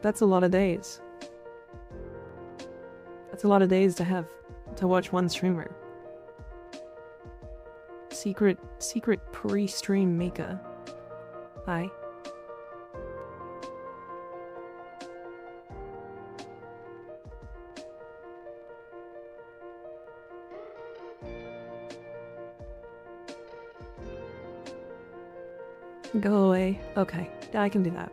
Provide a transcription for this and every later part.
That's a lot of days. That's a lot of days to have to watch one streamer. Secret pre-stream Mika. Hi. Go away. Okay, I can do that.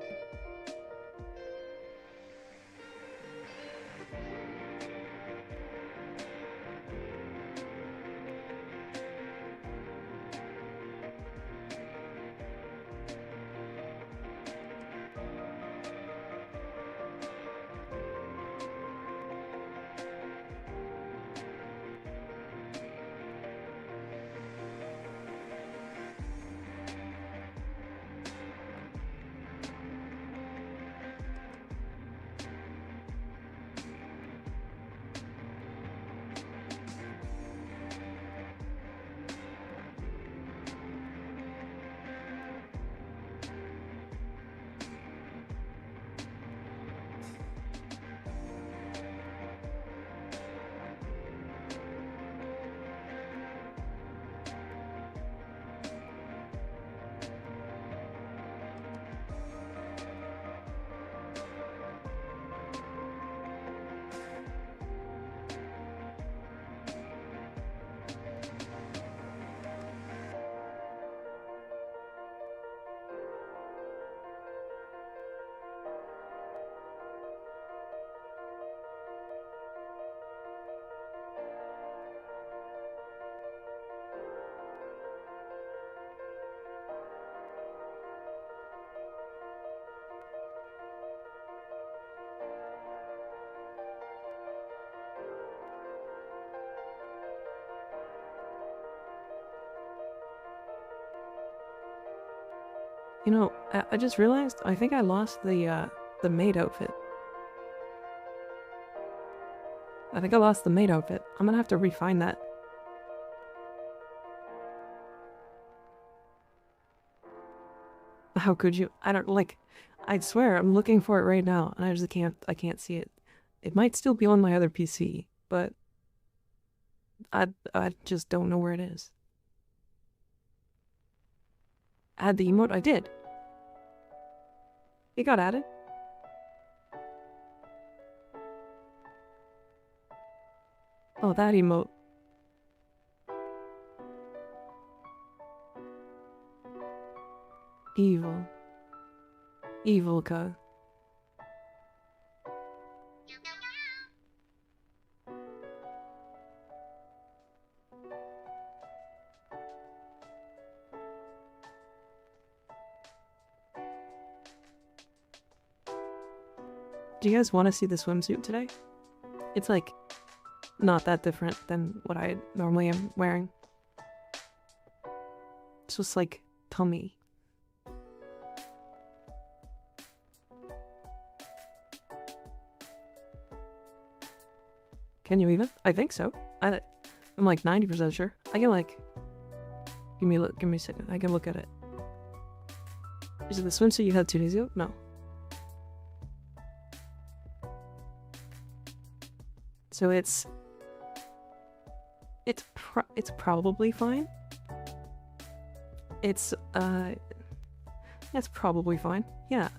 You know, I just realized I think I lost the maid outfit. I think I lost the maid outfit. I'm gonna have to re-find that. How could you? I don't like. I swear I'm looking for it right now, and I just can't. I can't see it. It might still be on my other PC, but I just don't know where it is. Add the emote? I did. It got added. Oh, that emote. Evil. Evil cuz. Do you guys want to see the swimsuit today? It's like not that different than what I normally am wearing. It's just like tummy. Can you even? I think so. I'm like 90% sure. I can like give me a second. I can look at it. Is it the swimsuit you had 2 days ago? No. So it's probably fine. It's That's probably fine. Yeah.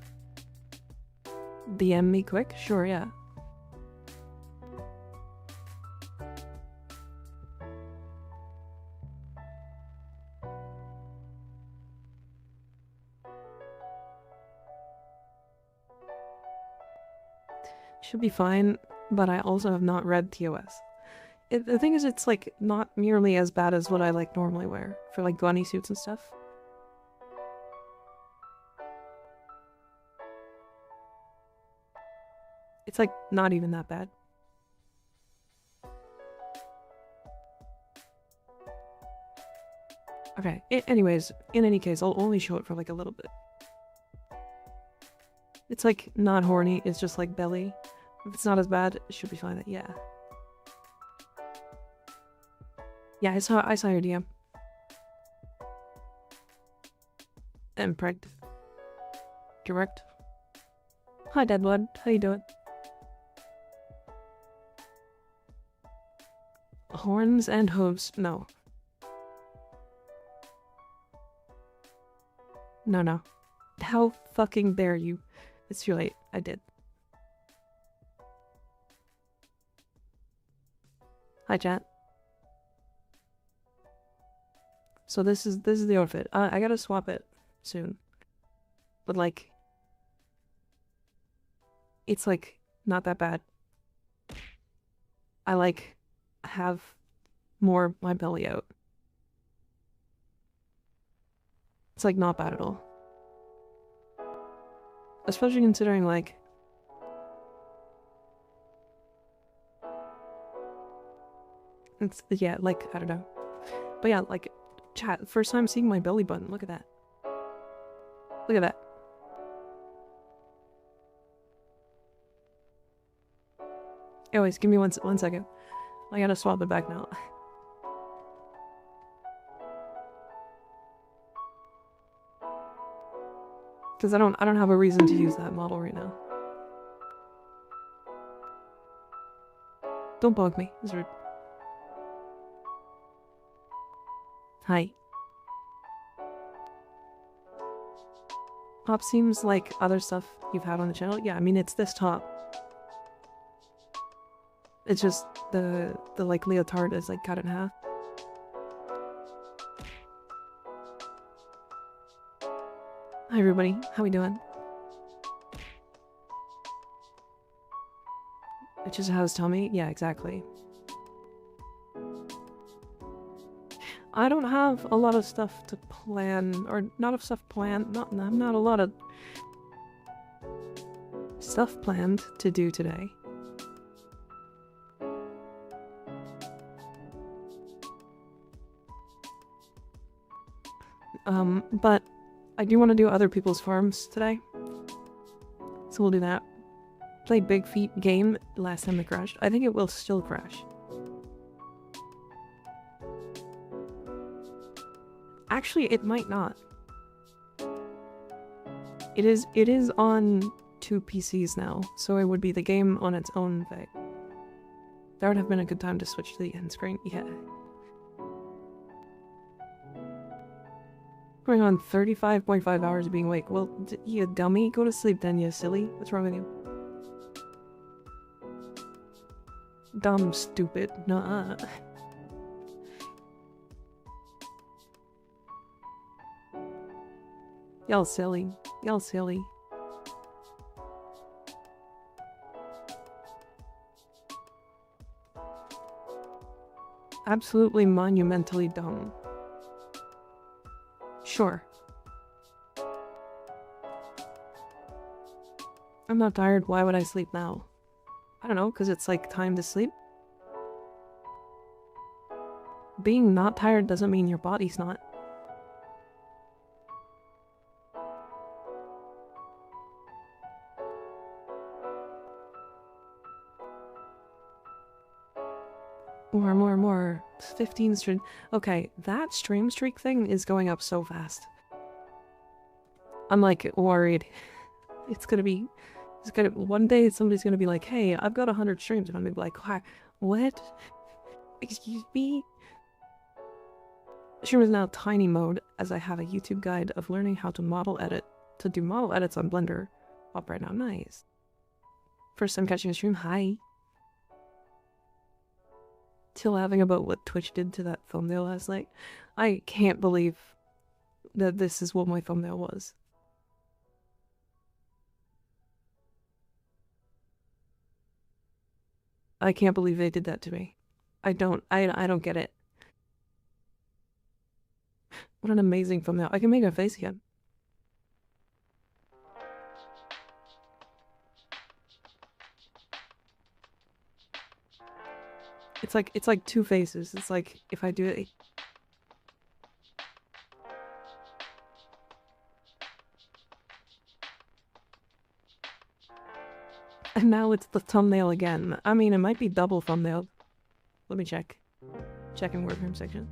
DM me quick? Sure, yeah. Should be fine, but I also have not read TOS. The thing is, it's like not nearly as bad as what I like normally wear for like bunny suits and stuff. It's like not even that bad. Okay, anyways, in any case, I'll only show it for like a little bit. It's like not horny, it's just like belly. If it's not as bad, it should be fine. Yeah. Yeah, I saw your DM. And pregged. Correct. Hi, Deadwood. How you doing? Horns and hooves. No. No. How fucking dare you? It's too late. I did. Hi, chat. So this is the outfit. I gotta swap it soon. But like, it's like not that bad. I like have more my belly out. It's like not bad at all. Especially considering like it's yeah, like I don't know. But yeah, like chat, first time seeing my belly button. Look at that. Look at that. Anyways, give me one second. I gotta swap it back now. Because I don't have a reason to use that model right now. Don't bug me. It's rude. Hi. Top seems like other stuff you've had on the channel. Yeah, I mean it's this top. It's just the like leotard is like cut in half. Hi everybody, how we doing? It just has tummy? Yeah, exactly. I don't have a lot of stuff to plan, or not of stuff planned, not a lot of stuff planned to do today. But I do want to do other people's farms today. So we'll do that. Played Big Feet game last time it crashed. I think it will still crash. Actually, it might not. It is on 2 PCs now, so it would be the game on its own thing. That would have been a good time to switch to the end screen. Yeah. Going on 35.5 hours of being awake. Well, you dummy, go to sleep then, you silly. What's wrong with you? Dumb, stupid. Nuh-uh. Y'all silly. Y'all silly. Absolutely monumentally dumb. Sure. I'm not tired. Why would I sleep now? I don't know, because it's like time to sleep. Being not tired doesn't mean your body's not. More. 15 stream. Okay, that stream streak thing is going up so fast. I'm like worried. One day somebody's gonna be like, hey, I've got 100 streams, and I'm gonna be like, what? Excuse me? Stream is now tiny mode, as I have a YouTube guide of learning how to model edit to do model edits on Blender up right now. Nice. First time catching a stream. Hi. Still laughing about what Twitch did to that thumbnail last night. I can't believe that this is what my thumbnail was. I can't believe they did that to me. I don't get it. What an amazing thumbnail. I can make a face again. It's like two faces. It's like if I do it. And now it's the thumbnail again. I mean, it might be double thumbnailed. Let me check. Check in Warframe section.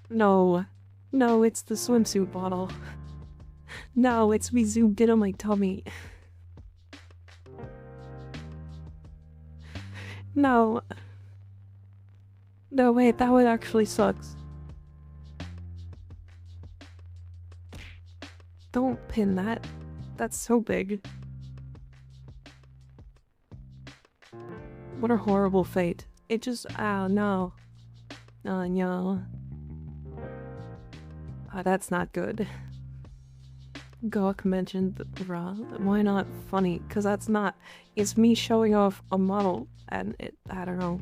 No. No, it's the swimsuit bottle. No, it's we zoomed in on my tummy. No. No, wait, that one actually sucks. Don't pin that. That's so big. What a horrible fate. It just, oh no. Oh no. Oh, that's not good. Gawk mentioned the raw. Why not funny? Because that's not. It's me showing off a model and it, I don't know.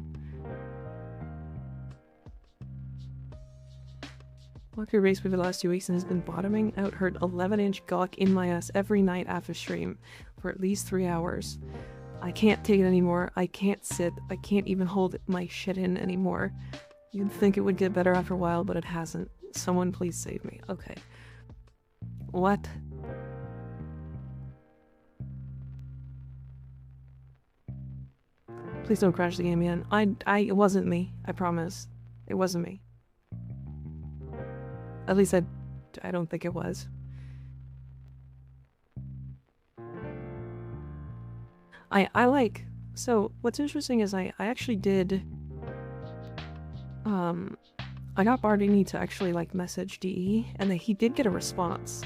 Walked your race for the last 2 weeks and has been bottoming out her 11-inch gawk in my ass every night after stream for at least 3 hours. I can't take it anymore. I can't sit. I can't even hold my shit in anymore. You'd think it would get better after a while, but it hasn't. Someone please save me. Okay. What? Please don't crash the game again. It wasn't me. I promise. It wasn't me. At least I don't think it was. I like, so what's interesting is I actually did, I got Bardini to actually like message DE and he did get a response.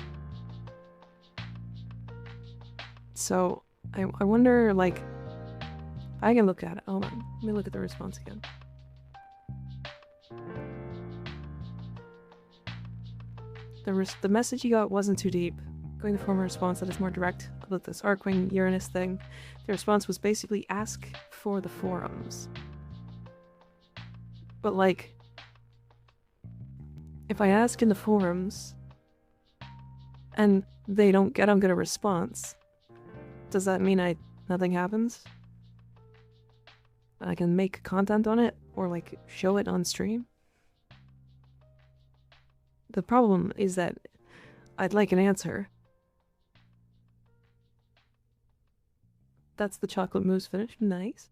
So I wonder, like, I can look at it. Hold on, let me look at the response again. The message he got wasn't too deep. Going to form a response that is more direct about this Arcwing Uranus thing. The response was basically ask for the forums. But like, if I ask in the forums and they don't get a response, does that mean nothing happens? I can make content on it or like show it on stream? The problem is that I'd like an answer. That's the chocolate mousse finished. Nice.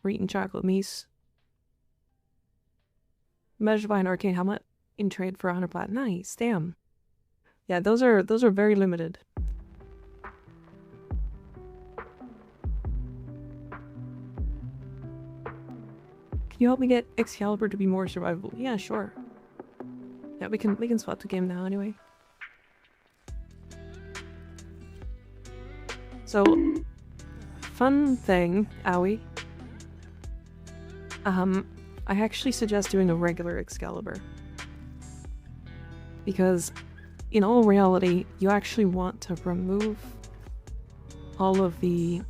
We're eating chocolate mousse. Measured by an arcane helmet in trade for 100 plat. Nice. Damn. Yeah, those are very limited. Can you help me get Excalibur to be more survivable? Yeah, sure. Yeah, we can swap the game now anyway. So, fun thing, owie. I actually suggest doing a regular Excalibur. Because, in all reality, you actually want to remove all of the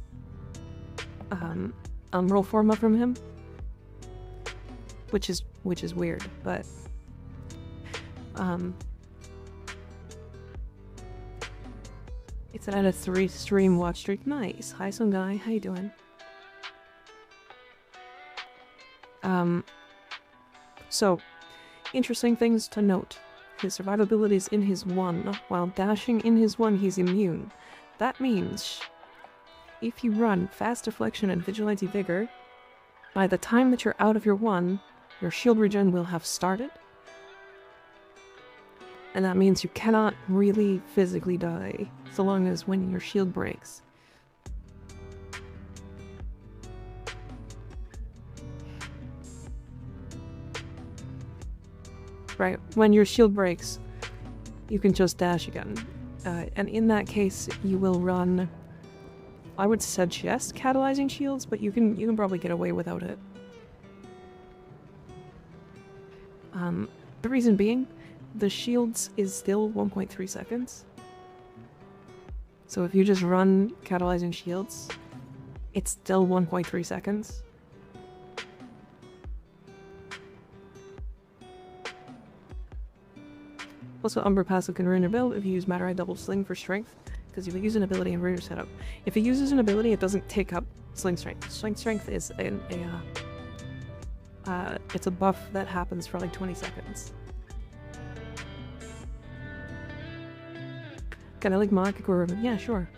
roll forma from him. Which is weird, but it's at a 3 stream watch streak. Nice. Hi, some guy. How you doing? So, interesting things to note. His survivability is in his 1. While dashing in his 1, he's immune. That means, if you run Fast Deflection and Vigilante Vigor, by the time that you're out of your 1, your shield regen will have started. And that means you cannot really physically die, so long as when your shield breaks. Right, when your shield breaks, you can just dash again. And in that case, you will run, I would suggest catalyzing shields, but you can probably get away without it. The reason being, the shields is still 1.3 seconds. So if you just run catalyzing shields, it's still 1.3 seconds. Also, Umbra passive can ruin your build if you use Matter Eye Double Sling for strength, because you will use an ability in rear setup. If it uses an ability, it doesn't take up Sling Strength. Sling Strength is it's a buff that happens for like 20 seconds. Can I like MikaRiverNya? Yeah, sure.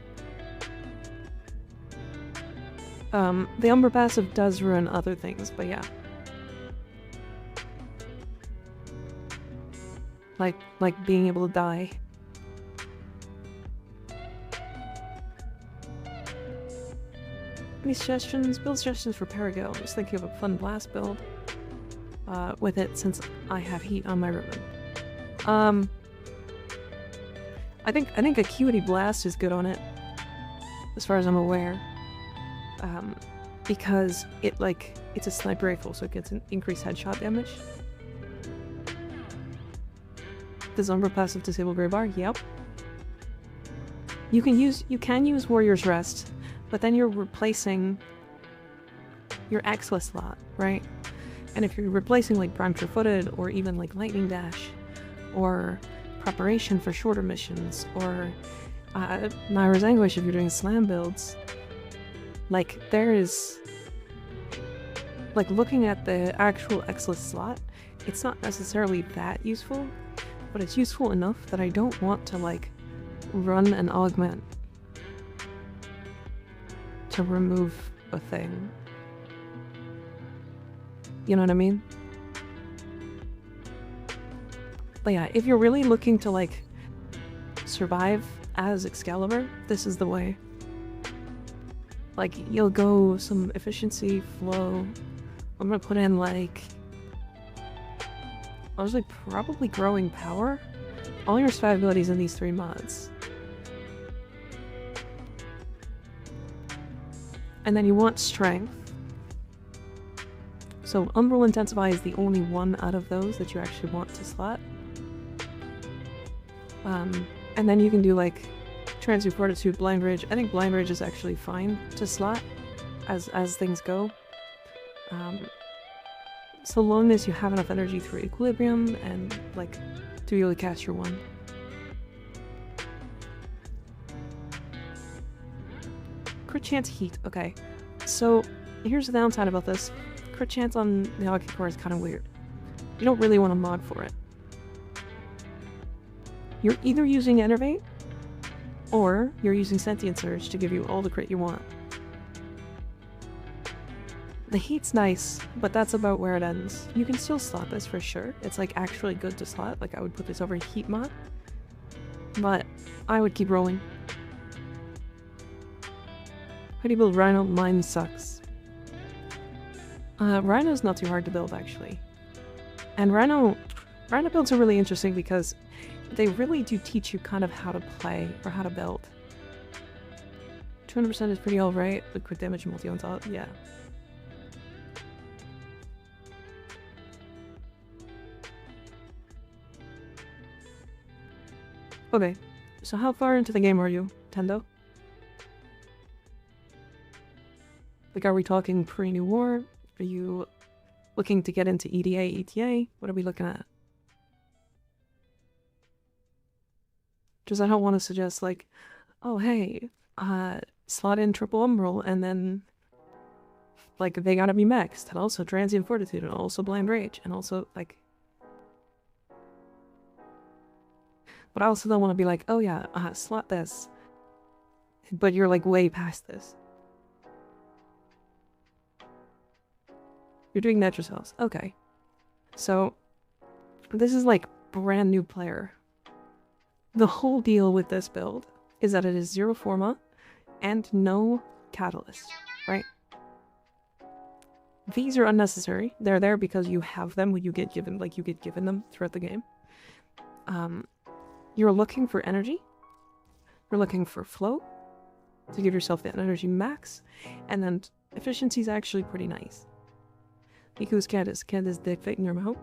The Umbra passive does ruin other things, but yeah. Like being able to die. Any suggestions? Build suggestions for Perigo. I'm just thinking of a fun blast build with it since I have heat on my ribbon. I think Acuity Blast is good on it, as far as I'm aware. Because it's a sniper rifle, so it gets an increased headshot damage. Does Umbra passive disable Grey Bar? Yep. You can use Warrior's Rest, but then you're replacing your Exla slot, right? And if you're replacing like Prime Footed or even like Lightning Dash or Preparation for shorter missions or Naira's Anguish if you're doing slam builds, like there is like looking at the actual Exla slot, it's not necessarily that useful, but it's useful enough that I don't want to like run an augment to remove a thing. You know what I mean? But yeah, if you're really looking to like survive as Excalibur, this is the way. Like you'll go some efficiency, flow. I'm gonna put in like honestly probably growing power. All your survival abilities in these 3 mods. And then you want strength. So Umbral Intensify is the only one out of those that you actually want to slot. And then you can do like Transmute Fortitude, Blind Rage. I think Blind Rage is actually fine to slot as things go. So long as you have enough energy through Equilibrium and like to be able to cast your 1. Crit chance heat. Okay, so here's the downside about this. Crit chance on the Hockey Core is kind of weird. You don't really want to mod for it. You're either using Enervate or you're using Sentient Surge to give you all the crit you want. The heat's nice, but that's about where it ends. You can still slot this for sure. It's like actually good to slot. Like I would put this over heat mod, but I would keep rolling. How do you build Rhino? Mine sucks. Rhino's not too hard to build actually. And Rhino builds are really interesting because they really do teach you kind of how to play or how to build. 200% is pretty alright. The crit damage multi on top, yeah. Okay, so how far into the game are you, Tendo? Like, are we talking pre-New War? Are you looking to get into EDA, ETA? What are we looking at? Just I don't want to suggest like, oh hey, slot in triple umbral and then like they gotta be maxed and also transient fortitude and also blind rage and also like. But I also don't want to be like, oh yeah, slot this, but you're like way past this. You're doing natural cells. Okay. So, this is like brand new player. The whole deal with this build is that it is 0 Forma and no catalyst, right? These are unnecessary. They're there because you have them when you get given, like you get given them throughout the game. you're looking for energy, you're looking for flow to give yourself the energy max, and then efficiency is actually pretty nice. Who's Candace? Candace dick fit in your mouth?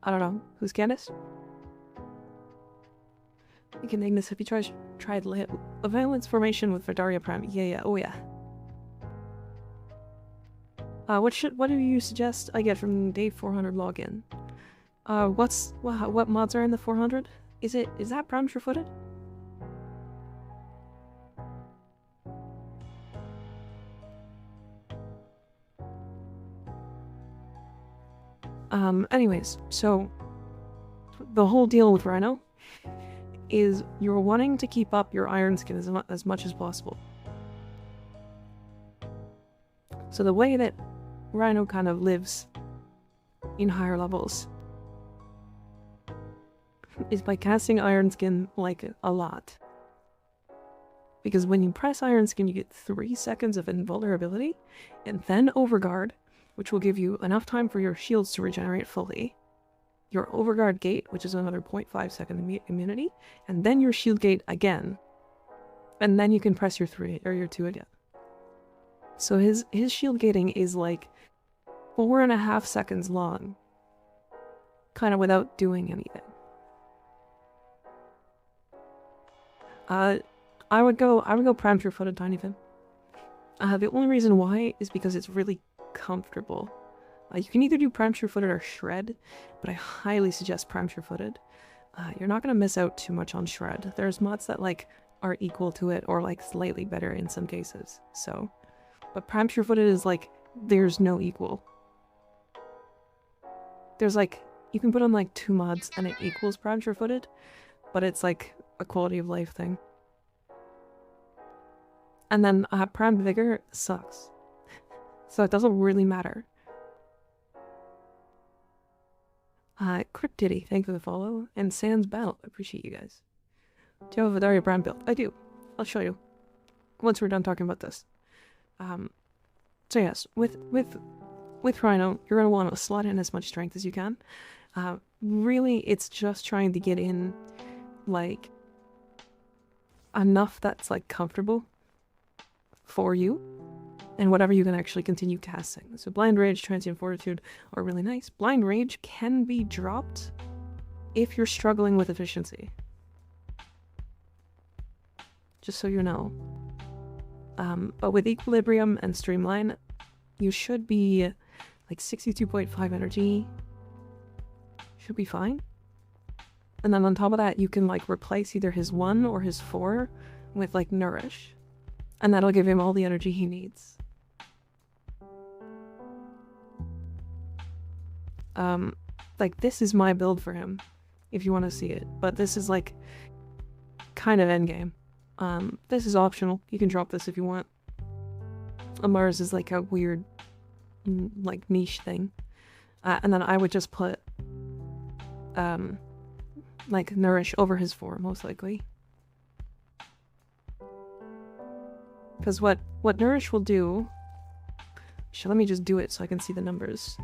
I don't know. Who's Candace? You can Ignis, have you tried a violence formation with Verdaria Prime? Yeah, oh yeah. What do you suggest I get from day 400 login? What mods are in the 400? Is that Prime sure-footed? Anyways, so the whole deal with Rhino is you're wanting to keep up your iron skin as much as possible. So the way that Rhino kind of lives in higher levels is by casting iron skin like a lot. Because when you press iron skin, you get 3 seconds of invulnerability and then overguard, which will give you enough time for your shields to regenerate fully. Your overguard gate, which is another 0.5 second immunity, and then your shield gate again. And then you can press your 3 or your 2 again. So his shield gating is like 4.5 seconds long, kind of without doing anything. I would go Prime Sure-Footed Tiny Fin. The only reason why is because it's really comfortable. You can either do Prime Sure-Footed or Shred, but I highly suggest Prime Sure-Footed. You're not gonna miss out too much on Shred. There's mods that like are equal to it or like slightly better in some cases. So, but Prime Sure-Footed is like there's no equal. There's like you can put on like 2 mods and it equals Prime Sure-Footed, but it's like a quality of life thing. And then Prime Vigor sucks, so it doesn't really matter. Cryptiddy, thank you for the follow. And Sans Battle, I appreciate you guys. Do you have a Daria Brown build? I do. I'll show you once we're done talking about this. So yes, with Rhino, you're gonna want to slot in as much strength as you can. Really, it's just trying to get in like enough that's like comfortable for you, and whatever you can actually continue casting. So Blind Rage, Transient Fortitude are really nice. Blind Rage can be dropped if you're struggling with efficiency. Just so you know. But with Equilibrium and Streamline, you should be like 62.5 energy. Should be fine. And then on top of that, you can like replace either his 1 or his 4 with like Nourish. And that'll give him all the energy he needs. Like this is my build for him, if you want to see it. But this is like kind of endgame. This is optional. You can drop this if you want. Mars is like a weird, like niche thing. And then I would just put, like Nourish over his 4, most likely. Because what Nourish will do... Let me just do it so I can see the numbers.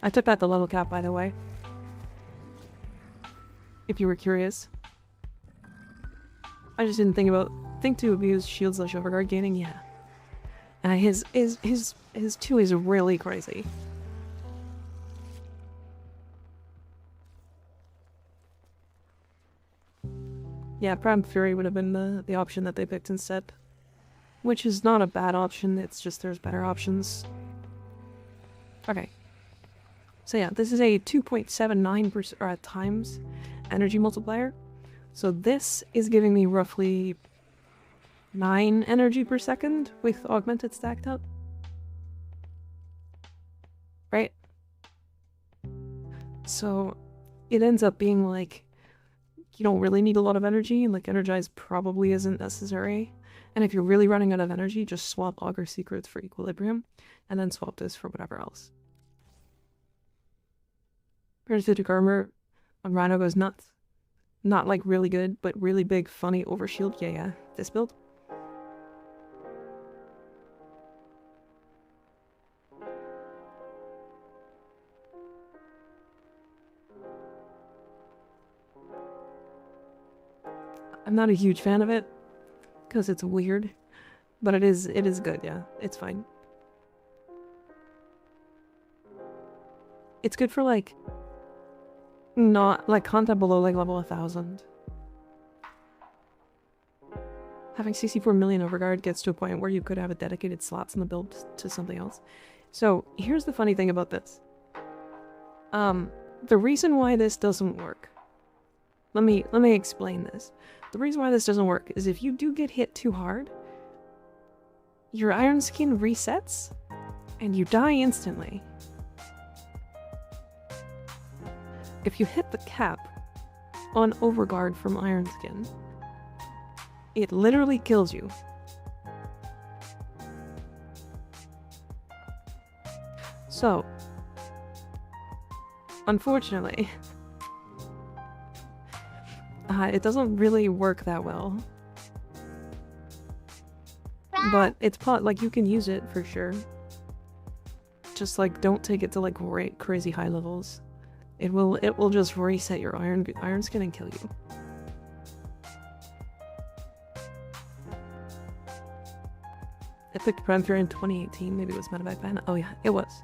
I took that the level cap, by the way. If you were curious. I just didn't think to abuse shield / overguard gaining, yeah. His 2 is really crazy. Yeah, Prime Fury would have been the option that they picked instead. Which is not a bad option, it's just there's better options. Okay. So yeah, this is a 2.79% times energy multiplier. So this is giving me roughly 9 energy per second with augmented stacked up. Right? So it ends up being like you don't really need a lot of energy, and like Energize probably isn't necessary. And if you're really running out of energy, just swap Augur Secrets for Equilibrium, and then swap this for whatever else. Parasitic Armor on Rhino goes nuts. Not like really good, but really big, funny overshield. Yeah. This build. I'm not a huge fan of it because it's weird, but it is good. Yeah, it's fine. It's good for like not like content below like level 1000. Having 64 million overguard gets to a point where you could have a dedicated slots in the build to something else. So here's the funny thing about this. The reason why this doesn't work. Let me explain this. The reason why this doesn't work is if you do get hit too hard, your iron skin resets and you die instantly. If you hit the cap on overguard from iron skin, it literally kills you. So, unfortunately, it doesn't really work that well. But it's like you can use it for sure. Just like don't take it to like crazy high levels. It will just reset your iron skin and kill you. I picked Panther in 2018. Maybe it was meta back then. Oh yeah, it was.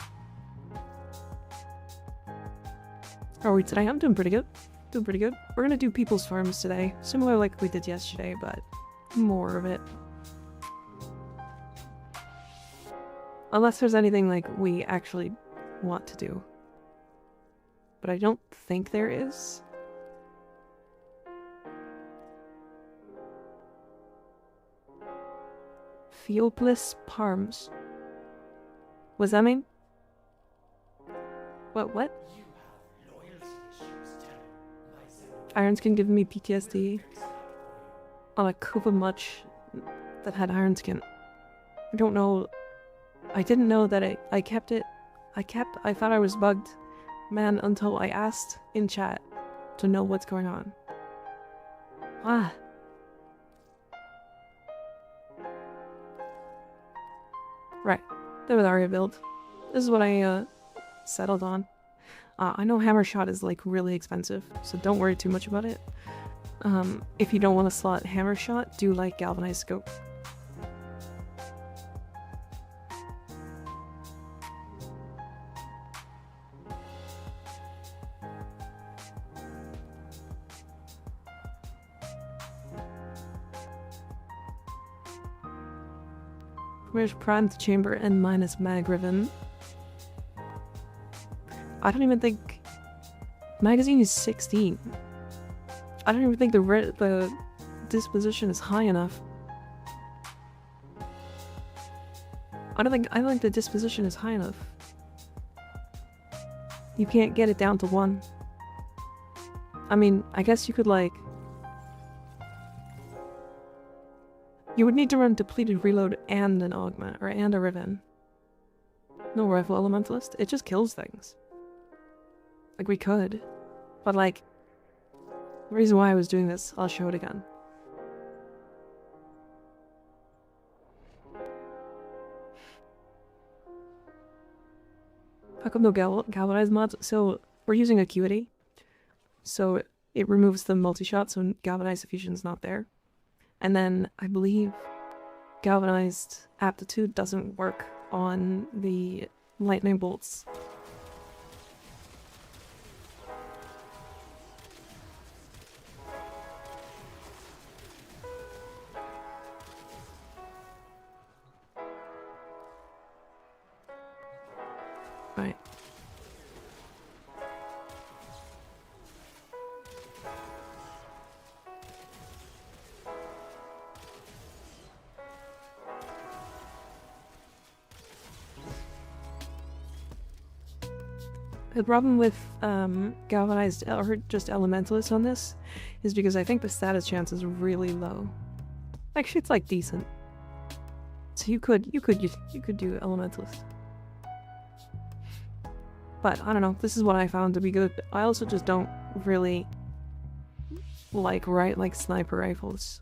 How are we today? I'm doing pretty good. Doing pretty good. We're gonna do people's farms today. Similar like we did yesterday, but more of it. Unless there's anything like we actually want to do. But I don't think there is. Fieldless Parms. What's that mean? What? Iron Skin giving me PTSD on a Koopa Much that had Iron Skin. I don't know. I didn't know that I kept it. I thought I was bugged, man, until I asked in chat to know what's going on. Ah. Right. The Aria build. This is what I settled on. I know Hammer Shot is like really expensive, so don't worry too much about it. If you don't want to slot Hammer Shot, do like Galvanized Scope. Where's Primed Chamber and minus MikaRiverNya? I don't even think... Magazine is 16. I don't even think the disposition is high enough. I don't think the disposition is high enough. You can't get it down to 1. I mean, I guess you could like... You would need to run depleted reload and an augment, or and a Riven. No rifle elementalist. It just kills things. Like we could. But like, the reason why I was doing this, I'll show it again. How come no galvanized mods? So we're using Acuity. So it removes the multi-shot, so galvanized diffusion's not there. And then I believe galvanized aptitude doesn't work on the lightning bolts. Right. The problem with galvanized or just elementalist on this is because I think the status chance is really low. Actually, it's like decent. So you could do elementalist. But I don't know. This is what I found to be good. I also just don't really like sniper rifles.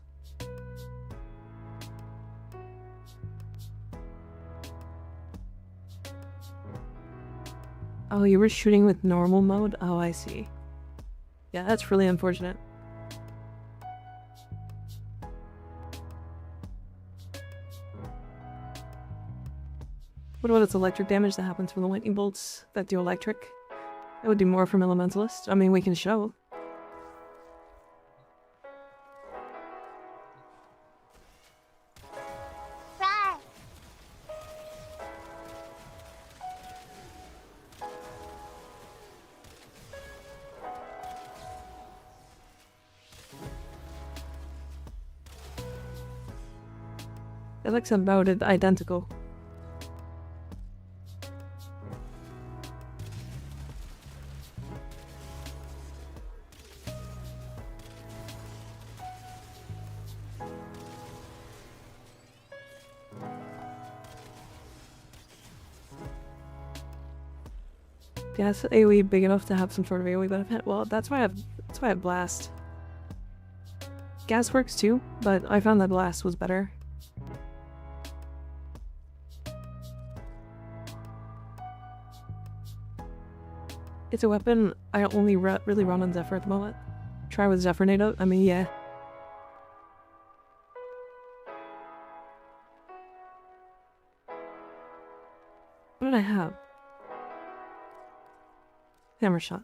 Oh, you were shooting with normal mode? Oh, I see. Yeah, that's really unfortunate. What about its electric damage that happens from the lightning bolts that do electric? That would do more from Elementalist. I mean, we can show. It looks about identical. Yeah, it's AoE big enough to have some sort of AoE benefit. Well, that's why I have Blast. Gas works too, but I found that Blast was better. It's a weapon I only really run on Zephyr at the moment. Try with Zephyr Nado. I mean, yeah. What did I have? Hammer Shot.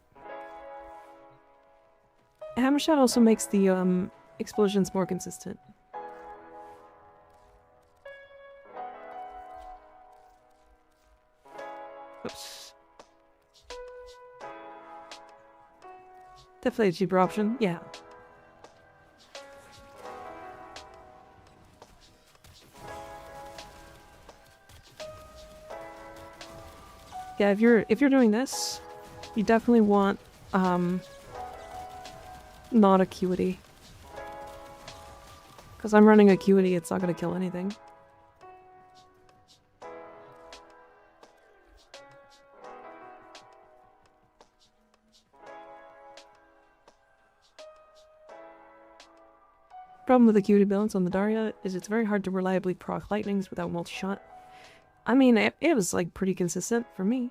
Hammer Shot also makes the explosions more consistent. Oops. Definitely a cheaper option, yeah. Yeah, if you're doing this, you definitely want not Acuity. Because I'm running Acuity, it's not gonna kill anything. Problem with Acuity balance on the Daria is it's very hard to reliably proc lightnings without multi-shot. I mean, it was like pretty consistent for me.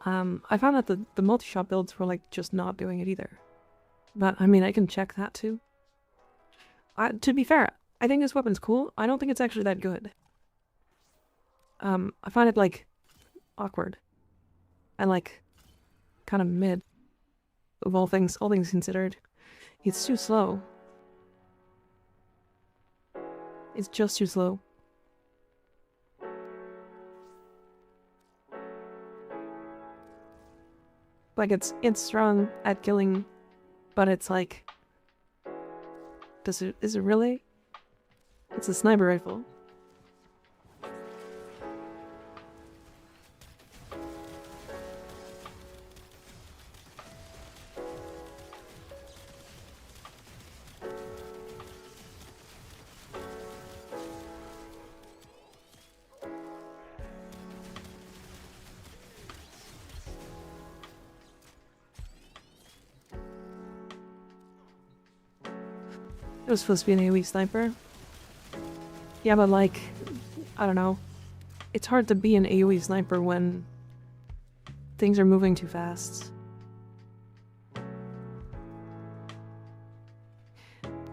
I found that the multi-shot builds were like just not doing it either. But I mean, I can check that too. To be fair, I think this weapon's cool. I don't think it's actually that good. I find it like awkward and like kind of mid. Of all things considered, it's too slow. It's just too slow. Like it's strong at killing, but it's like, is it really? It's a sniper rifle. It was supposed to be an AoE sniper. Yeah, but like, I don't know. It's hard to be an AoE sniper when things are moving too fast.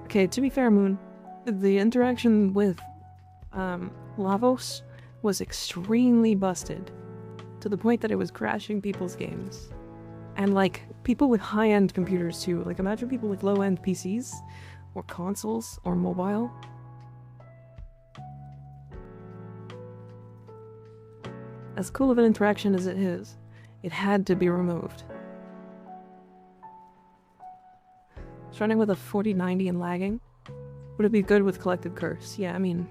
Okay, to be fair, Moon, the interaction with Lavos was extremely busted to the point that it was crashing people's games. And like, people with high-end computers too. Like, imagine people with low-end PCs or consoles or mobile. As cool of an interaction as it is, it had to be removed. It's running with a 4090 and lagging. Would it be good with Collective Curse? Yeah, I mean,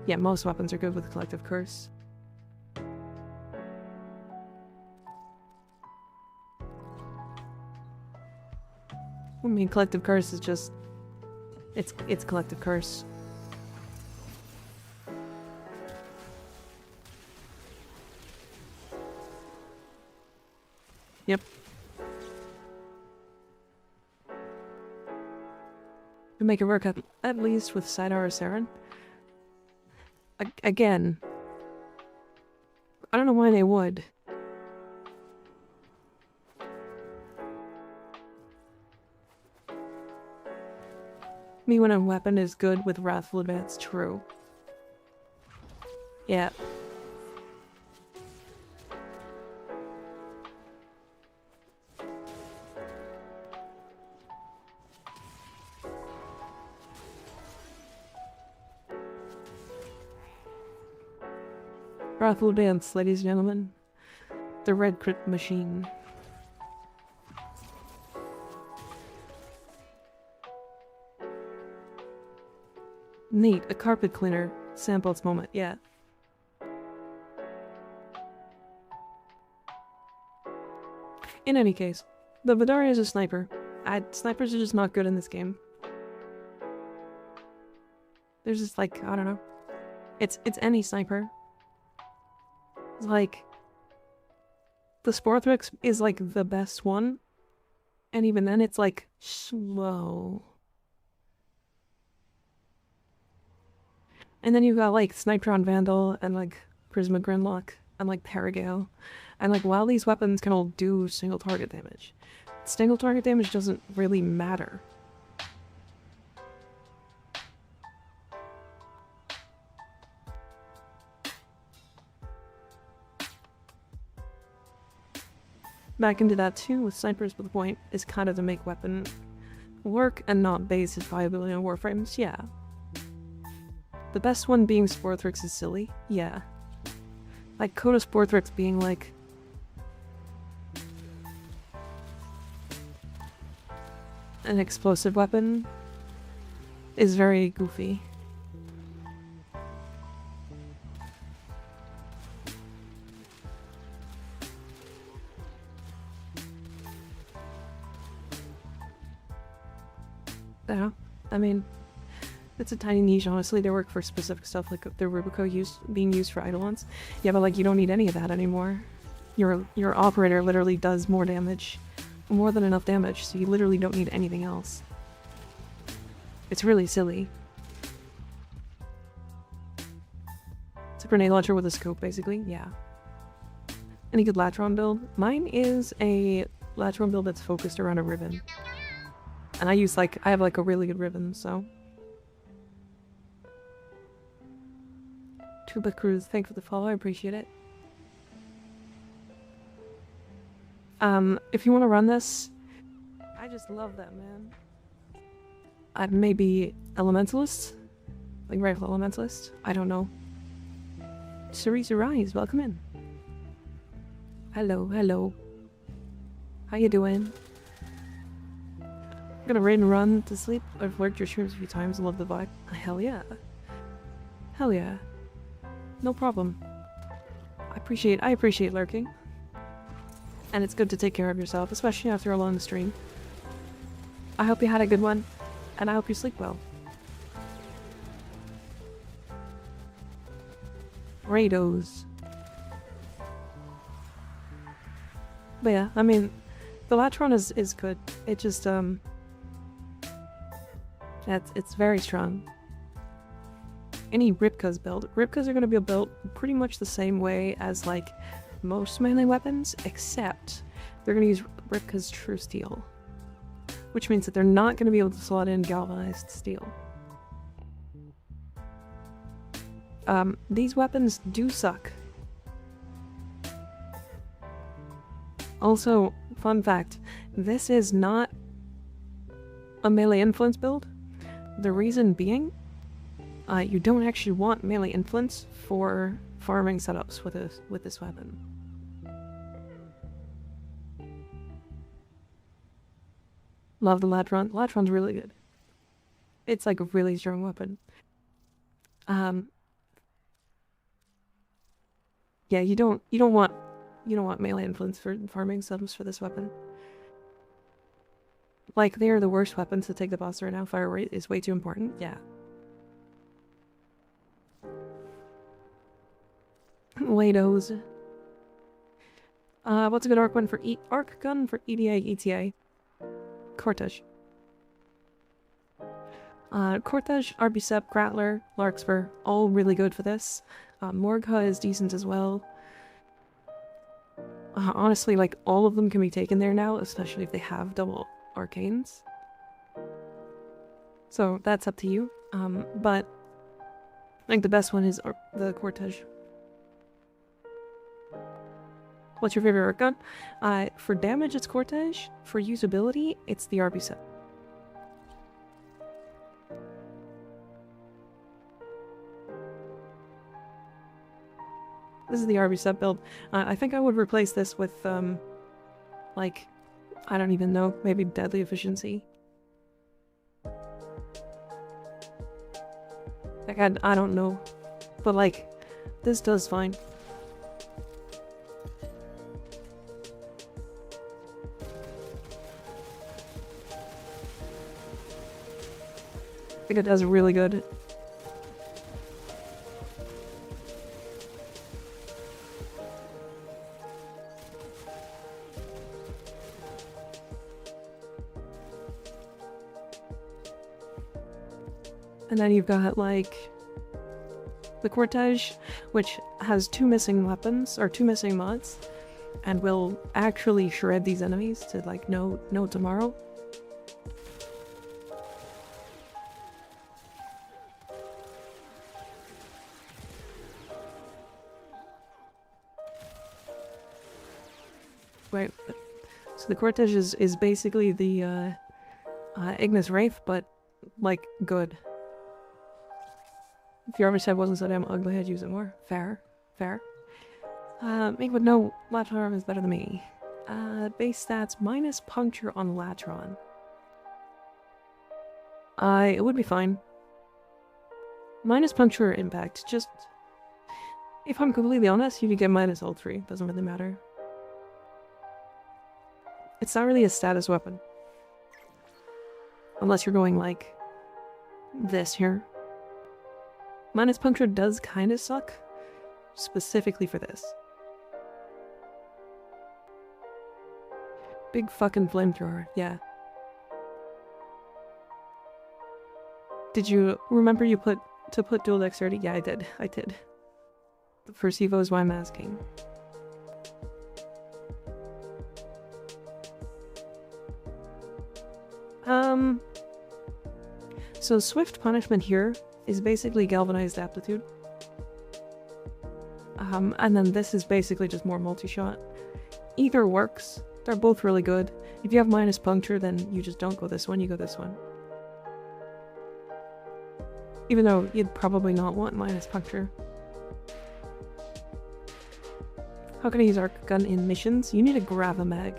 yeah, most weapons are good with Collective Curse. I mean, Collective Curse is just... It's Collective Curse. Yep. To make it work at least with Sidar or Saren. Again, I don't know why they would. Me when a weapon is good with Wrathful Advance, true. Yeah. Wrath will dance, ladies and gentlemen. The red crit machine. Neat, a carpet cleaner. Sample its moment, yeah. In any case, the Vidaria is a sniper. Snipers are just not good in this game. There's just like, I don't know. It's any sniper. It's like, the Sporthrix is like the best one. And even then it's like, slow. And then you've got like Snipetron Vandal and like Prisma Grimlock and like Paragale. And like while these weapons can all do single target damage, single target damage doesn't really matter. Back into that too with snipers, but the point is kind of to make weapon work and not base its viability on Warframes, yeah. The best one being Sporthrix is silly, yeah. Like Coda Sporthrix being like an explosive weapon is very goofy. Yeah, I mean, it's a tiny niche, honestly. They work for specific stuff, like the Rubico being used for Eidolons. Yeah, but like, you don't need any of that anymore. Your operator literally does more damage. More than enough damage, so you literally don't need anything else. It's really silly. It's a grenade launcher with a scope, basically, yeah. Any good Latron build? Mine is a Latron build that's focused around a ribbon. And I have like a really good ribbon, so. Tuba Cruz, thanks for the follow, I appreciate it. If you want to run this, I just love that, man. Maybe Elementalist? Like Rifle Elementalist? I don't know. Cerise Rise, welcome in. Hello, hello. How you doing? I'm gonna raid and run to sleep. I've lurked your streams a few times and love the vibe. Hell yeah. Hell yeah. No problem. I appreciate lurking. And it's good to take care of yourself, especially after a long stream. I hope you had a good one, and I hope you sleep well. Raidos. But yeah, I mean, the Latron is good. It just, it's very strong. Any Ripka's build. Ripkas are going to be built pretty much the same way as, like, most melee weapons, except they're going to use Ripka's True Steel. Which means that they're not going to be able to slot in galvanized steel. These weapons do suck. Also, fun fact, this is not a melee influence build. The reason being, you don't actually want melee influence for farming setups with this weapon. Love the Latron. Latron's really good. It's like a really strong weapon. Yeah, you don't want melee influence for farming setups for this weapon. Like, they are the worst weapons to take the boss right now. Fire rate is way too important. Yeah. Lados. What's a good arc gun for EDA, ETA? Cortege. Cortege, Arbusep, Grattler, Larkspur, all really good for this. Morgha is decent as well. Honestly, like, all of them can be taken there now, especially if they have double arcanes. So, that's up to you. But I think the best one is the Cortege. What's your favorite arc gun? For damage, it's Cortege. For usability, it's the Arbusep. This is the RB set build. I think I would replace this with, like, I don't even know, maybe deadly efficiency. Like, I don't know. But, like, this does fine. I think it does really good. And then you've got, like, the Cortege, which has 2 missing weapons, or 2 missing mods, and will actually shred these enemies to, like, no tomorrow. Right, so the Cortege is basically the, Ignis Wraith, but, like, good. If your armor set wasn't so damn ugly, I'd use it more. Fair. Fair. Make would know Latron is better than me. Base stats minus puncture on Latron. It would be fine. Minus puncture or impact. Just, if I'm completely honest, you could get minus all 3. Doesn't really matter. It's not really a status weapon. Unless you're going like this here. Minus puncture does kind of suck, specifically for this. Big fucking flamethrower, yeah. Did you remember you put dual dexterity? Yeah, I did. The first evo is why I'm asking. So swift punishment here is basically galvanized aptitude. And then this is basically just more multi-shot. Either works. They're both really good. If you have minus puncture, then you just don't go this one, you go this one. Even though you'd probably not want minus puncture. How can I use arc gun in missions? You need a Gravamag.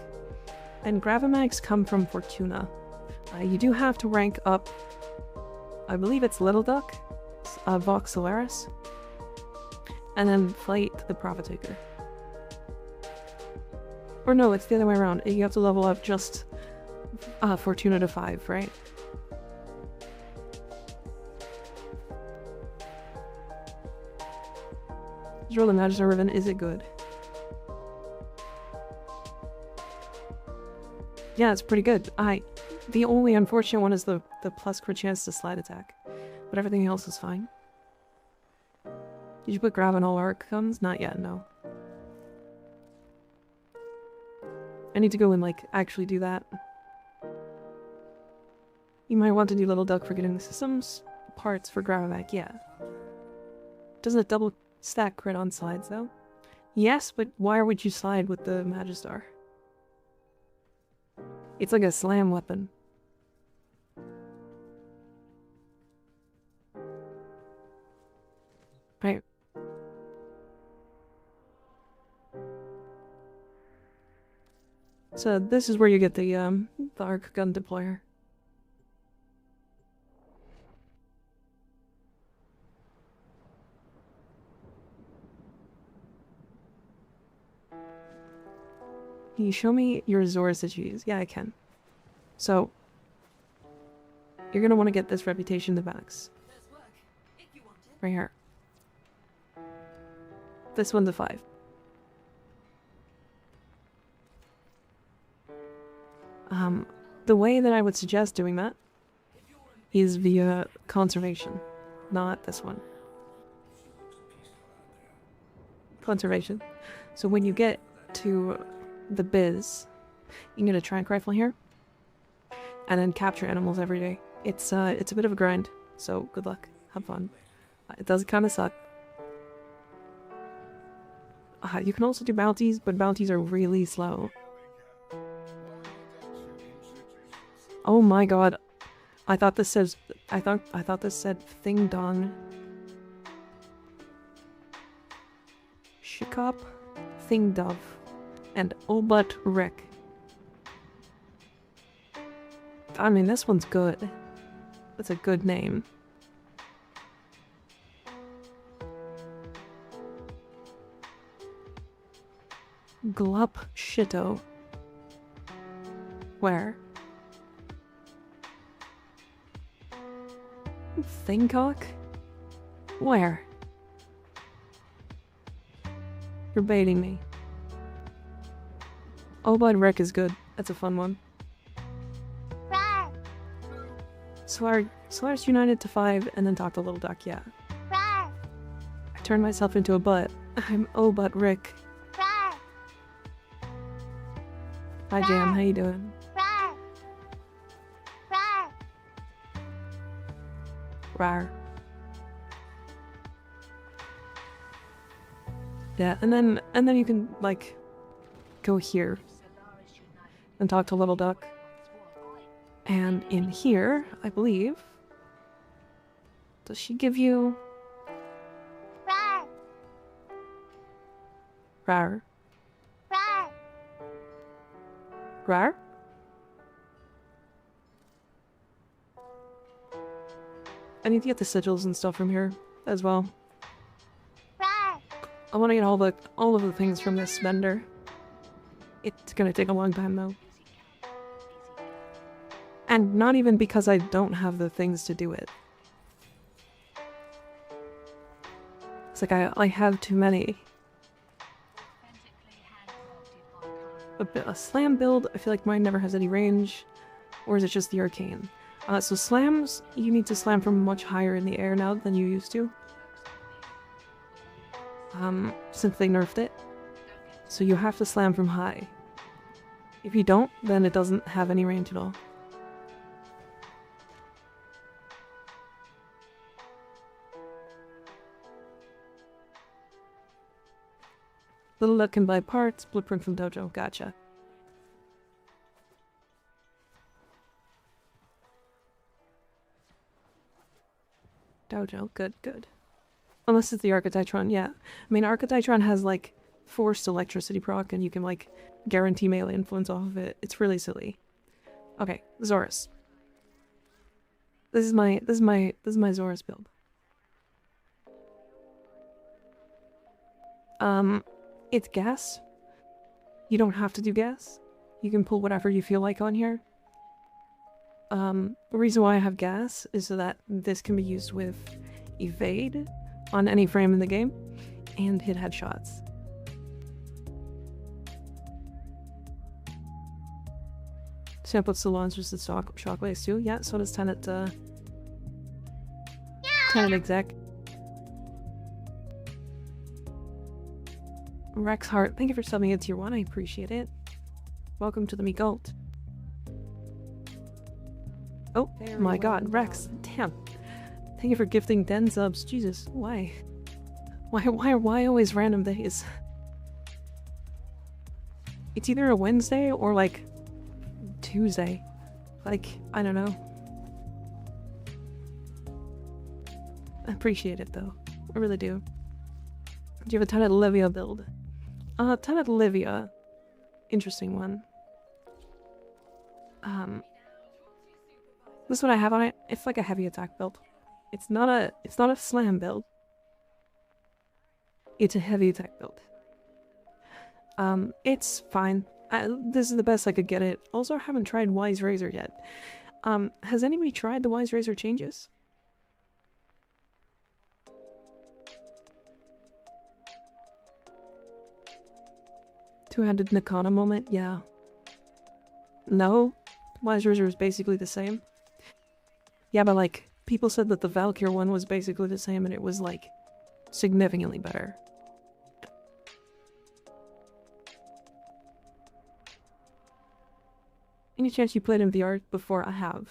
And Gravamags come from Fortuna. You do have to rank up, I believe it's Little Duck, Vox Solaris, and then fight the Profiteer. Or no, it's the other way around. You have to level up just Fortuna to 5, right? Just roll the Magister Ribbon. Is it good? Yeah, it's pretty good. The only unfortunate one is the plus crit chance to slide attack. But everything else is fine. Did you put grab on all arc guns? Not yet, no. I need to go and, like, actually do that. You might want to do Little Duck for getting the systems parts for Gravavac, yeah. Doesn't it double stack crit on slides, though? Yes, but why would you slide with the Magistar? It's like a slam weapon. Right. So this is where you get the arc gun deployer. Can you show me your Zors that you use? Yeah, I can. So, you're gonna want to get this reputation to max. Right here. This one's a 5. The way that I would suggest doing that is via conservation, not this one. Conservation. So when you get to the biz, you can get a tranq rifle here, and then capture animals every day. It's a bit of a grind, so good luck, have fun. It does kind of suck. You can also do bounties, but bounties are really slow. Oh my god, I thought this says I thought this said Thing Dong. Shikop, Thing Dove, and Obut Rick. I mean, this one's good. That's a good name. Glup Shito. Where? Thingcock? Where? You're baiting me. Obud Rick is good. That's a fun one. Solaris united to 5 and then talked to Little Duck, yeah. I turned myself into a butt. I'm Obud Rick. Hi Jam, how you doing? Rar. Yeah, and then you can like go here and talk to Little Duck. And in here, I believe, does she give you Rar? Rar? I need to get the sigils and stuff from here as well. I want to get all of the things from this vendor. It's gonna take a long time though. And not even because I don't have the things to do it. It's like I have too many. A slam build, I feel like mine never has any range. Or is it just the arcane? So slams, you need to slam from much higher in the air now than you used to. Since they nerfed it. So you have to slam from high. If you don't, then it doesn't have any range at all. Little Duck can buy parts, blueprint from Dojo, gotcha. Dojo, good, good. Unless it's the Archetytron, yeah. I mean, Archetytron has, like, forced electricity proc, and you can, like, guarantee melee influence off of it. It's really silly. Okay, Zorus. This is my Zorus build. It's gas. You don't have to do gas. You can pull whatever you feel like on here. The reason why I have gas is so that this can be used with evade on any frame in the game and hit headshots. Sample launchers the shockwaves too. Yeah, so does Tenet. Tenet exec. Rex Hart, thank you for subbing in tier 1. I appreciate it. Welcome to the Megolt. Oh my god, Rex, damn. Thank you for gifting Den subs. Jesus, why? Why always random days? It's either a Wednesday or like Tuesday. Like, I don't know. I appreciate it though. I really do. Do you have a Tenet Olivia build? Tenet Olivia. Interesting one. This is what I have on it. It's like a heavy attack build. It's not a slam build. It's a heavy attack build. It's fine. This is the best I could get it. Also, I haven't tried Wise Razor yet. Has anybody tried the Wise Razor changes? Two-handed Nakana moment? Yeah. No? Wise Razor is basically the same. Yeah, but like, people said that the Valkyr one was basically the same and it was like, significantly better. Any chance you played in VR before? I have.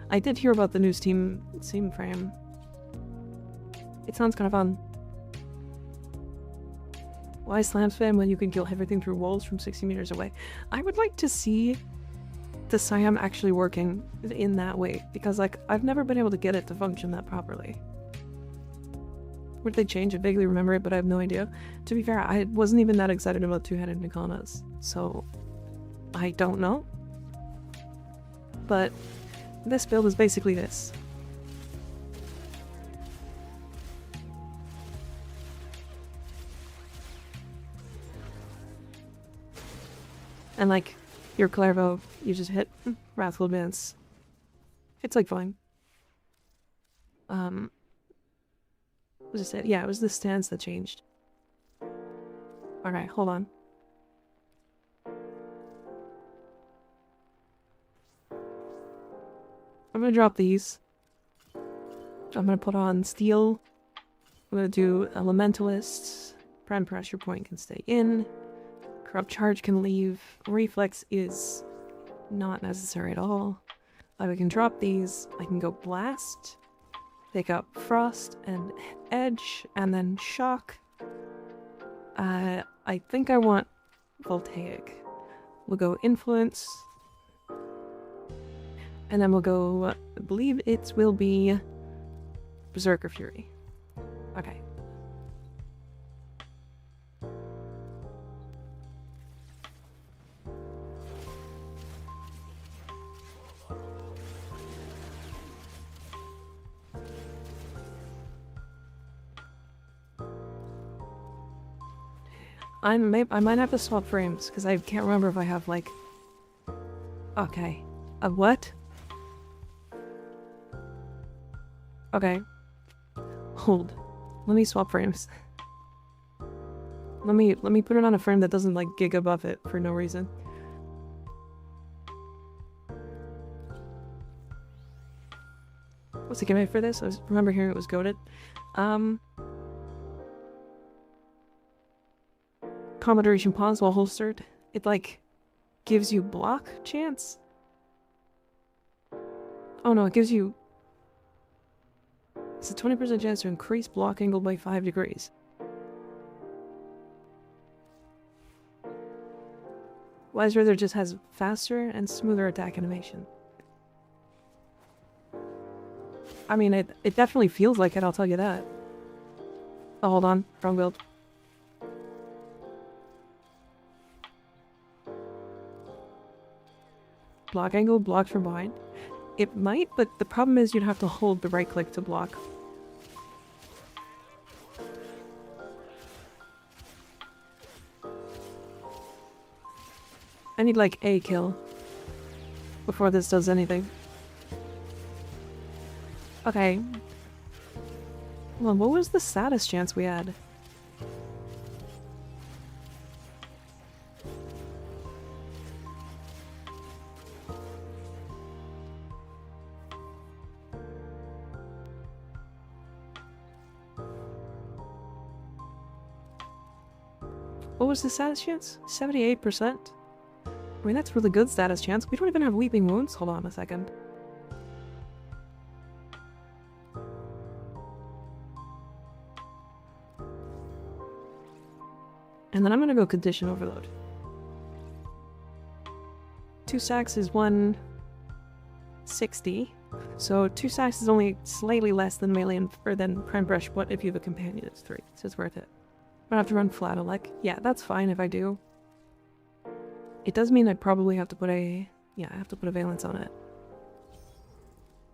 I did hear about the new Steam frame. It sounds kind of fun. Why slam spam when you can kill everything through walls from 60 meters away? I would like to see the Siam actually working in that way, because like I've never been able to get it to function that properly. What did they change? I vaguely remember it, but I have no idea. To be fair, I wasn't even that excited about two-headed Nikanas, so I don't know. But this build is basically this. And like, your Clairvow, you just hit Wrathful Advance. It's like fine. What was it? Yeah, it was the stance that changed. Alright, hold on. I'm gonna drop these. I'm gonna put on Steel. I'm gonna do Elementalists. Prime Pressure Point can stay in. Corrupt Charge can leave. Reflex is not necessary at all. We can drop these. I can go Blast. Pick up Frost and Edge, and then Shock. I think I want Voltaic. We'll go Influence. And then we'll go, I believe it will be Berserker Fury. Okay. I might have to swap frames, because I can't remember if I have, like... Okay. A what? Okay. Hold. Let me swap frames. Let me put it on a frame that doesn't, like, gig above it for no reason. What's the giveaway for this? I remember hearing it was goated. Combat duration pause while holstered. It, like, gives you block chance? Oh no, it gives you... It's a 20% chance to increase block angle by 5 degrees. Wise Razor just has faster and smoother attack animation. I mean, it definitely feels like it, I'll tell you that. Oh, hold on. Wrong build. Block angle, blocked from behind. It might, but the problem is you'd have to hold the right click to block. I need like a kill before this does anything. Okay. Well, what was the saddest chance we had? What was the status chance? 78%? I mean, that's really good status chance. We don't even have Weeping Wounds. Hold on a second. And then I'm gonna go Condition Overload. 2 stacks is 160. So 2 stacks is only slightly less than melee or than Prime Brush, but if you have a companion, it's 3. So it's worth it. I have to run Flatolek. Yeah, that's fine if I do. It does mean I'd probably have to put a... Yeah, I have to put a Valence on it.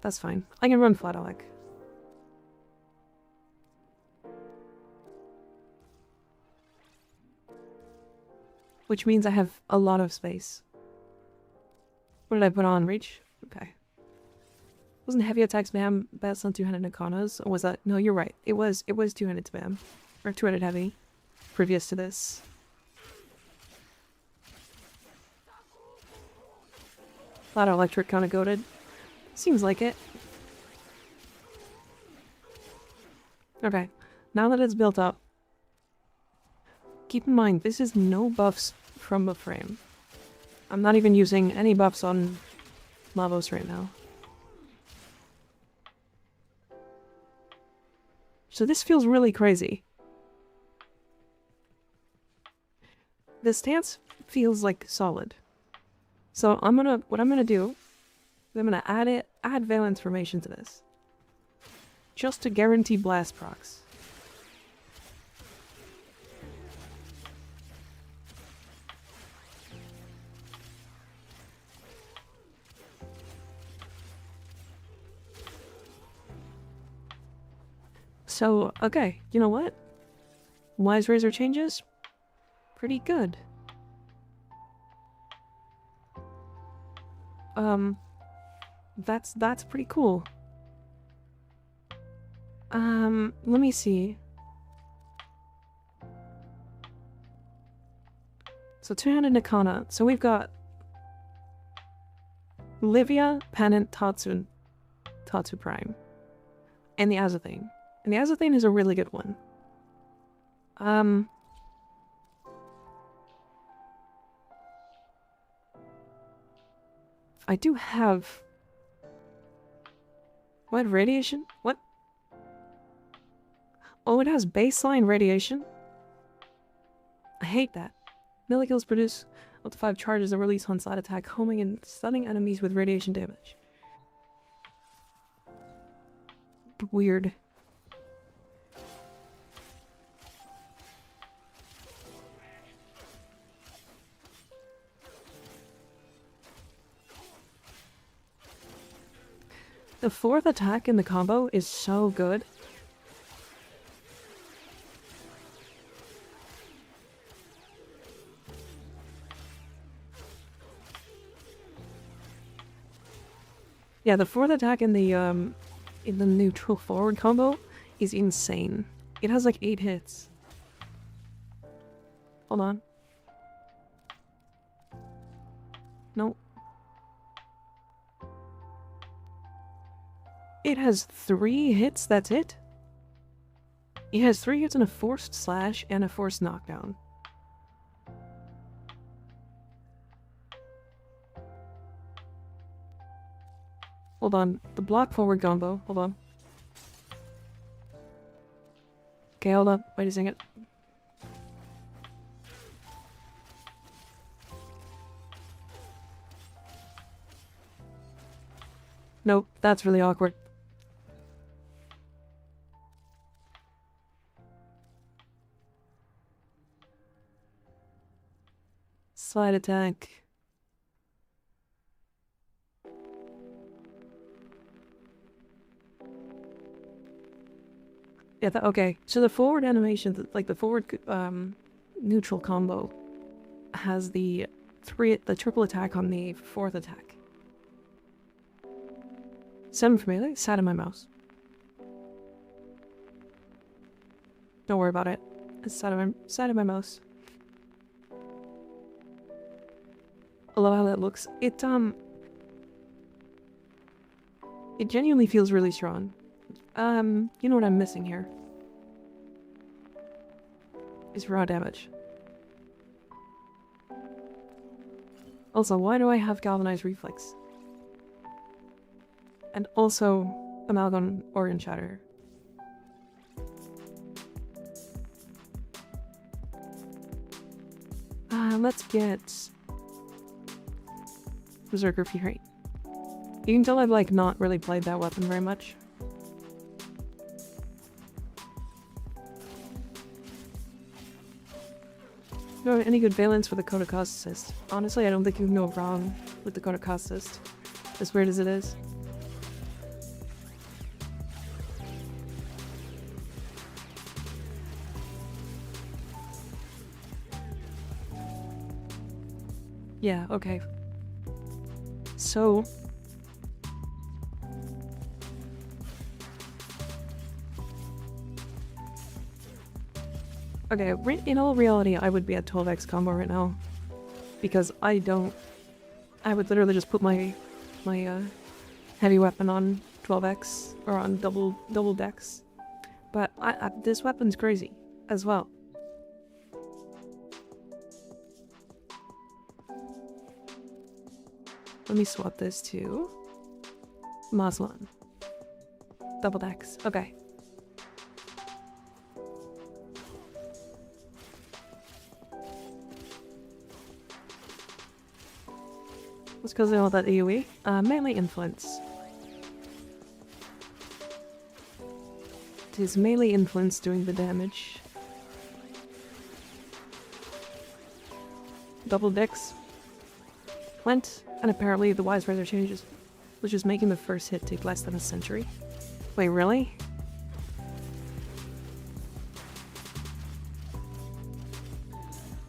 That's fine. I can run Flatolek. Which means I have a lot of space. What did I put on? Reach? Okay. Wasn't heavy attack spam best on 200 Nikanas? Or was that... No, you're right. It was 200 spam. Or 200 heavy. Previous to this. Flat electric kind of goated. Seems like it. Okay. Now that it's built up, keep in mind, this is no buffs from a frame. I'm not even using any buffs on Lavos right now. So this feels really crazy. The stance feels like solid. So what I'm gonna do is I'm gonna add Valence Formation to this. Just to guarantee blast procs. So, okay, you know what? Wise Razor changes? Pretty good. That's pretty cool. Let me see. So two-handed Nikana. So we've got Livia, Pennant, Tatsu Prime. And the Azathane. And the Azathane is a really good one. I do have... What? Radiation? What? Oh, it has baseline radiation? I hate that. Melee kills produce up to 5 charges that release on side attack, homing and stunning enemies with radiation damage. Weird. The 4th attack in the combo is so good. Yeah, the 4th attack in the neutral forward combo is insane. It has like 8 hits. Hold on. Nope. It has 3 hits, that's it? It has 3 hits and a forced slash and a forced knockdown. Hold on. The block forward combo. Hold on. Okay, hold up. Wait a second. Nope, that's really awkward. Slide attack. Yeah, okay. So the forward animation, like the forward neutral combo, has the triple attack on the 4th attack. 7 for melee, sat in my mouse. Don't worry about it. It's sat in my mouse. I love how that looks. It genuinely feels really strong. You know what I'm missing here? Is raw damage. Also, why do I have Galvanized Reflex? And also, Amalgam Organ Shatter. Let's get... Berserker Fury. You can tell I've, like, not really played that weapon very much. No, any good valence for the Coda Cost Assist? Honestly, I don't think you can go wrong with the Coda Cost Assist. As weird as it is. Yeah, okay. So... Okay, in all reality, I would be at 12x combo right now. Because I would literally just put my heavy weapon on 12x, or on double dex. But this weapon's crazy, as well. Let me swap this to Maslan. Double dex. Okay. What's causing all that AoE? Melee influence. It is melee influence doing the damage. Double dex. Went. And apparently the Wise Razor changes, which is making the first hit take less than a century. Wait, really?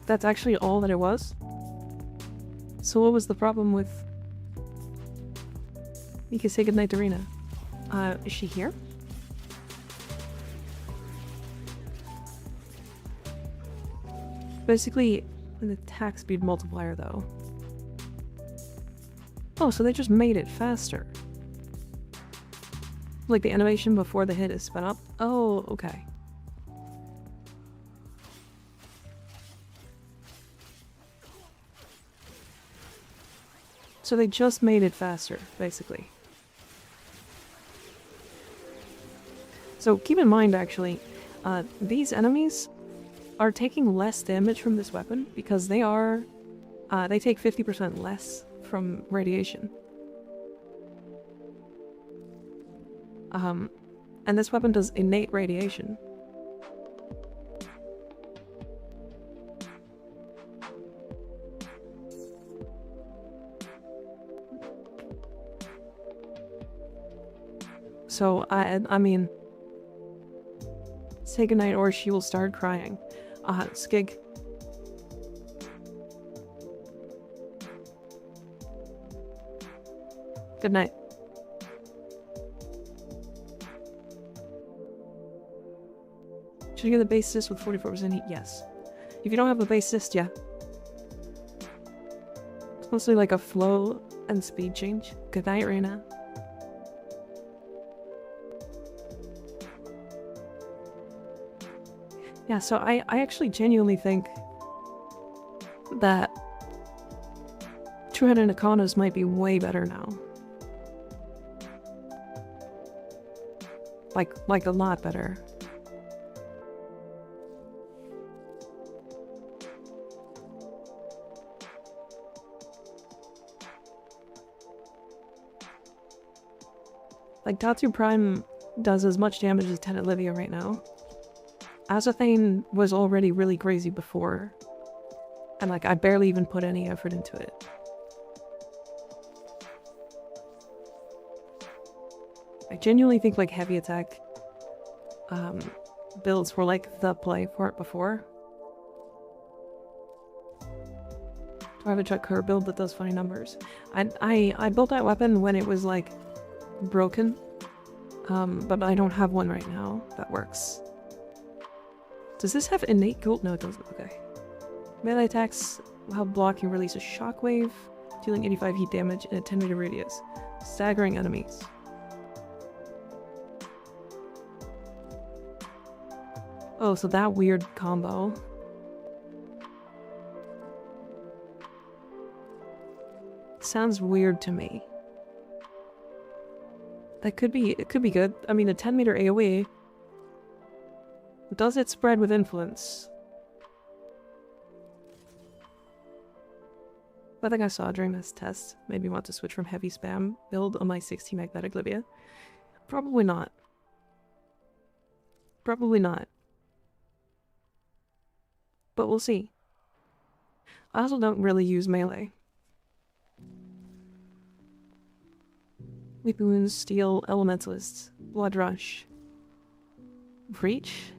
that's actually all that it was? So what was the problem with... Mika, say goodnight to Rena. Is she here? Basically, an attack speed multiplier, though. Oh, so they just made it faster. Like the animation before the hit is sped up? Oh, okay. So they just made it faster, basically. So keep in mind, actually, these enemies are taking less damage from this weapon because they are... they take 50% less from radiation. And this weapon does innate radiation. So, I mean... Say goodnight or she will start crying. Skig. Good night. Should you get the base assist with 44% heat? Yes. If you don't have a base assist, yeah. It's mostly like a flow and speed change. Good night, Rena. Yeah, so I actually genuinely think that two-headed Nakanas might be way better now. Like a lot better. Like, Tatsu Prime does as much damage as Tenet Livia right now. Azothane was already really crazy before. And like, I barely even put any effort into it. I genuinely think like heavy attack builds were like the play for it before. Do I have a Chuck Kerr build that does funny numbers? I built that weapon when it was like broken. But I don't have one right now that works. Does this have innate gold? No, it doesn't. Okay. Melee attacks while blocking release a shockwave, dealing 85 heat damage in a 10-meter radius, staggering enemies. Oh, so that weird combo. Sounds weird to me. That could be, it could be good. I mean, a 10-meter AoE. Does it spread with influence? I think I saw during this test. Maybe want to switch from heavy spam build on my 16 magnetic Libya. Probably not. Probably not. But we'll see. I also don't really use melee. Weeping Wounds, Steel, Elementalists, Blood Rush. Breach?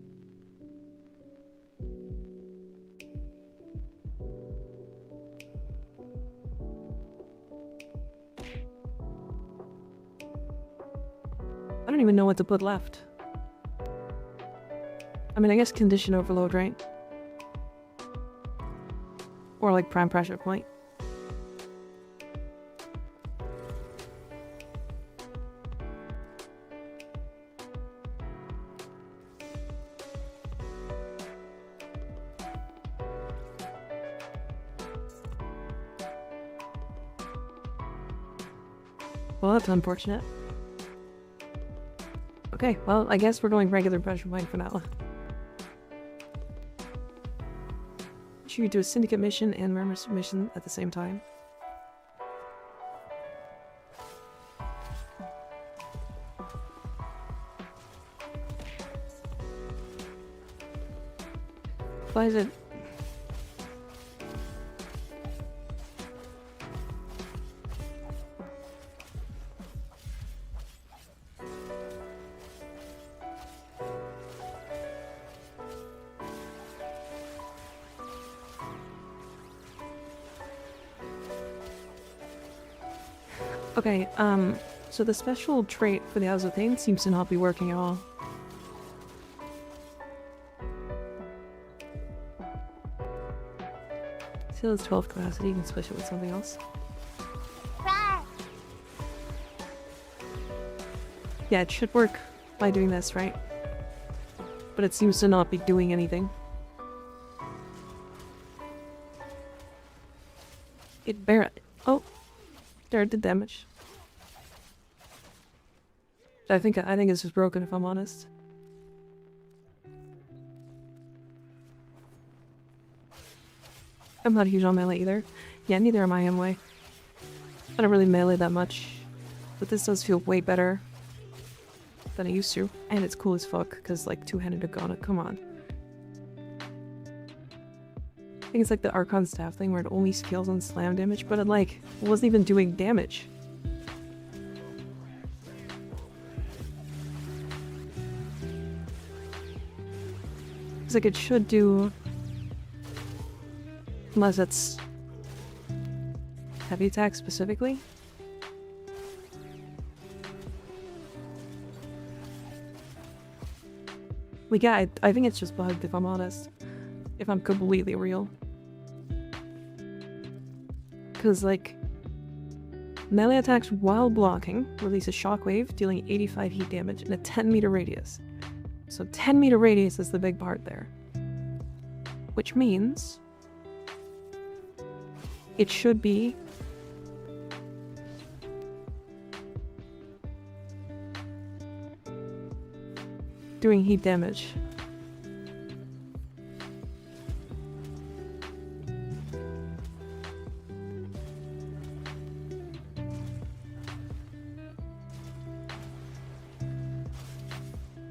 I don't even know what to put left. I mean, I guess Condition Overload, right? Or like Prime Pressure Point. Well, that's unfortunate. Okay, well, I guess we're going regular pressure point for now. Should we do a Syndicate mission and Murmur's mission at the same time? Why is it? Okay, so the special trait for the Azothane seems to not be working at all. Still has 12 capacity, you can switch it with something else. Yeah, it should work by doing this, right? But it seems to not be doing anything. It barely... Oh! There, it did damage. I think it's just broken, if I'm honest. I'm not huge on melee either. Yeah, neither am I anyway. I don't really melee that much. But this does feel way better than I used to. And it's cool as fuck, because like two-handed Agana, come on. I think it's like the Archon Staff thing where it only scales on slam damage, but it like wasn't even doing damage. It's like it should do... Unless it's heavy attack specifically. Like, yeah, I think it's just bugged, if I'm honest. If I'm completely real. Because, like, melee attacks while blocking release a shockwave, dealing 85 heat damage in a 10-meter radius. So 10-meter radius is the big part there. Which means... it should be doing heat damage.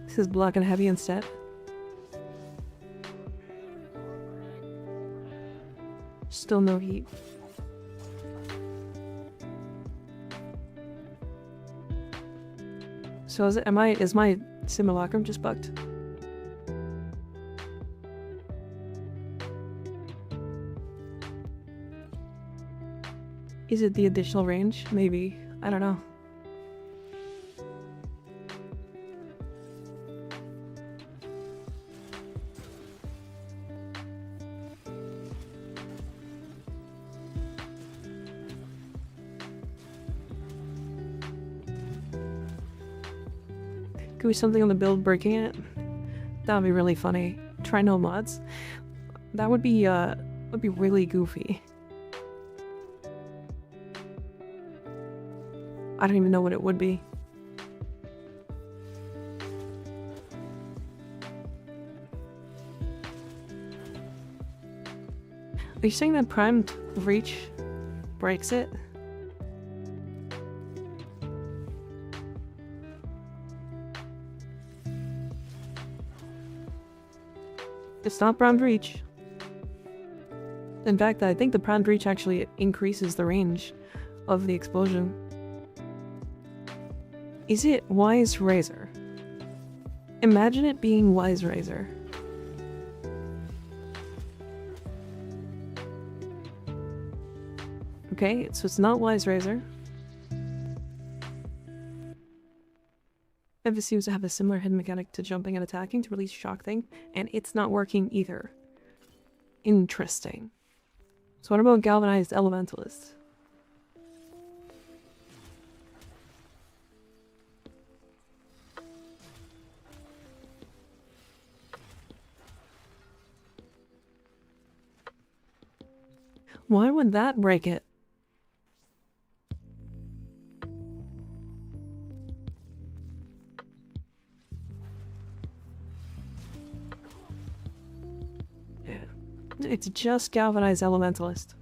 This is block and heavy instead. Still no heat. So is my simulacrum just bugged? Is it the additional range? Maybe. I don't know. Could be something on the build breaking it? That would be really funny. Try no mods. That would be really goofy. I don't even know what it would be. Are you saying that primed reach breaks it? It's not primed reach. In fact, I think the primed reach actually increases the range of the explosion. Is it Wise Razor? Imagine it being Wise Razor. Okay, so it's not Wise Razor. It seems to have a similar hidden mechanic to jumping and attacking to release shock thing, and it's not working either. Interesting. So what about Galvanized Elementalist? Why would that break it? It's just Galvanized Elementalist.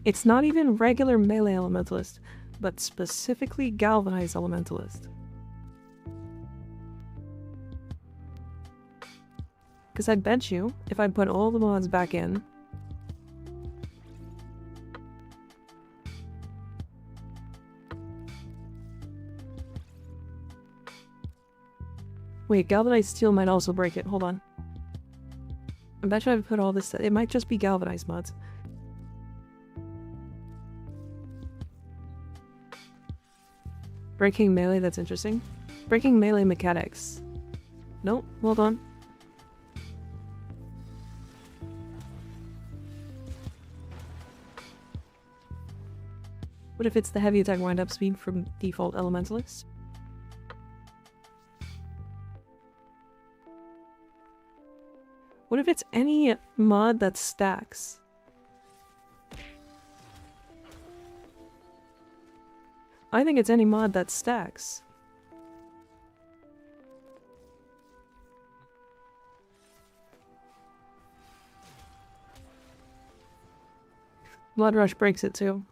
It's not even regular melee Elementalist, but specifically Galvanized Elementalist. Because I'd bet you, if I'd put all the mods back in... Wait, Galvanized Steel might also break it. Hold on. I bet you I've put all this... It might just be galvanized mods. Breaking melee, that's interesting. Breaking melee mechanics. Nope, hold on. What if it's the heavy attack wind-up speed from default elementalist? What if it's any mod that stacks? I think it's any mod that stacks. Blood Rush breaks it too.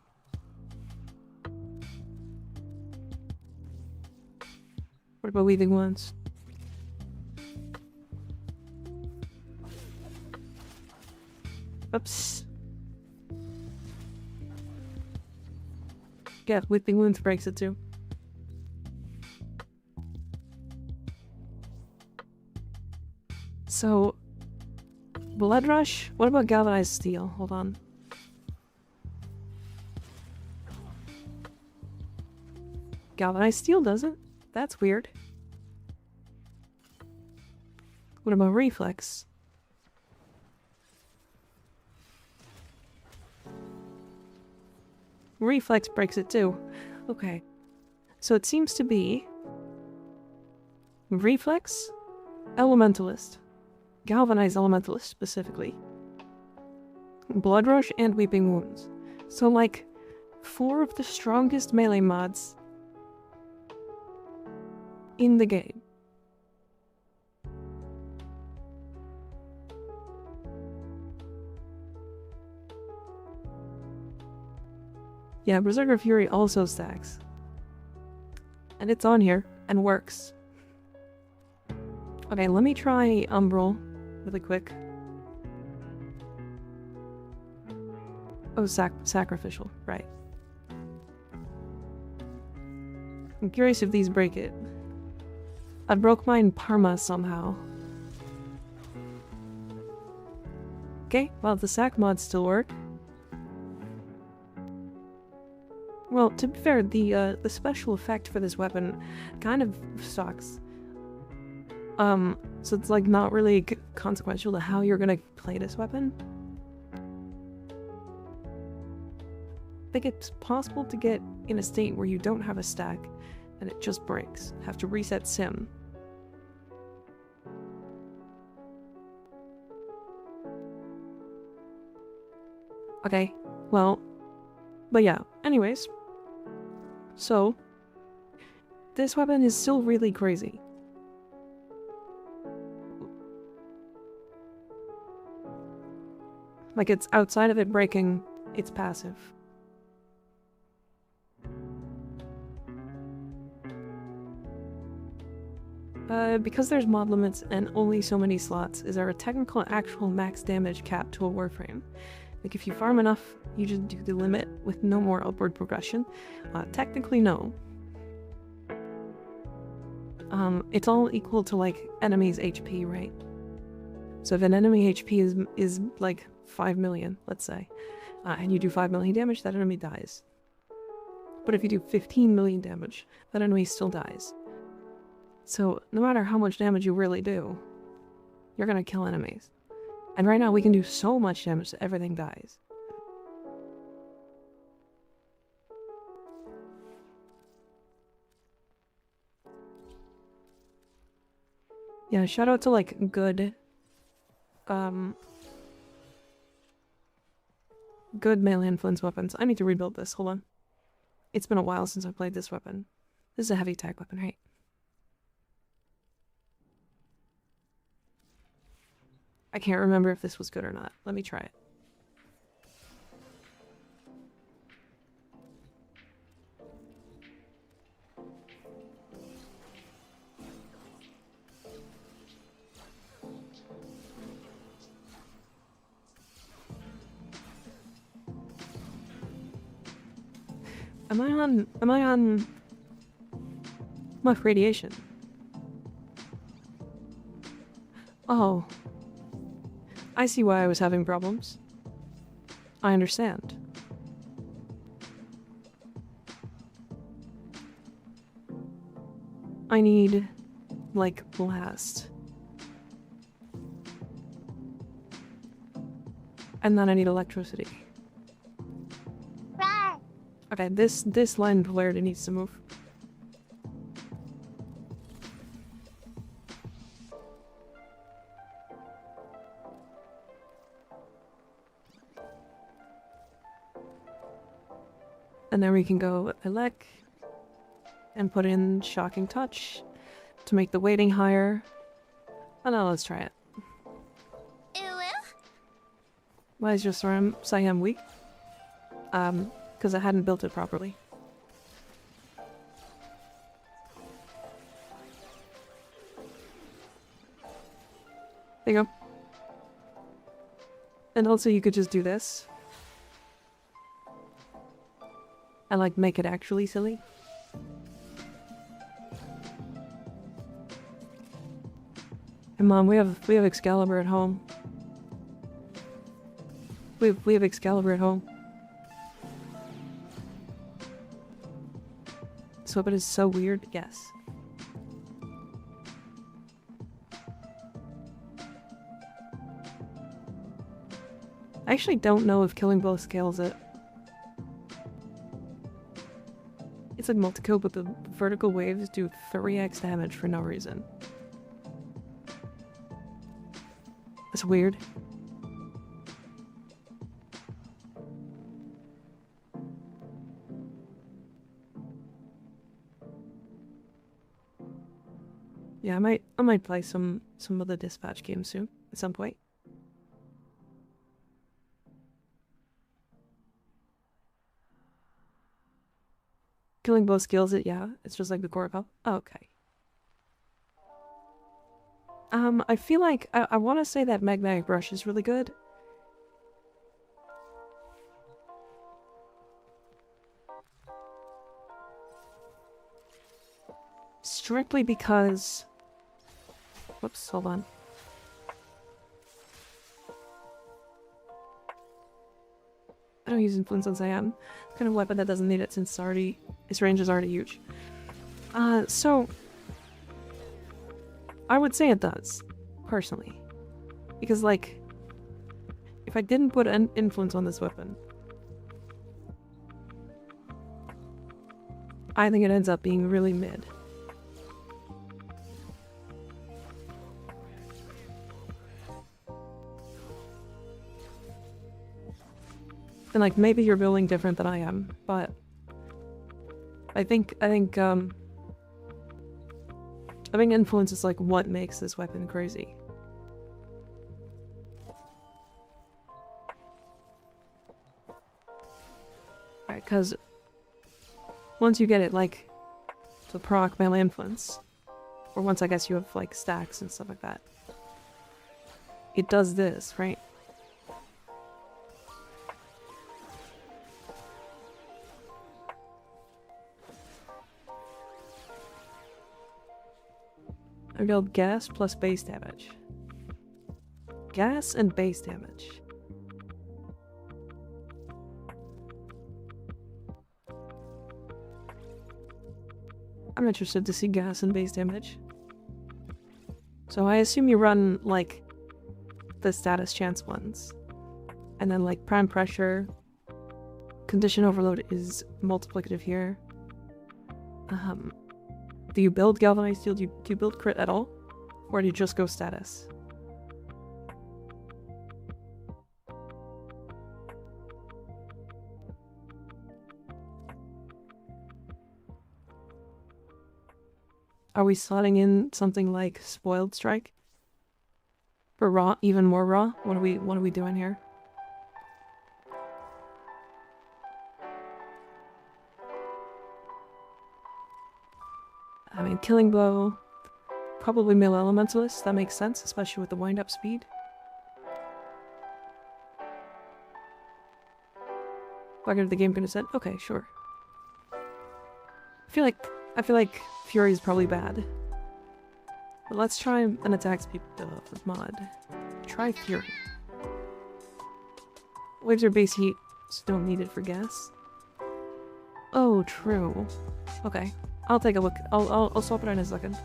What about Weaving Wounds? Oops. Yeah, Weaving Wounds breaks it too. So, Blood Rush? What about Galvanized Steel? Hold on. Galvanized Steel doesn't. That's weird. What about Reflex? Reflex breaks it too. Okay. So it seems to be Reflex, Elementalist, Galvanized Elementalist specifically, Blood Rush, and Weeping Wounds. So like 4 of the strongest melee mods in the game. Yeah, Berserker Fury also stacks. And it's on here, and works. Okay, let me try Umbral really quick. Oh, sacrificial, right. I'm curious if these break it. I broke mine Parma somehow. Okay, well, the sac mods still work. Well, to be fair, the special effect for this weapon kind of sucks. So it's like not really consequential to how you're gonna play this weapon. I think it's possible to get in a state where you don't have a stack and it just breaks. Have to reset sim. Okay, well, but yeah, anyways. So, this weapon is still really crazy. Like, it's outside of it breaking, it's passive. Because there's mod limits and only so many slots, is there a technical actual max damage cap to a Warframe? Like, if you farm enough, you just do the limit with no more upward progression? Technically, no. It's all equal to, like, enemy's HP, right? So if an enemy HP is like 5 million, let's say, and you do 5 million damage, that enemy dies. But if you do 15 million damage, that enemy still dies. So no matter how much damage you really do, you're gonna kill enemies. And right now we can do so much damage that everything dies. Yeah, shout out to like good melee influence weapons. I need to rebuild this, hold on. It's been a while since I played this weapon. This is a heavy attack weapon, right? I can't remember if this was good or not. Let me try it. Am I on much radiation? I see why I was having problems. I understand. I need, like, blast. And then I need electricity. Okay, this line polarity needs to move. And then we can go elect and put in shocking touch to make the weighting higher. Oh no, let's try it. Why is your Siam weak? Because I hadn't built it properly. There you go. And also you could just do this. And like make it actually silly. Hey Mom, we have Excalibur at home. We have Excalibur at home. This weapon is so weird, yes. I actually don't know if killing both scales it. It's like multi-kill, but the vertical waves do 3x damage for no reason. That's weird. Yeah, I might play some of the dispatch games soon, at some point. Killing both skills, yeah, it's just like the core of oh, okay. I feel like I want to say that magnetic brush is really good. Strictly because... Whoops, hold on. I don't use influence on Siam. Kind of weapon that doesn't need it since its range is already huge. So... I would say it does, personally. Because, like, if I didn't put an influence on this weapon, I think it ends up being really mid. And, like, maybe you're building different than I am, but I think influence is like what makes this weapon crazy. Right, because once you get it like to proc melee influence, or once I guess you have like stacks and stuff like that, it does this, right? I build gas plus base damage. Gas and base damage. I'm interested to see gas and base damage. So I assume you run, like, the status chance ones. And then, like, prime pressure. Condition overload is multiplicative here. Do you build galvanized steel? Do you build crit at all? Or do you just go status? Are we slotting in something like Spoiled Strike? For raw, even more raw? What are we doing here? I mean, Killing Blow, probably Mill Elementalist, that makes sense, especially with the wind-up speed. Fuck it, the game could have said, okay, sure. I feel like Fury is probably bad. But let's try an attack speed mod. Try Fury. Waves are base heat, so don't need it for gas. Oh, true. Okay, I'll take a look. I'll swap it in a second.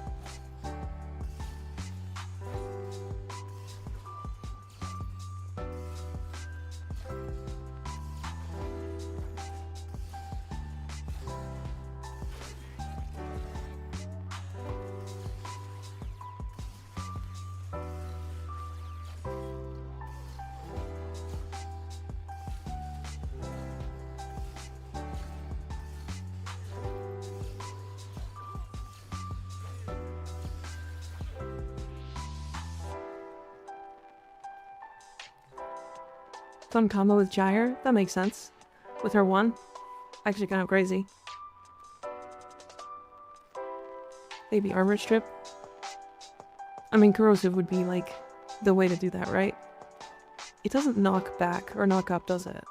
Fun combo with Gyre, that makes sense. With her 1, actually kind of crazy. Maybe armor strip. I mean, corrosive would be like the way to do that, right? It doesn't knock back or knock up, does it?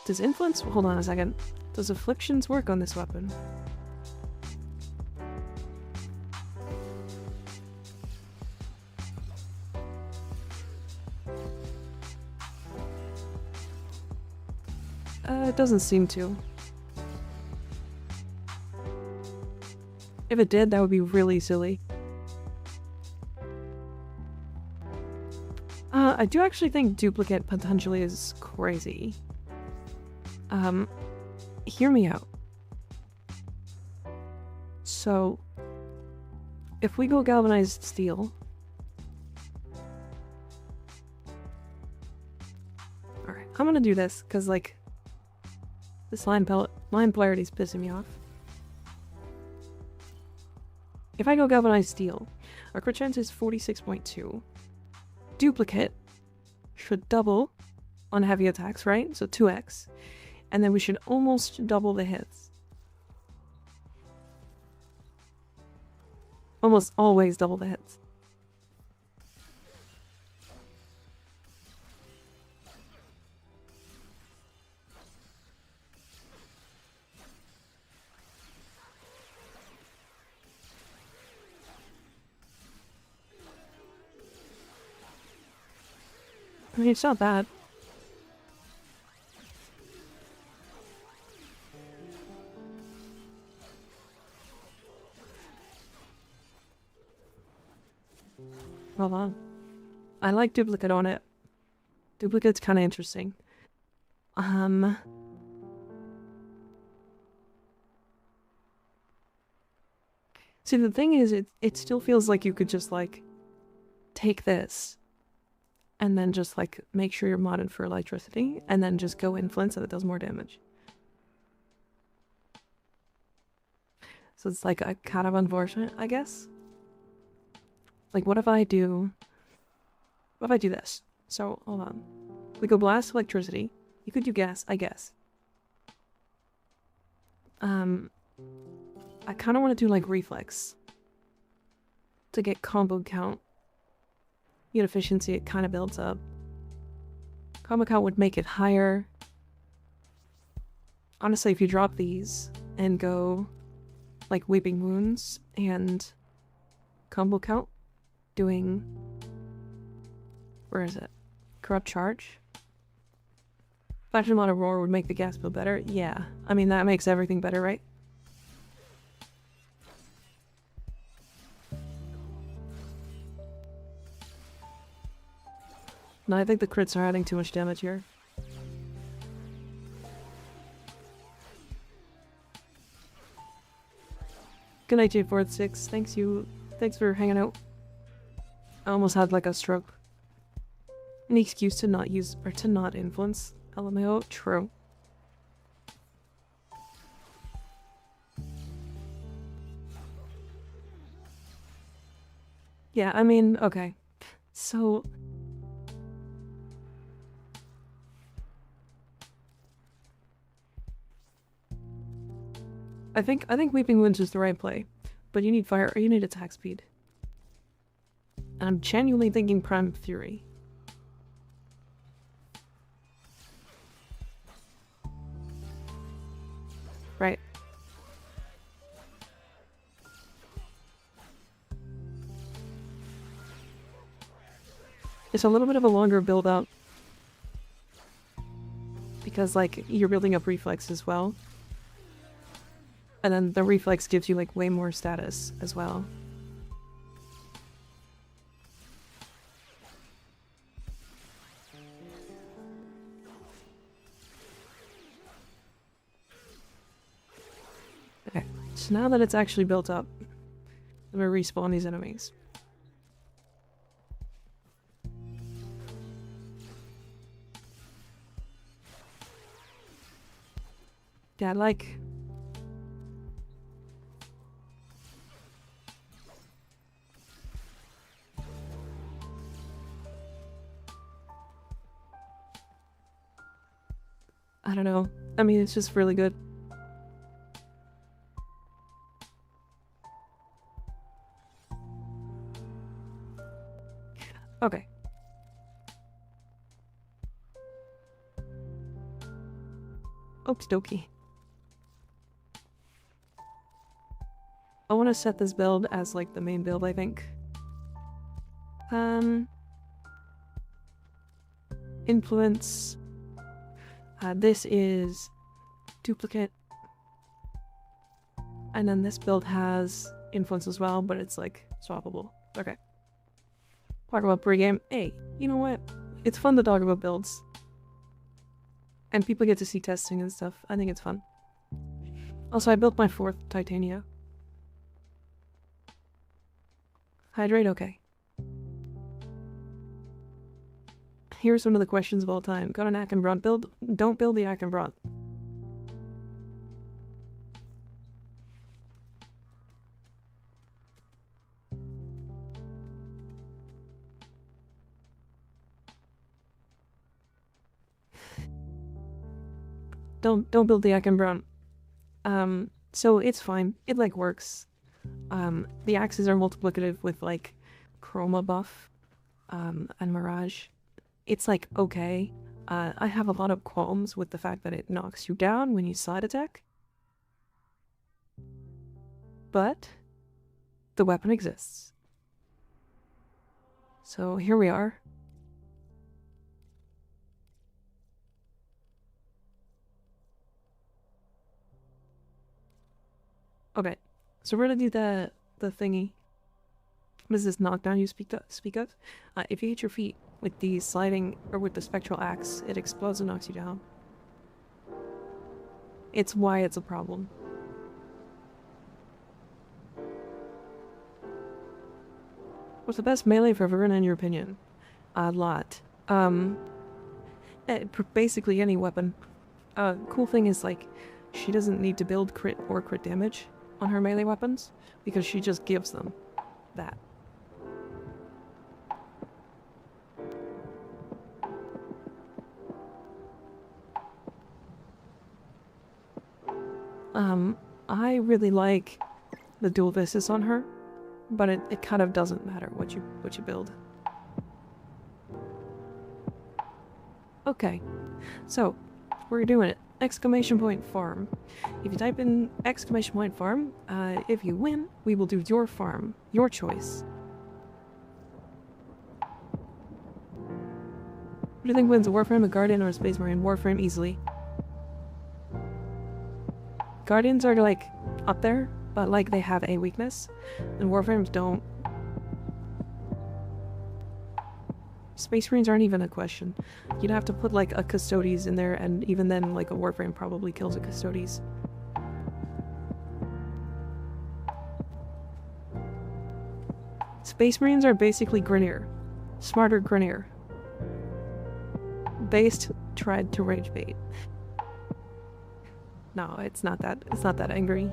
Does influence? Hold on a second. Does afflictions work on this weapon? It doesn't seem to. If it did, that would be really silly. I do actually think duplicate potentially is crazy. Hear me out. So, if we go galvanized steel... Alright, I'm gonna do this, because, like, this line polarity is pissing me off. If I go galvanized steel, our crit chance is 46.2. Duplicate should double on heavy attacks, right? So 2x. And then we should almost double the hits. Almost always double the hits. I mean, it's not bad. Hold on. I like duplicate on it. Duplicate's kind of interesting. See, the thing is, it still feels like you could just, like, take this and then just, like, make sure you're modded for electricity and then just go influence so that it does more damage. So it's, like, a kind of unfortunate, I guess. Like, what if I do this? So, hold on. We go blast electricity. You could do gas, I guess. I kind of want to do, like, reflex. To get combo count. You get efficiency, it kind of builds up. Combo count would make it higher. Honestly, if you drop these and go, like, Weeping Wounds and combo count, doing... Where is it? Corrupt Charge? Flashing Mod of Roar would make the gas build better? Yeah. I mean, that makes everything better, right? No, I think the crits are adding too much damage here. Good night, J46. Thanks for hanging out. I almost had like a stroke. Any excuse to not use or to not influence LMAO? True. Yeah, I mean, okay. So I think Weeping Wounds is the right play, but you need fire or you need attack speed. And I'm genuinely thinking Prime Fury. Right. It's a little bit of a longer build up because like you're building up reflex as well. And then the reflex gives you like way more status as well. Okay, so now that it's actually built up, I'm gonna respawn these enemies. Yeah, like... I don't know. I mean, it's just really good. Okay. Okie dokie. I want to set this build as like the main build, I think. Influence. This is duplicate. And then this build has influence as well, but it's like swappable. Okay. Talk about pregame. Hey, you know what? It's fun to talk about builds. And people get to see testing and stuff. I think it's fun. Also, I built my 4th Titania. Hydrate, okay. Here's one of the questions of all time. Got an Akenbront build? Don't build the Akenbront. Don't build the Akenbront. So it's fine. It like works. The axes are multiplicative with like Chroma buff, and Mirage. It's like okay. I have a lot of qualms with the fact that it knocks you down when you side attack. But the weapon exists. So here we are. Okay, so we're gonna do the thingy. What is this knockdown you speak of? If you hit your feet with the sliding or with the spectral axe, it explodes and knocks you down. It's why it's a problem. What's the best melee for Verna in your opinion? A lot. Basically any weapon. Cool thing is like, she doesn't need to build crit or crit damage on her melee weapons, because she just gives them that. I really like the dual vistas on her, but it kind of doesn't matter what you build. Okay, so we're doing it. Exclamation point farm. If you type in exclamation point farm, if you win, we will do your farm, your choice. What do you think wins, a Warframe, a Guardian, or a Space Marine? Warframe easily. Guardians are like up there, but like they have a weakness, and Warframes don't. Space Marines aren't even a question. You'd have to put like a Custodes in there, and even then like a Warframe probably kills a Custodes. Space Marines are basically Grineer. Smarter Grineer. Based tried to rage bait. No, it's not that angry.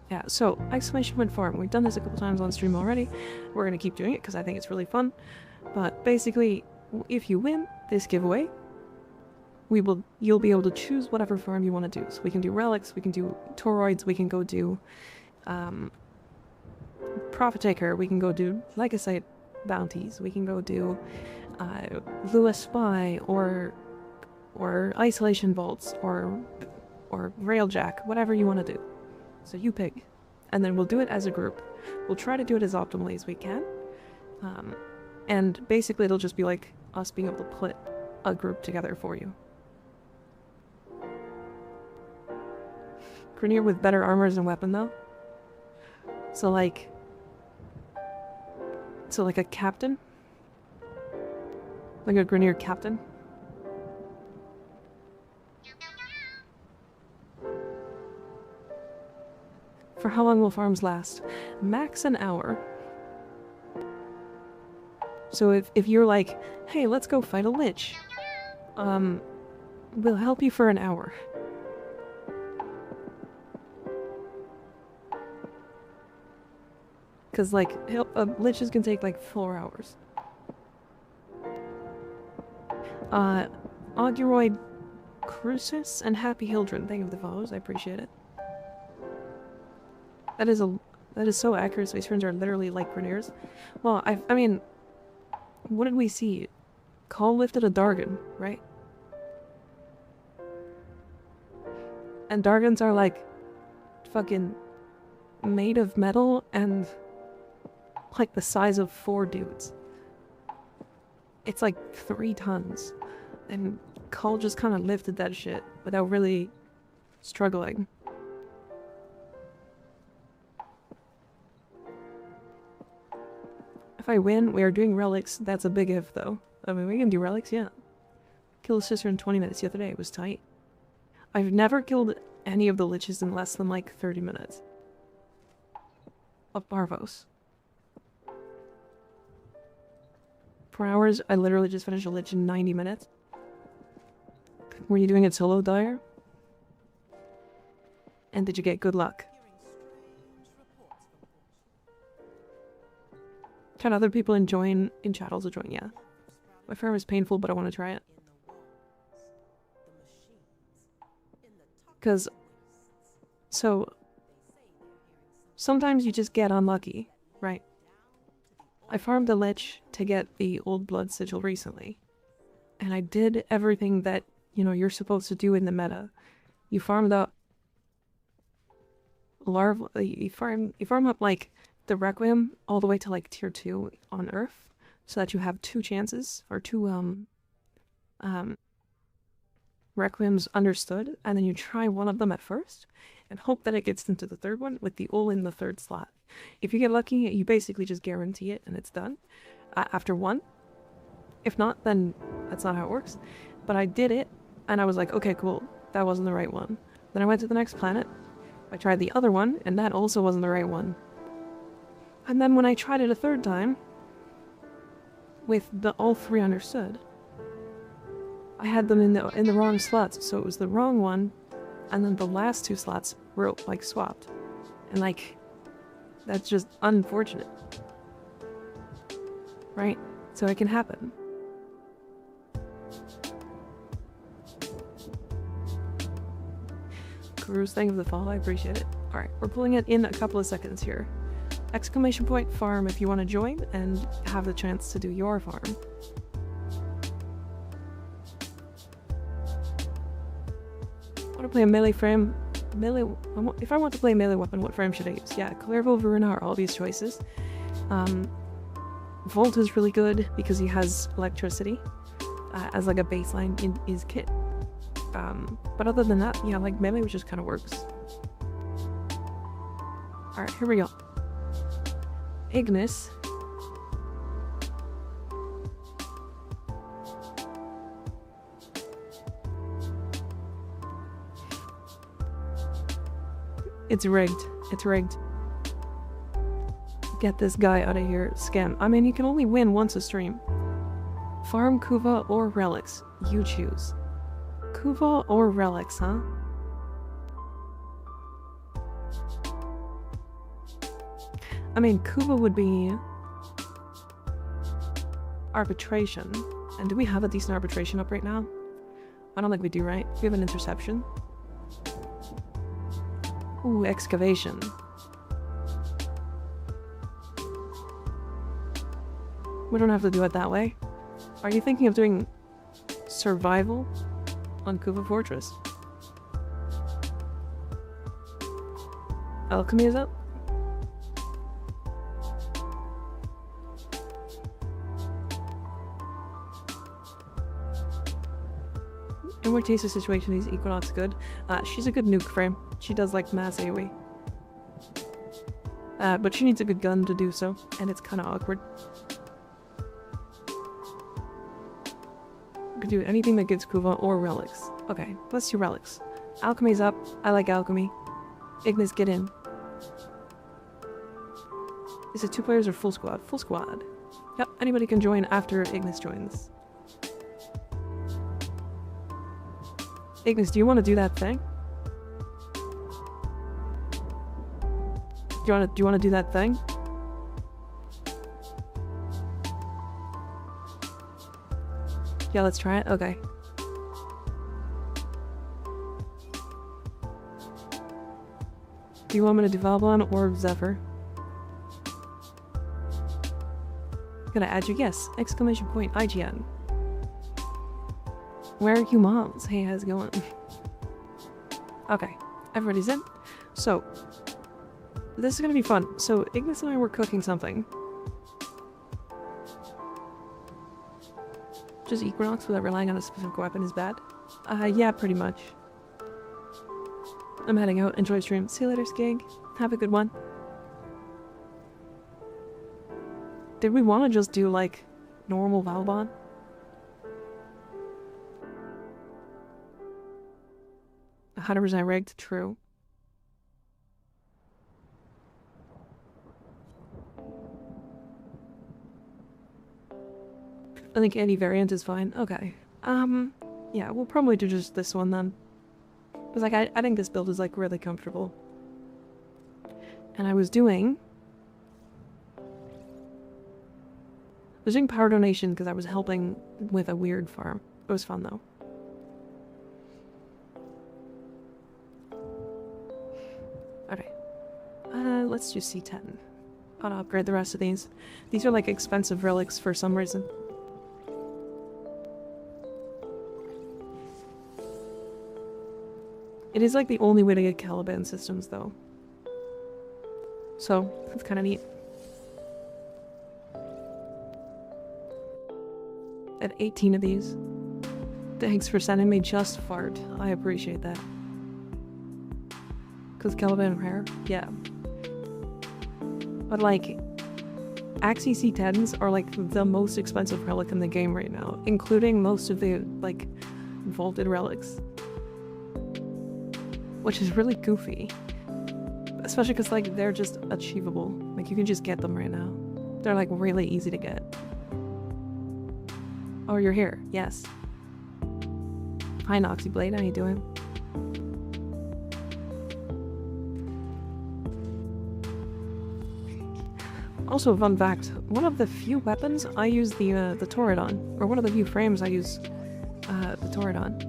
Yeah, so exclamation point farm. We've done this a couple times on stream already. We're gonna keep doing it because I think it's really fun. But basically, if you win this giveaway, you'll be able to choose whatever farm you want to do. So we can do relics, we can do toroids, we can go do Profit Taker, we can go do Legacy bounties, we can go do Lewis Spy or Isolation Bolts or Railjack, whatever you want to do. So you pick, and then we'll do it as a group. We'll try to do it as optimally as we can. And basically it'll just be like us being able to put a group together for you. Grineer with better armors and weapon though. So like a captain? Like a Grineer captain? For how long will farms last? Max an hour. So if you're like, hey, let's go fight a lich. We'll help you for an hour. Cause like, liches can take like 4 hours. Auguroid Crucis and Happy Hildren, thank you for the follows, I appreciate it. That is so accurate, Space Friends are literally like Grineers. Well, I mean, what did we see? Call lifted a Dargon, right? And Dargons are like fucking made of metal and like the size of 4 dudes. It's like 3 tons. And Cole just kind of lifted that shit without really struggling. If I win, we are doing relics. That's a big if, though. I mean, we can do relics, yeah. Killed a sister in 20 minutes the other day. It was tight. I've never killed any of the liches in less than, like, 30 minutes. Of Barvos. 4 hours, I literally just finished a lich in 90 minutes. Were you doing it solo, Dyer? And did you get good luck? Can other people in chat also join? Yeah. My farm is painful, but I want to try it. Because, so, sometimes you just get unlucky, right? I farmed a lich to get the Old Blood Sigil recently. And I did everything that, you know, you're supposed to do in the meta. You farmed up you farm up like the Requiem all the way to like tier 2 on Earth, so that you have 2 chances, or 2 Requiems understood, and then you try one of them at first, and hope that it gets into the 3rd one with the ul in the 3rd slot. If you get lucky, you basically just guarantee it and it's done after 1. If not, then that's not how it works. But I did it, and I was like, okay, cool, that wasn't the right one. Then I went to the next planet, I tried the other one, and that also wasn't the right one. And then when I tried it a 3rd time, with all 3 understood, I had them in the wrong slots, so it was the wrong one, and then the last 2 slots were like swapped. And like, that's just unfortunate. Right? So it can happen. Cruise, thank you for the follow, I appreciate it. Alright, we're pulling it in a couple of seconds here. Exclamation point farm if you want to join and have the chance to do your farm. I want to play a melee frame. If I want to play a melee weapon, what frame should I use? Yeah, Clairville, Veruna are obvious choices. Volt is really good because he has electricity as like a baseline in his kit. But other than that, yeah, like melee just kind of works. Alright, here we go. Ignis. It's rigged. It's rigged. Get this guy out of here. Scam. I mean, you can only win once a stream. Farm, Kuva, or relics. You choose. Kuva or relics, huh? I mean, Kuva would be arbitration. And do we have a decent arbitration up right now? I don't think we do, right? We have an interception. Ooh, excavation. We don't have to do it that way. Are you thinking of doing survival on Kuva Fortress? Alchemy is up? more tasty situation, is Equinox good? She's a good nuke frame. She does like mass AoE. But she needs a good gun to do so, and it's kind of awkward. You could do anything that gives Kuva or relics. Okay, let's do relics. Alchemy's up. I like alchemy. Ignis, get in. Is it 2 players or full squad? Full squad. Yep, anybody can join after Ignis joins. Ignis, do you want to do that thing? Do you want to do that thing? Yeah, let's try it. Okay. Do you want me to do Valblon or Zephyr? Gonna add you? Yes! Exclamation point IGN. Where are you moms? Hey, how's it going? Okay, everybody's in. So, this is gonna be fun. So, Ignis and I were cooking something. Just Equinox without relying on a specific weapon is bad? Yeah, pretty much. I'm heading out. Enjoy stream. See you later, Skig. Have a good one. Did we want to just do, like, normal Valbon? A 100% rigged? True. I think any variant is fine. Okay. Yeah, we'll probably do just this one then. Because, like, I think this build is, like, really comfortable. And I was doing power donation because I was helping with a weird farm. It was fun, though. Okay. Let's do C10. Gotta upgrade the rest of these. These are, like, expensive relics for some reason. It is, like, the only way to get Caliban systems, though. So, that's kind of neat. At 18 of these. Thanks for sending me just fart. I appreciate that. Because Caliban rare? Yeah. But, like, Axie C10s are, like, the most expensive relic in the game right now. Including most of the, like, vaulted relics. Which is really goofy. Especially because, like, they're just achievable. Like, you can just get them right now. They're, like, really easy to get. Oh, you're here. Yes. Hi, Noxyblade. How you doing? Also, fun fact. One of the few weapons I use the turret on. Or one of the few frames I use the turret on.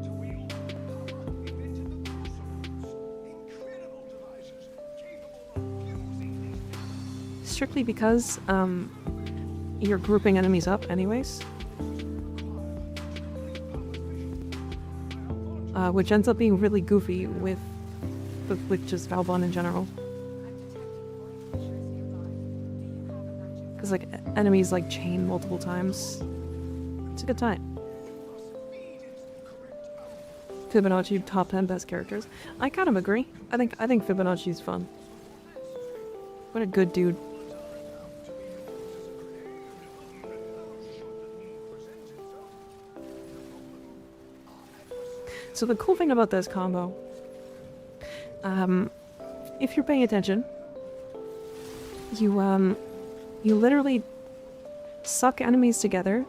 Strictly because you're grouping enemies up anyways. Which ends up being really goofy with just Valbon in general. Because, like, enemies, like, chain multiple times. It's a good time. Fibonacci, top 10 best characters. I kind of agree. I think Fibonacci's fun. What a good dude. So the cool thing about this combo, if you're paying attention, you literally suck enemies together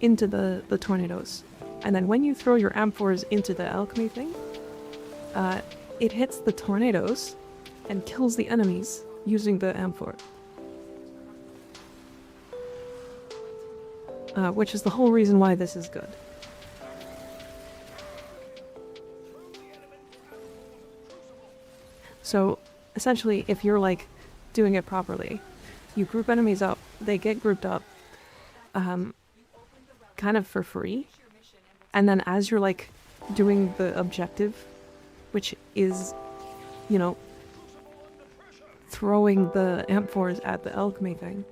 into the tornadoes. And then when you throw your amphors into the alchemy thing, it hits the tornadoes and kills the enemies using the amphor. Which is the whole reason why this is good. So, essentially, if you're, like, doing it properly, you group enemies up, they get grouped up, kind of for free, and then as you're, like, doing the objective, which is, you know, throwing the amphors at the alchemy thing,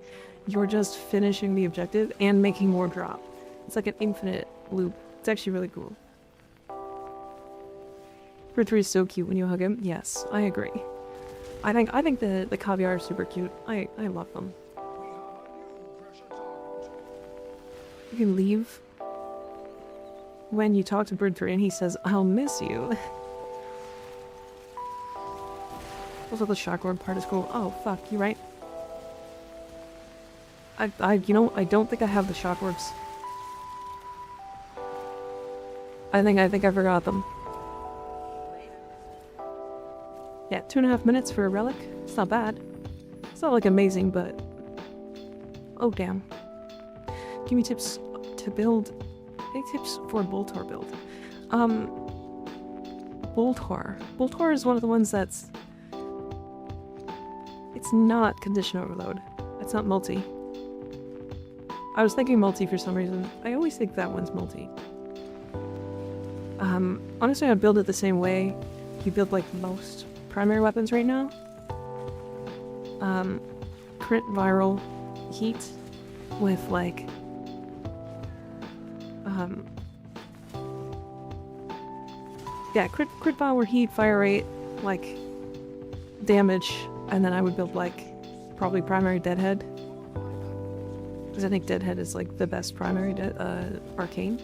you're just finishing the objective and making more drop. It's like an infinite loop. It's actually really cool. Bird 3 is so cute when you hug him. Yes, I agree. I think the caviar are super cute. I love them. You can leave when you talk to Bird 3 and he says, "I'll miss you." Also, the shotgun part is cool. Oh, fuck, you right. You know, I don't think I have the shockworks. I think I forgot them. Yeah, 2.5 minutes for a relic. It's not bad. It's not like amazing, but... Oh, damn. Give me tips to build... Any tips for Boltor build? Boltor. Boltor is one of the ones that's... It's not condition overload. It's not multi. I was thinking multi for some reason. I always think that one's multi. Honestly, I'd build it the same way you build like most primary weapons right now. Crit viral heat with like yeah, crit viral heat, fire rate, like damage, and then I would build like probably primary deadhead. Because I think deadhead is like the best primary arcane.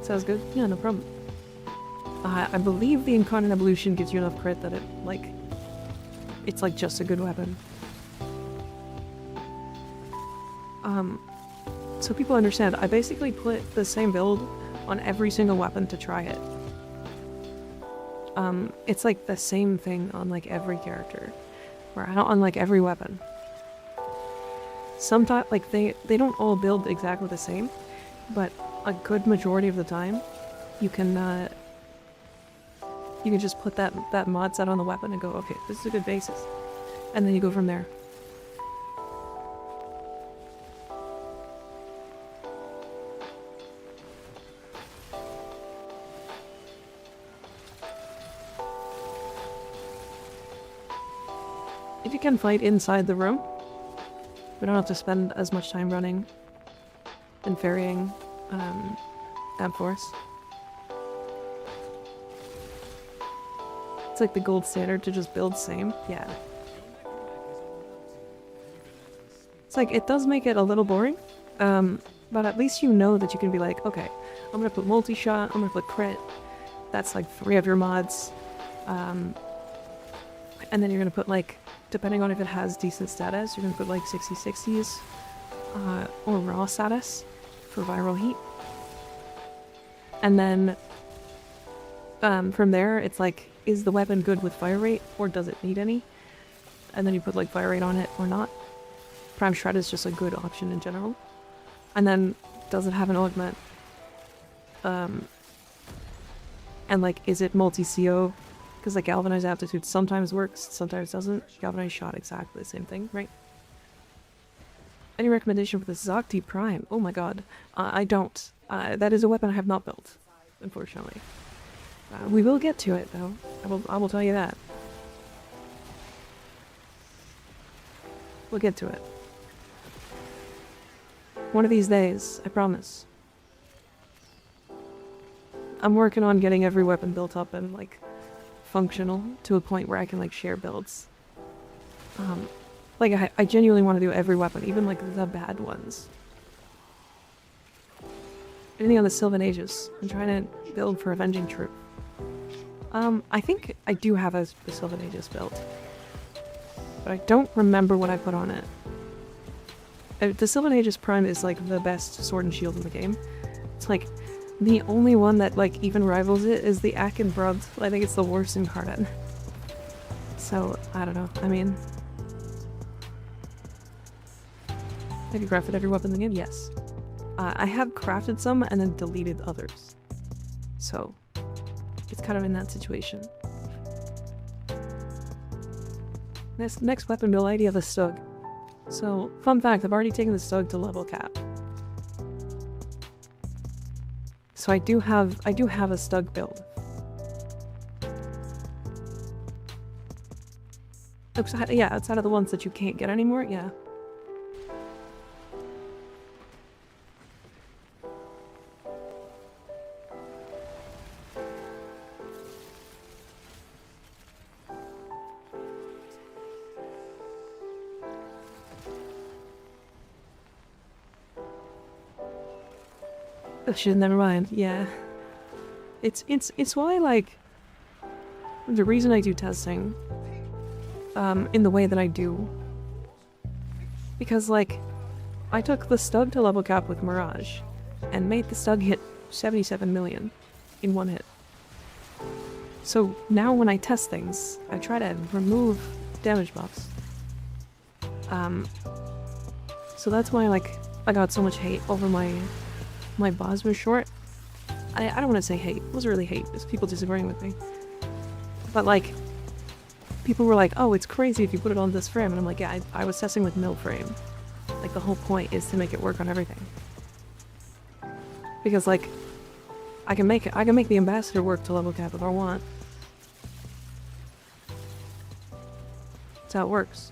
Sounds good? Yeah, no problem. I believe the Incarnate Evolution gives you enough crit that it, like... It's like just a good weapon. So people understand, I basically put the same build on every single weapon to try it. It's like the same thing on like every character. Or on like every weapon. Sometimes, like, they don't all build exactly the same, but a good majority of the time, you can just put that mod set on the weapon and go, okay, this is a good basis. And then you go from there. If you can fight inside the room, we don't have to spend as much time running and ferrying Abforce. It's like the gold standard to just build same. Yeah. It's like, it does make it a little boring, but at least you know that you can be like, okay, I'm gonna put multi-shot, I'm gonna put crit, that's like 3 of your mods, and then you're gonna put like, depending on if it has decent status, you're gonna put like 60/60s, or raw status for viral heat. And then, from there, it's like, is the weapon good with fire rate, or does it need any? And then you put like fire rate on it or not. Prime Shred is just a good option in general. And then, does it have an augment? And like, is it multi-CO? Because like Galvanized Aptitude sometimes works, sometimes doesn't. Galvanized Shot, exactly the same thing, right? Any recommendation for the Zocti Prime? Oh my god. I don't. That is a weapon I have not built, unfortunately. We will get to it, though. I will tell you that. We'll get to it. One of these days, I promise. I'm working on getting every weapon built up and, like, functional to a point where I can, like, share builds. Like, I genuinely want to do every weapon, even, like, the bad ones. Anything on the Sylvan Aegis. I'm trying to build for Avenging Troop. I think I do have the Sylvan Aegis built. But I don't remember what I put on it. The Sylvan Aegis Prime is, like, the best sword and shield in the game. It's, like, the only one that, like, even rivals it is the Akenbrod. I think it's the worst incarnate. So, I don't know. I mean... Have you crafted every weapon in the game? Yes. I have crafted some and then deleted others. So, it's kind of in that situation. Next weapon build idea, the Stug. So, fun fact, I've already taken the Stug to level cap. So I do have a Stug build. Outside of the ones that you can't get anymore, yeah. Oh shit, never mind. Yeah. It's why, like, the reason I do testing, in the way that I do, because, like, I took the Stug to level cap with Mirage, and made the Stug hit 77 million in one hit. So now when I test things, I try to remove damage buffs. So that's why, like, I got so much hate over my boss was short. I don't want to say hate. It wasn't really hate. It's people disagreeing with me. But, like, people were like, oh, it's crazy if you put it on this frame. And I'm like, yeah, I was testing with mill frame. Like, the whole point is to make it work on everything. Because, like, I can make the ambassador work to level cap if I want. That's how it works.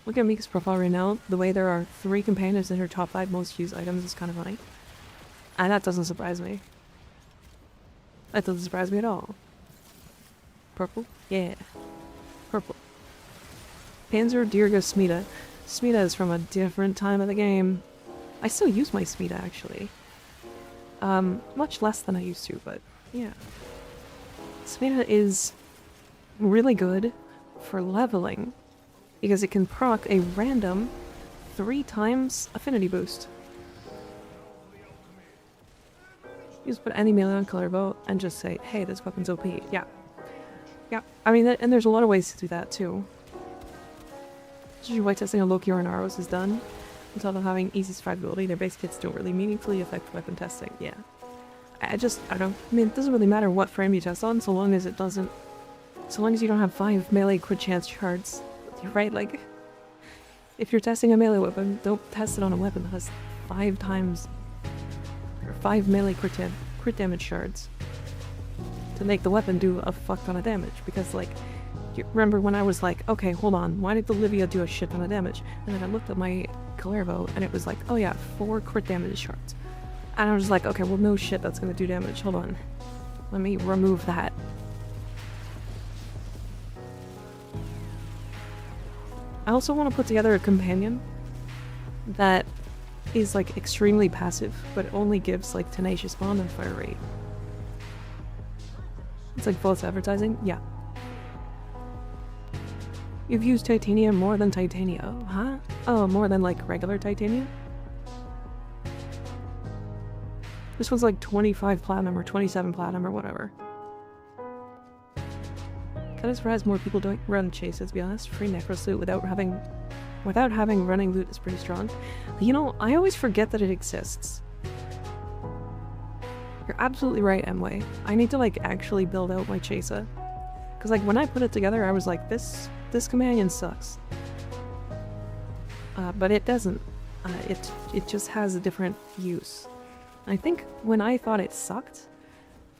Look at Mika's profile right now. The way there are 3 companions in her top 5 most used items is kind of funny. And that doesn't surprise me. That doesn't surprise me at all. Purple? Yeah. Purple. Panzer Dirga Smita. Smita is from a different time of the game. I still use my Smita, actually. Much less than I used to, but yeah. Smita is really good for leveling, because it can proc a random 3 times affinity boost. You just put any melee on color bow and just say, hey, this weapon's OP. Yeah. Yeah. I mean, and there's a lot of ways to do that, too. Especially why testing on Loki or an Aros is done. On top of having easy survivability, their base kits don't really meaningfully affect weapon testing. Yeah. I don't... I mean, it doesn't really matter what frame you test on, so long as it doesn't... So long as you don't have 5 melee crit chance shards. Right? Like, if you're testing a melee weapon, don't test it on a weapon that has 5 times... or 5 melee crit damage shards. To make the weapon do a fuck ton of damage. Because, like... You remember when I was like, okay, hold on, why did the Livia do a shit ton of damage? And then I looked at my Calervo, and it was like, oh yeah, 4 crit damage shards. And I was like, okay, well no shit, that's gonna do damage, hold on. Let me remove that. I also want to put together a companion that is like extremely passive, but only gives like tenacious bond and fire rate. It's like false advertising? Yeah. You've used titanium more than titania, huh? Oh, more than like regular titanium? This was like 25 platinum or 27 platinum or whatever. Kind of surprised more people don't run chases, to be honest. Free necros loot without having running loot is pretty strong. You know, I always forget that it exists. You're absolutely right, Emway. I need to like actually build out my chasa. Cause like when I put it together, I was like, this companion sucks. But it doesn't. It just has a different use. I think when I thought it sucked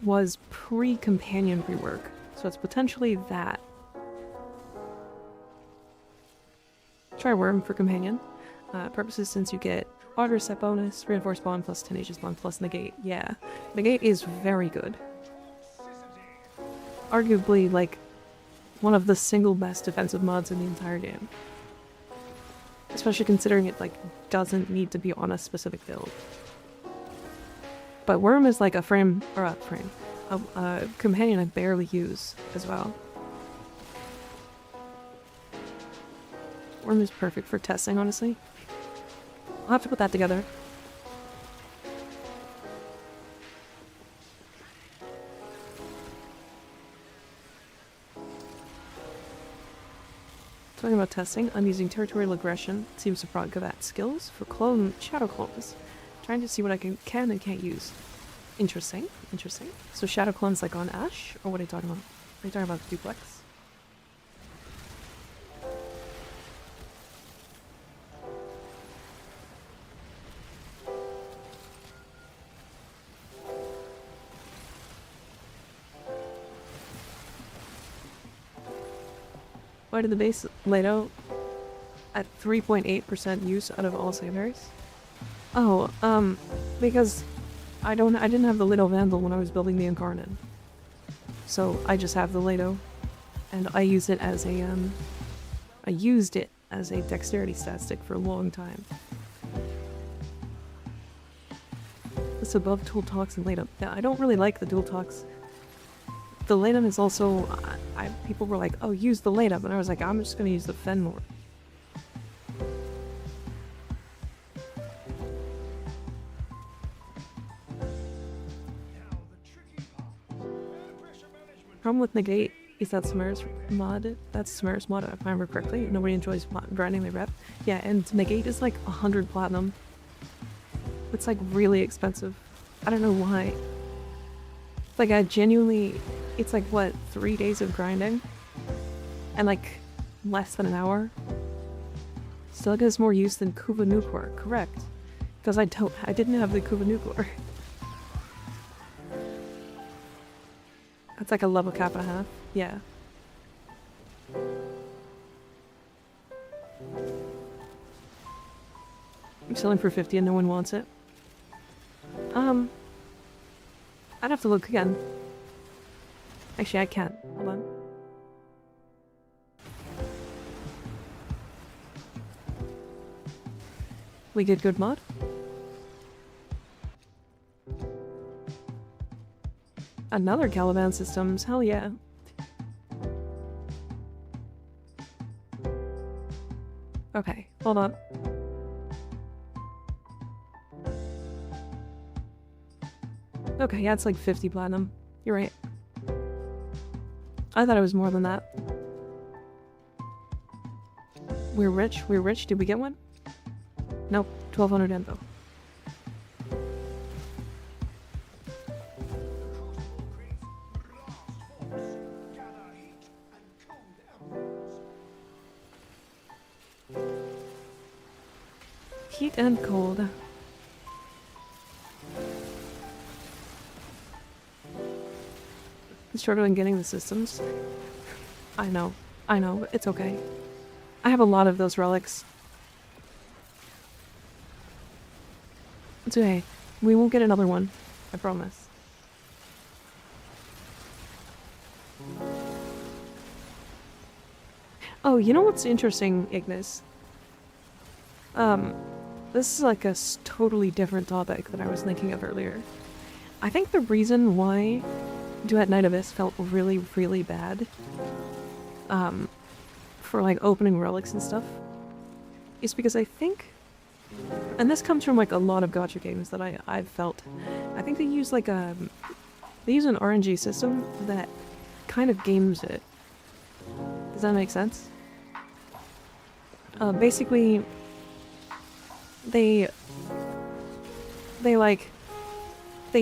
was pre-companion rework. So it's potentially that. Try Worm for companion. Purposes since you get auto reset bonus, reinforced bond plus tenacious bond plus negate. Yeah. Negate is very good. Arguably like one of the single best defensive mods in the entire game. Especially considering it like doesn't need to be on a specific build. But Worm is like a companion I barely use as well. Worm is perfect for testing, honestly. I'll have to put that together. Talking about testing, I'm using territorial aggression. It seems to proc that skills for shadow clones. Trying to see what I can and can't use. Interesting, interesting. So shadow clones like on Ash, or what are you talking about? Are you talking about duplex? Why did the base laid out at 3.8% use out of all secondaries? Oh, because I didn't have the Lido Vandal when I was building the Incarnate. So I just have the Lido. And I use it as a, I used it as a dexterity stat stick for a long time. It's above tool talks and latum. Yeah, I don't really like the dual talks. The latum is also, people were like, oh, use the latum, and I was like, I'm just gonna use the fen more. Problem with negate is that Smurf's mod, that's Smurf's mod if I remember correctly. Nobody enjoys grinding their rep. Yeah, and negate is like 100 platinum. It's like really expensive. I don't know why. Like I genuinely, it's like what, 3 days of grinding? And like less than an hour? Still gets more use than Kuva Nucor, correct. Because I didn't have the Kuva Nucor. That's like a level cap and a half. Yeah. I'm selling for 50 and no one wants it. I'd have to look again. Actually, I can't. Hold on. We get good mod? Another Caliban Systems, hell yeah. Okay, hold on. Okay, yeah, it's like 50 platinum. You're right. I thought it was more than that. We're rich, we're rich. Did we get one? Nope, 1200 endo. Heat and cold. I'm struggling getting the systems. I know, it's okay. I have a lot of those relics. It's okay. We won't get another one. I promise. Oh, you know what's interesting, Ignis? This is like a totally different topic that I was thinking of earlier. I think the reason why Duet Night Abyss felt really, really bad, for like opening relics and stuff, is because I think, and this comes from like a lot of gacha games that I've felt, I think they use like they use an RNG system that kind of games it. Does that make sense? Basically, they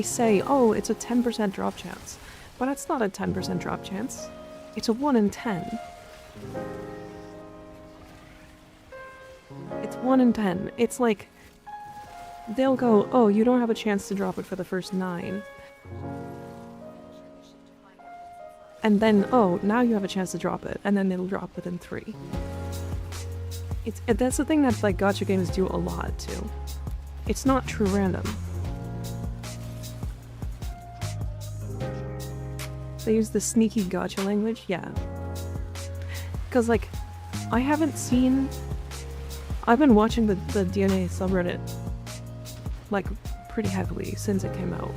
say, oh, it's a 10% drop chance. But it's not a 10% drop chance. It's a 1 in 10. It's 1 in 10. It's like, they'll go, oh, you don't have a chance to drop it for the first 9. And then, oh, now you have a chance to drop it. And then it'll drop within 3. That's the thing that like gacha games do a lot too. It's not true random. They use the sneaky gacha language, yeah. Because like, I've been watching the DNA subreddit like pretty heavily since it came out.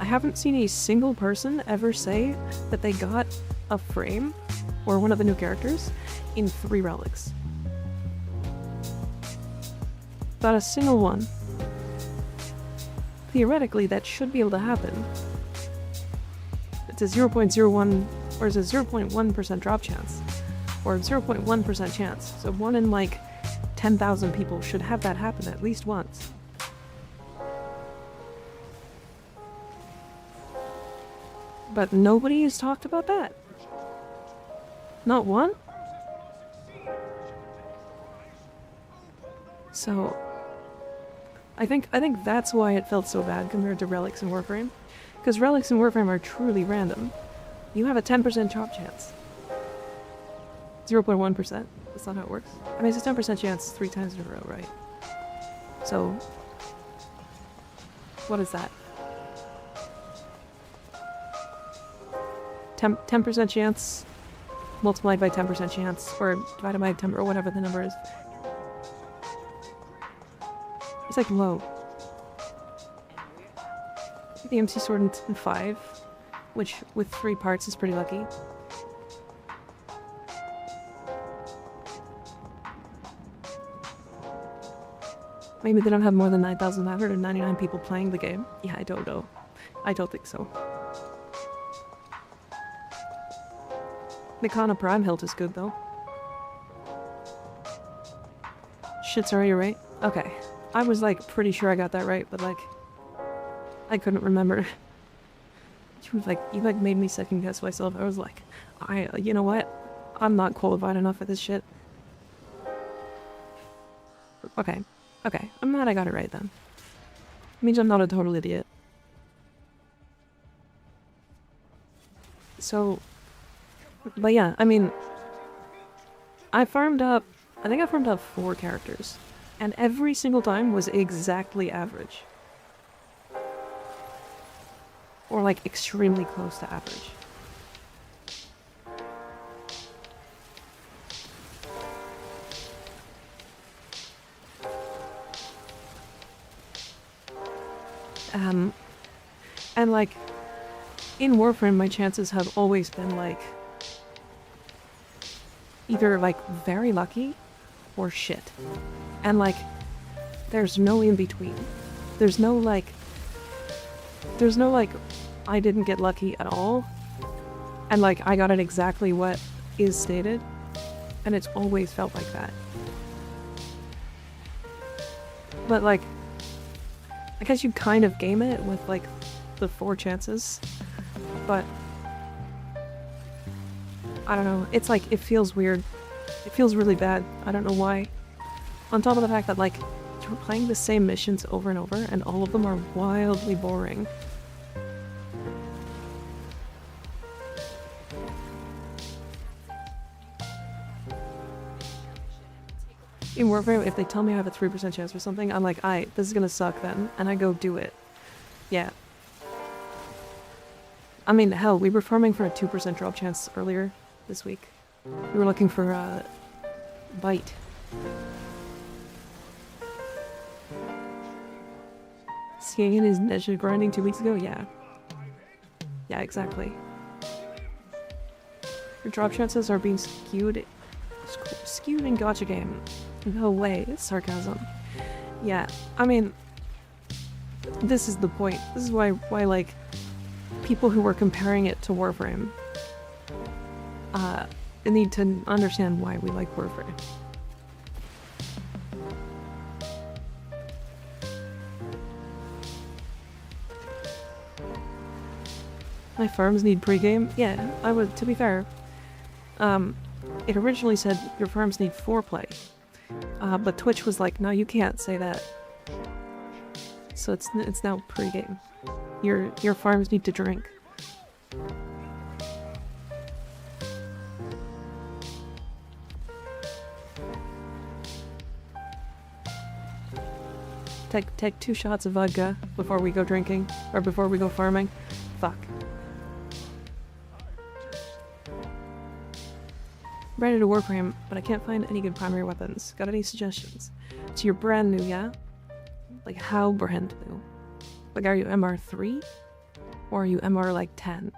I haven't seen a single person ever say that they got a frame or one of the new characters in 3 relics. Not a single one. Theoretically, that should be able to happen. It's a 0.01 or it's a 0.1% drop chance. Or 0.1% chance. So 1 in like 10,000 people should have that happen at least once. But nobody has talked about that. Not one? So I think that's why it felt so bad compared to relics and Warframe. Because relics and Warframe are truly random. You have a 10% chop chance. 0.1%. That's not how it works. I mean, it's a 10% chance 3 times in a row, right? So, what is that? 10% chance multiplied by 10% chance, or divided by 10, or whatever the number is. It's like low. The MC sword in 5, which with 3 parts is pretty lucky. Maybe they don't have more than 9,999 people playing the game. Yeah, I don't know. I don't think so. Mikana Prime Hilt is good though. Shit, sorry, you're right. Okay. I was like pretty sure I got that right, but like I couldn't remember. She was like, you like made me second guess myself. I was like, you know what? I'm not qualified enough for this shit. Okay. Okay. I'm glad I got it right then. Means I'm not a total idiot. So, but yeah, I mean, I think I farmed up 4 characters, and every single time was exactly average. Or like extremely close to average. And like, in Warframe my chances have always been like, either like very lucky or shit. And like, there's no in between. There's no like, I didn't get lucky at all, and like I got it exactly what is stated, and it's always felt like that. But like, I guess you kind of game it with like the 4 chances, but I don't know, it's like, it feels weird. It feels really bad. I don't know why. On top of the fact that like, you're playing the same missions over and over, and all of them are wildly boring. In Warframe, if they tell me I have a 3% chance for something, I'm like, this is gonna suck then, and I go do it. Yeah. I mean, hell, we were farming for a 2% drop chance earlier this week. We were looking for, bite. Skiing is ninja grinding 2 weeks ago? Yeah. Yeah, exactly. Your drop chances are being skewed in gacha game. No way, it's sarcasm. Yeah, I mean, this is the point. This is why like, people who were comparing it to Warframe, need to understand why we like Warframe. My farms need pregame? Yeah, I would, to be fair. It originally said your farms need foreplay. But Twitch was like, no, you can't say that. So it's now pregame. Your farms need to drink. Take 2 shots of vodka before we go drinking, or before we go farming. Fuck. Ready to Warframe, but I can't find any good primary weapons. Got any suggestions? So you're brand new, yeah? Like, how brand new? Like, are you MR3? Or are you MR, like, 10?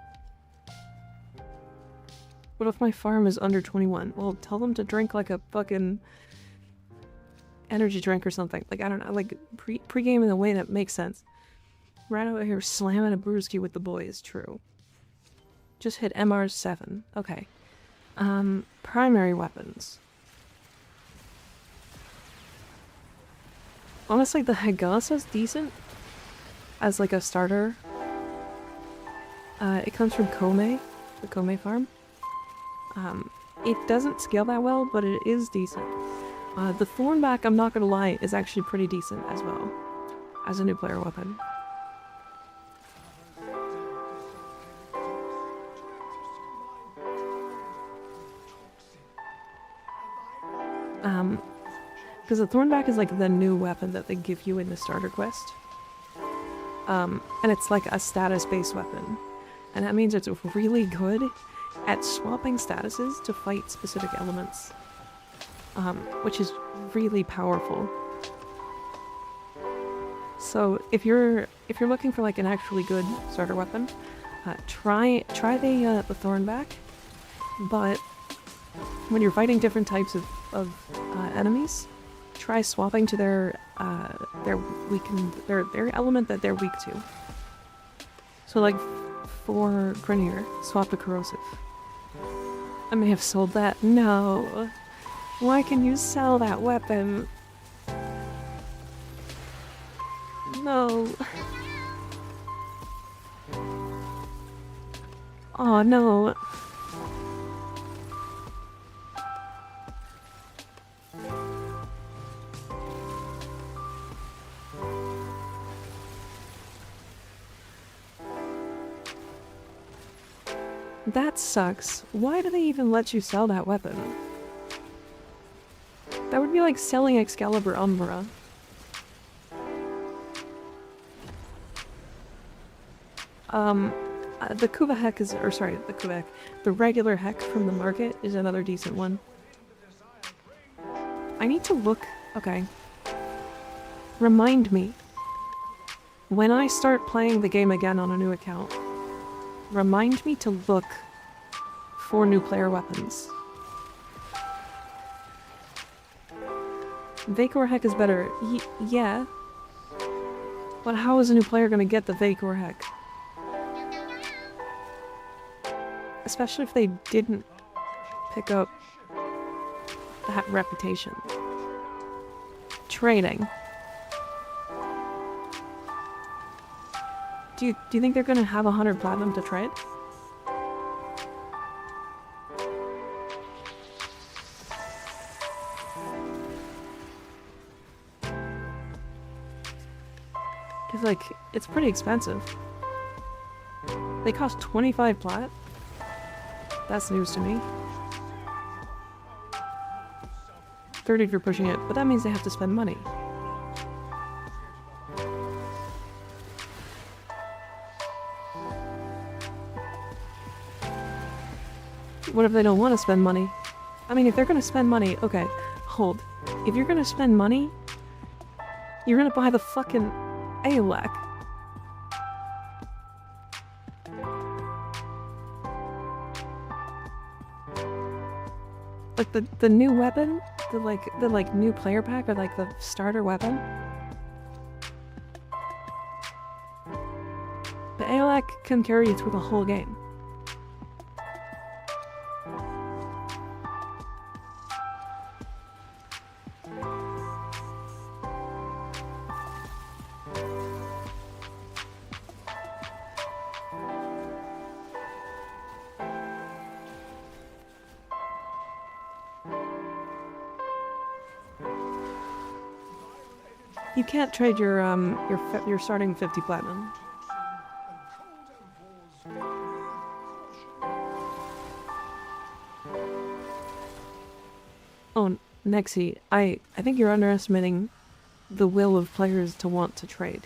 What if my farm is under 21? Well, tell them to drink, like, a fucking energy drink or something. Like, I don't know, like, pre-game in a way that makes sense. Right over here slamming a brewski with the boys, true. Just hit MR 7. Okay. Primary weapons. Honestly, the Hagasa's decent as like a starter. It comes from Kome, the Kome farm. It doesn't scale that well, but it is decent. The Thornback, I'm not gonna lie, is actually pretty decent as well, as a new player weapon. Because the Thornback is like the new weapon that they give you in the starter quest. And it's like a status-based weapon. And that means it's really good at swapping statuses to fight specific elements, which is really powerful. So if you're looking for like an actually good starter weapon, try the Thornback, but when you're fighting different types of enemies, try swapping to their element that they're weak to. So like for Grenier, swap to Corrosive. I may have sold that. No. Why can you sell that weapon? No. Oh no. That sucks. Why do they even let you sell that weapon? That would be like selling Excalibur Umbra. The Kuva Heck is, or sorry, the Kuva Heck. The regular Heck from the market is another decent one. I need to look, okay. Remind me. When I start playing the game again on a new account, remind me to look for new player weapons. Vakor Heck is better. Yeah. But how is a new player gonna get the Vakor Heck? Especially if they didn't pick up that reputation. Trading. Do you think they're gonna have 100 platinum to trade? Cause like, it's pretty expensive. They cost 25 plat? That's news to me. 30 if you're pushing it, but that means they have to spend money. What if they don't want to spend money? I mean, if they're gonna spend money, okay, hold. If you're gonna spend money, you're gonna buy the fucking Aolak. Like the new weapon, the new player pack, or like the starter weapon. The Aolak can carry you through the whole game. You can't trade your starting 50 platinum. Oh, Nexi, I think you're underestimating the will of players to want to trade.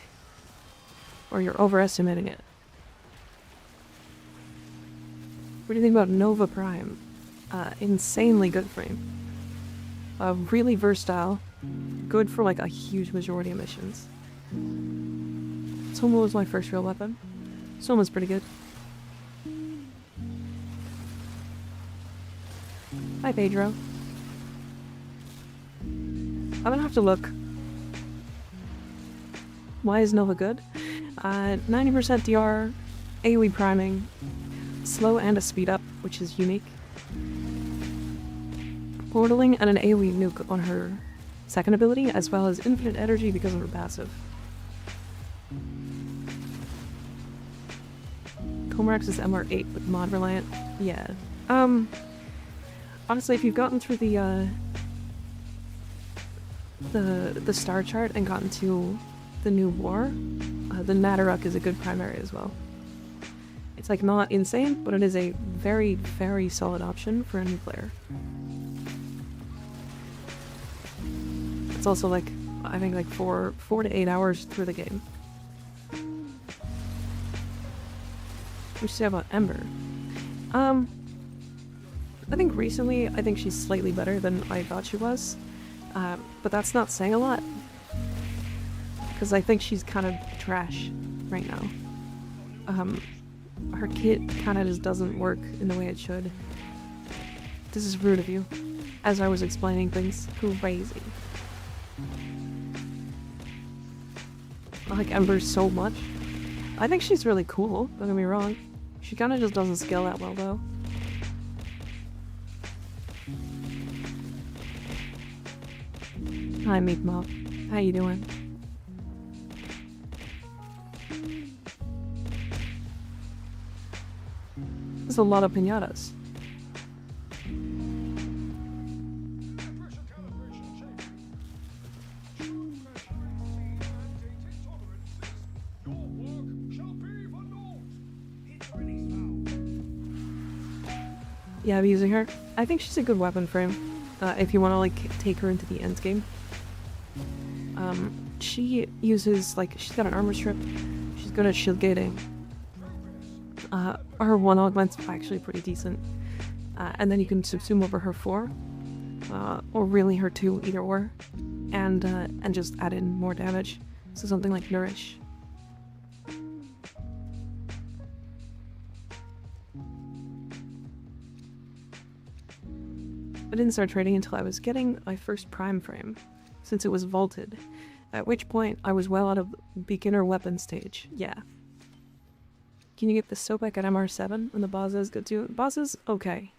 Or you're overestimating it. What do you think about Nova Prime? Insanely good frame. Really versatile. Good for like a huge majority of missions. Soma was my first real weapon. Soma's pretty good. Hi Pedro. I'm gonna have to look. Why is Nova good? 90% DR, AoE priming, slow and a speed up, which is unique. Portaling and an AoE nuke on her second ability, as well as infinite energy because of her passive. Comarax is MR8, but mod reliant. Yeah. Honestly, if you've gotten through the star chart and gotten to the new war, the Nataruk is a good primary as well. It's like not insane, but it is a very, very solid option for a new player. It's also like, I think like 4 to 8 hours through the game. We should say about Ember. I think recently, I think she's slightly better than I thought she was. But that's not saying a lot. Because I think she's kind of trash right now. Her kit kind of just doesn't work in the way it should. This is rude of you. As I was explaining things. Crazy. I like Ember so much. I think she's really cool, don't get me wrong. She kind of just doesn't scale that well, though. Hi, Meatmop. How you doing? There's a lot of piñatas. Yeah, I'm using her. I think she's a good weapon frame. If you want to like take her into the end game. She uses like she's got an armor strip. She's good at shield gating. Her one augment's actually pretty decent. And then you can subsume over her 4, or really her 2, either or, and just add in more damage. So something like Nourish. I didn't start trading until I was getting my first prime frame, since it was vaulted, at which point I was well out of beginner weapon stage. Yeah. Can you get the Sobek at MR7 when the boss is good too? Boss is okay.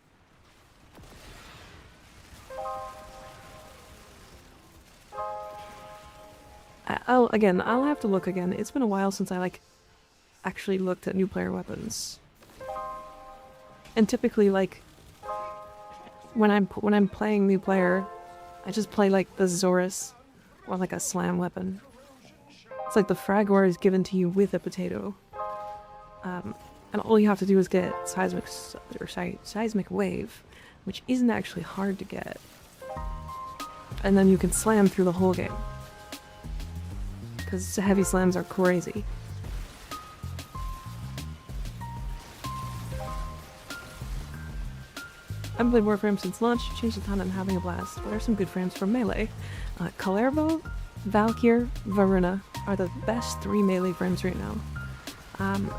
I'll have to look again. It's been a while since I like actually looked at new player weapons. And typically like when I'm playing new player, I just play like the Zorus or like a slam weapon. It's like the frag ore is given to you with a potato. And all you have to do is get seismic wave, which isn't actually hard to get. And then you can slam through the whole game. Because heavy slams are crazy. I've played Warframe since launch, changed a ton and having a blast. What are some good frames for melee? Kalervo, Valkyr, Varuna are the best 3 melee frames right now.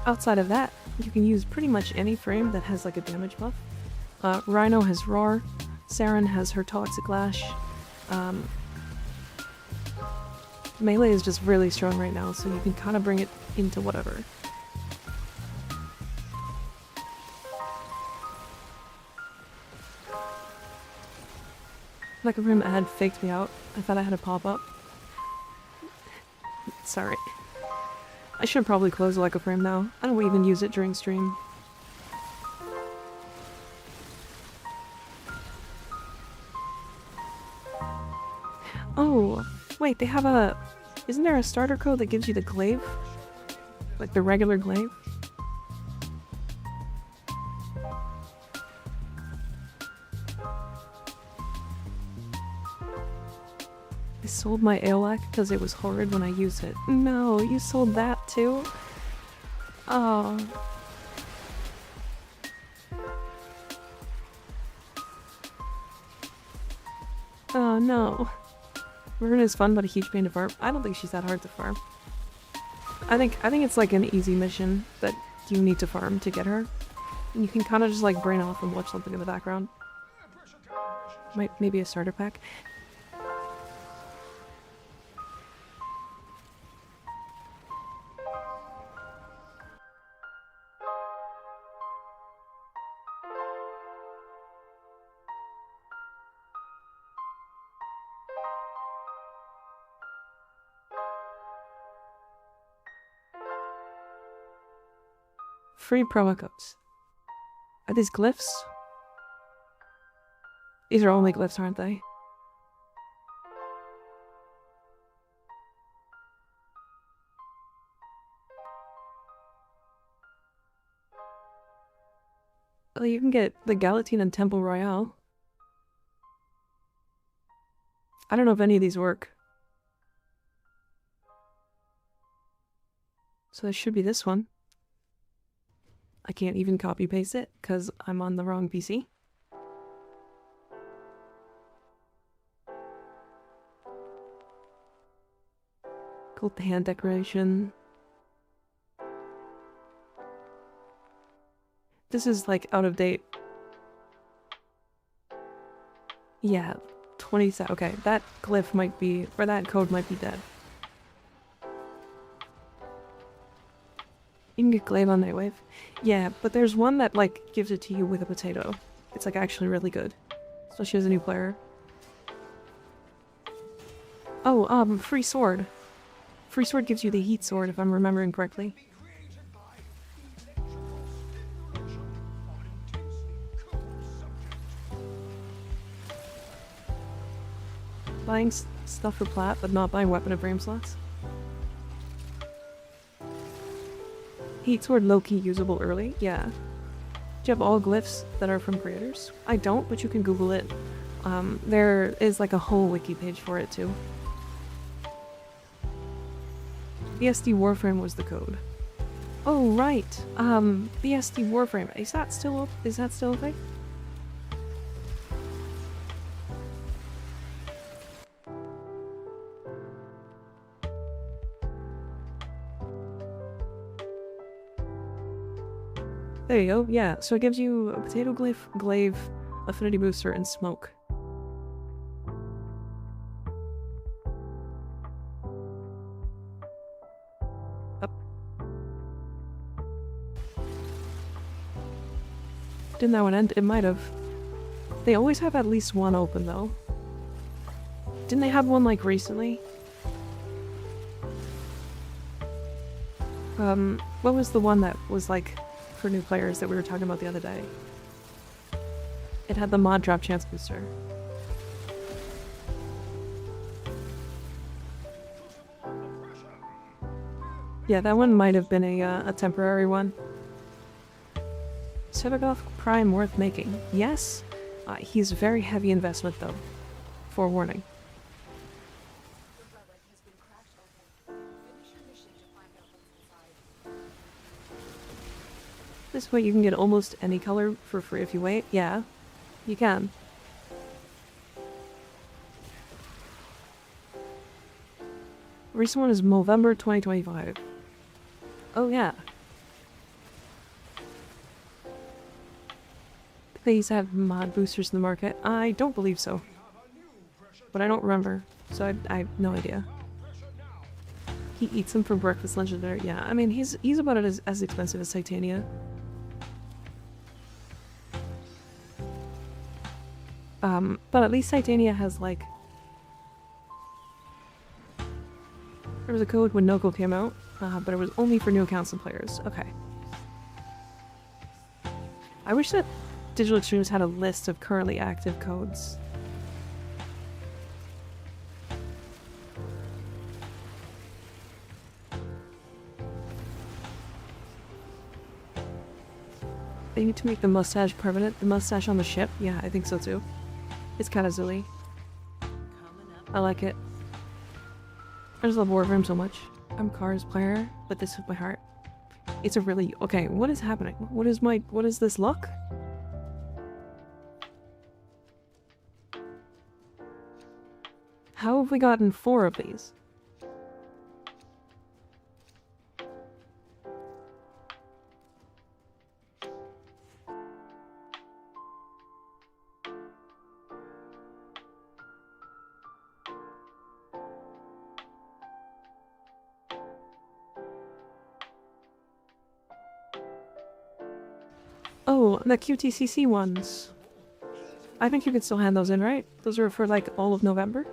Outside of that, you can use pretty much any frame that has like a damage buff. Rhino has Roar, Saren has her Toxic Lash. Melee is just really strong right now, so you can kind of bring it into whatever. MikaRiverNya ad faked me out. I thought I had a pop-up. Sorry. I should probably close the MikaRiverNya now. I don't even use it during stream. Oh, wait, they have a... Isn't there a starter code that gives you the glaive? Like the regular glaive? I sold my Aeolak because it was horrid when I used it. No, you sold that too? Oh. Oh no. Rune is fun but a huge pain to farm. I don't think she's that hard to farm. I think it's like an easy mission that you need to farm to get her. And you can kind of just like brain off and watch something in the background. Maybe a starter pack. Free promo codes. Are these glyphs? These are only glyphs, aren't they? Well, you can get the Galatine and Temple Royale. I don't know if any of these work. So there should be this one. I can't even copy paste it because I'm on the wrong PC. Gold hand decoration. This is like out of date. Yeah, 20. Okay, that glyph might be, or that code might be dead. You can get glaive on Nightwave. Yeah, but there's one that like gives it to you with a potato. It's like actually really good. Especially as a new player. Oh, free sword. Free sword gives you the heat sword if I'm remembering correctly. Buying stuff for plat, but not buying weapon of frame slots. Heat sword low-key usable early? Yeah. Do you have all glyphs that are from creators? I don't, but you can Google it. There is like a whole wiki page for it too. BSD Warframe was the code. Oh right. BSD Warframe. Is that still a thing? There you go, yeah. So it gives you a potato glyph, glaive, affinity booster, and smoke. Up. Didn't that one end? It might have. They always have at least one open though. Didn't they have one like recently? What was the one that was like for new players that we were talking about the other day? It had the mod drop chance booster. Yeah, that one might have been a temporary one. Sevagoth Prime worth making? Yes. He's a very heavy investment though. Forewarning. This way you can get almost any color for free if you wait. Yeah, you can. Recent one is November 2025. Oh yeah. They used to have mod boosters in the market. I don't believe so. But I don't remember, so I have no idea. He eats them for breakfast, lunch, and dinner. Yeah, I mean, he's about as expensive as Titania. But at least Titania has, like... There was a code when Noco came out, but it was only for new accounts and players. Okay. I wish that Digital Extremes had a list of currently active codes. They need to make the mustache permanent. The mustache on the ship? Yeah, I think so too. It's kind of silly. I like it. I just love Warframe so much. I'm Cars player, but this hit my heart. It's a really... Okay, what is happening? What is this luck? How have we gotten 4 of these? Oh, the QTCC ones. I think you can still hand those in, right? Those are for like all of November?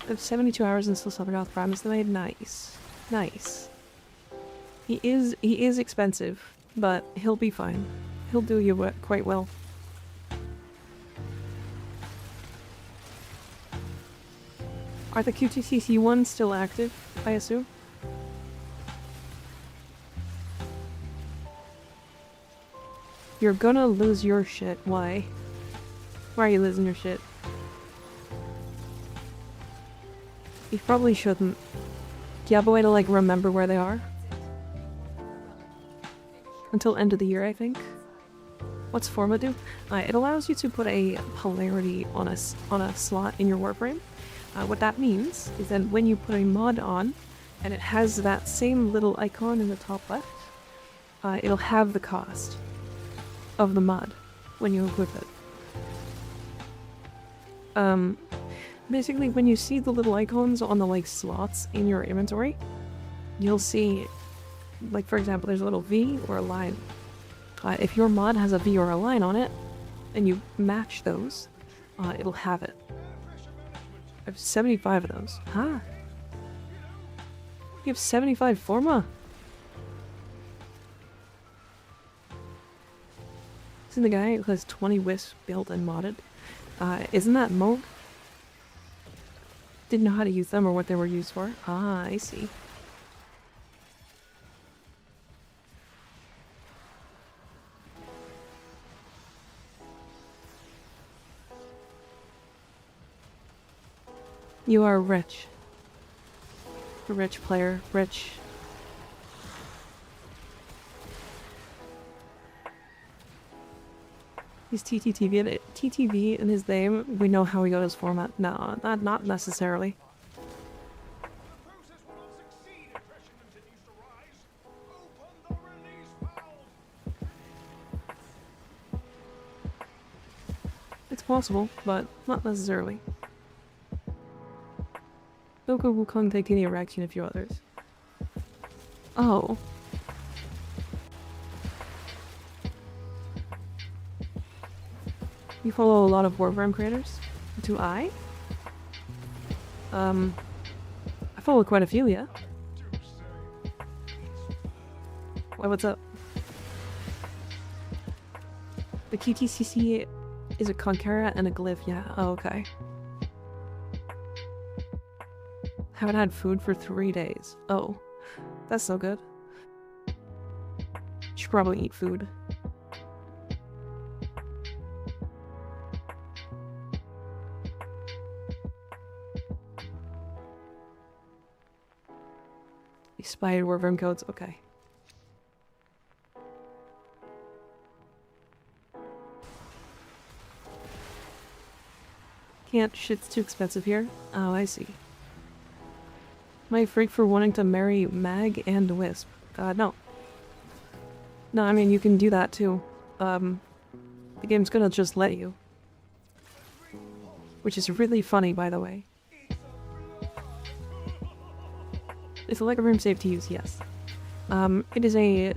I have 72 hours and still Silvergoth Prime is delayed. Nice. Nice. He is expensive, but he'll be fine. He'll do you quite well. Are the QTCC ones still active, I assume? You're gonna lose your shit. Why? Why are you losing your shit? You probably shouldn't. Do you have a way to, like, remember where they are? until end of the year, I think. What's Forma do? It allows you to put a polarity on a slot in your Warframe. What that means is that when you put a mod on, and it has that same little icon in the top left, it'll have the cost of the mod when you equip it. Basically, when you see the little icons on the like slots in your inventory, you'll see, like for example, there's a little V or a line. If your mod has a V or a line on it, and you match those, it'll have it. I have 75 of those. Huh? You have 75 Forma? Isn't the guy who has 20 wisps built and modded? Isn't that Moog? Didn't know how to use them or what they were used for. Ah, I see. You are rich. A rich player. Rich. He's TTV in his name. We know how he got his format. No, not necessarily. It's possible, but not necessarily. Doko, Wukong, Titania, Rex, and a few others. Oh. You follow a lot of Warframe creators? Do I? I follow quite a few, yeah. Why, what's up? The QTCC is a Conquera and a Glyph, yeah. Oh, okay. Haven't had food for 3 days. Oh, that's so good. Should probably eat food. Expired Warframe codes, okay. Can't, shit's too expensive here. Oh, I see. My freak for wanting to marry Mag and Wisp. No. No, I mean, you can do that too. The game's gonna just let you. Which is really funny, by the way. Is the Lego room safe to use? Yes. It is a...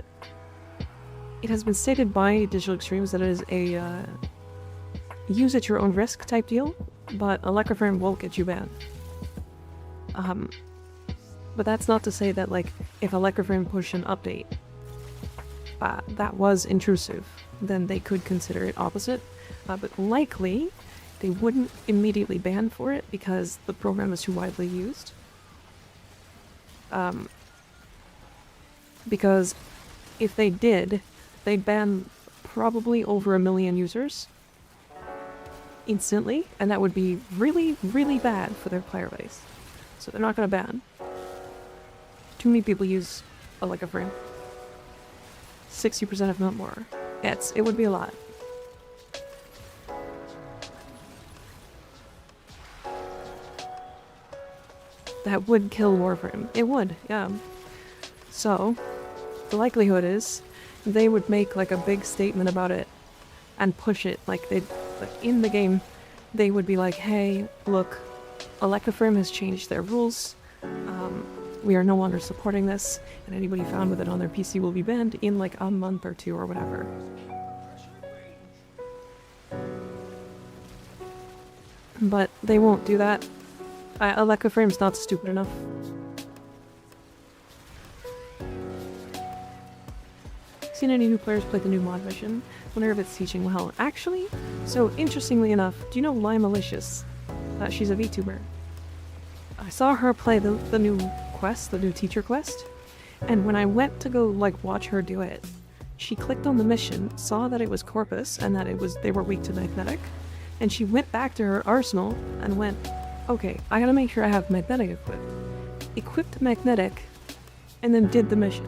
It has been stated by Digital Extremes that it is a, use at your own risk type deal, but Electroframe won't get you banned. But that's not to say that, like, if Electroframe pushed an update that was intrusive, then they could consider it opposite. But likely, they wouldn't immediately ban for it because the program is too widely used. Because if they did, they'd ban probably over 1 million users instantly, and that would be really, really bad for their player base. So they're not gonna ban. Too many people use Electroframe. 60% if not more. It would be a lot. That would kill Warframe. It would, yeah. So, the likelihood is they would make like a big statement about it and push it. Like in the game, they would be like, hey, look, Electroframe has changed their rules. We are no longer supporting this, and anybody found with it on their PC will be banned in like a month or 2 or whatever. But they won't do that. Electroframe's not stupid enough. Seen any new players play the new mod mission? Wonder if it's teaching well. Actually, so interestingly enough, do you know Lime Malicious? She's a VTuber. I saw her play the new quest, the new teacher quest, and when I went to go like watch her do it, she clicked on the mission, saw that it was Corpus and that they were weak to magnetic, and she went back to her arsenal and went, okay, I gotta make sure I have magnetic equipped. Equipped magnetic, and then did the mission.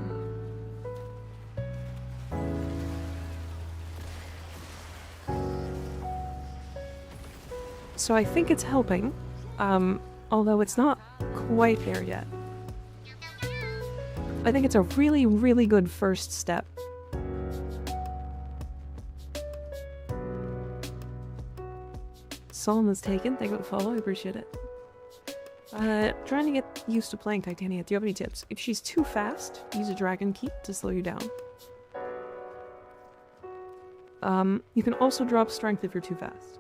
So I think it's helping, although it's not quite there yet. I think it's a really, really good first step. Solemn is taken. Thank you for the follow. I appreciate it. Trying to get used to playing Titania. Do you have any tips? If she's too fast, use a dragon key to slow you down. You can also drop strength if you're too fast.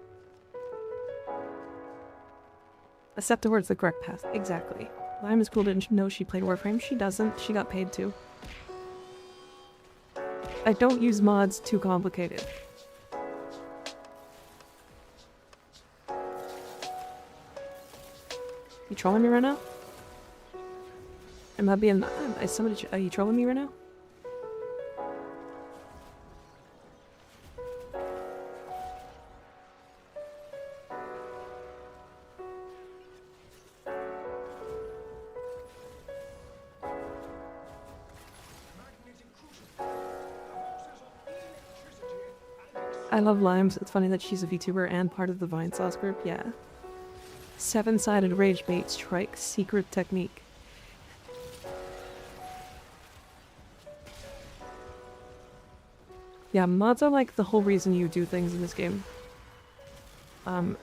Accept the words the correct path. Exactly. Lime is cool, didn't know she played Warframe. She doesn't. She got paid to. I don't use mods too complicated. You trolling me right now? Am I being... Is somebody... Are you trolling me right now? I love Limes. It's funny that she's a VTuber and part of the Vine Sauce group. Yeah. 7-sided rage bait strike secret technique. Yeah, mods are like the whole reason you do things in this game.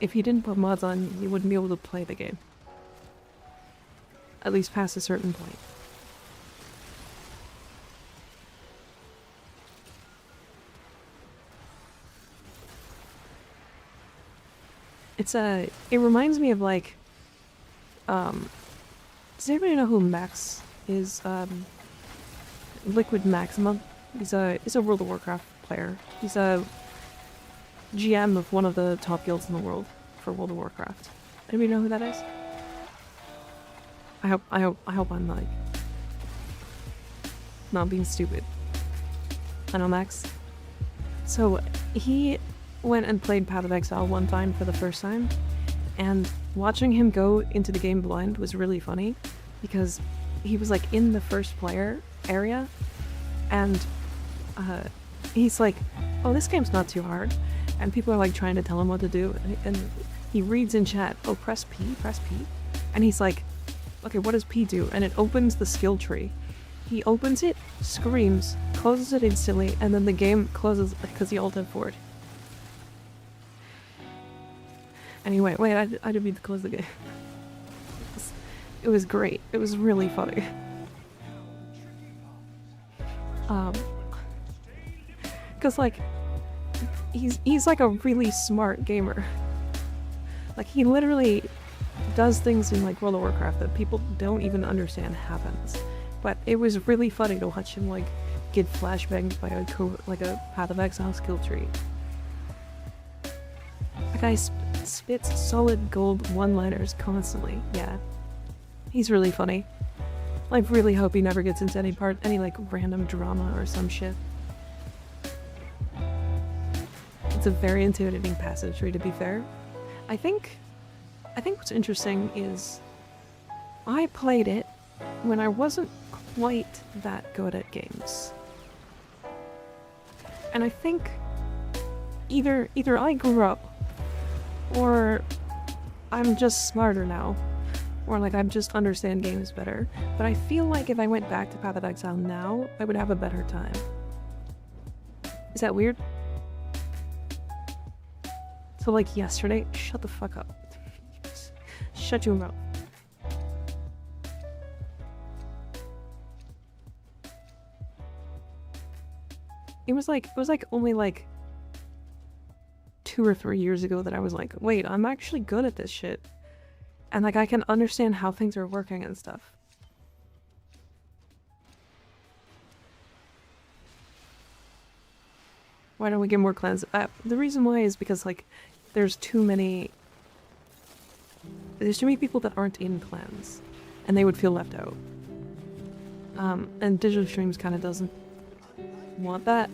If you didn't put mods on, you wouldn't be able to play the game. At least past a certain point. It reminds me of like, does anybody know who Max is? Liquid Maximum. He's a World of Warcraft player. He's a GM of one of the top guilds in the world for World of Warcraft. Anybody know who that is? I hope I'm like not being stupid. I know Max. So he went and played Path of Exile one time for the first time, and watching him go into the game blind was really funny because he was like in the first player area and he's like, oh, this game's not too hard, and people are like trying to tell him what to do, and he reads in chat, oh, press P, and he's like, okay, what does P do? And it opens the skill tree. He opens it, screams, closes it instantly, and then the game closes because he ulted for it. Anyway, wait, I didn't mean to close the game. It was great. It was really funny. Cause like, he's like a really smart gamer. Like, he literally does things in like World of Warcraft that people don't even understand happens. But it was really funny to watch him like get flashbanged by a Path of Exile skill tree. That guy spits solid gold one-liners constantly. Yeah, he's really funny. I really hope he never gets into any like random drama or some shit. It's a very intimidating passage tree, to be fair. I think what's interesting is I played it when I wasn't quite that good at games. And I think either I grew up, or I'm just smarter now, or like I just understand games better. But I feel like if I went back to Path of Exile now, I would have a better time. Is that weird? So like yesterday, shut the fuck up. Shut your mouth. It was like only like 2 or 3 years ago that I was like, wait, I'm actually good at this shit. And like I can understand how things are working and stuff. Why don't we get more clans? The reason why is because like there's too many people that aren't in clans, and they would feel left out. And digital streams kind of doesn't want that.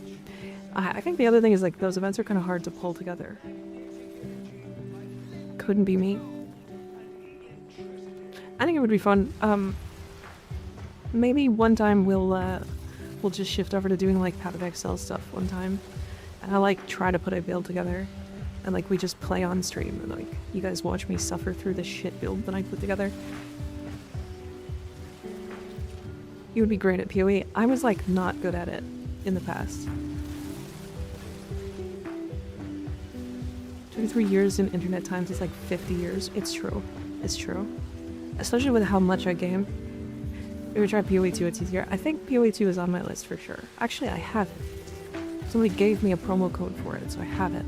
I think the other thing is like those events are kind of hard to pull together. Couldn't be me. I think it would be fun. Maybe one time we'll just shift over to doing like Path of Exile stuff one time, and I'll like try to put a build together. and like we just play on stream, and like you guys watch me suffer through the shit build that I put together. You would be great at PoE. I was like not good at it in the past. 23 years in internet times is like 50 years. It's true. It's true. Especially with how much I game. If we try PoE 2, it's easier. I think PoE 2 is on my list for sure. Actually, I have it. Somebody gave me a promo code for it, so I have it.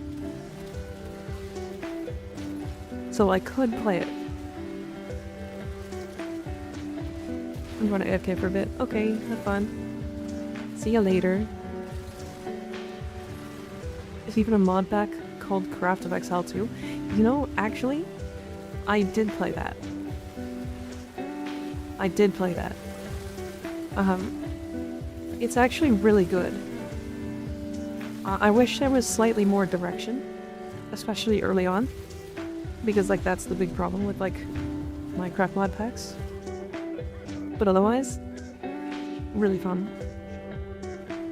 So I could play it. I'm going to AFK for a bit. Okay, have fun. See ya later. There's even a mod pack called Craft of Exile 2. You know, actually, I did play that. I did play that. It's actually really good. I wish there was slightly more direction, especially early on, because like that's the big problem with like Minecraft mod packs. But otherwise, really fun.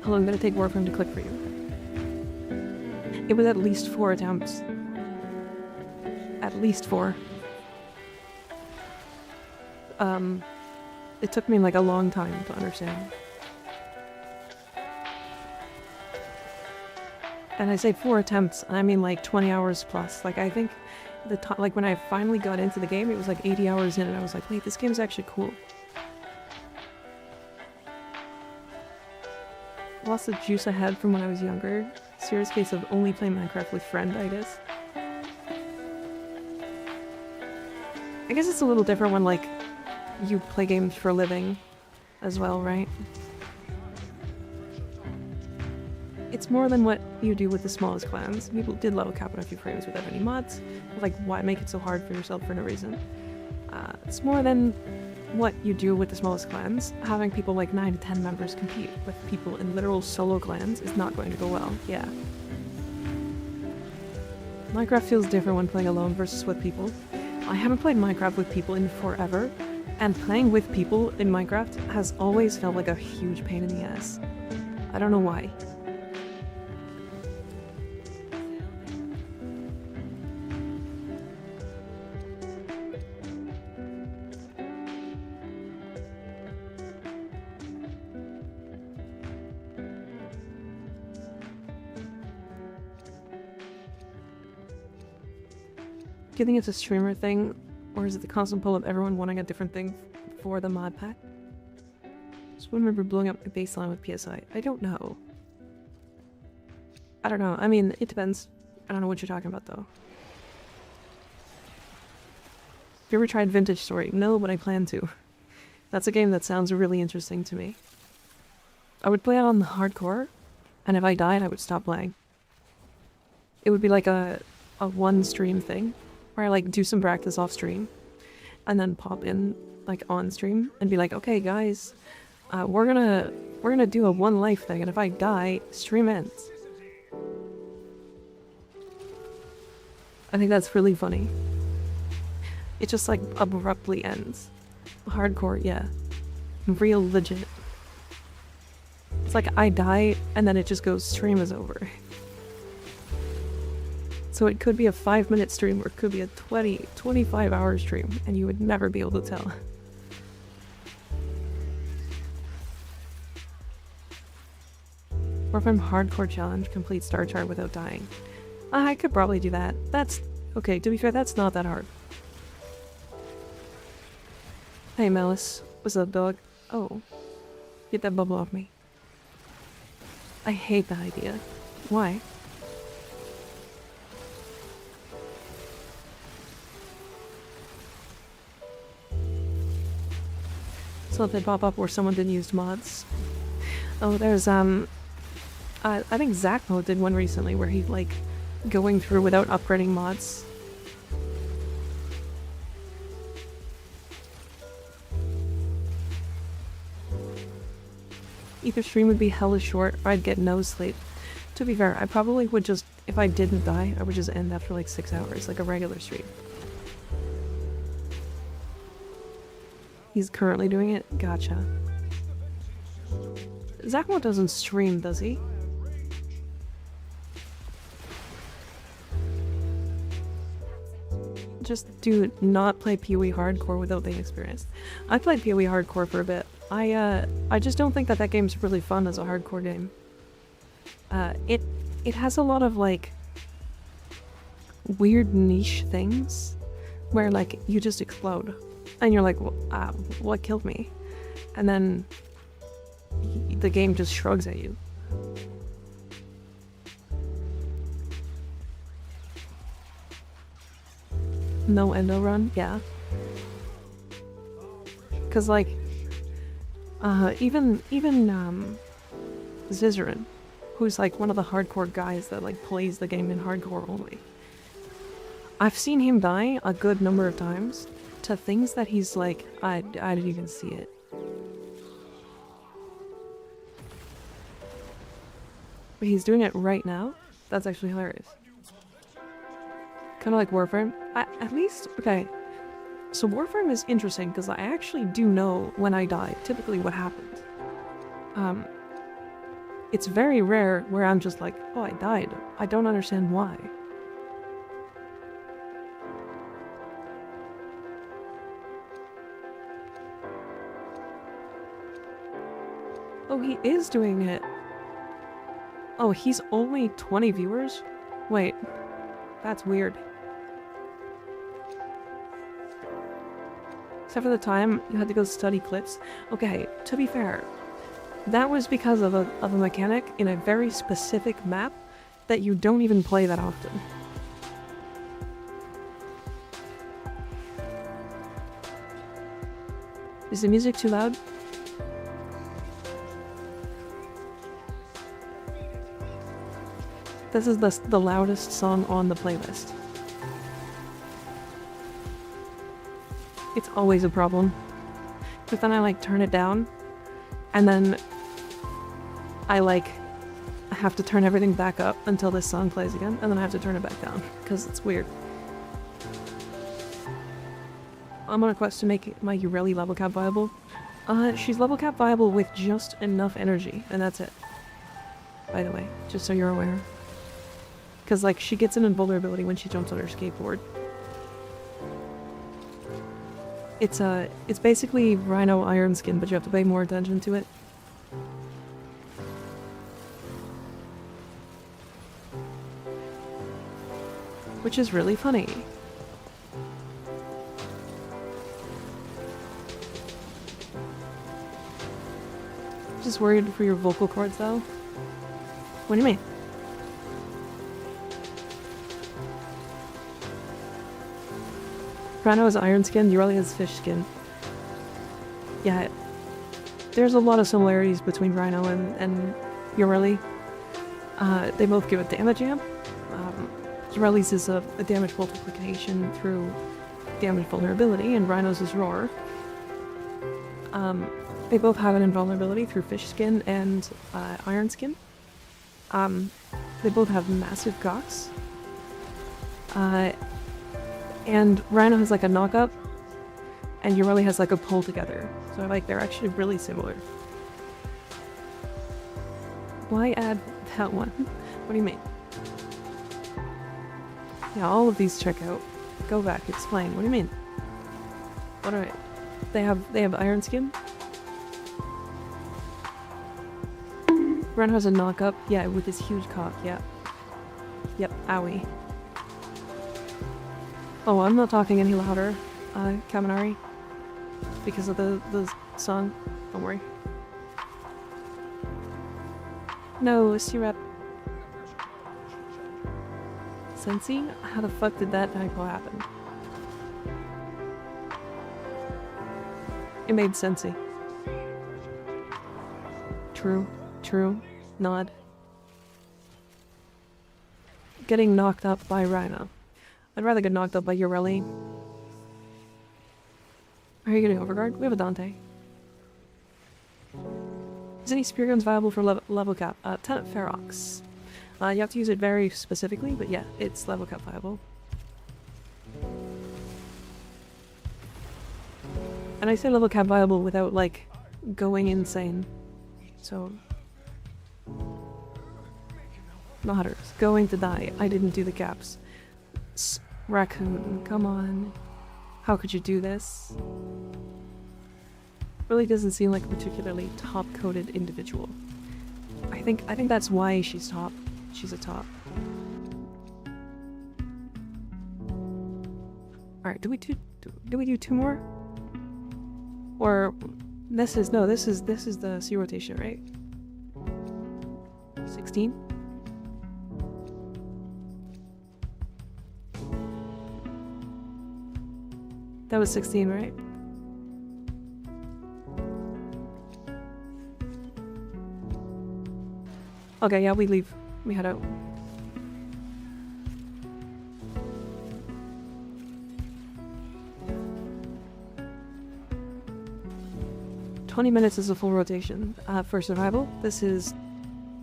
Hold on, I'm gonna take Warframe to click for you. It was at least 4 attempts. At least 4. It took me like a long time to understand. And I say 4 attempts, and I mean like 20 hours plus. Like I think like when I finally got into the game, it was like 80 hours in, and I was like, wait, this game's actually cool. Lost the juice I had from when I was younger. Serious case of only playing Minecraft with friend, I guess. I guess it's a little different when like you play games for a living as well, right? It's more than what you do with the smallest clans. People did level cap on a few frames without any mods. Like, why make it so hard for yourself for no reason? It's more than what you do with the smallest clans. Having people like 9 to 10 members compete with people in literal solo clans is not going to go well, yeah. Minecraft feels different when playing alone versus with people. I haven't played Minecraft with people in forever, and playing with people in Minecraft has always felt like a huge pain in the ass. I don't know why. Do you think it's a streamer thing, or is it the constant pull of everyone wanting a different thing for the mod pack? Just remember blowing up the baseline with PSI. I don't know. I don't know. I mean, it depends. I don't know what you're talking about, though. Have you ever tried Vintage Story? No, but I plan to. That's a game that sounds really interesting to me. I would play it on the hardcore, and if I died, I would stop playing. It would be like a one stream thing, where I like do some practice off stream, and then pop in like on stream and be like, okay guys, we're gonna do a one life thing, and if I die, stream ends. I think that's really funny. It just like abruptly ends. Hardcore, yeah. Real legit. It's like I die and then it just goes, stream is over. So it could be a 5-minute stream or it could be a 25 hour stream, and you would never be able to tell. Warframe Hardcore Challenge, complete Star Chart without dying. I could probably do that. That's... okay, to be fair, that's not that hard. Hey Malice, what's up dog? Oh, get that bubble off me. I hate that idea. Why? So if they pop up where someone didn't use mods. Oh, there's I think Zachmo did one recently where he like going through without upgrading mods. Either stream would be hella short or I'd get no sleep. To be fair, I probably would just, if I didn't die, I would just end after like 6 hours, like a regular stream. He's currently doing it? Gotcha. Zachmo doesn't stream, does he? just do not play PoE hardcore without being experienced. I played PoE hardcore for a bit. I just don't think that that game's really fun as a hardcore game. It has a lot of like weird niche things where like you just explode and you're like, what killed me? And then the game just shrugs at you. No endo run? Yeah. Cause like, even Zizarin, who's like one of the hardcore guys that like plays the game in hardcore only. I've seen him die a good number of times to things that he's like, I didn't even see it. But he's doing it right now? That's actually hilarious. Kind of like Warframe. At least, okay. So Warframe is interesting because I actually do know when I die, typically what happens. It's very rare where I'm just like, oh, I died. I don't understand why. Oh, he is doing it. Oh, he's only 20 viewers? Wait, that's weird. Except for the time you had to go study clips. Okay, to be fair, that was because of a mechanic in a very specific map that you don't even play that often. Is the music too loud? This is the loudest song on the playlist. It's always a problem. But then I like turn it down, and then I have to turn everything back up until this song plays again, and then I have to turn it back down, because it's weird. I'm on a quest to make my Ureli level cap viable. She's level cap viable with just enough energy, and that's it. By the way, just so you're aware. Because, like, she gets an invulnerability when she jumps on her skateboard. It's basically Rhino Iron Skin, but you have to pay more attention to it. Which is really funny. Just worried for your vocal cords, though. What do you mean? Rhino has iron skin, Ureli has fish skin. Yeah, there's a lot of similarities between Rhino and Ureli. They both give a damage amp. Ureli's is a damage multiplication through damage vulnerability, and Rhino's is roar. They both have an invulnerability through fish skin and iron skin. They both have massive cocks. And Rhino has like a knock-up, and Ureli has like a pull together. So like they're actually really similar. Why add that one? What do you mean? Yeah, all of these check out. Go back, explain. What do you mean? What are they have iron skin? Rhino has a knock-up, yeah, with his huge cock, yeah. Yep, owie. Oh, I'm not talking any louder, Kaminari. Because of the song. Don't worry. No, C-Rep. Sensi? How the fuck did that typo happen? It made Sensi. True. True. Nod. Getting knocked up by Rhino. I'd rather get knocked up by Ureli. Are you getting overguard? We have a Dante. Is any spear guns viable for level cap? Tenet Ferox. You have to use it very specifically, but yeah, it's level cap viable. And I say level cap viable without, like, going insane. So... Nodders. Going to die. I didn't do the caps. Raccoon, come on. How could you do this? Really doesn't seem like a particularly top-coded individual. I think that's why she's top. She's a top. Alright, do we do 2 more? Or this is the C rotation, right? 16? That was 16, right? Okay, yeah, we leave. We head out. "20 minutes is a full rotation. For survival, this is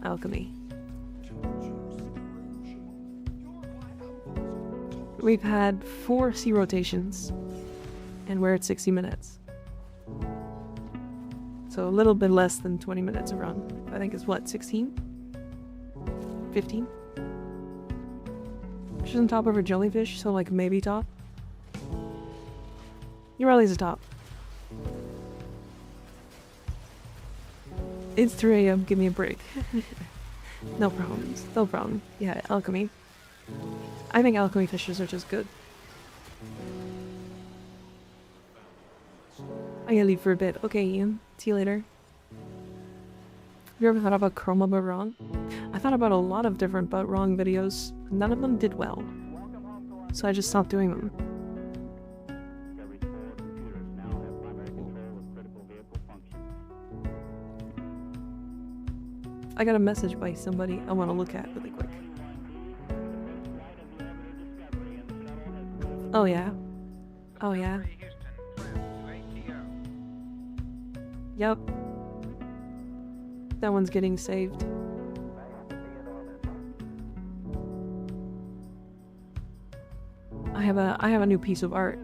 alchemy. We've had 4 C rotations, and we're at 60 minutes. So a little bit less than 20 minutes a run. I think it's what, 16? 15? She's on top of her jellyfish, so like maybe top. Urali's a top. It's 3 AM, give me a break. No problems, no problem. Yeah, alchemy. I think alchemy fishes are just good. I gotta leave for a bit. Okay, Ian. See you later. Have you ever thought about chroma but wrong? I thought about a lot of different but wrong videos. None of them did well. So I just stopped doing them. I got a message by somebody I want to look at really quick. Oh yeah. Oh yeah. Yep. That one's getting saved. I have a new piece of art.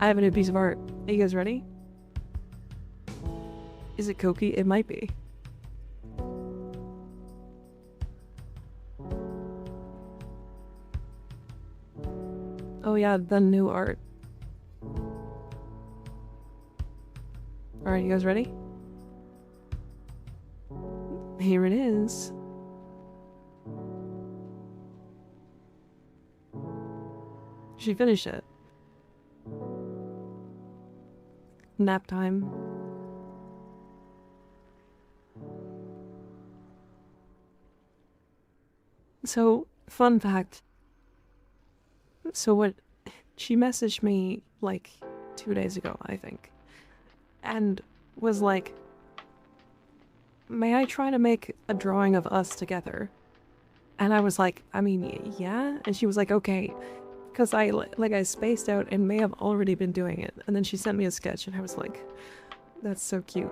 I have a new piece of art. Are you guys ready? Is it Koki? It might be. Oh yeah, the new art. Alright, you guys ready? Here it is. She finished it. Nap time. So, fun fact. So what, she messaged me like 2 days ago, I think, and was like, may I try to make a drawing of us together? And I was like, I mean, yeah? And she was like, okay, because I spaced out and may have already been doing it. And then she sent me a sketch and I was like, that's so cute.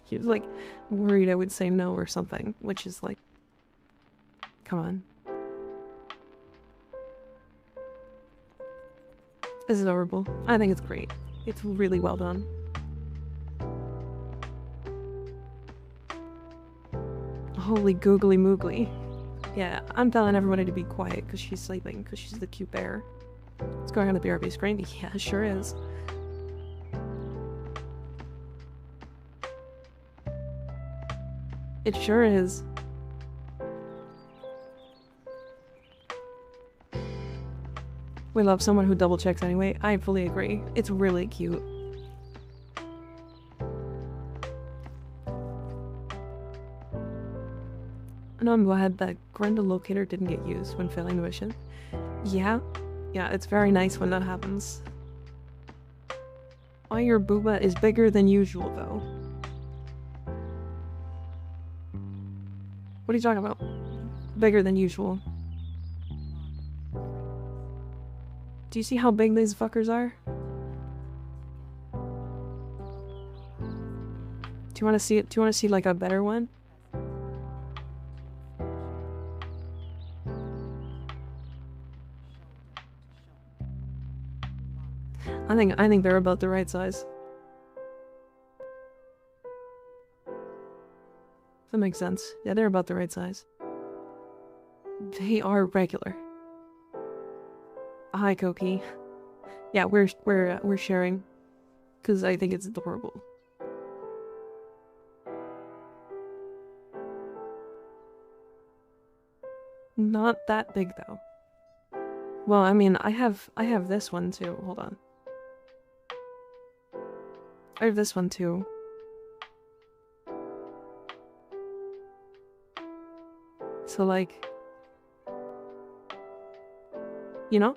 She was like worried I would say no or something, which is like, come on. This is adorable. I think it's great. It's really well done. Holy googly moogly. Yeah, I'm telling everybody to be quiet because she's sleeping, because she's the cute bear. It's going on the BRB screen? Yeah, it sure is. It sure is. We love someone who double checks anyway. I fully agree. It's really cute. And I'm glad that Grendel locator didn't get used when failing the mission. Yeah. Yeah, it's very nice when that happens. Why your booba is bigger than usual, though. What are you talking about? Bigger than usual. Do you see how big these fuckers are? Do you want to see it? Do you want to see like a better one? I think they're about the right size. That makes sense. Yeah, they're about the right size. They are regular. Hi, Koki. Yeah, we're sharing, because I think it's adorable. Not that big though. Well, I mean, I have this one too. Hold on. I have this one too. So like, you know?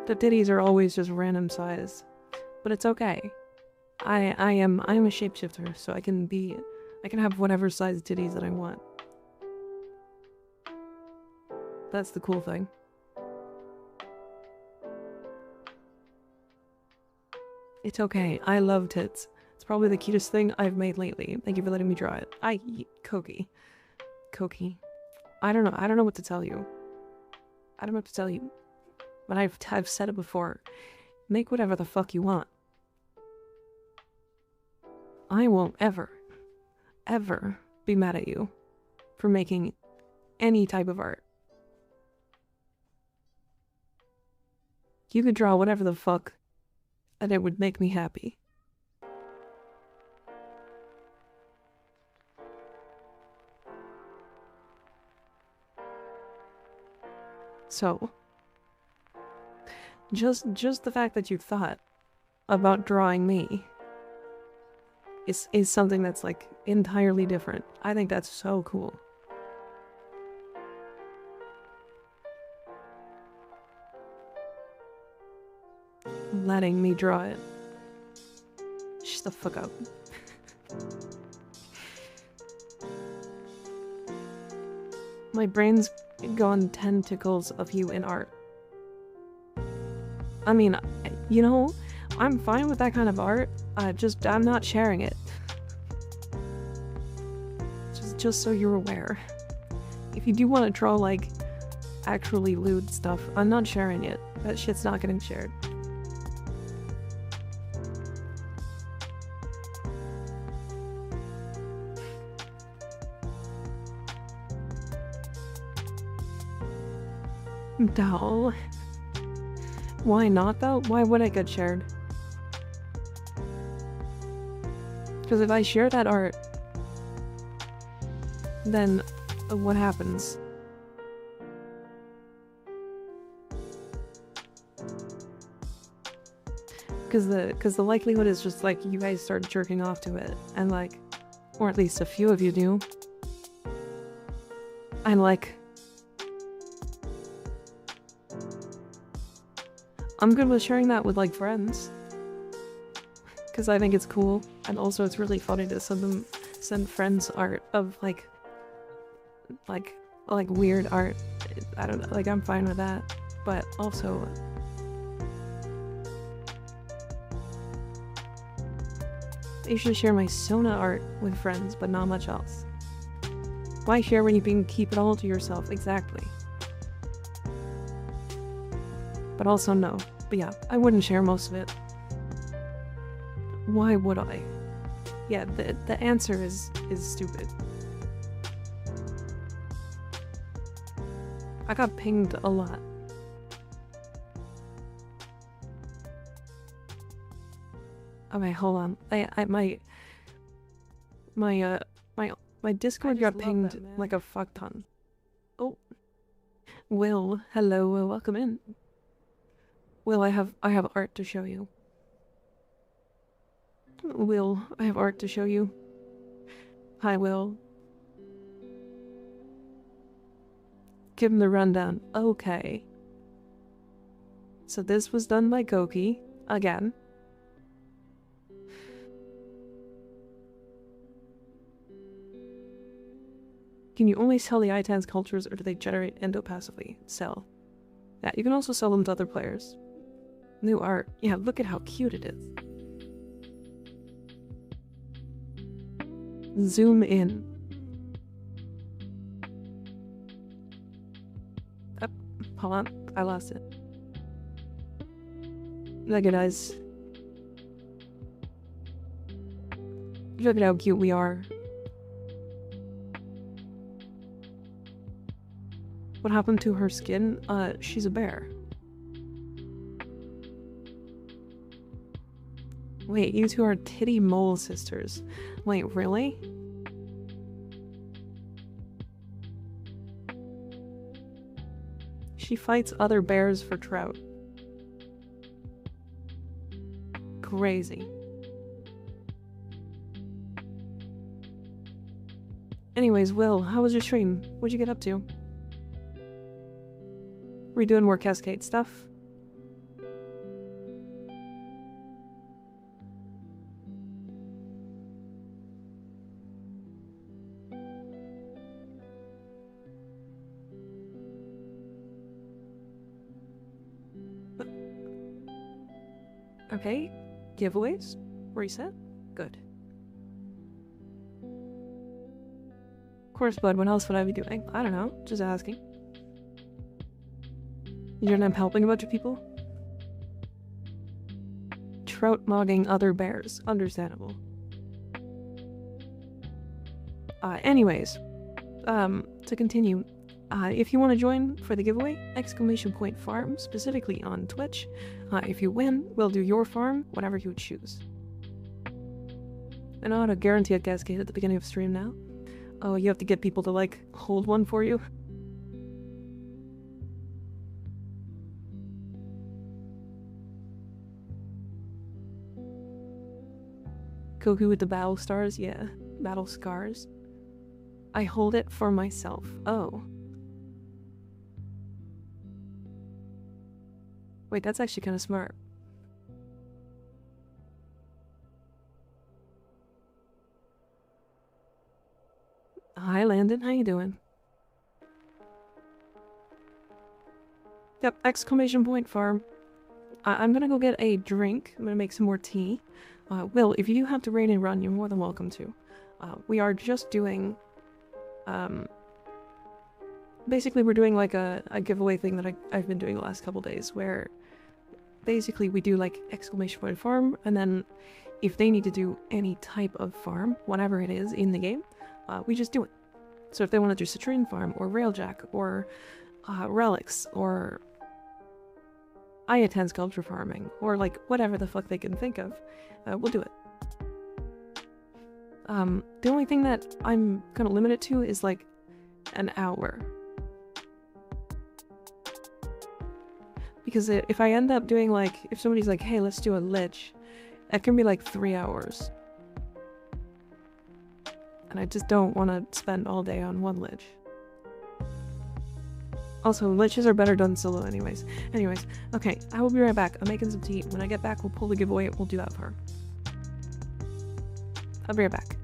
The titties are always just random size, but it's okay. I'm a shapeshifter, so I can have whatever size titties that I want. That's the cool thing. It's okay. I love tits. It's probably the cutest thing I've made lately. Thank you for letting me draw it. Koki. I don't know what to tell you. I don't know what to tell you. But I've said it before. Make whatever the fuck you want. I won't ever be mad at you for making any type of art. You could draw whatever the fuck, and it would make me happy. So, just the fact that you thought about drawing me is something that's like entirely different. I think that's so cool. Letting me draw it. Shut the fuck up. My brain's gone tentacles of you in art. I mean, you know, I'm fine with that kind of art. I'm not sharing it. Just so you're aware. If you do want to draw, like, actually lewd stuff, I'm not sharing it. That shit's not getting shared. Doll. Why not though? Why would it get shared? Because if I share that art, then what happens? Because the likelihood is just like you guys start jerking off to it, and like, or at least a few of you do, and like, I'm good with sharing that with like friends, because I think it's cool, and also it's really funny to send friends art of like weird art. I don't know, like I'm fine with that, but also I usually share my Sona art with friends, but not much else. Why share when you can keep it all to yourself? Exactly. But also no. But yeah, I wouldn't share most of it. Why would I? Yeah, the answer is stupid. I got pinged a lot. Okay, hold on. My Discord got pinged like a fuck ton. Oh, Will, hello, welcome in. Will, I have art to show you. Will, I have art to show you. Hi, Will. Give him the rundown. Okay. So this was done by Goki, again. Can you only sell the ITAN sculptures, or do they generate endopassively? Sell. Yeah, you can also sell them to other players. New art. Yeah, look at how cute it is. Zoom in. Up. Hold on, I lost it. Look at us. Look at how cute we are. What happened to her skin? She's a bear. Wait, you two are titty mole sisters. Wait, really? She fights other bears for trout. Crazy. Anyways, Will, how was your stream? What'd you get up to? Were you doing more Cascade stuff? Okay, giveaways? Reset? Good. Of course, bud, what else would I be doing? I don't know, just asking. You're not helping a bunch of people? Trout mogging other bears. Understandable. Anyways, to continue, if you want to join for the giveaway, !farm, specifically on Twitch. If you win, we'll do your farm, whatever you would choose. I know how to guarantee a cascade at the beginning of stream now. Oh, you have to get people to, like, hold one for you? Goku with the battle stars? Yeah. Battle scars. I hold it for myself. Oh. Wait, that's actually kind of smart. Hi, Landon. How you doing? Yep, !farm. I'm gonna go get a drink. I'm gonna make some more tea. Will, if you have to raid and run, you're more than welcome to. We are just doing... basically, we're doing like a giveaway thing that I've been doing the last couple days, where basically we do like !farm, and then if they need to do any type of farm, whatever it is in the game, we just do it. So if they want to do Citrine Farm, or Railjack, or Relics, or Ayaten Sculpture Farming, or like whatever the fuck they can think of, we'll do it. The only thing that I'm gonna limit it to is like an hour. Because if I end up doing like, if somebody's like, hey, let's do a lich, that can be like 3 hours. And I just don't want to spend all day on one lich. Also, liches are better done solo anyways. Anyways, okay, I will be right back. I'm making some tea. When I get back, we'll pull the giveaway. We'll do that for her. I'll be right back.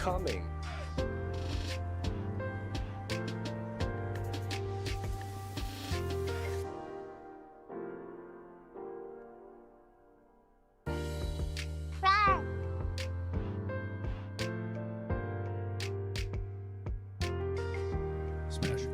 coming. Smash.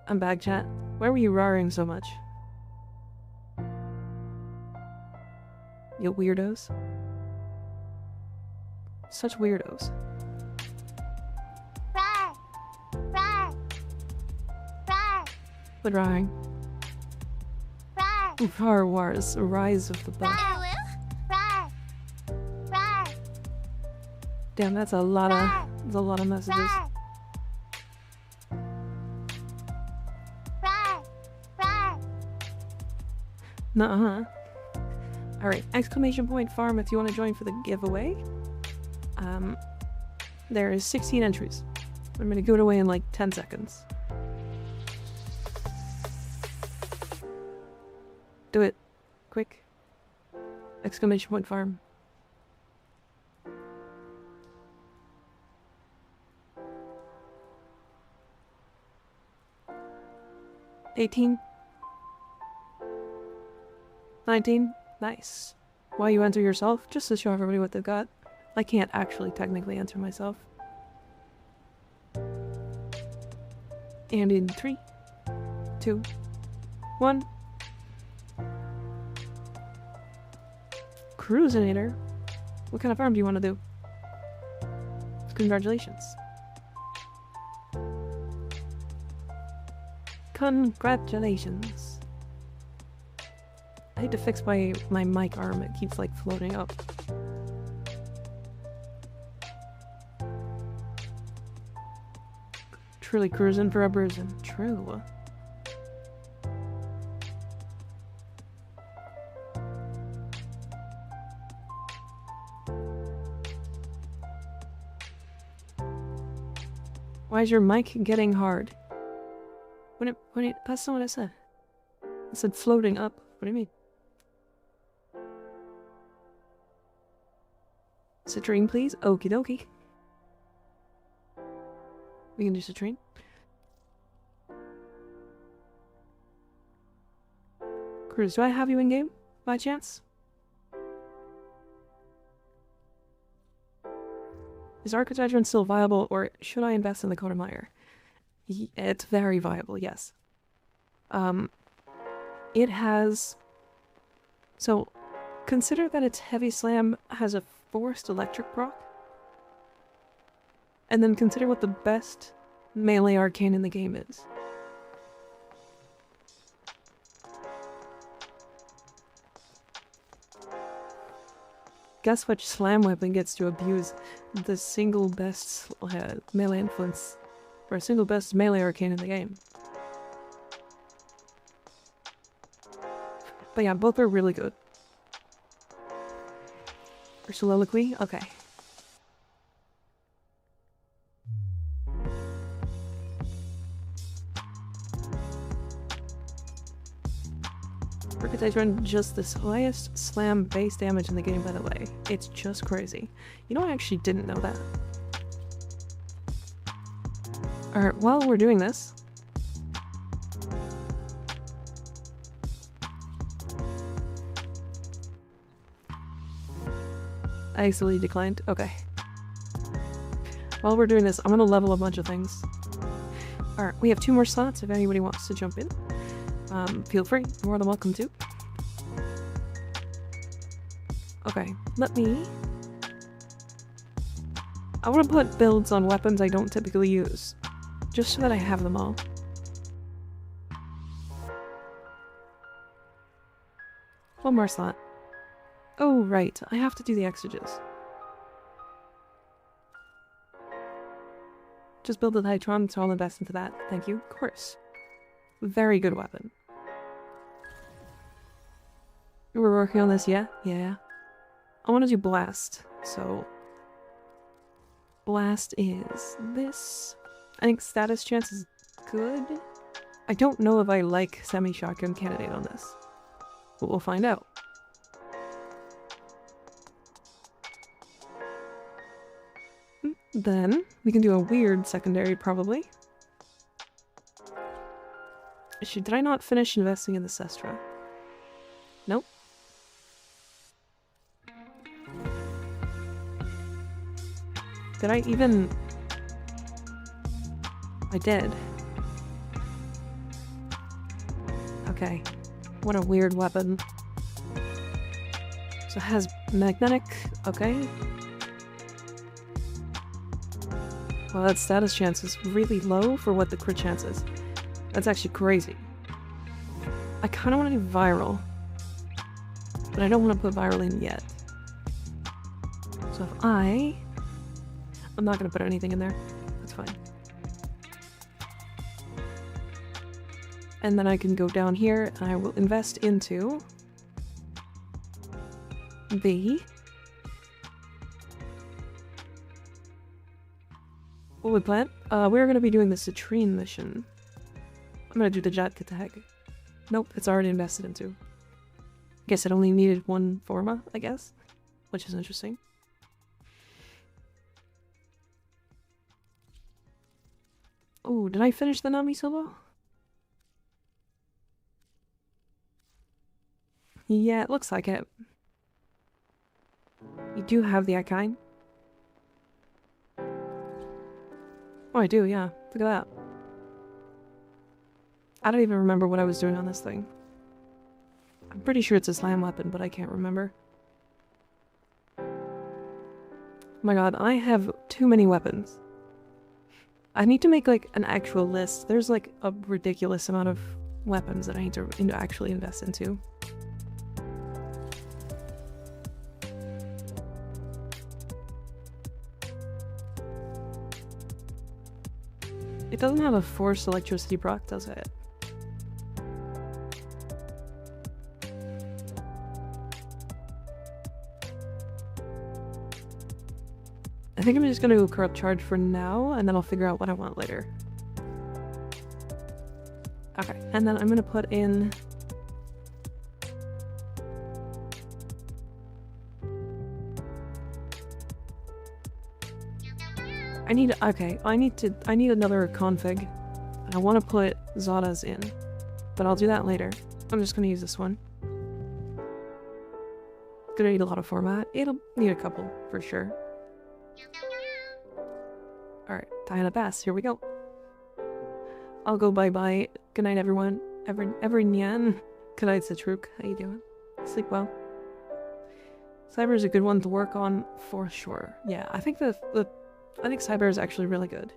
I'm back, chat. Why were you roaring so much? You weirdos. Such weirdos. Quit roaring. Far Wars, Rise of the Buff. Damn, that's a lot of messages. Nuh-uh. Alright, exclamation point farm if you want to join for the giveaway. There is 16 entries. I'm gonna give it away in like 10 seconds. Do it. Quick. Exclamation point farm. $18. 19. Nice. Why you enter yourself? Just to show everybody what they've got. I can't actually technically enter myself. And in 3, 2, 1. Cruisinator. What kind of farm do you want to do? Congratulations. Congratulations. I need to fix my mic arm. It keeps like floating up. Truly cruising for a bruising. True. Why is your mic getting hard? That's not what I said. I said floating up. What do you mean? Citrine, please. Okie dokie. We can do citrine. Cruz, do I have you in game by chance? Is Architecture still viable, or should I invest in the Codermeyer? It's very viable, yes. It has... So, consider that its Heavy Slam has a forced electric proc. And then consider what the best melee arcane in the game is. Guess which slam weapon gets to abuse the single best melee influence, or single best melee arcane in the game. But yeah, both are really good. For soliloquy? Okay. Archetypes run just the highest slam base damage in the game, by the way. It's just crazy. You know, I actually didn't know that. Alright, while we're doing this... I accidentally declined. Okay. While we're doing this, I'm gonna level a bunch of things. Alright, we have 2 more slots if anybody wants to jump in. Feel free, you're more than welcome to. Okay, let me... I want to put builds on weapons I don't typically use, just so that I have them all. One more slot. Oh, right, I have to do the exeges. Just build the Titron, so I'll invest into that. Thank you. Of course. Very good weapon. We're working on this, yeah? Yeah. I want to do Blast, so... Blast is this. I think status chance is good. I don't know if I like semi-shotgun candidate on this, but we'll find out. Then, we can do a weird secondary, probably. Did I not finish investing in the Sestra? Nope. Did I even... I did. Okay. What a weird weapon. So it has magnetic, okay. Well, that status chance is really low for what the crit chance is. That's actually crazy. I kind of want to do viral, but I don't want to put viral in yet. So if I'm not going to put anything in there. That's fine. And then I can go down here and I will invest into the... Wood plant. We're going to be doing the citrine mission. I'm going to do the Jet tag. Nope, it's already invested into. Guess it only needed 1 forma, I guess. Which is interesting. Oh, did I finish the Nami solo? Yeah, it looks like it. You do have the Akine. Oh, I do, yeah. Look at that. I don't even remember what I was doing on this thing. I'm pretty sure it's a slam weapon, but I can't remember. Oh my god, I have too many weapons. I need to make, like, an actual list. There's, like, a ridiculous amount of weapons that I need to actually invest into. It doesn't have a forced electricity proc, does it? I think I'm just gonna go corrupt charge for now, and then I'll figure out what I want later. Okay, and then I'm gonna put in... I need another config. I want to put Zada's in, but I'll do that later. I'm just gonna use this one. Gonna need a lot of format. It'll need a couple, for sure. Alright, Diana Bass, here we go. I'll go bye-bye. Good night, everyone. MikaRiverNya. Good night, Citruk. How you doing? Sleep well. Cyber is a good one to work on for sure. Yeah, I think I think Cyber is actually really good.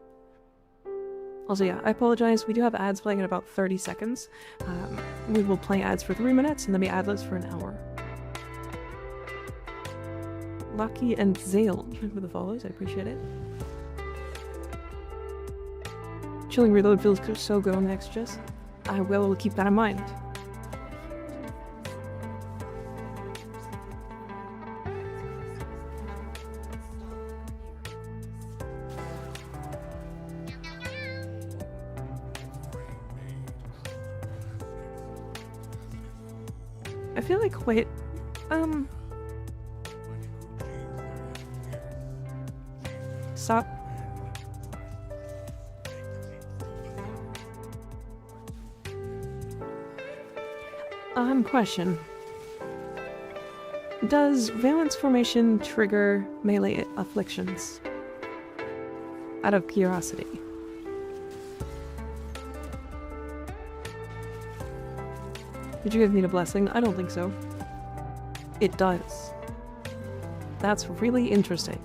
Also, yeah, I apologize. We do have ads playing in about 30 seconds. We will play ads for 3 minutes and then be adless for an hour. Lucky and Zale for the follows. I appreciate it. Chilling reload feels so good on the extras. I will keep that in mind. I feel like, wait, stop. Question. Does Valence Formation trigger melee afflictions? Out of curiosity. Did you guys need a blessing? I don't think so. It does. That's really interesting.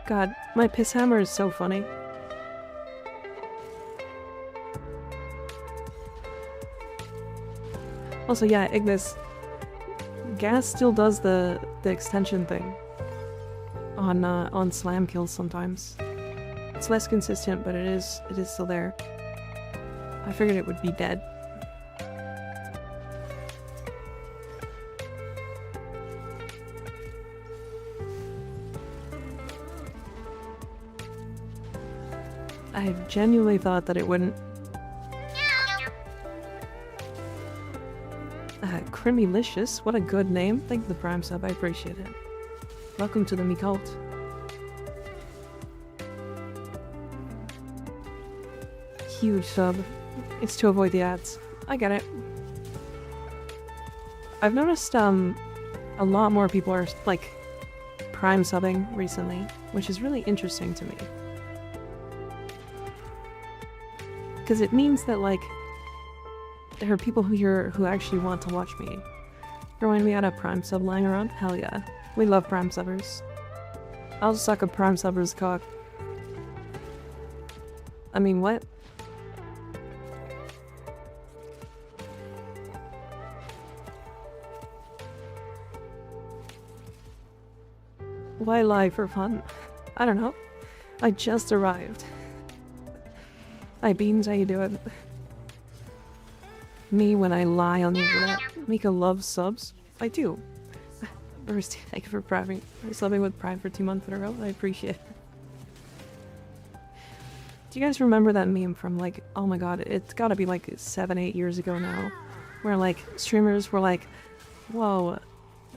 God, my piss hammer is so funny. Also, yeah, Ignis. Gas still does the extension thing on slam kills sometimes. It's less consistent, but it is still there. I figured it would be dead. I genuinely thought that it wouldn't. Crimilicious, what a good name. Thank you for the Prime sub, I appreciate it. Welcome to the Mikalt. Huge sub. It's to avoid the ads. I get it. I've noticed a lot more people are like Prime subbing recently, which is really interesting to me. Because it means that, like, there are people who actually want to watch me. Remind me, I had a Prime sub lying around? Hell yeah. We love Prime subbers. I'll suck a Prime subber's cock. I mean, what? Why lie for fun? I don't know. I just arrived. Hi Beans, how you doing? Me when I lie on the internet. Mika loves subs. I do. First, thank you for subbing with Prime for 2 months in a row. I appreciate it. Do you guys remember that meme from, like, oh my god, it's gotta be like 7-8 years ago now, where like streamers were like, whoa,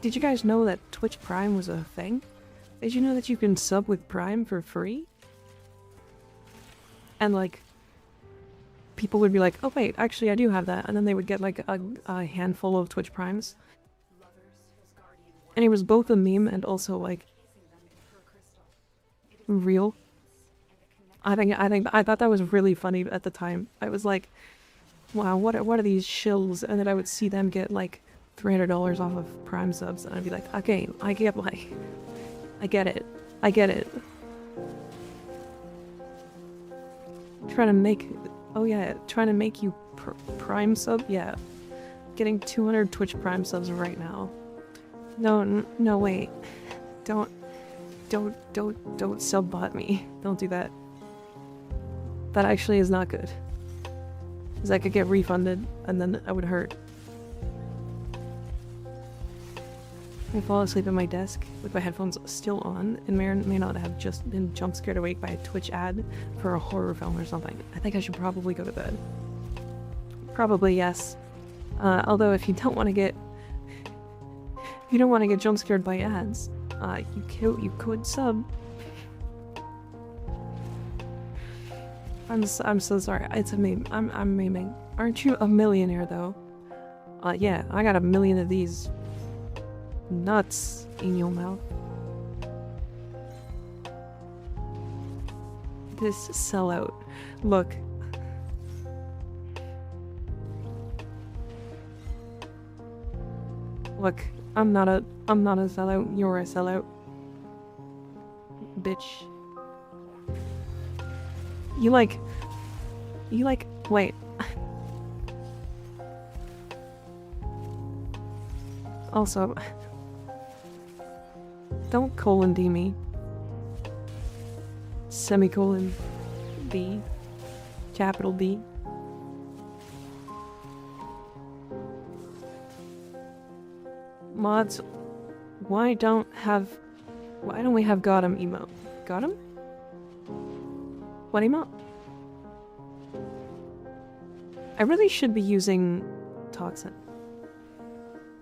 did you guys know that Twitch Prime was a thing? Did you know that you can sub with Prime for free? And like, people would be like, oh wait, actually I do have that, and then they would get like a handful of Twitch Primes. And it was both a meme and also like real. I thought that was really funny at the time. I was like, wow, what are these shills? And then I would see them get like $300 off of Prime subs, and I'd be like, okay, I get it. Trying to make, oh yeah, trying to make you Prime sub, yeah. Getting 200 Twitch Prime subs right now. No, wait. Don't sub-bot me. Don't do that. That actually is not good. Because I could get refunded, and then I would hurt. I fall asleep at my desk with my headphones still on, and may not have just been jump scared awake by a Twitch ad for a horror film or something. I think I should probably go to bed. Probably yes. Although if you don't want to get jump scared by ads, you could sub. I'm so sorry. It's a meme. I'm memeing. Aren't you a millionaire though? Yeah, I got a million of these nuts in your mouth. This sellout. Look. Look, I'm not a sellout, you're a sellout. Bitch. You like, wait. Also, don't colon D me. Semicolon D. Capital D. Mods, why don't we have got him emote? Got him? What emote? I really should be using Toxin.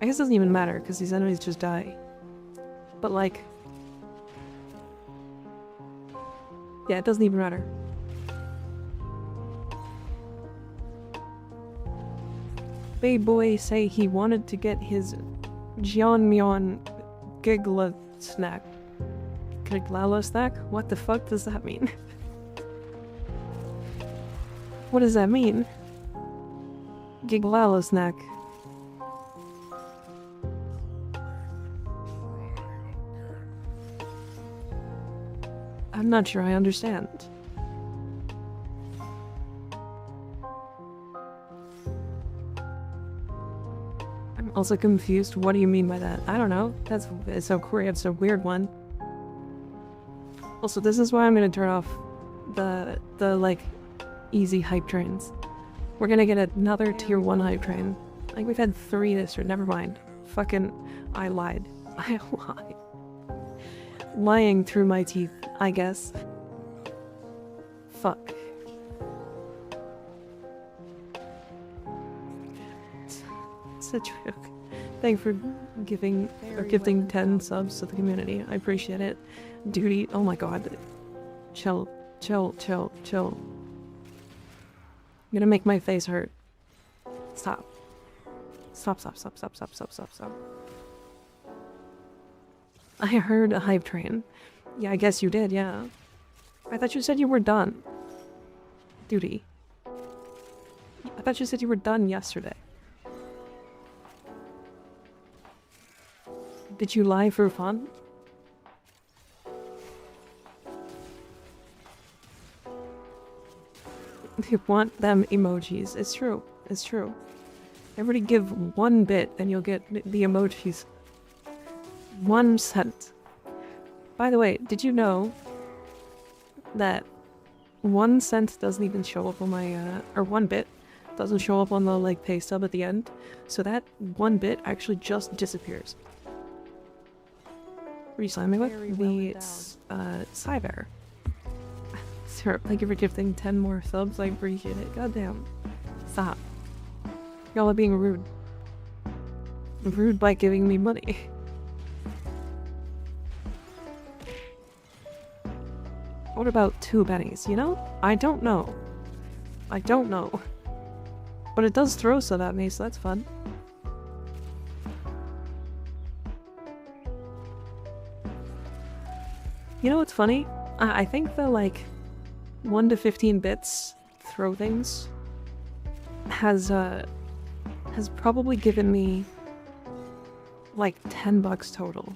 I guess it doesn't even matter, because these enemies just die. But like... yeah, it doesn't even matter. Babe boy say he wanted to get his Jeonmyeon Gigla snack. Giglala snack? What the fuck does that mean? What does that mean? Giglala snack. I'm not sure I understand. I'm also confused. What do you mean by that? I don't know. It's so queer. It's a weird one. Also, this is why I'm gonna turn off the like easy hype trains. We're gonna get another tier 1 hype train. Like we've had 3 this year. Never mind. Fucking, I lied. I lied. Lying through my teeth, I guess. Fuck. It's a joke. Thanks for gifting 10 subs to the community. I appreciate it. Duty, oh my god. Chill. Chill, chill, chill. I'm gonna make my face hurt. Stop. Stop, stop, stop, stop, stop, stop, stop, stop. I heard a hype train. Yeah, I guess you did, yeah. I thought you said you were done. Duty. I thought you said you were done yesterday. Did you lie for fun? You want them emojis. It's true. It's true. Everybody give 1 bit and you'll get the emojis. 1 cent. By the way, did you know that 1 cent doesn't even show up on my, or 1 bit doesn't show up on the, like, pay stub at the end? So that 1 bit actually just disappears. What are you slamming with? Cyber. Sir, thank you for gifting 10 more subs, I appreciate it. Goddamn. Stop. Y'all are being rude. Rude by giving me money. What about 2 bennies, you know? I don't know. I don't know. But it does throw stuff at me, so that's fun. You know what's funny? I think the, like, 1 to 15 bits throw things has probably given me, like, $10 total,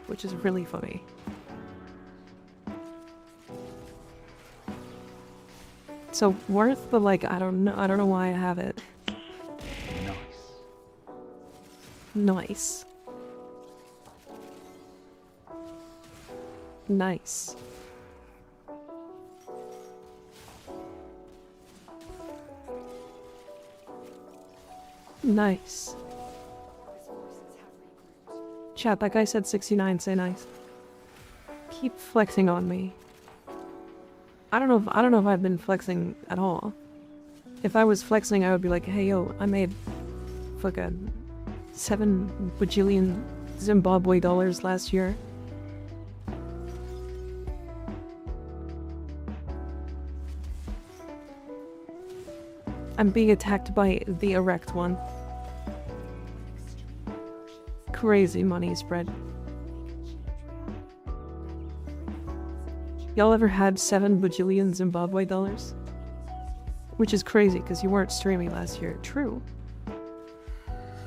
which is really funny. So worth, but like I don't know why I have it. Nice. Nice. Nice. Chat, that guy said 69, say nice. Keep flexing on me. I don't know if I've been flexing at all. If I was flexing, I would be like, hey yo, I made fucking 7 bajillion Zimbabwe dollars last year. I'm being attacked by the erect one. crazy money spread. Y'all ever had 7 bajillion Zimbabwe dollars? Which is crazy because you weren't streaming last year. True.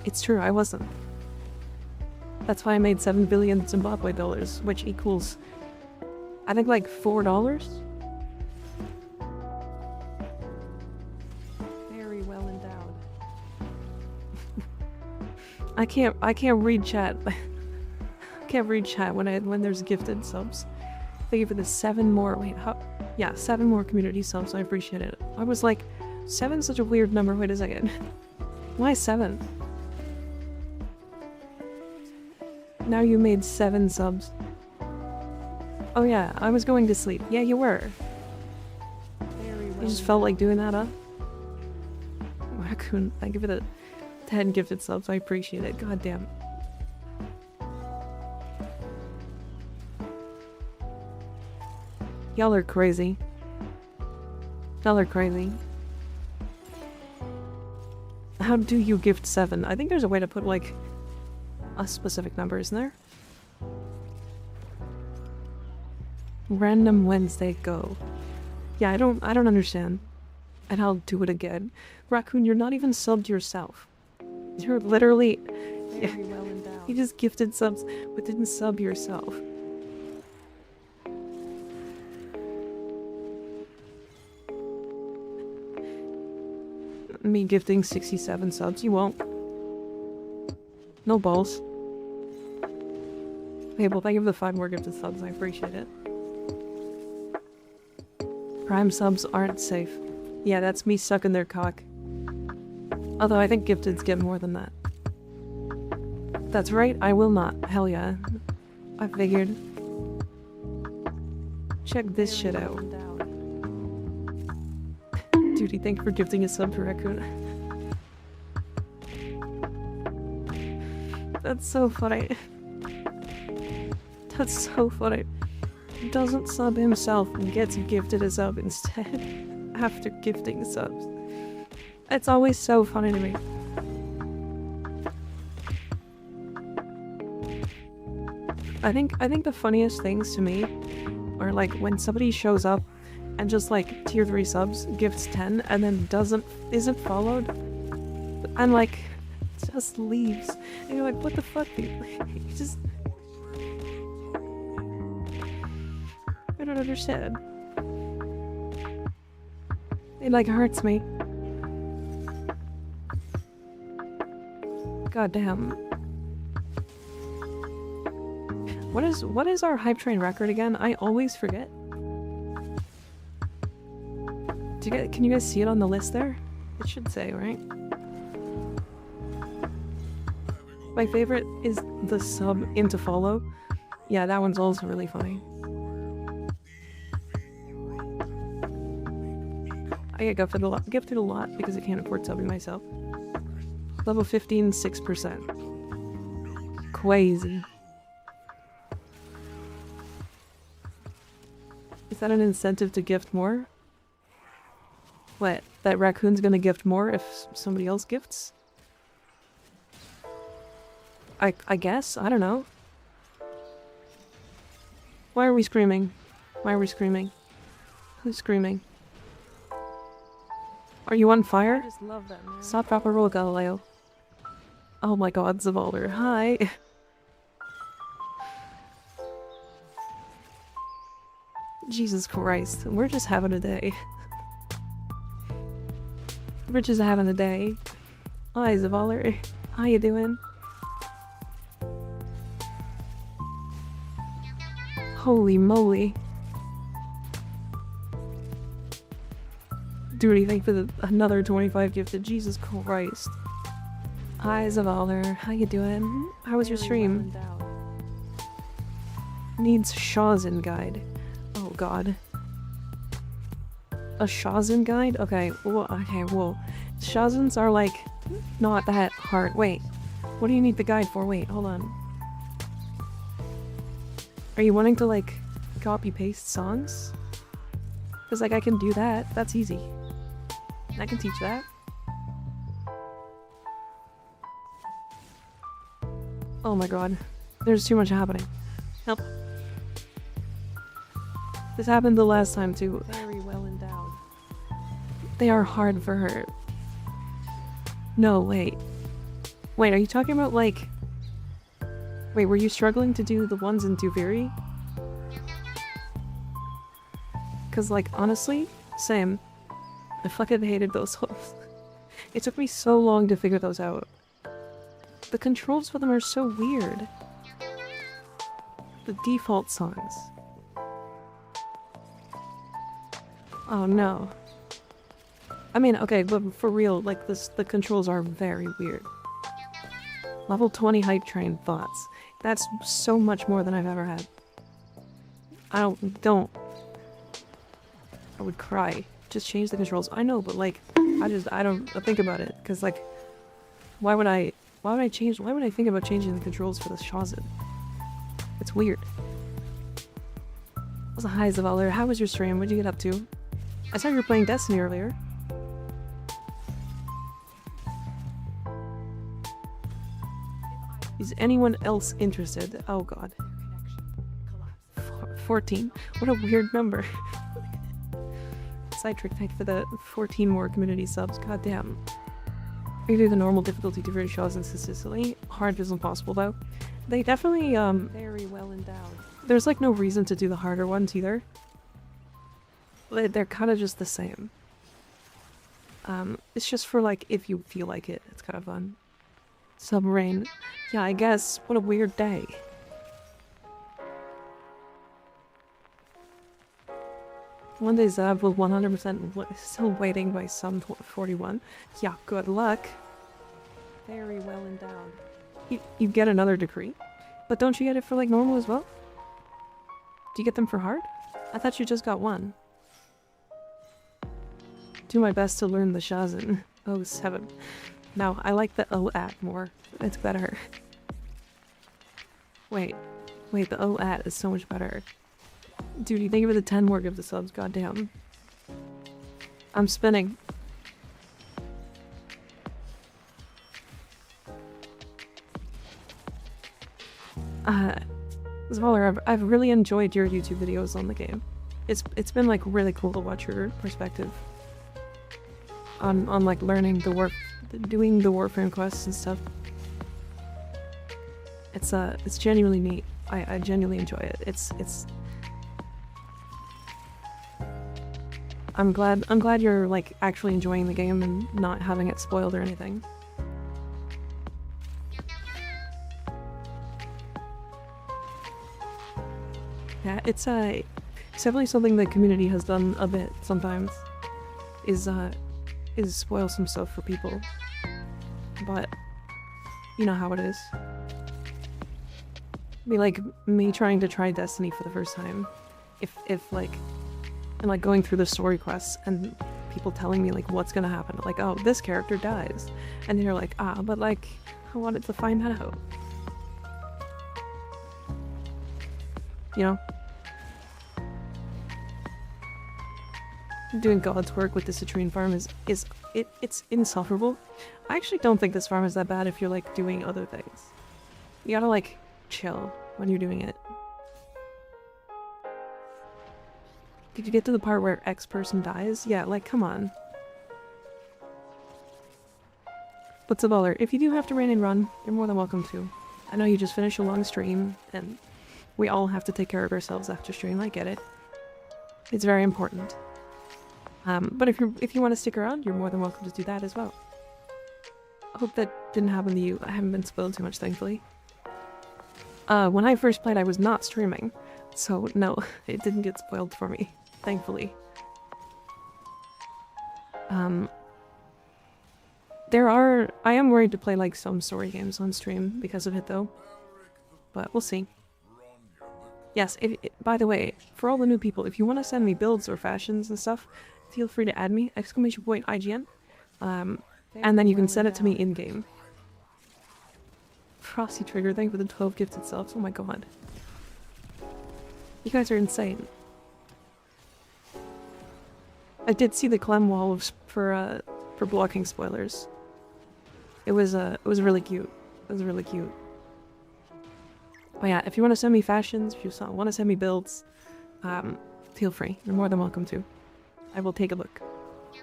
It's true, I wasn't. That's why I made 7 billion Zimbabwe dollars, which equals, I think, like $4? Very well endowed. I can't read chat. I can't read chat when there's gifted subs. Thank you for the 7 more. Wait, how? Yeah, 7 more community subs. I appreciate it. I was like, 7's such a weird number. Wait a second. Why 7? Now you made 7 subs. Oh yeah, I was going to sleep. Yeah, you were. You just felt like doing that, huh? Raccoon, thank you for the 10 gifted subs. I appreciate it. God damn. Y'all are crazy. Y'all are crazy. How do you gift 7? I think there's a way to put, like, a specific number, isn't there? Random Wednesday, go. Yeah, I don't understand. And I'll do it again. Raccoon, you're not even subbed yourself. You're literally... Very well endowed. You just gifted subs, but didn't sub yourself. Me gifting 67 subs, you won't. No balls. Okay, well, thank you for the 5 more gifted subs, I appreciate it. Prime subs aren't safe. Yeah, that's me sucking their cock. Although I think gifteds get more than that. That's right, I will not. Hell yeah. I figured. Check this shit out. Duty, thank you for gifting a sub to Raccoon. That's so funny. That's so funny. Doesn't sub himself and gets gifted a sub instead after gifting subs. It's always so funny to me. I think the funniest things to me are like when somebody shows up and just like tier 3 subs, gifts 10, and then isn't followed, and like just leaves, and you're like, what the fuck, dude? You just, I don't understand. It like hurts me. God damn. What is our hype train record again? I always forget. Can you guys see it on the list there? It should say, right? My favorite is the sub into follow. Yeah, that one's also really funny. I get gifted a lot because I can't afford subbing myself. Level 15, 6%. Crazy. Is that an incentive to gift more? What? That Raccoon's gonna gift more if somebody else gifts? I guess? I don't know. Why are we screaming? Why are we screaming? Who's screaming? Are you on fire? I just love that, man. Stop, drop, or roll, Galileo. Oh my god, Zavalder. Hi. Jesus Christ. We're just having a day. We're just having a day. Hi, Zavalder. How you doing? Holy moly. Duty, thank you for another 25 gifted. Jesus Christ. Hi, Zavalder. How you doing? How was your stream? Needs Shazin guide. Oh god. A Shazin guide? Okay, well, Shazins are like not that hard. Wait, what do you need the guide for? Wait, hold on. Are you wanting to like copy paste songs? Because like I can do that. That's easy. I can teach that. Oh my god. There's too much happening. Help. This happened the last time too. Very well endowed. They are hard for her. No, wait. Wait, are you talking about like... Wait, were you struggling to do the ones in Duviri? Cause like, honestly, same. I fucking hated those ones. It took me so long to figure those out. The controls for them are so weird. The default songs. Oh no. I mean, okay, but for real, like the controls are very weird. Level 20 hype train thoughts. That's so much more than I've ever had. I would cry. Just change the controls. I know, but like, I don't think about it. Cause like, why would I think about changing the controls for this Shazin? It's weird. What's the highs of all there? How was your stream? What'd you get up to? I saw you were playing Destiny earlier. Is anyone else interested? Oh god. 14. What a weird number. Sidetrick, thank you for the 14 more community subs. God damn. We do the normal difficulty to very shows consistently. Hard is impossible though. They definitely very well endowed. There's like no reason to do the harder ones either. They're kind of just the same. It's just for like if you feel like it. It's kind of fun. Submarine. Yeah, I guess. What a weird day. One day Zab will 100% still waiting by some 41. Yeah, good luck. Very well endowed. You get another decree? But don't you get it for like normal as well? Do you get them for hard? I thought you just got one. Do my best to learn the Shazin. Oh, 7. No, I like the O-at more. It's better. Wait, the O-at is so much better. Dude, you think of the 10 more give the subs, goddamn. I'm spinning. Smaller, I've really enjoyed your YouTube videos on the game. It's been like really cool to watch your perspective on like learning doing the Warframe quests and stuff. It's genuinely neat. I genuinely enjoy it. It's I'm glad you're like actually enjoying the game and not having it spoiled or anything. Yeah, it's definitely something the community has done a bit sometimes. Is spoil some stuff for people. But you know how it is. Like me trying to try Destiny for the first time. If like and like going through the story quests and people telling me like what's gonna happen, like, oh, this character dies, and then you're like, ah, but like I wanted to find that out, you know. Doing God's work with the citrine farm it's insufferable. I actually don't think this farm is that bad if you're like doing other things. You gotta like chill when you're doing it. Did you get to the part where X person dies? Yeah, like, come on. What's a baller? If you do have to rain and run, you're more than welcome to. I know you just finished a long stream, and we all have to take care of ourselves after stream, I get it. It's very important. But if you want to stick around, you're more than welcome to do that as well. I hope that didn't happen to you. I haven't been spoiled too much, thankfully. When I first played, I was not streaming, so no, it didn't get spoiled for me. Thankfully. I am worried to play like some story games on stream because of it though. But we'll see. Yes, by the way, for all the new people, if you want to send me builds or fashions and stuff, feel free to add me, !IGN. And then you can send it to me in-game. Frosty Trigger, thank you for the 12 gifted subs. Oh my god. You guys are insane. I did see the Clem wall for blocking spoilers. It was really cute. It was really cute. But yeah, if you want to send me fashions, if you want to send me builds, feel free. You're more than welcome to. I will take a look.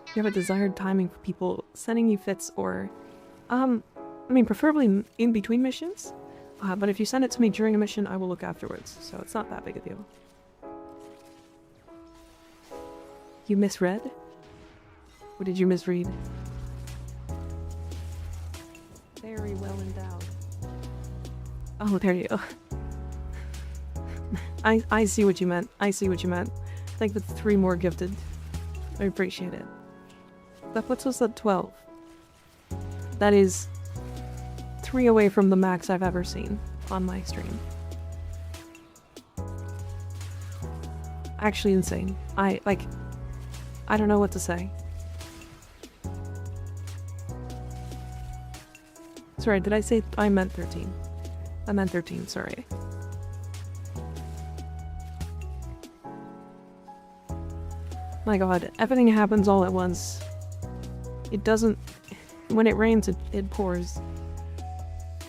If you have a desired timing for people sending you fits or, I mean, preferably in between missions. But if you send it to me during a mission, I will look afterwards. So it's not that big a deal. You misread? What did you misread? Very well endowed. Oh, there you go. I see what you meant. I see what you meant. Thank the 3 more gifted. I appreciate it. That puts us at 12. That is 3 away from the max I've ever seen on my stream. Actually insane. I don't know what to say. Sorry, did I say I meant 13? I meant 13, sorry. My god, everything happens all at once. It doesn't... When it rains, it pours.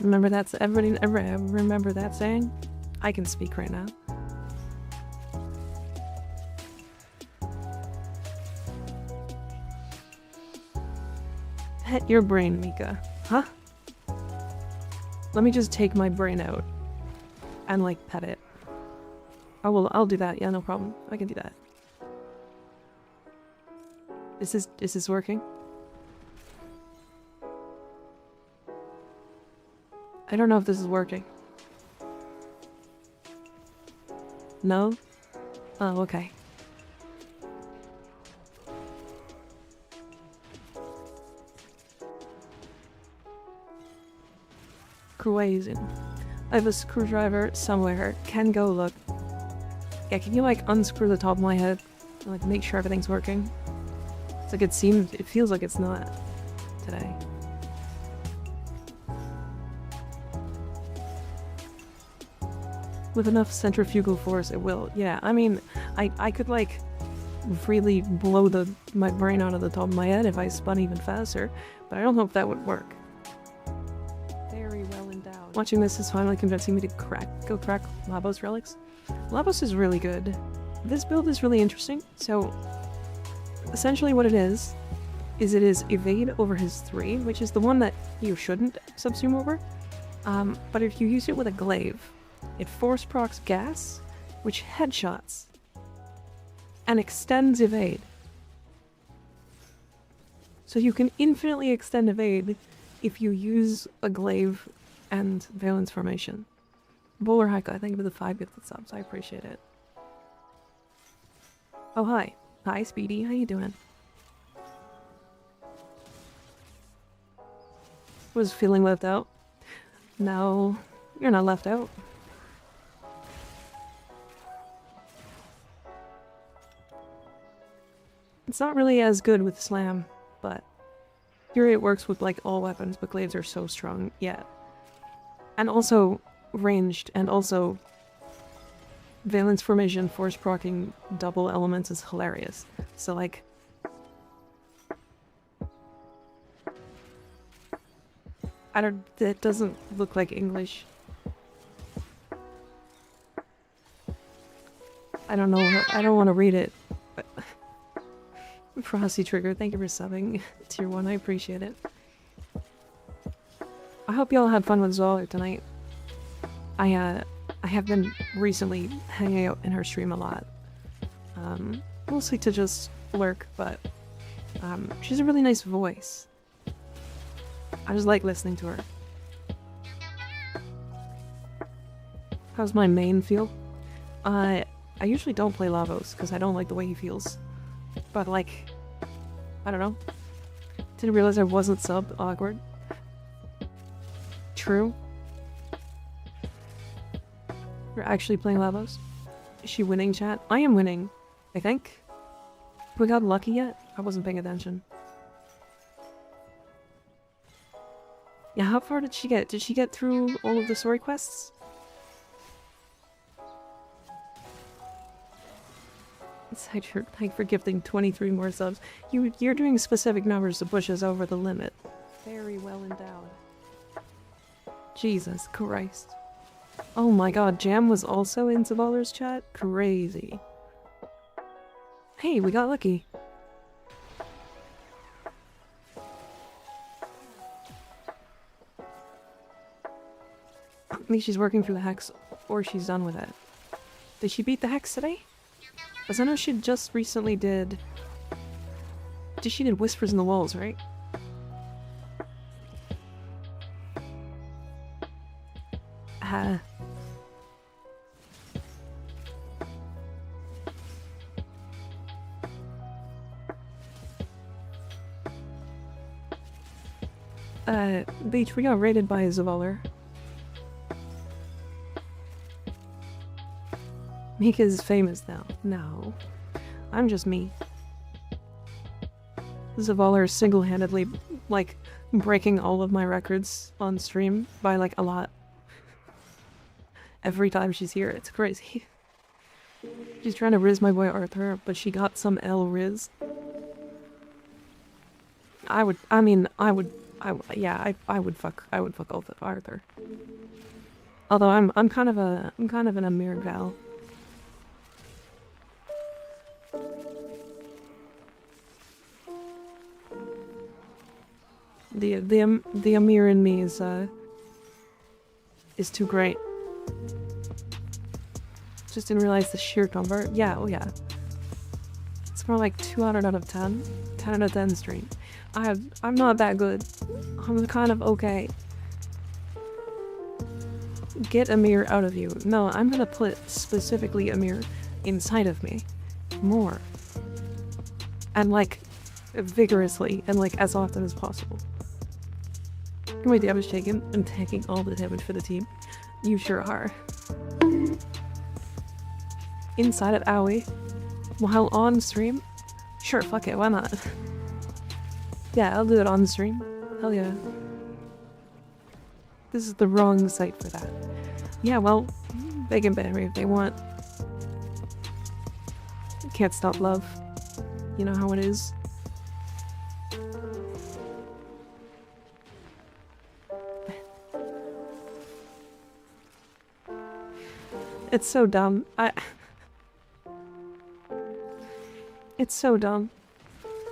Remember that? Everybody ever remember that saying? I can speak right now. Pet your brain, Mika. Huh? Let me just take my brain out and, like, pet it. I'll do that. Yeah, no problem. I can do that. Is this working? I don't know if this is working. No? Oh, okay. Cruising. I have a screwdriver somewhere. Can go look. Yeah, can you like unscrew the top of my head and like make sure everything's working? It's like it feels like it's not today. With enough centrifugal force, it will. Yeah, I mean, I could like freely blow my brain out of the top of my head if I spun even faster, but I don't know if that would work. Very well endowed. Watching this is finally convincing me to go crack Labos relics. Labos is really good. This build is really interesting. So, essentially what it is evade over his 3, which is the one that you shouldn't subsume over. But if you use it with a glaive, it force procs gas, which headshots, and extends evade. So you can infinitely extend evade if you use a glaive and valence formation. Bowler Haika, thank you for the 5 gifted subs, I appreciate it. Oh hi. Hi Speedy, how you doing? Was feeling left out? No, you're not left out. It's not really as good with slam, but here it works with like all weapons, but glaives are so strong, yeah. And also ranged, and also valence formation force proccing double elements is hilarious. So like it doesn't look like English. I don't know, I don't want to read it. But Frosty Trigger, thank you for subbing. Tier 1, I appreciate it. I hope y'all had fun with Zoller tonight. I have been recently hanging out in her stream a lot. Mostly to just lurk, but she's a really nice voice. I just like listening to her. How's my main feel? I usually don't play Lavos because I don't like the way he feels. But like, I don't know. Didn't realize I wasn't sub awkward. True. You're actually playing Lavos? Is she winning, chat? I am winning, I think. Have we got lucky yet? I wasn't paying attention. Yeah, how far did she get? Did she get through all of the story quests? Thank for gifting 23 more subs. You're doing specific numbers to push us over the limit. Very well endowed. Jesus Christ. Oh my god, Jam was also in Zavaller's chat? Crazy. Hey, we got lucky. At least she's working through the hex, or she's done with it. Did she beat the hex today? Because I know she just recently did... She did Whispers in the Walls, right? Beach, we got raided by a Zavaller. Mika's famous now. No. I'm just me. Zavaller single-handedly, like, breaking all of my records on stream by, like, a lot. Every time she's here, it's crazy. She's trying to riz my boy Arthur, but she got some L riz. I would fuck Arthur. Although I'm kind of an Amir gal. The Amir in me is too great. Just didn't realize the sheer convert. Yeah, oh yeah. It's more like 200 out of 10. 10 out of 10 stream. I'm not that good. I'm kind of okay. Get Amir out of you. No, I'm gonna put specifically Amir inside of me. More. And like, vigorously, and like as often as possible. My damage taken. I'm taking all the damage for the team. You sure are. Inside of Owie. While on stream? Sure, fuck it, why not? Yeah, I'll do it on stream. Hell yeah. This is the wrong site for that. Yeah, well, big and better if they want. Can't stop love. You know how it is. It's so dumb. It's so dumb.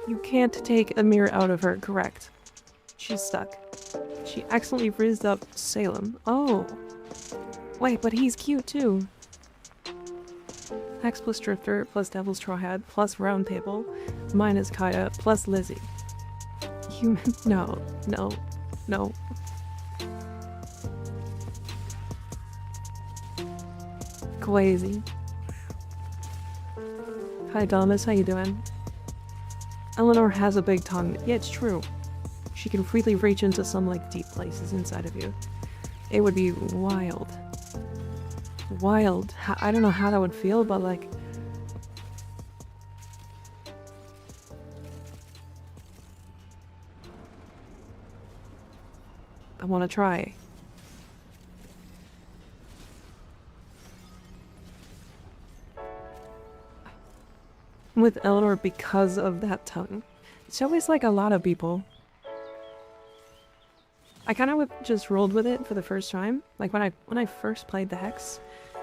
You can't take Amir out of her, correct? She's stuck. She accidentally rizzed up Salem. Oh. Wait, but he's cute too. Hex plus Drifter, plus Devil's Trawhead, plus Round Table, minus Kaya, plus Lizzie. Human. No. No. No. Crazy. Hi Thomas, how you doing? Eleanor has a big tongue. Yeah, it's true. She can freely reach into some like deep places inside of you. It would be wild. Wild. I don't know how that would feel, but like... I want to try. With Eleanor because of that tongue. It's always like a lot of people. I kind of just rolled with it for the first time. Like when I first played the Hex,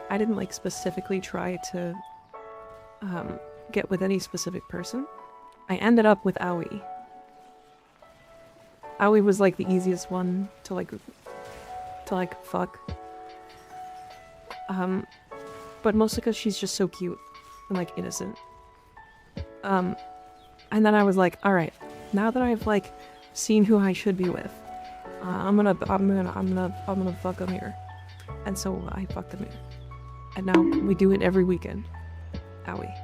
I didn't like specifically try to get with any specific person. I ended up with Aoi. Aoi was like the easiest one to like fuck. But mostly because she's just so cute and like innocent. And then I was like, all right, now that I've like seen who I should be with, I'm gonna fuck Amir. And so I fucked Amir. And now we do it every weekend. Owie.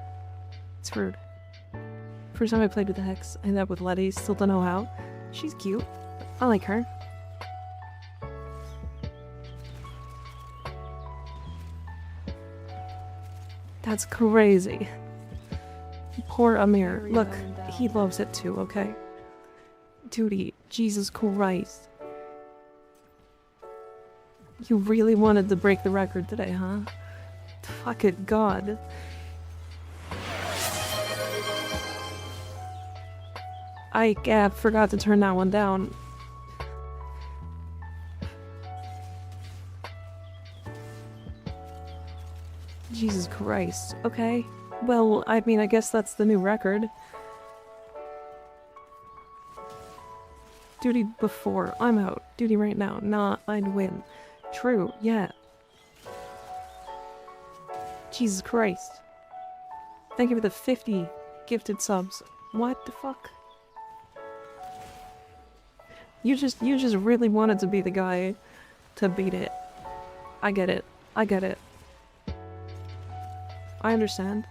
It's rude. First time I played with the Hex, I ended up with Letty, still don't know how. She's cute. I like her. That's crazy. Poor Amir. Look, he loves it too, okay? Duty, Jesus Christ. You really wanted to break the record today, huh? Fuck it, God. I forgot to turn that one down. Jesus Christ. Okay. Well, I mean, I guess that's the new record. Duty before. I'm out. Duty right now. Nah, I'd win. True. Yeah. Jesus Christ. Thank you for the 50 gifted subs. What the fuck? You just really wanted to be the guy to beat it. I get it. I get it. I understand.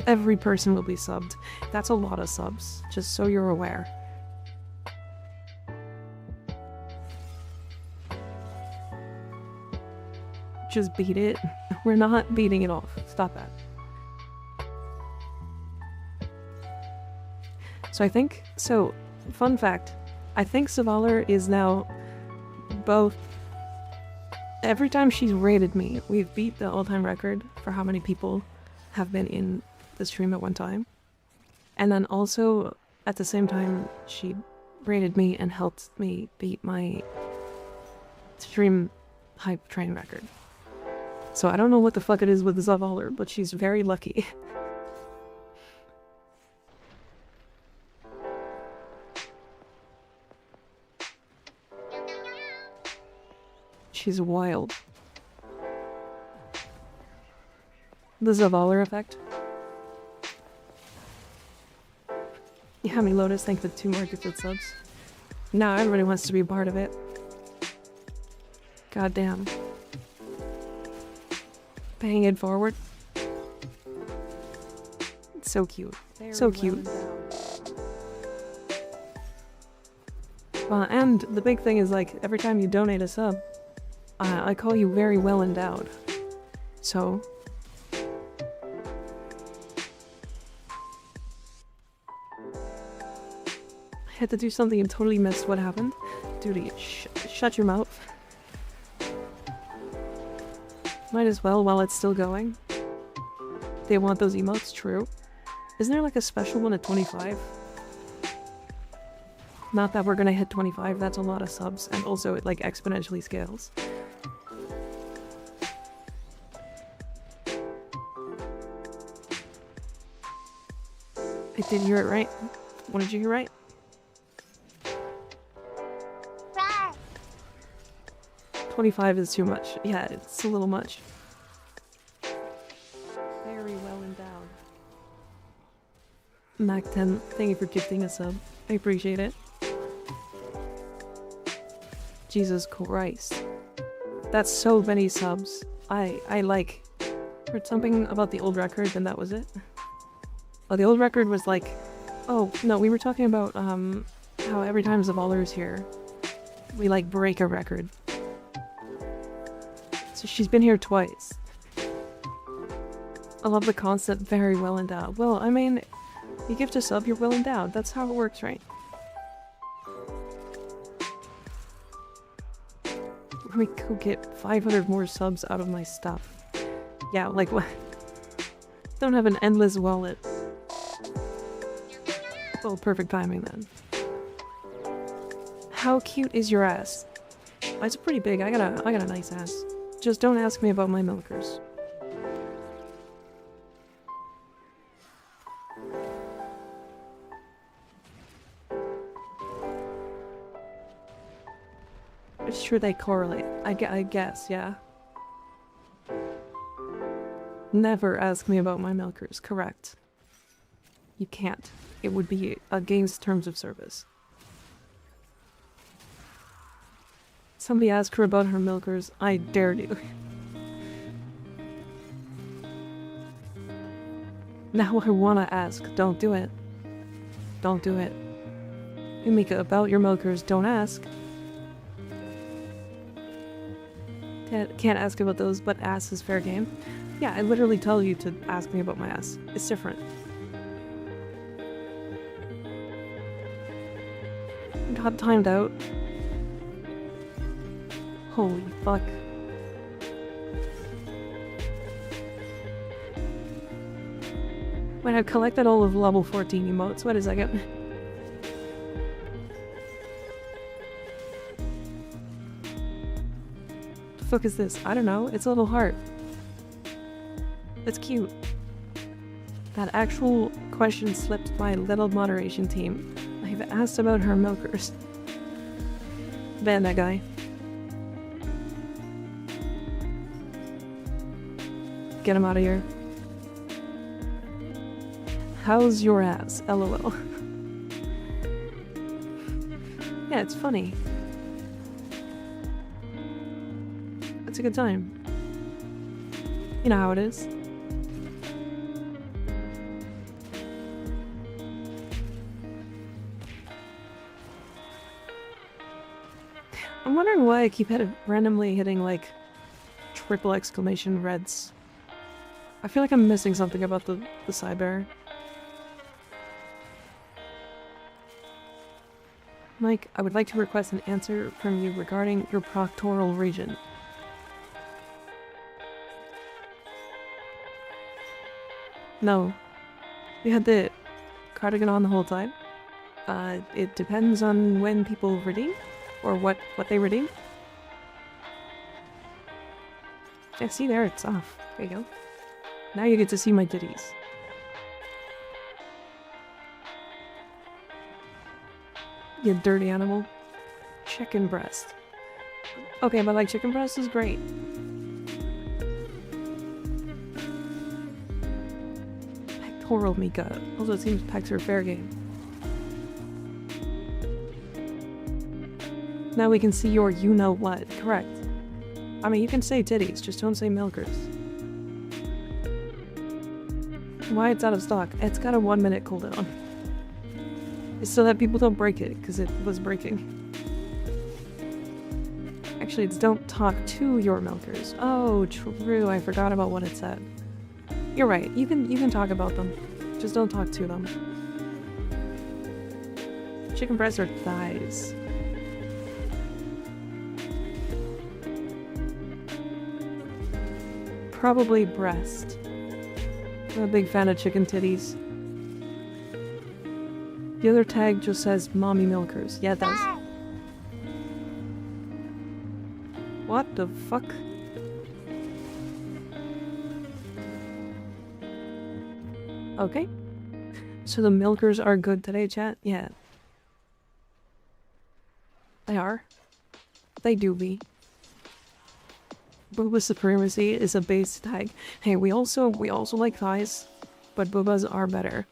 Every person will be subbed. That's a lot of subs, just so you're aware. Just beat it. We're not beating it off. Stop that. So fun fact, I think Savaler is now both. Every time she's raided me, we've beat the all-time record for how many people have been in the stream at one time. And then also, at the same time, she raided me and helped me beat my stream hype train record. So I don't know what the fuck it is with Savaler, but she's very lucky. She's wild. The Zavaler effect. Yeah, me Lotus, thank the 2 more gifted subs. Now everybody wants to be a part of it. God damn. Paying it forward. It's so cute. So cute. And the big thing is, like, every time you donate a sub, I call you very well endowed. So I had to do something and totally missed what happened. Dude, shut your mouth. Might as well while it's still going. They want those emotes, true. Isn't there like a special one at 25? Not that we're gonna hit 25, that's a lot of subs, and also it like exponentially scales. I did hear it right. What did you hear right? Right. 25 is too much. Yeah, it's a little much. Very well endowed. Mac10, thank you for gifting a sub. I appreciate it. Jesus Christ. That's so many subs. I like heard something about the old record and that was it. Oh, the old record was like, oh no, we were talking about how every time Zavaler's here, we like break a record. So she's been here twice. I love the concept, very well endowed. Well, I mean, you gift a sub, you're well endowed. That's how it works, right? Let me go get 500 more subs out of my stuff. Yeah, like what? Don't have an endless wallet. Oh, perfect timing then. How cute is your ass? It's pretty big. I got a nice ass. Just don't ask me about my milkers. It's true they correlate. I guess, yeah. Never ask me about my milkers, correct. You can't. It would be against terms of service. Somebody ask her about her milkers. I dare you. Now I wanna ask. Don't do it. Don't do it. Hey Mika, about your milkers, don't ask. Can't ask about those, but ass is fair game. Yeah, I literally tell you to ask me about my ass. It's different. Got timed out. Holy fuck. When I've collected all of level 14 emotes, what does that get? The fuck is this? I don't know. It's a little heart. It's cute. That actual question slipped my little moderation team. I've asked about her milkers. Ban that guy. Get him out of here. How's your ass? LOL. Yeah, it's funny. It's a good time. You know how it is. I'm wondering why I keep randomly hitting like triple exclamation reds. I feel like I'm missing something about the Cyber. Mike, I would like to request an answer from you regarding your proctoral region. No. We had the cardigan on the whole time. It depends on when people redeem, or what they redeem. Yeah, see there, it's off. There you go. Now you get to see my titties. You dirty animal. Chicken breast. Okay, but like chicken breast is great. Pectoral Mika. Also, it seems pecs are fair game. Now we can see your you-know-what. Correct. I mean, you can say titties, just don't say milkers. Why it's out of stock? It's got a 1-minute cooldown. It's so that people don't break it, because it was breaking. Actually, it's don't talk to your milkers. Oh, true, I forgot about what it said. You're right, you can talk about them. Just don't talk to them. Chicken breasts are thighs. Probably breast. I'm a big fan of chicken titties. The other tag just says mommy milkers. Yeah, it does. What the fuck? Okay. So the milkers are good today, chat? Yeah. They are. They do be. Booba supremacy is a base tag. Hey, we also like thighs, but boobas are better.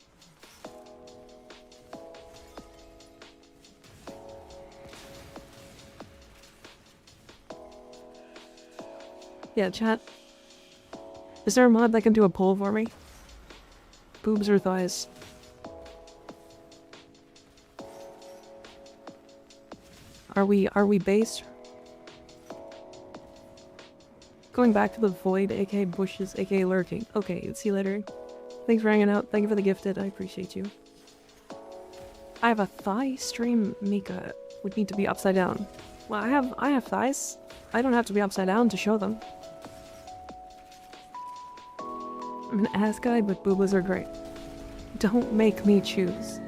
Yeah, chat. Is there a mod that can do a poll for me? Boobs or thighs? Are we based? Going back to the void, aka bushes, aka lurking. Okay, see you later. Thanks for hanging out. Thank you for the gifted. I appreciate you. I have a thigh stream. Mika would need to be upside down. Well, I have thighs. I don't have to be upside down to show them. I'm an ass guy, but boobas are great. Don't make me choose.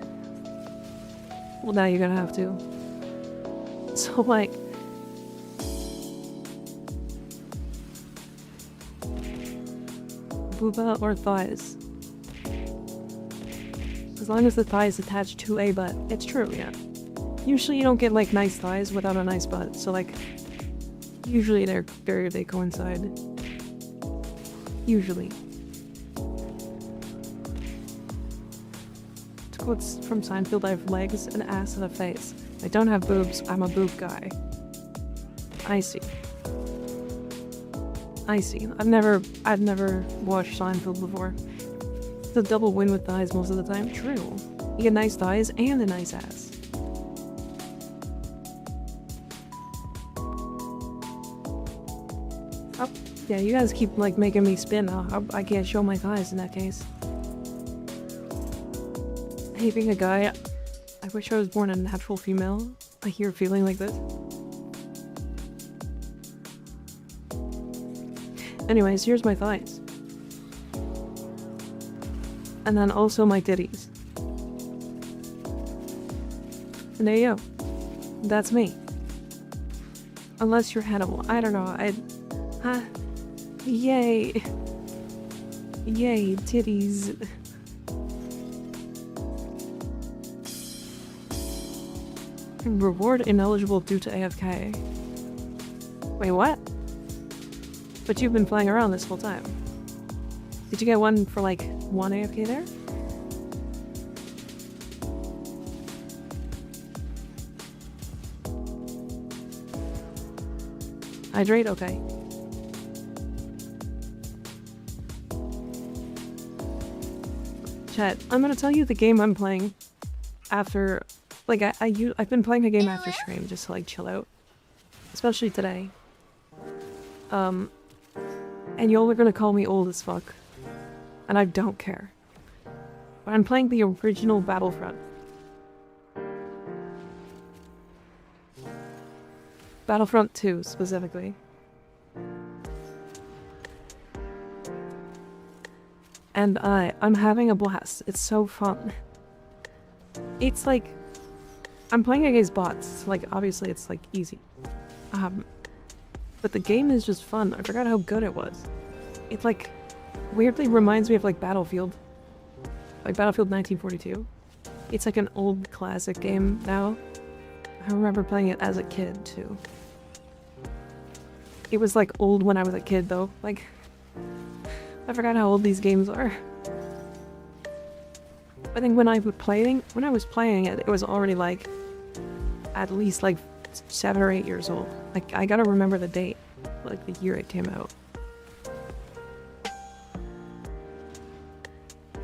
Well, now you're gonna have to. So, like... booba or thighs? As long as the thigh is attached to a butt. It's true, yeah. Usually you don't get, like, nice thighs without a nice butt, so, like... usually they coincide. Usually. To quotes from Seinfeld, I have legs, an ass, and a face. I don't have boobs, I'm a boob guy. I see. I see. I've never watched Seinfeld before. It's a double win with thighs most of the time. True. You get nice thighs and a nice ass. Oh, yeah, you guys keep, like, making me spin. I can't show my thighs in that case. Hey, being a guy, I wish I was born a natural female. I hear feeling like this. Anyways, here's my thighs. And then also my titties. And there you go. That's me. Unless you're Hannibal. I don't know. Yay. Yay, titties. Reward ineligible due to AFK. Wait, what? But you've been playing around this whole time. Did you get one for like 1 AFK there? Hydrate? Okay. Chat, I'm gonna tell you the game I'm playing after, like, I've been playing a game after stream just to like chill out. Especially today. And y'all are gonna call me old as fuck. And I don't care. But I'm playing the original Battlefront. Battlefront 2, specifically. And I'm having a blast. It's so fun. It's like... I'm playing against bots, so like, obviously it's like easy. But the game is just fun. I forgot how good it was. It like weirdly reminds me of like Battlefield. Like Battlefield 1942. It's like an old classic game now. I remember playing it as a kid too. It was like old when I was a kid though. Like, I forgot how old these games are. I think when I was playing it, it was already like at least like 7 or 8 years old. Like, I gotta remember the date, like the year it came out.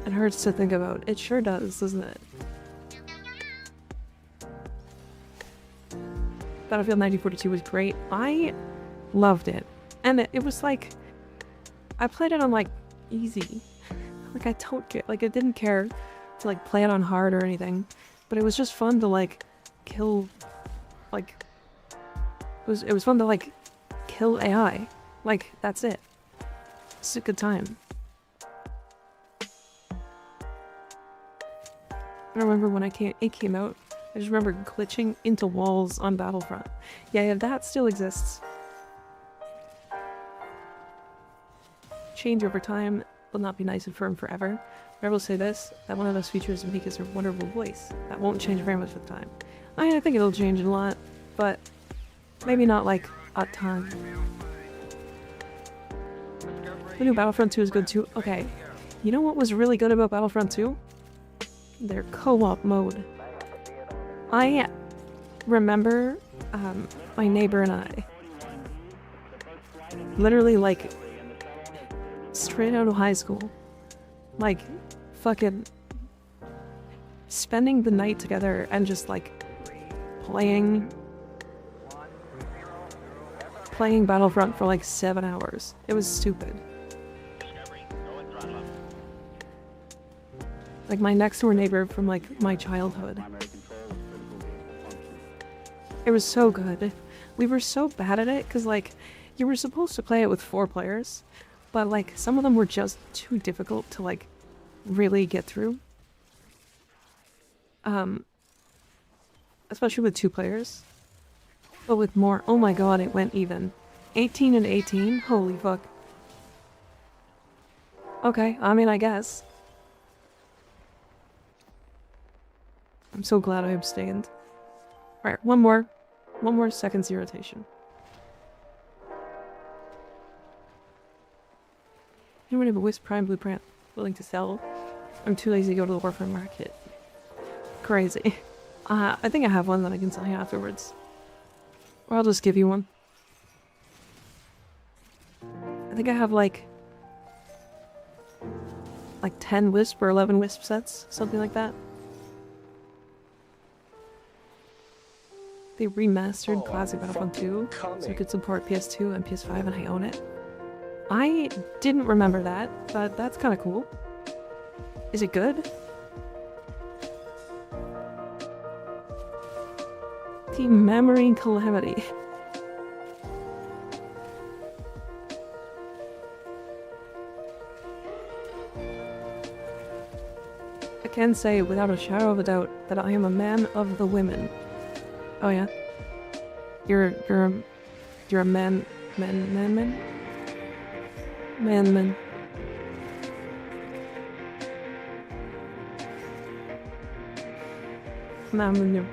It hurts to think about. It sure does, doesn't it? Battlefield 1942 was great. I loved it. And it was like, I played it on like easy. Like, I don't care, like I didn't care to like play it on hard or anything. But it was just fun to like kill, like, it was fun to like kill AI. Like, that's it. It's a good time. I remember when it came out, I just remember glitching into walls on Battlefront. Yeah, that still exists. Change over time will not be nice and firm forever. But I will say this, that one of those features of Mika's wonderful voice. That won't change very much with time. I think it'll change a lot, but maybe not like a ton. The new Battlefront 2 is good too. Okay, you know what was really good about Battlefront 2? Their co-op mode. I remember my neighbor and I literally like straight out of high school, like fucking spending the night together and just like playing Battlefront for like 7 hours. It was stupid. Like my next door neighbor from like my childhood. It was so good. We were so bad at it because like you were supposed to play it with 4 players, but like some of them were just too difficult to like really get through. Especially with 2 players. But with more, oh my god, it went even. 18 and 18? Holy fuck. Okay, I mean, I guess. I'm so glad I abstained. Alright, one more seconds irritation. Anyone have a Wisp Prime blueprint willing to sell? I'm too lazy to go to the Warframe market. Crazy. I think I have one that I can sell you afterwards. Or I'll just give you one. I think I have like 10 Wisp or 11 Wisp sets, something like that. They remastered classic Battlefront 2 so it could support PS2 and PS5 and I own it. I didn't remember that, but that's kind of cool. Is it good? Team Memory Calamity. I can say without a shadow of a doubt that I am a man of the women. Oh yeah? You're a man. Didn't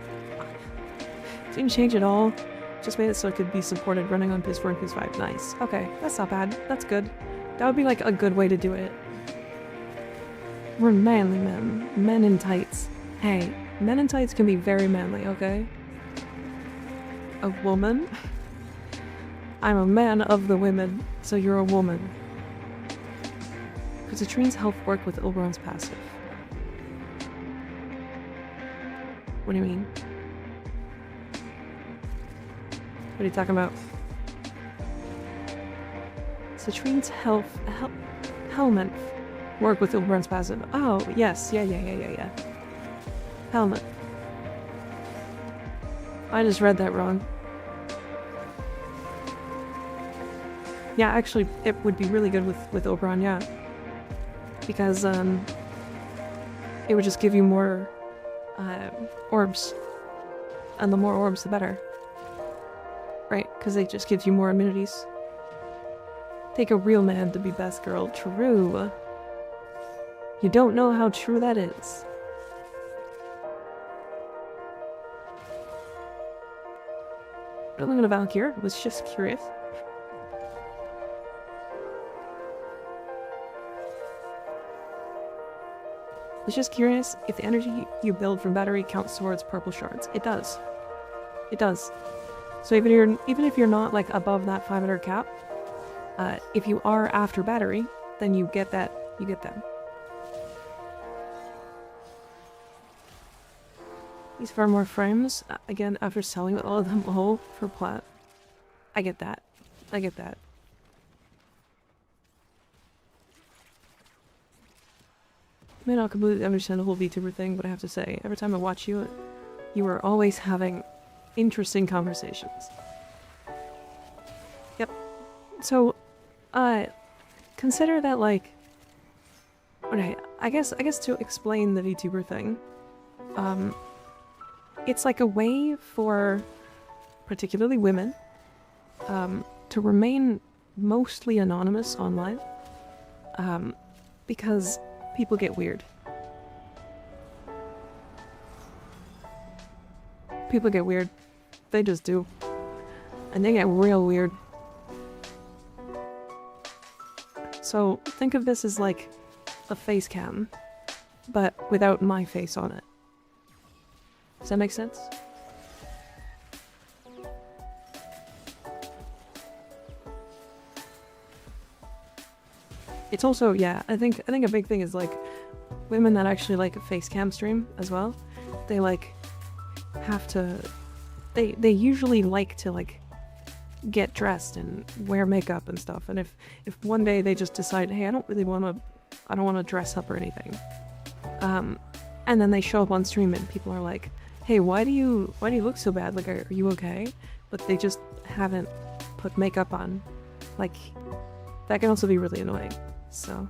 change at all. Just made it so it could be supported running on PS4 and PS5. Nice. Okay, that's not bad. That's good. That would be like a good way to do it. We're manly men. Men in tights. Hey, men in tights can be very manly, okay? A woman? I'm a man of the women, so you're a woman. Could Citrine's health work with Oberon's passive? What do you mean? What are you talking about? Citrine's helmet work with Oberon's passive. Oh, yes. Yeah. Helmet. I just read that wrong. Yeah, actually, it would be really good with Oberon, yeah. Because, it would just give you more, orbs. And the more orbs, the better. Right? Because it just gives you more immunities. Take a real man to be best girl. True. You don't know how true that is. Building a Valkyr was just curious. Was just curious if the energy you build from battery counts towards purple shards. It does. It does. So even if you're not like above that 500 cap, if you are after battery, then you get that. You get them. These far more frames again after selling all of them all for plat. I get that. I get that. I may not completely understand the whole VTuber thing, but I have to say, every time I watch you, you are always having interesting conversations. Yep. So, consider that like, okay, I guess to explain the VTuber thing, it's like a way for particularly women, to remain mostly anonymous online, because people get weird. People get weird. They just do. And they get real weird. So think of this as like a face cam, but without my face on it. Does that make sense? It's also, yeah, I think a big thing is like women that actually like a face cam stream as well. They like have to, they usually like to like get dressed and wear makeup and stuff. And if one day they just decide, hey, I don't want to dress up or anything, and then they show up on stream and people are like, hey, why do you look so bad? Like, are you okay? But they just haven't put makeup on. Like, that can also be really annoying. So,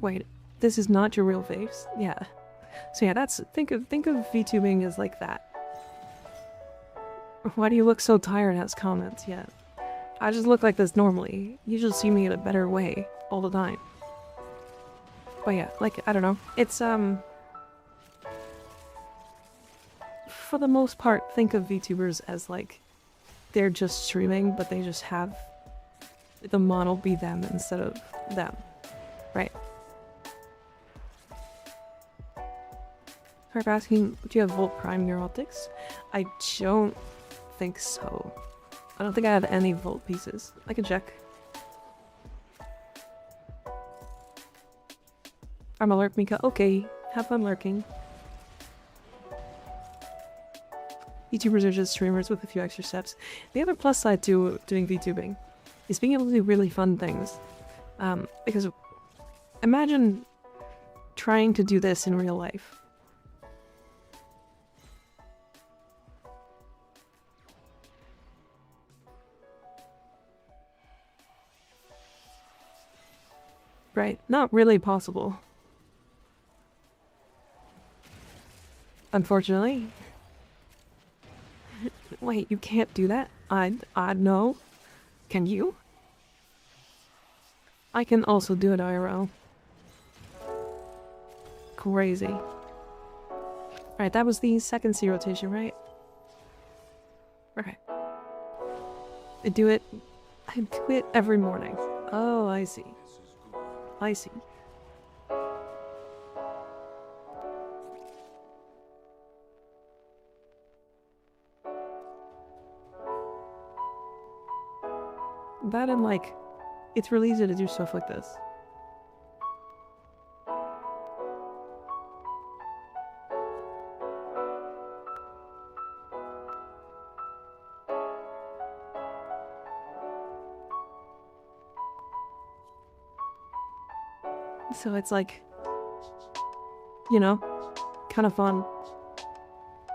wait, this is not your real face? Yeah. So yeah, that's, think of VTubing as like that. Why do you look so tired? Has comments. Yeah. I just look like this normally. You just see me in a better way all the time. But yeah, like, I don't know. It's, for the most part, think of VTubers as like, they're just streaming, but they just have the model be them instead of them. Right? Harp asking, do you have Volt Prime in your optics? I don't think so. I don't think I have any Volt pieces. I can check. I'm a lurk, Mika. Okay, have fun lurking. YouTubers are just streamers with a few extra steps. The other plus side to doing VTubing is being able to do really fun things. Because imagine trying to do this in real life. Right, not really possible. Unfortunately. Wait, you can't do that? I know. Can you? I can also do it IRL. crazy. Alright, that was the second C rotation, right? Okay. I do it every morning. Oh, I see. I see. That and like, it's really easy to do stuff like this. So it's like, you know, kind of fun.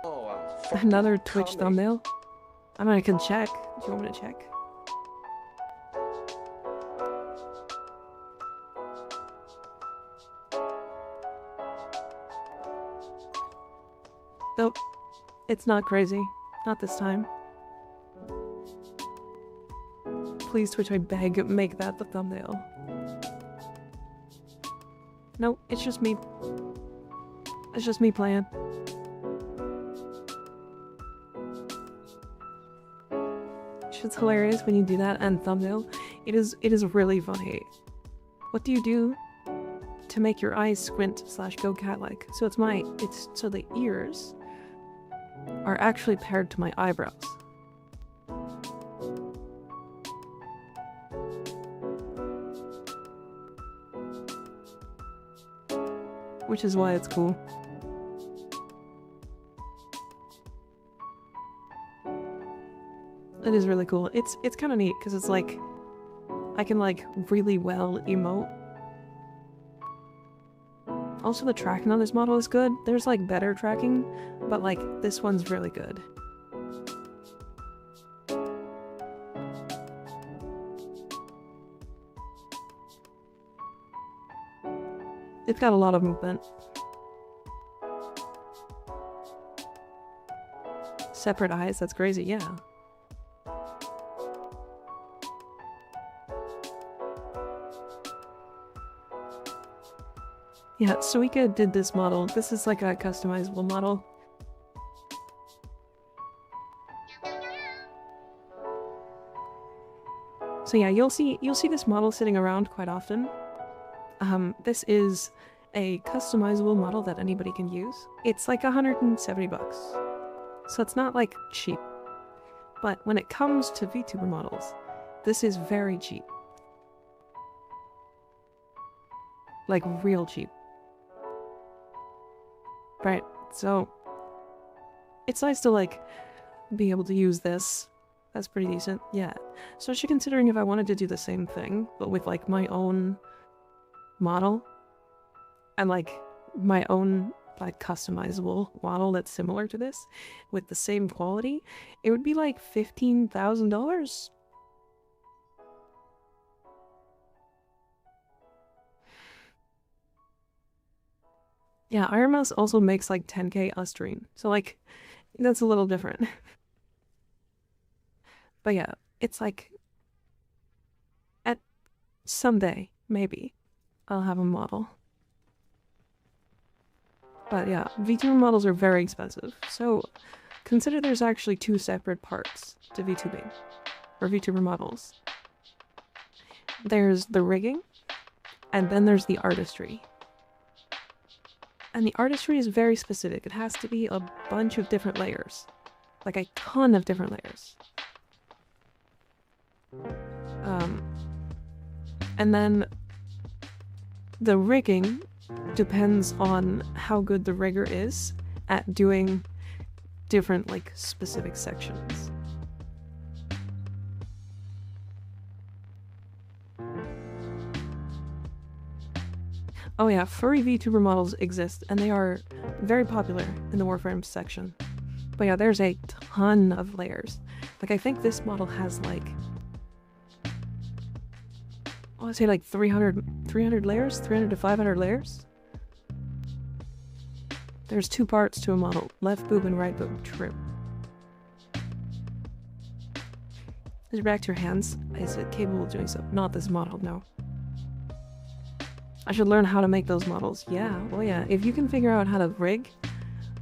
Oh, Another Twitch thumbnail? I mean, I can check. Do you want me to check? Nope. It's not crazy. Not this time. Please, Twitch, I beg, make that the thumbnail. No, it's just me. It's just me playing. It's hilarious when you do that and thumbnail. It is really funny. What do you do to make your eyes squint / go cat-like? So so the ears are actually paired to my eyebrows. Which is why it's cool. It is really cool. It's kind of neat because it's like I can like really well emote. Also, the tracking on this model is good. There's like better tracking, but like this one's really good. It's got a lot of movement. Separate eyes, that's crazy, yeah. Yeah, Suika did this model. This is like a customizable model. So yeah, you'll see this model sitting around quite often. This is a customizable model that anybody can use. It's like 170 bucks. So it's not like cheap. But when it comes to VTuber models, this is very cheap. Like real cheap. Right, so it's nice to like be able to use this. That's pretty decent, yeah. So actually considering if I wanted to do the same thing, but with like my own model and like my own like customizable model that's similar to this with the same quality, it would be like $15,000. Yeah, Iron Mouse also makes like 10k a stream, so like that's a little different. But yeah, it's like at someday maybe I'll have a model. But yeah, VTuber models are very expensive, so consider there's actually two separate parts to VTubing, or VTuber models. There's the rigging, and then there's the artistry. And the artistry is very specific. It has to be a bunch of different layers. Like a ton of different layers. And then the rigging depends on how good the rigger is at doing different, like, specific sections. Oh yeah, furry VTuber models exist, and they are very popular in the Warframe section. But yeah, there's a ton of layers. Like, I think this model has, like, I want to say like 300 layers? 300 to 500 layers? There's two parts to a model. Left boob and right boob. True. Is it back to your hands? Is it capable of doing so? Not this model, no. I should learn how to make those models. Yeah, well yeah, if you can figure out how to rig,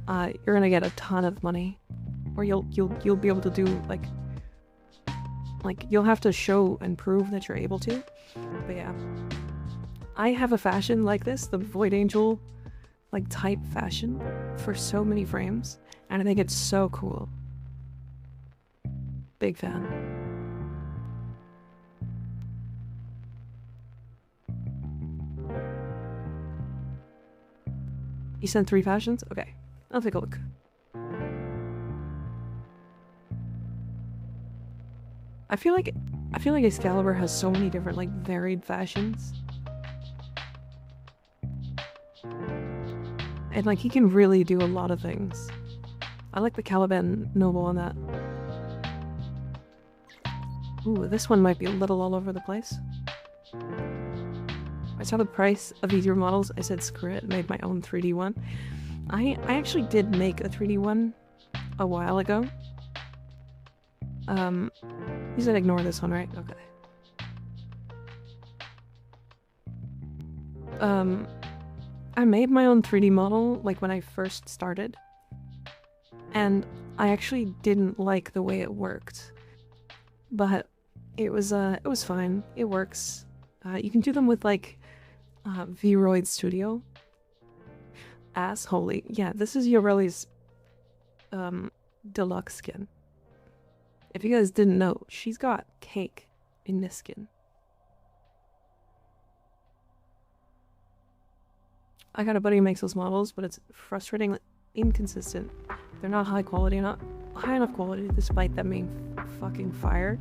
you're gonna get a ton of money. Or you'll be able to do like you'll have to show and prove that you're able to. But yeah. I have a fashion like this, the Void Angel like type fashion for so many frames, and I think it's so cool. Big fan. You sent 3 fashions? Okay, I'll take a look. I feel like Excalibur has so many different like varied fashions. And like he can really do a lot of things. I like the Caliban Noble on that. Ooh, this one might be a little all over the place. I saw the price of these models, I said screw it, made my own 3D one. I actually did make a 3D one a while ago. You said ignore this one, right? Okay. I made my own 3D model like when I first started, and I actually didn't like the way it worked, but it was fine. It works. You can do them with like Vroid Studio. Holy, yeah, this is Yoreli's deluxe skin. If you guys didn't know, she's got cake in this skin. I got a buddy who makes those models, but it's frustratingly inconsistent. They're not high quality, not high enough quality despite them being fucking fire.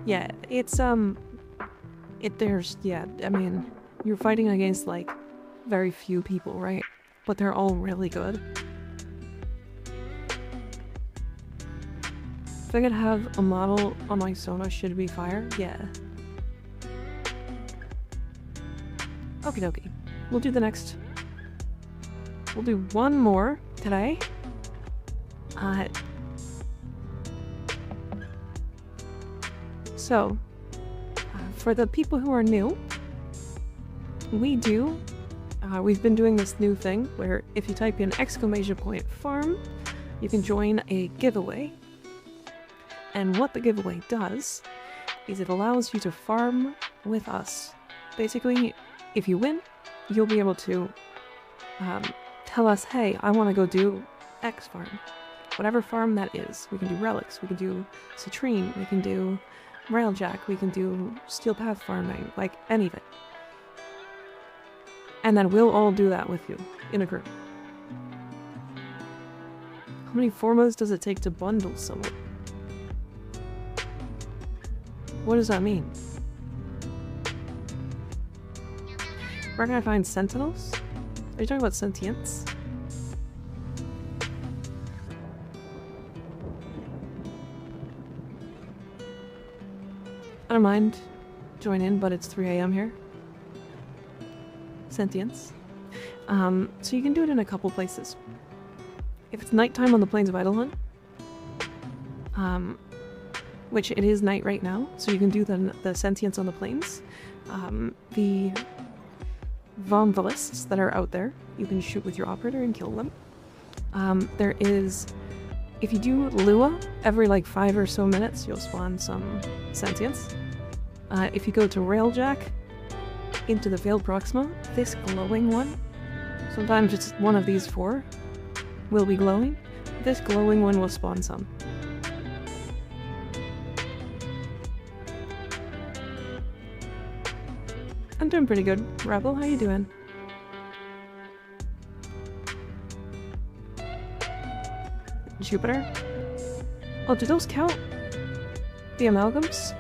Yeah, it's yeah, I mean, you're fighting against like very few people, right? But they're all really good. If I could have a model on my Sona, should it be fire? Yeah. Okie dokie. We'll do the next. We'll do one more today. So, for the people who are new, we've been doing this new thing where if you type in !farm, you can join a giveaway. And what the giveaway does is it allows you to farm with us. Basically, if you win, you'll be able to tell us, hey, I want to go do X farm. Whatever farm that is. We can do relics, we can do citrine, we can do railjack, we can do steel path farming, like anything. And then we'll all do that with you in a group. How many formas does it take to bundle someone? What does that mean? Where can I find sentinels? Are you talking about sentience? I don't mind. Join in, but it's 3 AM here. Sentience. So you can do it in a couple places. If it's nighttime on the Plains of Eidolon, which it is night right now, so you can do the sentience on the plains. The Vomvalists that are out there, you can shoot with your operator and kill them. There is, if you do Lua, every like 5 or so minutes, you'll spawn some sentience. If you go to Railjack, into the Veiled Proxima, this glowing one, sometimes it's one of these 4, will be glowing. This glowing one will spawn some. I'm doing pretty good. Rebel, how you doing? Jupiter? Oh, do those count? The amalgams?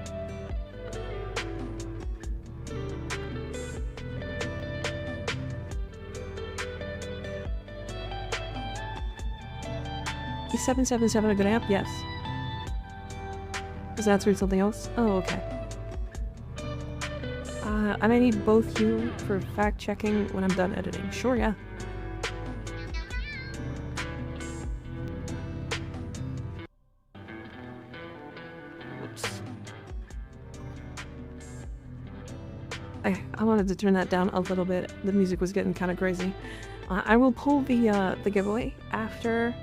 Is 777 a good amp? Yes. Does that answer something else? Oh, okay. I may need both you for fact-checking when I'm done editing. Sure, yeah. Oops. I wanted to turn that down a little bit. The music was getting kind of crazy. I will pull the giveaway after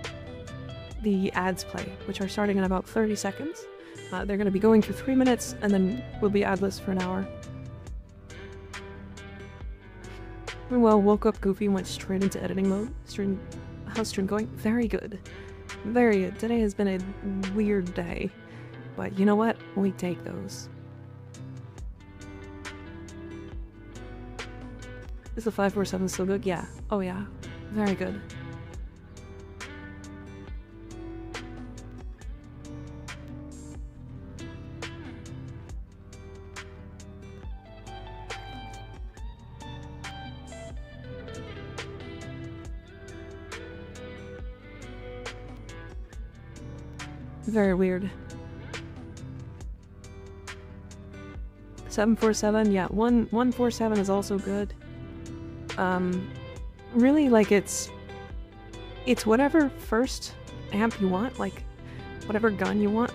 the ads play, which are starting in about 30 seconds. They're going to be going for 3 minutes, and then we'll be adless for an hour. Well, woke up goofy and went straight into editing mode. How's stream going? Very good. Very good. Today has been a weird day. But you know what? We take those. Is the 547 still good? Yeah. Oh yeah. Very good. Very weird. 747, yeah, 147 is also good. Really, like, it's whatever first amp you want, like, whatever gun you want,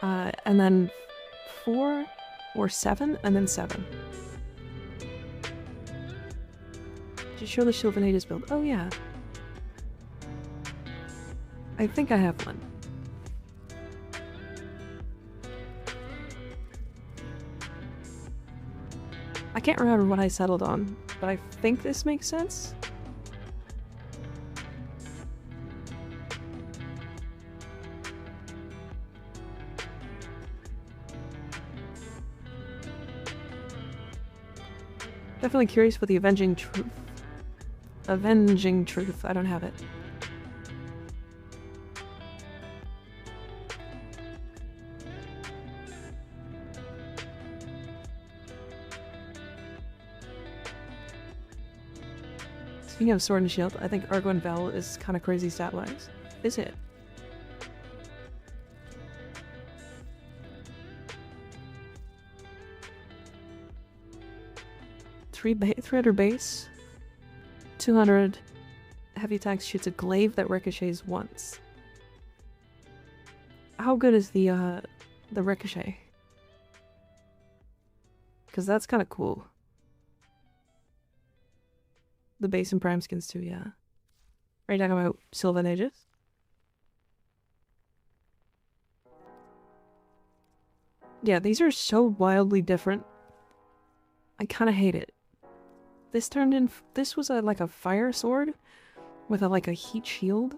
and then 4 or 7, and then 7. Just show the Sylvanatus build. Oh, yeah. I think I have one. I can't remember what I settled on, but I think this makes sense. Definitely curious for the Avenging Truth. Avenging Truth, I don't have it. Speaking of Sword and Shield, I think Argo and Vel is kind of crazy stat-wise. Is it? Three 300 base, 200 heavy attacks, shoots a glaive that ricochets once. How good is the ricochet? Because that's kind of cool. The base and prime skins too, yeah. Are you talking about Sylvan Aegis? Yeah, these are so wildly different. I kind of hate it. This was like a fire sword with like a heat shield,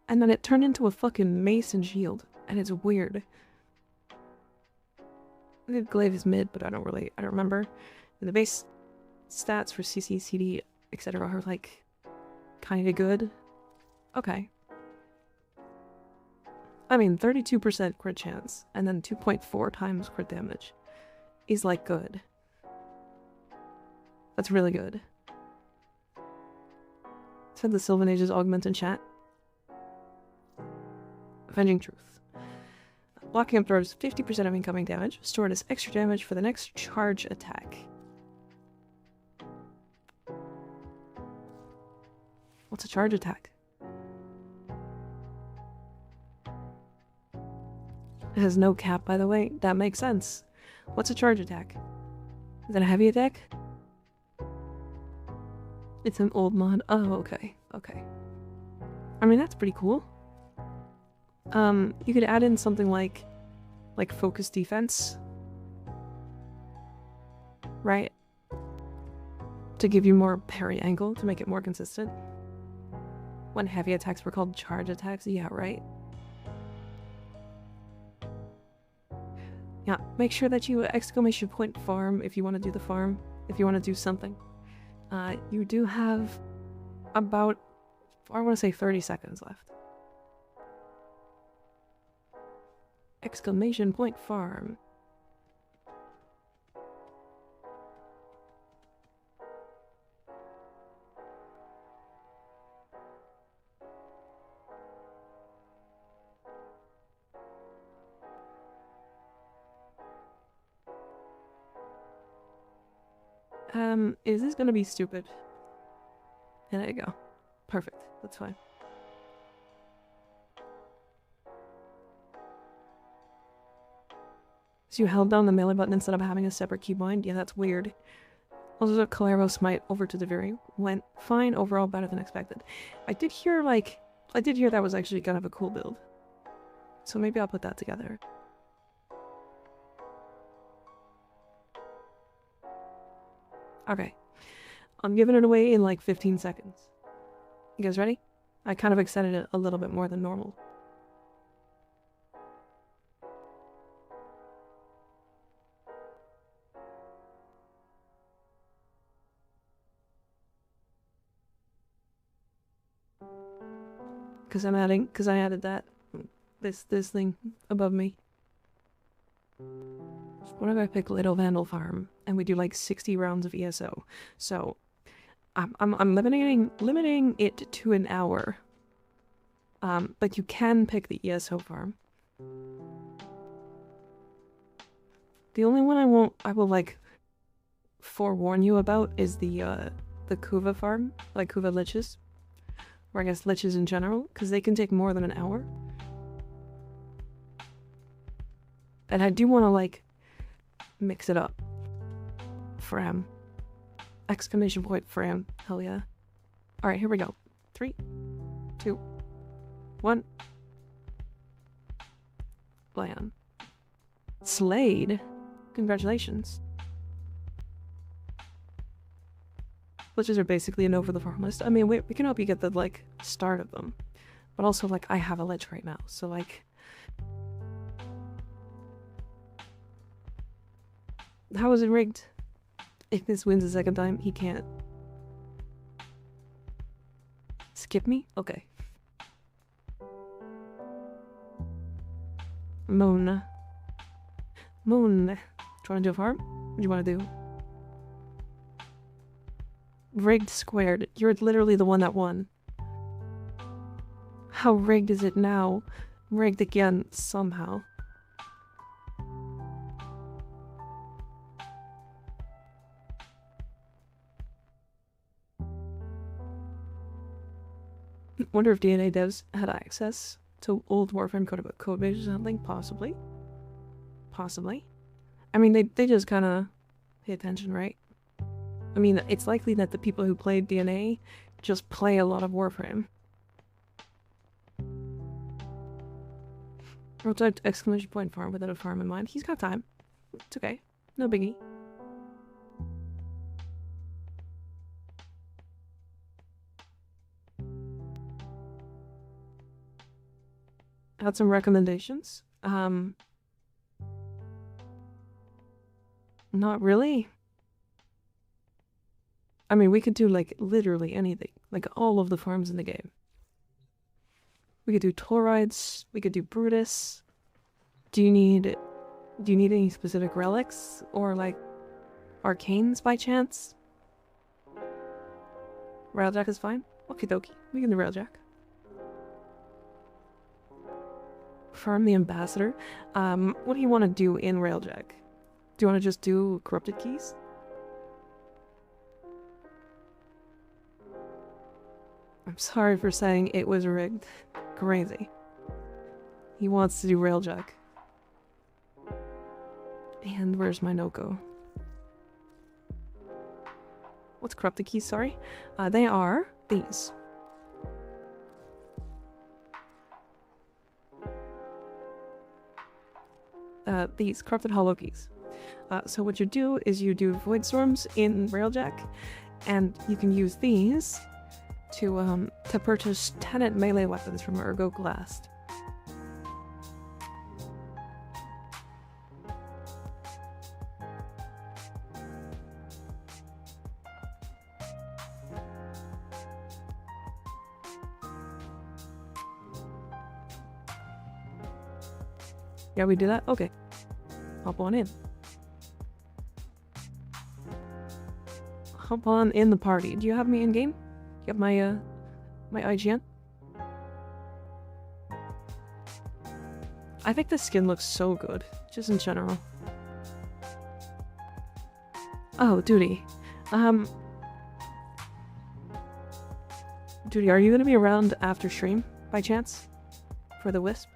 and then it turned into a fucking mace and shield, and it's weird. The glaive is mid, but I don't remember. And the base stats for CC, CD, etc. are like kind of good. Okay. I mean, 32% crit chance, and then 2.4 times crit damage is like good. That's really good. Said the Sylvan Ages augment in chat. Avenging Truth. Blocking absorbs 50% of incoming damage, stored as extra damage for the next charge attack. What's a charge attack? It has no cap, by the way. That makes sense. What's a charge attack? Is that a heavy attack? It's an old mod. Oh, okay. Okay. I mean, that's pretty cool. You could add in something like focus defense. Right? To give you more parry angle, to make it more consistent. When heavy attacks were called charge attacks, yeah, right? Yeah, make sure that you exclamation point farm if you want to do the farm, if you want to do something. You do have about, I want to say 30 seconds left. Exclamation point farm. Is this gonna be stupid? Yeah, there you go. Perfect. That's fine. So you held down the melee button instead of having a separate keybind? Yeah, that's weird. Also, the Calero Smite over to the Viri went fine, overall better than expected. I did hear that was actually kind of a cool build. So maybe I'll put that together. Okay. I'm giving it away in like 15 seconds. You guys ready? I kind of extended it a little bit more than normal. Because I added that, this thing above me. What if I pick Little Vandal Farm and we do like 60 rounds of ESO? So I'm limiting it to an hour. But you can pick the ESO farm. The only one I will like forewarn you about is the Kuva farm, like Kuva liches. Or I guess liches in general, because they can take more than an hour. And I do want to like mix it up. Fram. Exclamation point Fram. Hell yeah. Alright, here we go. 3, 2, 1. Blam. Slade. Congratulations. Liches are basically an over the farm list. I mean, we can help you get the, like, start of them. But also, like, I have a lich right now, so, like... How is it rigged? If this wins a second time, he can't. Skip me? Okay. Moon. Moon. Do you want to do a farm? What do you want to do? Rigged squared. You're literally the one that won. How rigged is it now? Rigged again, somehow. Wonder if DNA devs had access to old Warframe code base or something? Possibly. Possibly. I mean, they just kind of pay attention, right? I mean, it's likely that the people who played DNA just play a lot of Warframe. Or typed exclamation point farm without a farm in mind. He's got time. It's okay. No biggie. Had some recommendations. Not really. I mean, we could do, like, literally anything. Like, all of the farms in the game. We could do Taurides. We could do Brutus. Do you need any specific relics? Or, like, arcanes by chance? Railjack is fine? Okie dokie. We can do Railjack. Farm the Ambassador. What do you want to do in Railjack? Do you want to just do Corrupted Keys? I'm sorry for saying it was rigged. Crazy. He wants to do Railjack. And where's my Noko? What's Corrupted Keys, sorry? They are these. These Corrupted Hollow Keys. So what you do is you do Void Storms in Railjack, and you can use these to purchase tenant melee weapons from Ergo Glast. Yeah, we do that? Okay. Hop on in. Hop on in the party. Do you have me in game? You have my my IGN? I think the skin looks so good, just in general. Oh, Duty. Duty, are you gonna be around after stream, by chance? For the Wisp?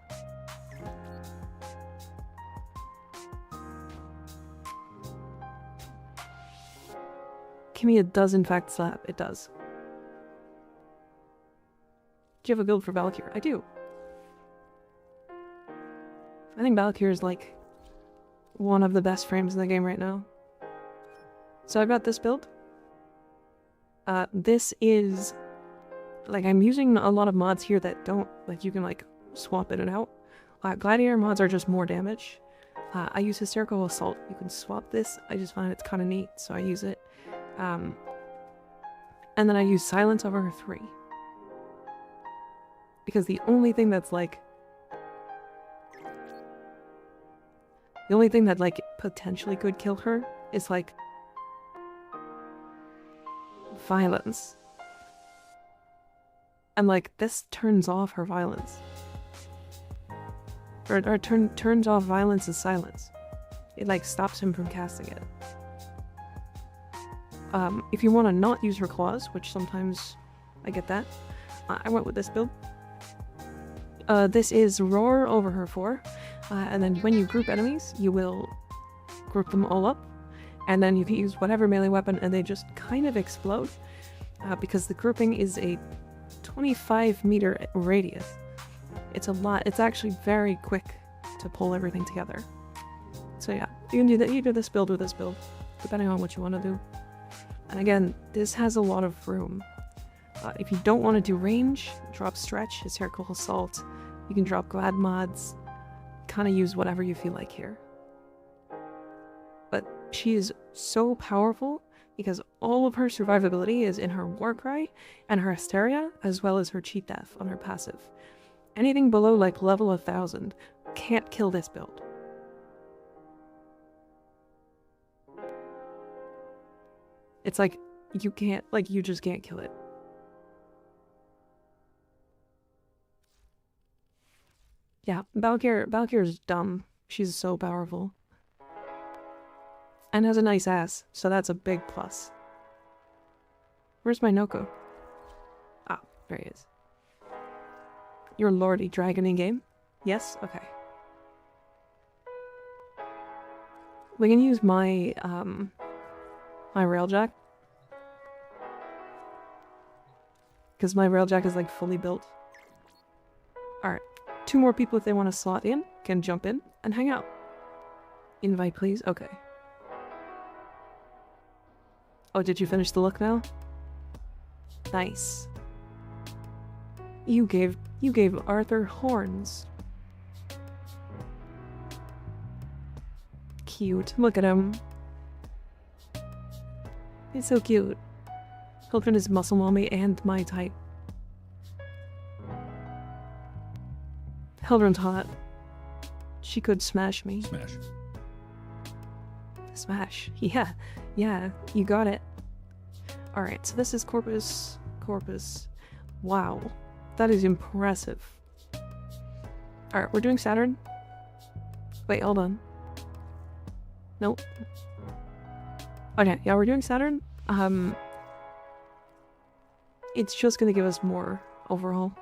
me it does in fact slap. It does. Do you have a build for Valkyr? I do. I think Valkyr is like one of the best frames in the game right now. So I've got this build. This is like, I'm using a lot of mods here that don't, like, you can like swap in and out. Gladiator mods are just more damage. I use Hysterical Assault. You can swap this. I just find it's kind of neat, so I use it. And then I use Silence over her 3. Because the only thing that's like... The only thing that like potentially could kill her is like... violence. And like, this turns off her violence. Or turns off violence as silence. It like stops him from casting it. If you want to not use her claws, which sometimes I get that, I went with this build. This is Roar over her 4, and then when you group enemies, you will group them all up, and then you can use whatever melee weapon and they just kind of explode, because the grouping is a 25-meter radius. It's a lot. It's actually very quick to pull everything together. So yeah, you can do that. You do this build with this build, depending on what you want to do. And again, this has a lot of room. If you don't want to do range, drop Stretch, Hysterical Assault. You can drop Glad mods. Kind of use whatever you feel like here. But she is so powerful because all of her survivability is in her Warcry and her Hysteria, as well as her Cheat Death on her passive. Anything below like level 1000 can't kill this build. It's like, you can't, like, you just can't kill it. Yeah, Valkyr's dumb. She's so powerful. And has a nice ass, so that's a big plus. Where's my Noko? Ah, there he is. Your Lordy Dragon in game? Yes? Okay. We can use my, my Railjack. Because my Railjack is like fully built. Alright. 2 more people if they want to slot in can jump in and hang out. Invite please? Okay. Oh, did you finish the look now? Nice. You gave Arthur horns. Cute. Look at him. He's so cute. Hilton is muscle mommy and my type. Hildren's hot. She could smash me. Smash. Smash. Yeah. Yeah, you got it. Alright, so this is Corpus. Wow. That is impressive. Alright, we're doing Saturn. Wait, hold on. Nope. Okay, yeah, we're doing Saturn. It's just gonna give us more overall,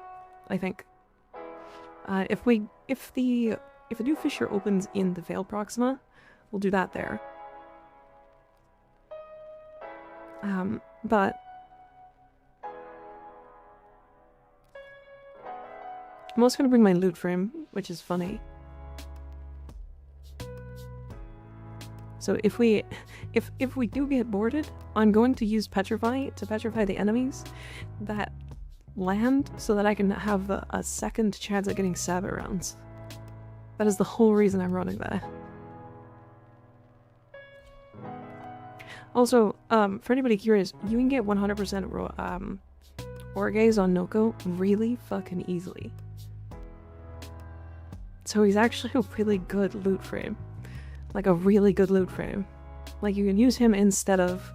I think. If the new fissure opens in the Veiled Proxima, we'll do that there. But I'm also gonna bring my loot frame, which is funny. So if we do get boarded, I'm going to use Petrify to petrify the enemies that land so that I can have a second chance at getting Sabbat rounds. That is the whole reason I'm running that. Also, for anybody curious, you can get 100% Orgaze on Noko really fucking easily. So he's actually a really good loot frame. Like a really good loot frame. Like you can use him instead of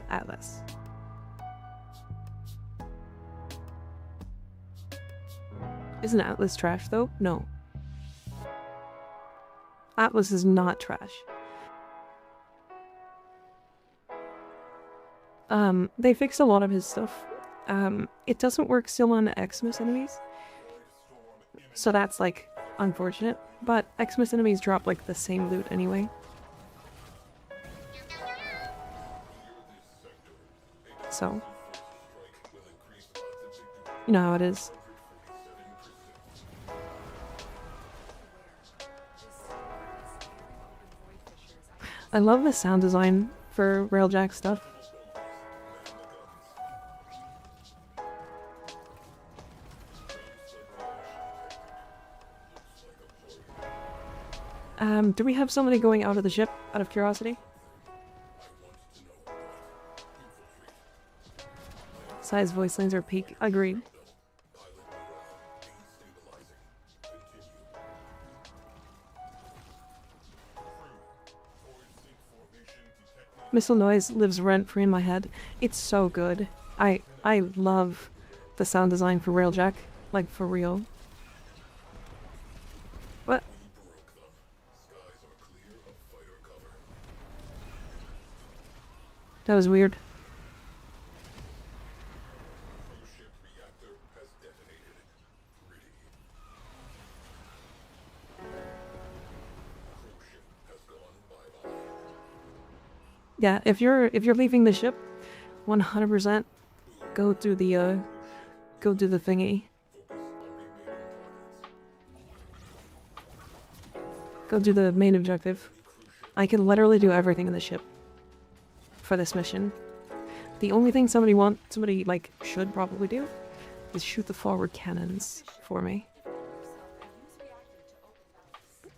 Atlas. Isn't Atlas trash though? No. Atlas is not trash. They fixed a lot of his stuff. It doesn't work still on Xmas enemies. So that's like unfortunate. But Xmas enemies drop like the same loot anyway. so you know how it is. I love the sound design for Railjack stuff. Do we have somebody going out of the ship, out of curiosity? Size voice lines are peak. Agreed. Missile noise lives rent-free in my head. It's so good. I love the sound design for Railjack. Like, for real. What? That was weird. Yeah, if you're leaving the ship, 100% go through the thingy. Go do the main objective. I can literally do everything in the ship for this mission. The only thing somebody like should probably do is shoot the forward cannons for me.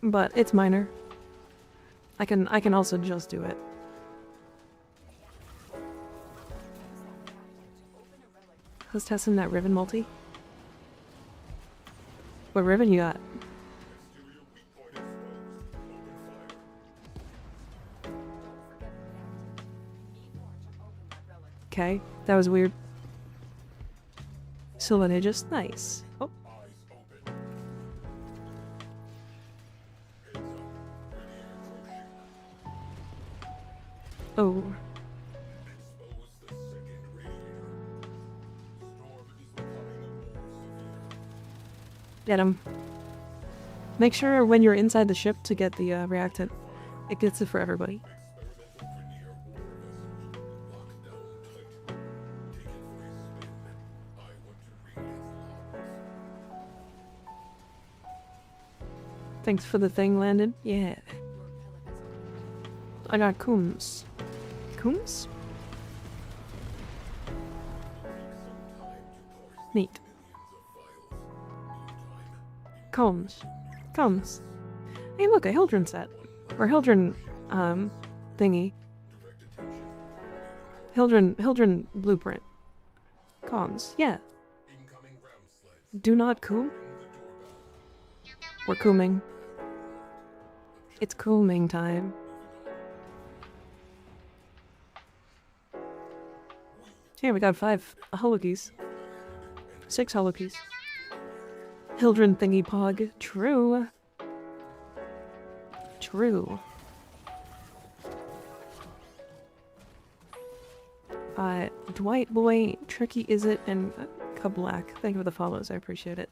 But it's minor. I can also just do it. Who's testing that Riven multi? What Riven you got? Okay, that was weird. Silver Aegis, nice. Oh. Oh. Get him. Make sure when you're inside the ship to get the reactant. It gets it for everybody. Thanks for the thing, Landon. Yeah. I got Coombs. Coombs? Neat. Combs. Combs. Hey look, a Hildren set. Or Hildren, thingy. Hildren blueprint. Comms. Yeah. Do not coom? We're cooming. It's cooming time. Here, we got 5 holokeys. 6 holokeys. Hildren thingy pog. True. True. Dwight Boy, Tricky Is It, and Kablack. Thank you for the follows, I appreciate it.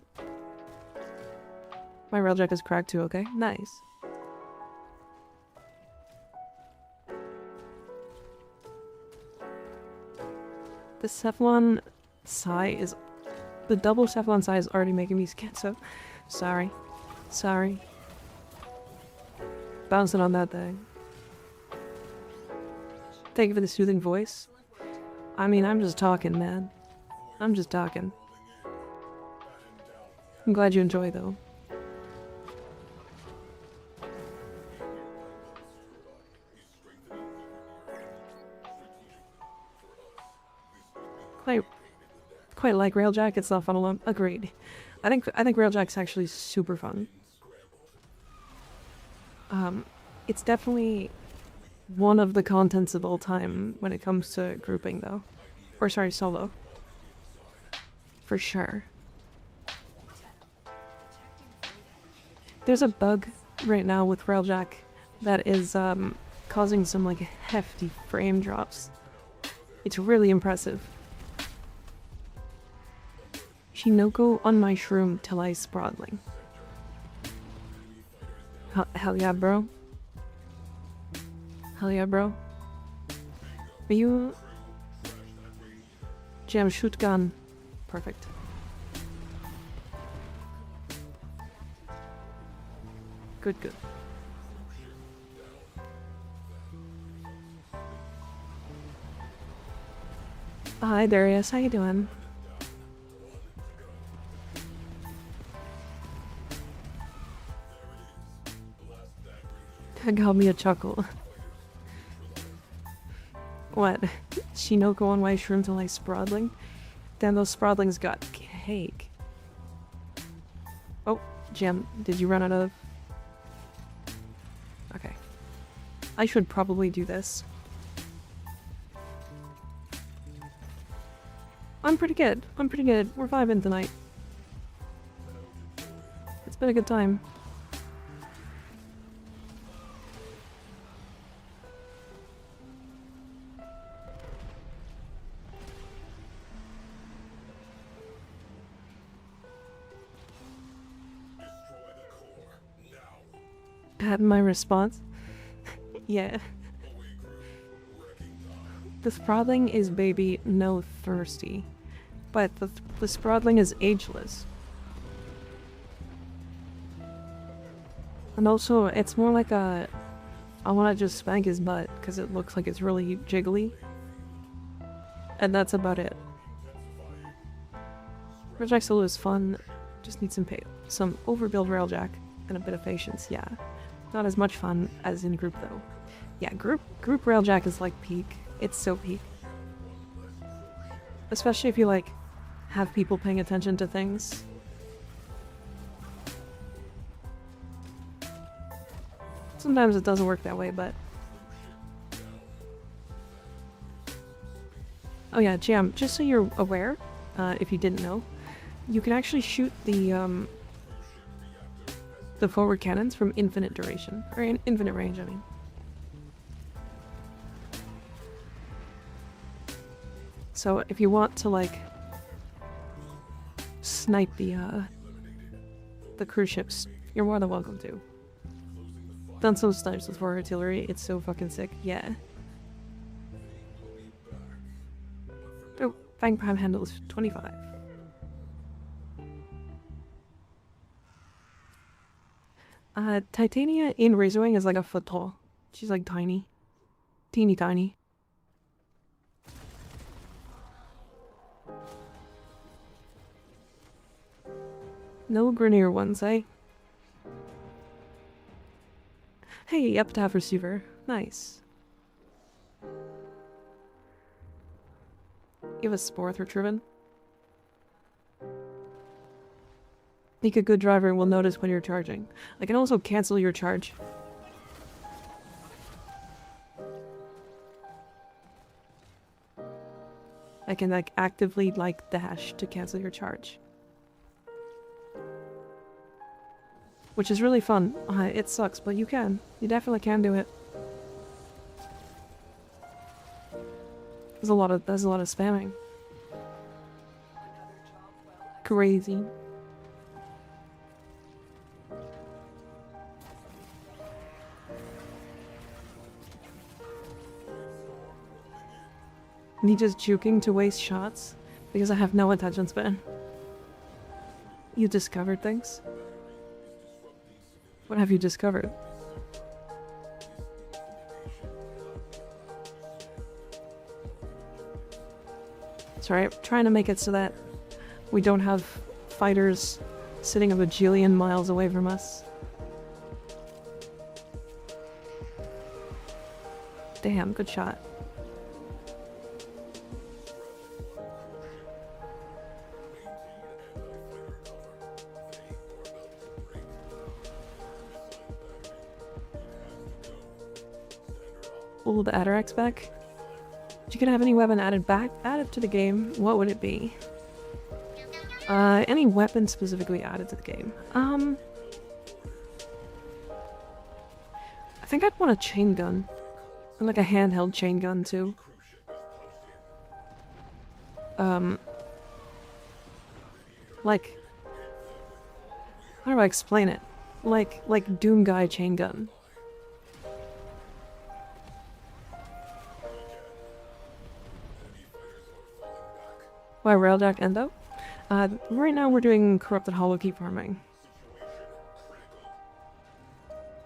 My railjack is cracked too, okay? Nice. The Cephalon Psi is... The double Cephalon Psi is already making me schizo. Sorry. Sorry. Bouncing on that thing. Thank you for the soothing voice. I mean, I'm just talking, man. I'm just talking. I'm glad you enjoy, though. Quite like Railjack. It's not fun alone. Agreed. I think Railjack's actually super fun. It's definitely one of the contents of all time when it comes to grouping, though. Or sorry, solo. For sure. There's a bug right now with Railjack that is causing some like hefty frame drops. It's really impressive. Shinoko on my shroom till I sprawling. Hell yeah, bro. Hell yeah, bro. Are you... Jam, shoot gun. Perfect. Good, good. Hi Darius, how you doing? That got me a chuckle. What? Shinoko on white shroom to like sprodling? Damn, those sprodlings got cake. Oh, Jam, did you run out of... Okay. I should probably do this. I'm pretty good. I'm pretty good. We're vibing tonight. It's been a good time. Had my response? Yeah. The sprodling is baby no thirsty. But the sprodling is ageless. And also, it's more like a... I want to just spank his butt, because it looks like it's really jiggly. And that's about it. Project Solo is fun, just need some overbuild railjack and a bit of patience, yeah. Not as much fun as in group though. Yeah, group railjack is like peak. It's so peak. Especially if you like have people paying attention to things. Sometimes it doesn't work that way, but... Oh yeah, Jam, just so you're aware, if you didn't know, you can actually shoot the forward cannons from infinite duration. Or in infinite range, I mean. So if you want to, like, snipe the cruise ships, you're more than welcome to. Done some snipes with forward artillery, it's so fucking sick, yeah. Oh, Fang Prime handle is 25. Titania in Razorwing is like a foot tall. She's like tiny. Teeny tiny. No Grenier ones, eh? Hey, Epitaph Receiver. Nice. You have a Sporth Retrievin? Think a good driver will notice when you're charging. I can also cancel your charge. I can like actively like dash to cancel your charge. Which is really fun. It sucks, but you can. You definitely can do it. There's a lot of spamming. Crazy. Me just juking to waste shots because I have no attention span. You discovered things? What have you discovered? Sorry, I'm trying to make it so that we don't have fighters sitting a bajillion miles away from us. Damn, good shot. Pull the Atarax back. If you could have any weapon added to the game, what would it be? Any weapon specifically added to the game. I think I'd want a chain gun. And like a handheld chain gun too. Like, how do I explain it? Like Doom Guy chain gun. Why Railjack Endo? Right now we're doing corrupted hollow key farming.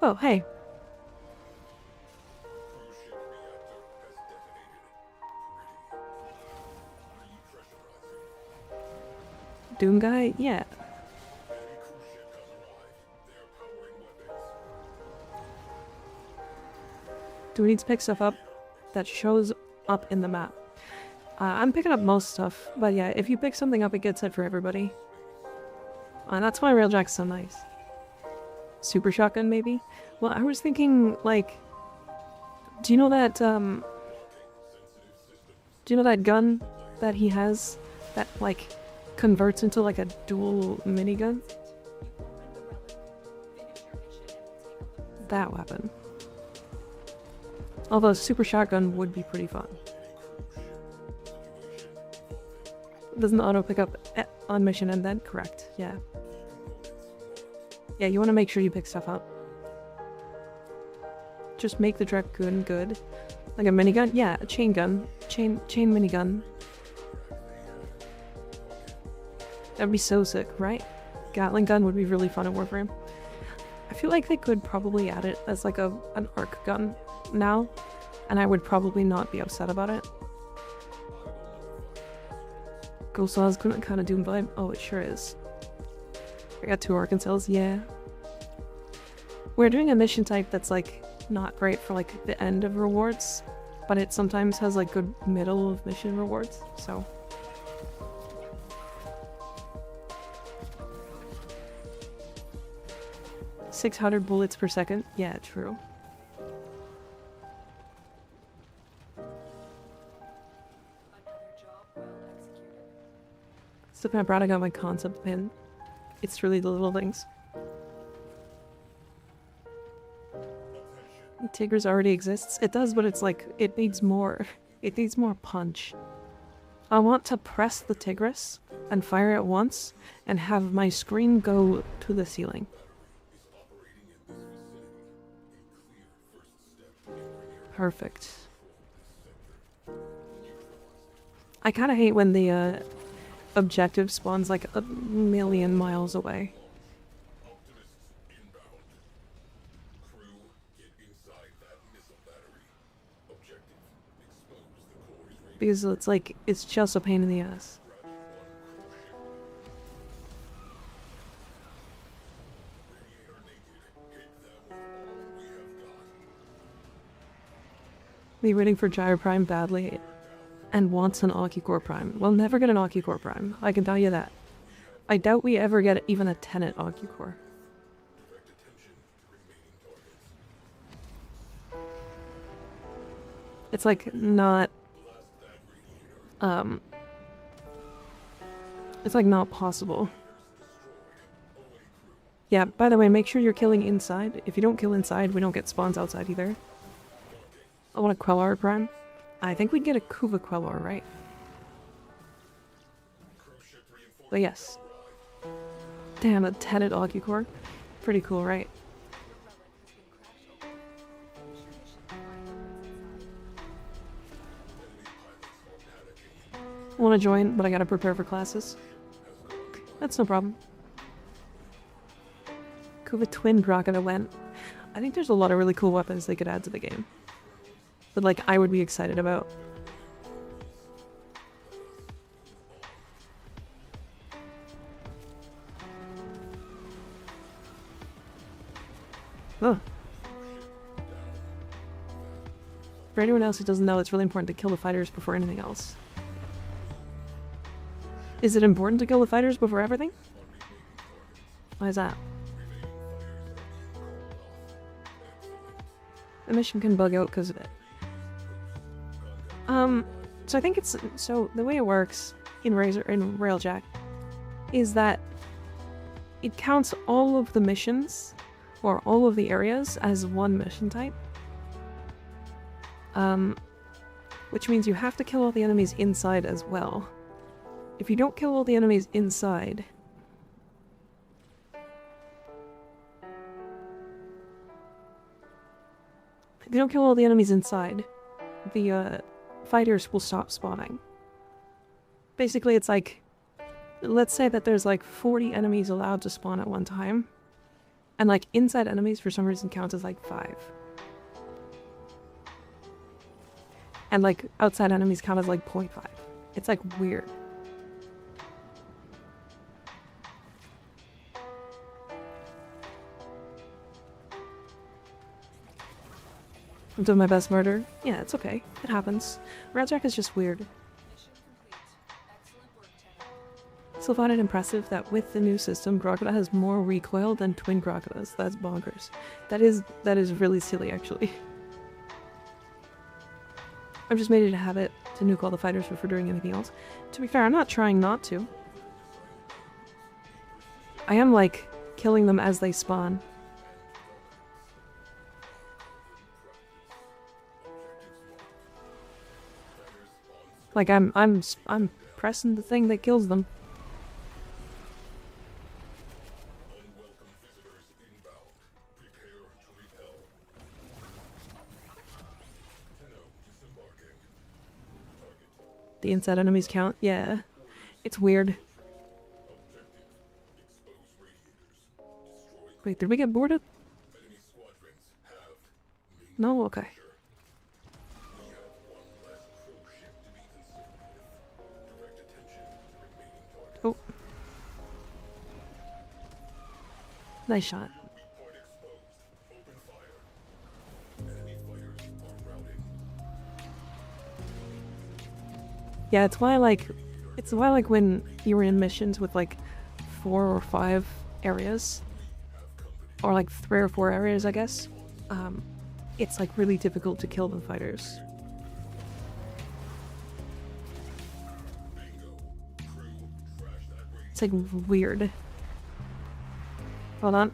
Oh, hey. Doom guy? Yeah. Do we need to pick stuff up that shows up in the map? I'm picking up most stuff, but yeah, if you pick something up, it gets it for everybody. And that's why Railjack's so nice. Super shotgun, maybe? Well, I was thinking, like... Do you know that, do you know that gun that he has that, like, converts into, like, a dual minigun? That weapon. Although super shotgun would be pretty fun. Doesn't auto pick up on mission and then? Correct, yeah. Yeah, you want to make sure you pick stuff up. Just make the Dragoon good. Like a minigun? Yeah, a chain gun. Chain minigun. That'd be so sick, right? Gatling gun would be really fun at Warframe. I feel like they could probably add it as like an arc gun now, and I would probably not be upset about it. Ghost Saw's kind of Doom vibe. Oh, it sure is. I got 2 Arkansas, yeah. We're doing a mission type that's like not great for like the end of rewards, but it sometimes has like good middle of mission rewards, so. $600 bullets per second? Yeah, true. So I brought, I got my concept pin. It's really the little things. Tigers already exists. It does, but it's like, it needs more. It needs more punch. I want to press the Tigris and fire it once and have my screen go to the ceiling. Perfect. I kind of hate when the objective spawns like a million miles away. Because it's like, it's just a pain in the ass. Be waiting for Gyro Prime badly and wants an Occucore Prime. We'll never get an Occucore Prime, I can tell you that. I doubt we ever get even a Tenet Occucore. It's like not... It's like not possible. Yeah, by the way, make sure you're killing inside. If you don't kill inside, we don't get spawns outside either. I want a Quellar Prime. I think we'd get a Kuva Quellar, right? But yes. Damn, a Tenet Occucore. Pretty cool, right? Want to join, but I gotta prepare for classes. That's no problem. Kuva Twin Rocket went. I think there's a lot of really cool weapons they could add to the game. But like, I would be excited about. Oh. For anyone else who doesn't know, it's really important to kill the fighters before anything else. Is it important to kill the fighters before everything? Why is that? The mission can bug out because of it. So I think it's... So, the way it works in Railjack is that it counts all of the missions, or all of the areas, as one mission type. Which means you have to kill all the enemies inside as well. If you don't kill all the enemies inside... If you don't kill all the enemies inside, the fighters will stop spawning. Basically, it's like, let's say that there's like 40 enemies allowed to spawn at one time. And like inside enemies for some reason counts as like 5. And like outside enemies count as like 0.5. It's like weird. I'm doing my best murder. Yeah, it's okay. It happens. Railjack is just weird. Still find it impressive that with the new system, Crocodile has more recoil than twin Crocodiles. That's bonkers. That is really silly, actually. I've just made it a habit to nuke all the fighters before doing anything else. To be fair, I'm not trying not to. I am, like, killing them as they spawn. Like, I'm pressing the thing that kills them. The inside enemies count? Yeah. It's weird. Wait, did we get boarded? No? Okay. Oh. Nice shot. Yeah, it's why like when you were in missions with like 4 or 5 areas, or like 3 or 4 areas, I guess, it's like really difficult to kill the fighters. It's like weird. Hold on.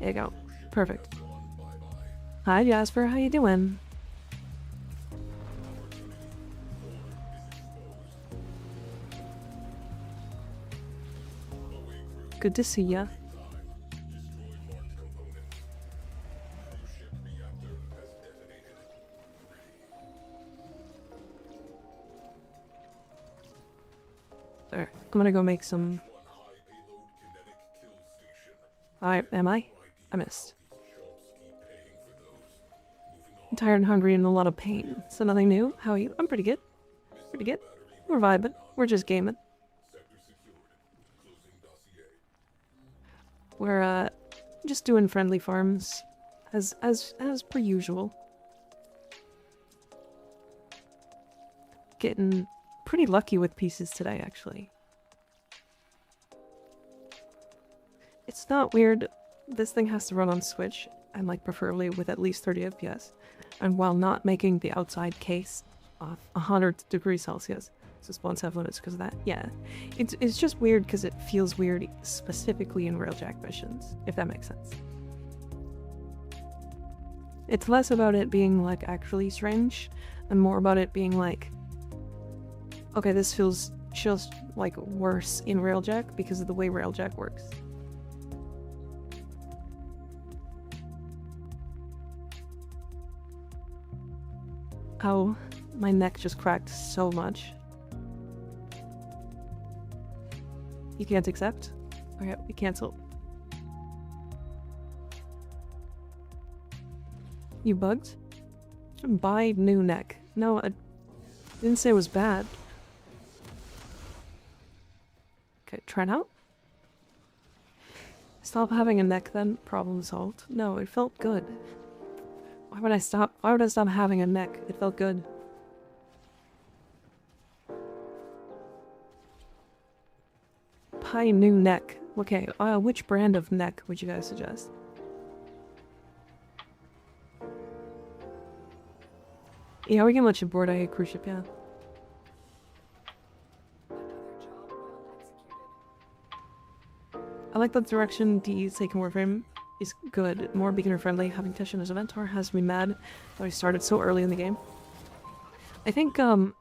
There you go. Perfect. Hi Jasper, how you doing? Good to see ya. There, I'm gonna go make some... am I? I missed. I'm tired and hungry and in a lot of pain. So nothing new. How are you? I'm pretty good. Pretty good. We're vibing. We're just gaming. We're just doing friendly farms as per usual. Getting pretty lucky with pieces today, actually. It's not weird. This thing has to run on Switch, and like preferably with at least 30 FPS, and while not making the outside case of 100 degrees Celsius. So spawns have limits because of that. Yeah, it's just weird because it feels weird specifically in Railjack missions, if that makes sense. It's less about it being like actually strange, and more about it being like, okay, this feels just like worse in Railjack because of the way Railjack works. Oh, my neck just cracked so much. You can't accept? Okay, we cancel. You bugged? Buy new neck. No, I didn't say it was bad. Okay, try it out. Stop having a neck then? Problem solved. No, it felt good. Why would I stop? Why would I stop having a neck? It felt good. Pie new neck. Okay, which brand of neck would you guys suggest? Yeah, we can let you board a cruise ship, yeah. I like the direction DE's taken Warframe. Is good, more beginner friendly. Having Tishan as a mentor has me mad that I started so early in the game. I think the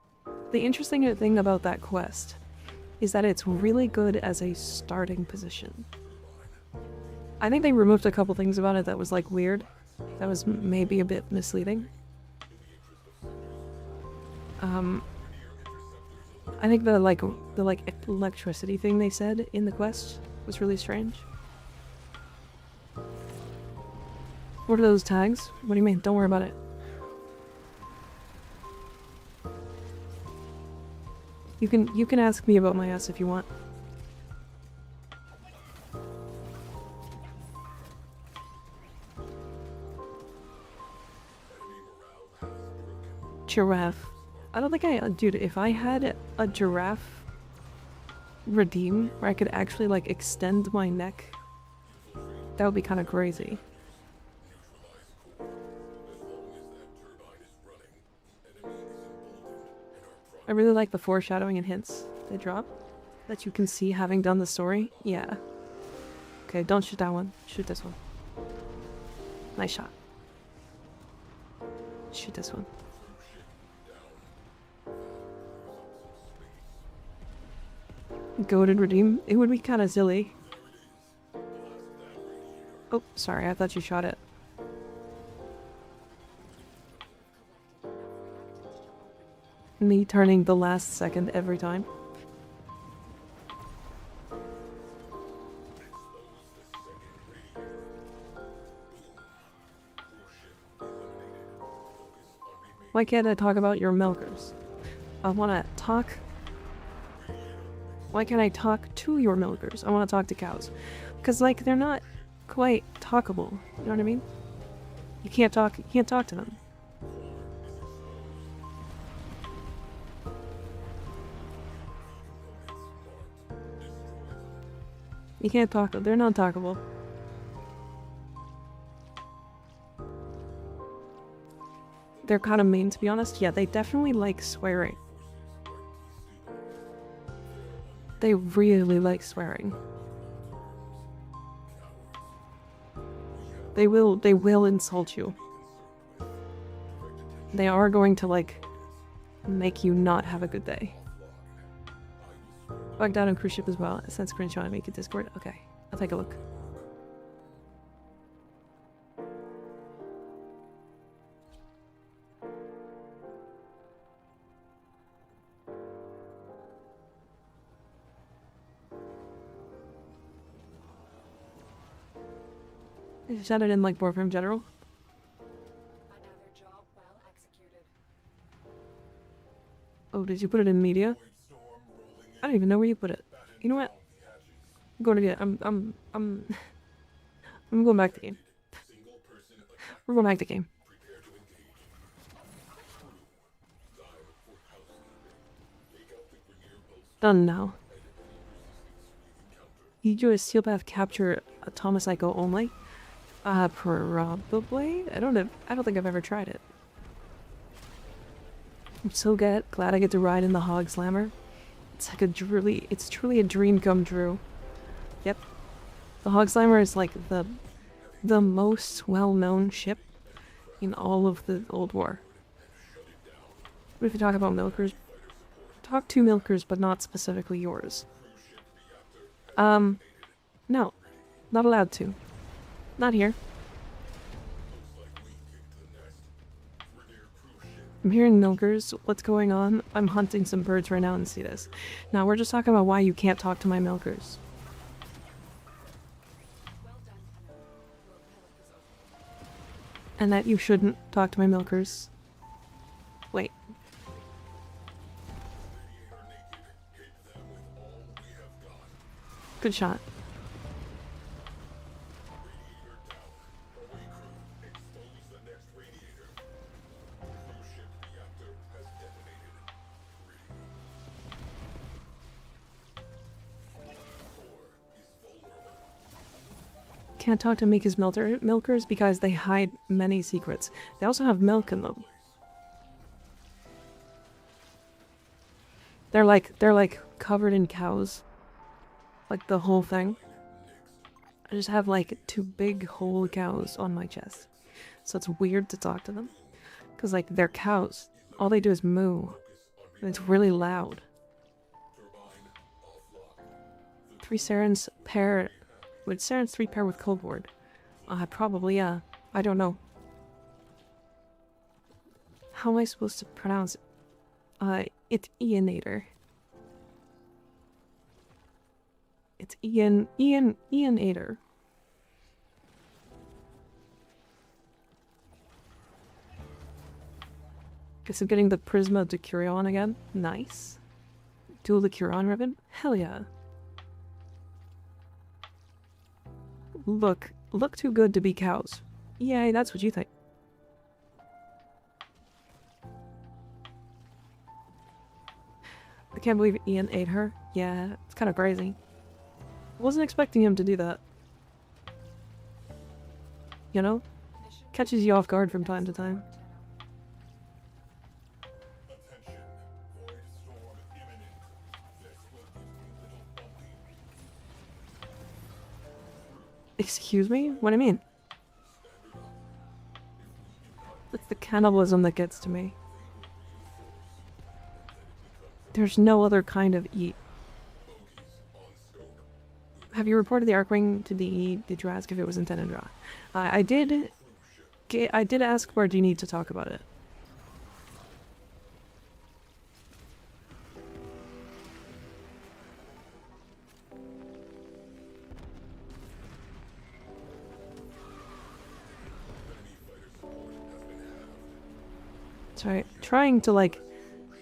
interesting thing about that quest is that it's really good as a starting position. I think they removed a couple things about it that was like weird, That was maybe a bit misleading. I think the electricity thing they said in the quest was really strange. What are those tags? What do you mean? Don't worry about it. You can ask me about my ass if you want. Giraffe. I don't think dude, if I had a giraffe redeem where I could actually like extend my neck, that would be kind of crazy. I really like the foreshadowing and hints they drop that you can see having done the story. Yeah. Okay, don't shoot that one. Shoot this one. Nice shot. Shoot this one. Goated redeem. It would be kind of silly. Oh, sorry. I thought you shot it. Me turning the last second every time. Why can't I talk about your milkers? I want to talk... Why can't I talk to your milkers? I want to talk to cows. Because, like, they're not quite talkable. You know what I mean? You can't talk to them. You can't talk, they're not talkable. They're kind of mean, to be honest. Yeah, they definitely like swearing. They really like swearing. They will insult you. They are going to, like, make you not have a good day. Bugged out on cruise ship as well. Send screenshot and make it Discord. Okay, I'll take a look. Is that in like Warframe general? Another job well executed. Oh, did you put it in media? I don't even know where you put it. You know what? I'm going to get. I'm going back to game. We're going back to game. Done now. You do a steel path capture a Thomas Psycho only? Probably. I don't think I've ever tried it. I'm so glad I get to ride in the Hog Slammer. It's like it's truly a dream come true. Yep. The Hog Slammer is like the most well-known ship in all of the Old War. But if you talk about milkers, talk to milkers, but not specifically yours. No. Not allowed to. Not here. I'm hearing milkers. What's going on? I'm hunting some birds right now and see this. Now, we're just talking about why you can't talk to my milkers. And that you shouldn't talk to my milkers. Wait. Good shot. Can't talk to Mika's milkers because they hide many secrets. They also have milk in them. They're like covered in cows. Like the whole thing. I just have like 2 big whole cows on my chest. So it's weird to talk to them. Cause like they're cows. All they do is moo. And it's really loud. 3 Sarens pair... Would Sarens 3 pair with Cold Ward? Probably, yeah. I don't know. How am I supposed to pronounce it? It's Ianator. It's Ianator. Guess I'm getting the Prisma de Curion again. Nice. Dual the Curion ribbon? Hell yeah. Look too good to be cows. Yay, that's what you think. I can't believe Ian ate her. Yeah, it's kind of crazy. Wasn't expecting him to do that. You know? Catches you off guard from time to time. Excuse me? What do you mean? It's the cannibalism that gets to me. There's no other kind of eat. Have you reported the Arcwing to DE? Did you ask if it was intended to draw? I did ask where do you need to talk about it. Sorry, trying to like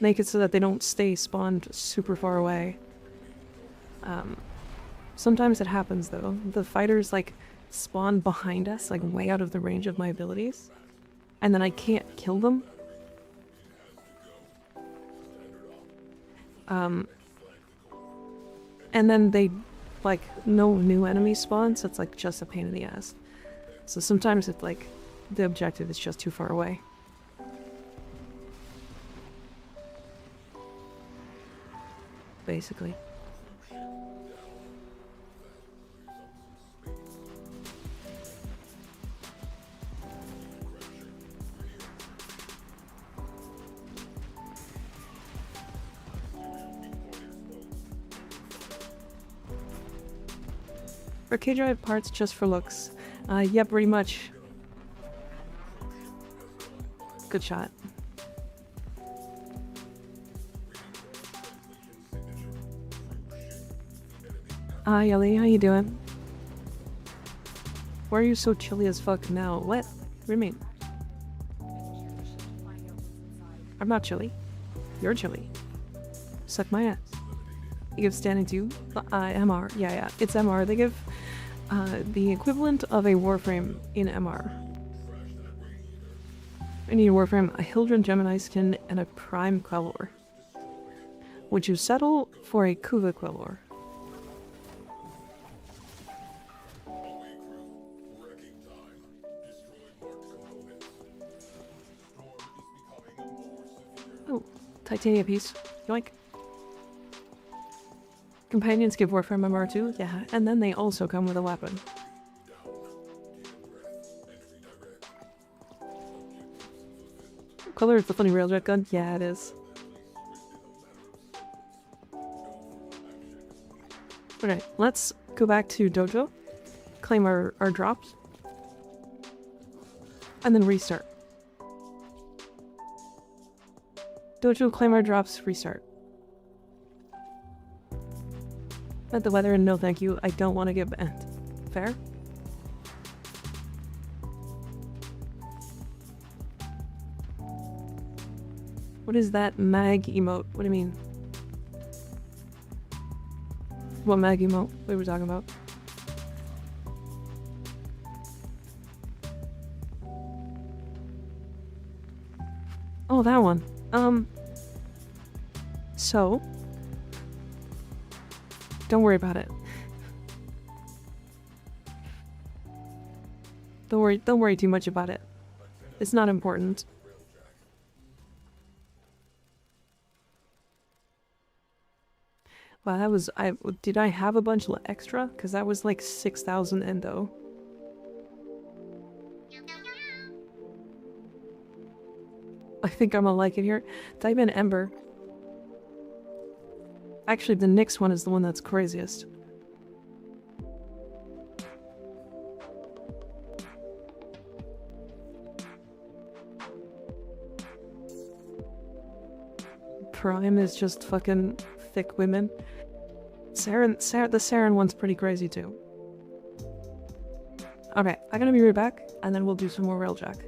make it so that they don't stay spawned super far away. Sometimes it happens though. The fighters like spawn behind us, like way out of the range of my abilities, and then I can't kill them. And then they like no new enemies spawn, so it's like just a pain in the ass. So sometimes it's like the objective is just too far away. Basically. Arcade drive parts just for looks. Yeah, pretty much. Good shot. Hi, Ellie, how you doing? Why are you so chilly as fuck now? What? What do you mean? I'm not chilly. You're chilly. Suck my ass. You give standing to MR. Yeah, it's MR. They give the equivalent of a Warframe in MR. I need a Warframe, a Hildren Gemini skin, and a Prime Quelor. Would you settle for a Kuva Quelor? Oh, Titania piece. Yoink. Companions give Warframe MR too? Yeah, and then they also come with a weapon. Color is the funny railjet gun? Yeah, it is. Alright, let's go back to Dojo, claim our drops, and then restart. Dojo, claim our drops, restart. Met the weather and no thank you, I don't want to get banned. Fair? What is that mag emote? What do you mean? What mag emote? What are we talking about? Oh, that one. So don't worry about it. Don't worry too much about it. It's not important. Wow, that was did I have a bunch extra? Cuz that was like 6,000 endo. I think I'm gonna like it here. Type in Ember. Actually, the Nyx one is the one that's craziest. crime is just fucking thick women. The Saren one's pretty crazy too. Okay, I'm gonna be right back, and then we'll do some more Railjack.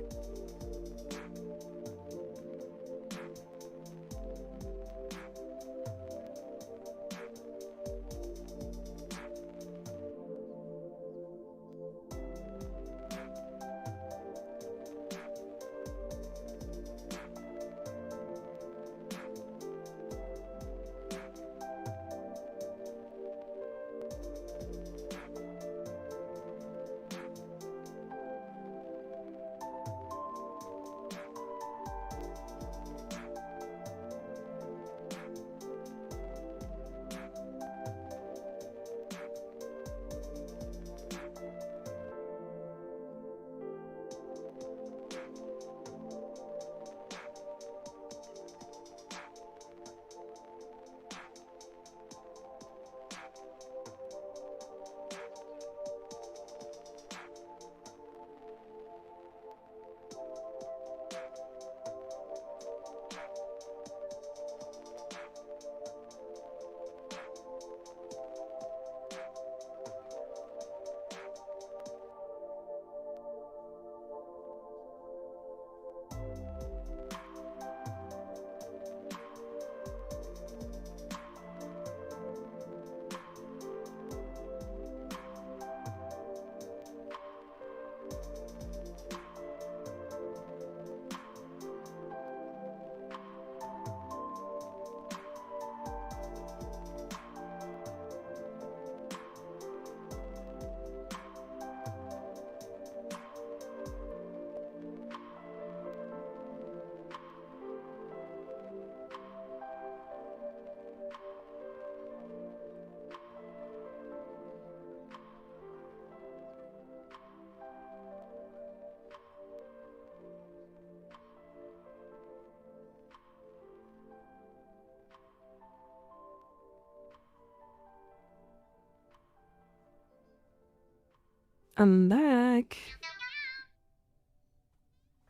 I'm back.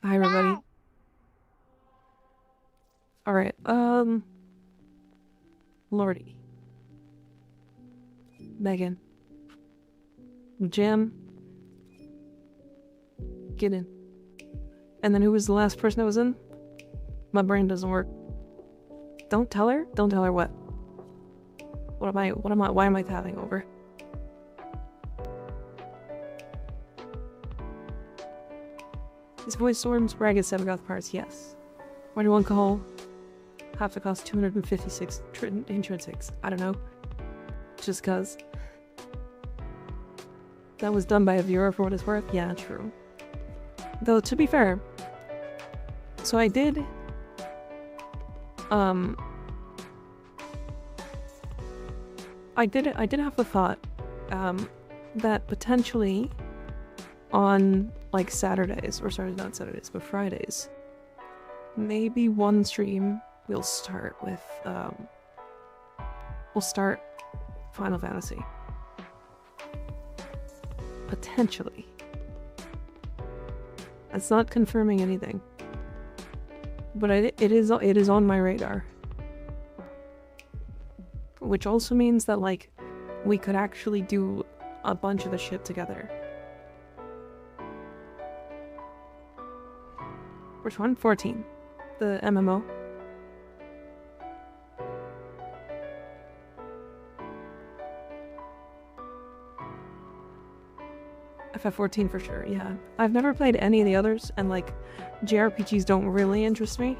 Hi, everybody. Alright, Lordy. Megan. Jim. Get in. And then who was the last person that was in? My brain doesn't work. Don't tell her? Don't tell her what? Why am I tapping over? This voice storms ragged 7 goth parts, yes. Why do one call? Half the cost 256 intrinsics. I don't know. Just cause. That was done by a viewer for what it's worth? Yeah, true. Though, to be fair, so I did have the thought that potentially on like Saturdays, or sorry, not Saturdays, but Fridays, maybe one stream we'll start with we'll start Final Fantasy. Potentially. It's not confirming anything, but it is on my radar. Which also means that like we could actually do a bunch of the shit together. Which one? 14. The MMO. FF14 for sure, yeah. I've never played any of the others, and like, JRPGs don't really interest me.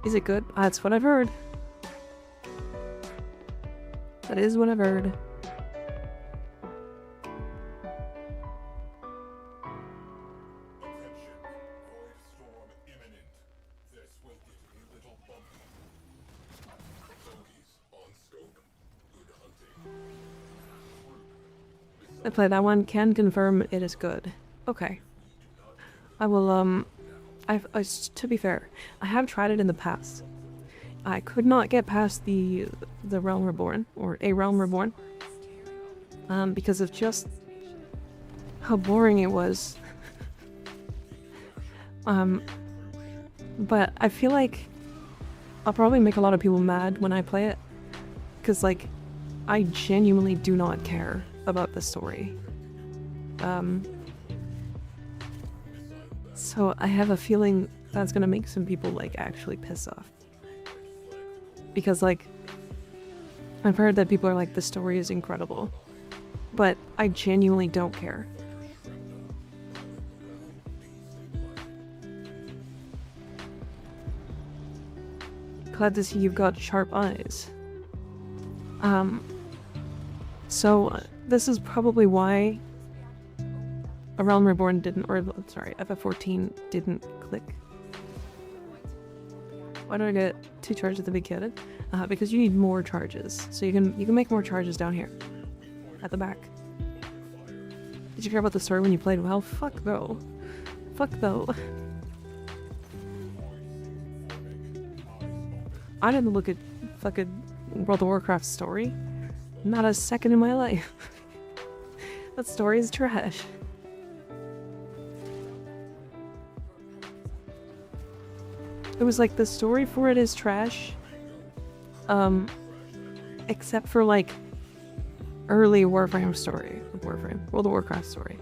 Is it good? That's what I've heard. That is what I've heard. I played that one, can confirm it is good. Okay. I will, to be fair, I have tried it in the past. I could not get past the Realm Reborn, or A Realm Reborn, because of just how boring it was. But I feel like I'll probably make a lot of people mad when I play it, because like I genuinely do not care about the story. So I have a feeling that's gonna make some people like actually piss off. Because like I've heard that people are like, the story is incredible, but I genuinely don't care. Glad to see you've got sharp eyes. So this is probably why A Realm Reborn didn't, or sorry, FF14 didn't click. Why do I get 2 charges at the beginning? Because you need more charges. So you can make more charges down here. At the back. Did you care about the story when you played? Well, fuck though. Fuck though. I didn't look at fucking World of Warcraft's story. Not a second in my life. That story is trash. It was like, the story for it is trash. Except for like early Warframe story. World of Warcraft story.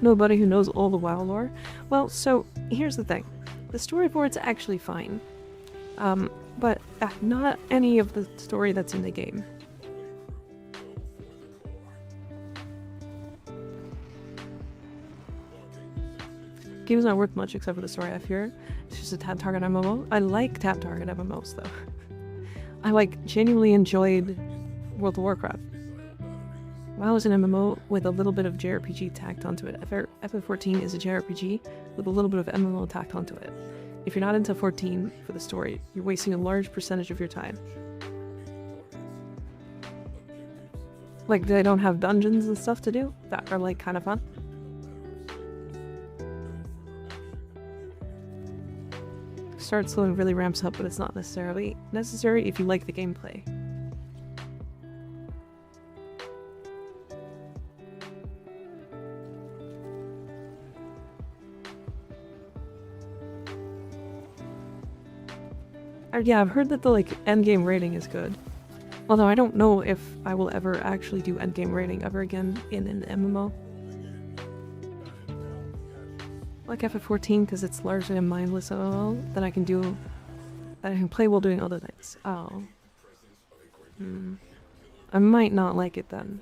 Nobody who knows all the WoW lore. Well, so here's the thing. The story for it's actually fine. But not any of the story that's in the game. Game's not worth much except for the story, I fear. It's just a tab target MMO. I like tab target MMOs though. I like genuinely enjoyed World of Warcraft. WoW is an MMO with a little bit of JRPG tacked onto it. FF14 is a JRPG with a little bit of MMO tacked onto it. If you're not into 14 for the story, you're wasting a large percentage of your time. Like, they don't have dungeons and stuff to do that are like kind of fun. Start slow and really ramps up, but it's not necessarily necessary if you like the gameplay. Yeah, I've heard that the like endgame rating is good. Although I don't know if I will ever actually do endgame rating ever again in an MMO. Like FF14 because it's largely a mindless MMO that I can play while doing other things. Oh. I might not like it then.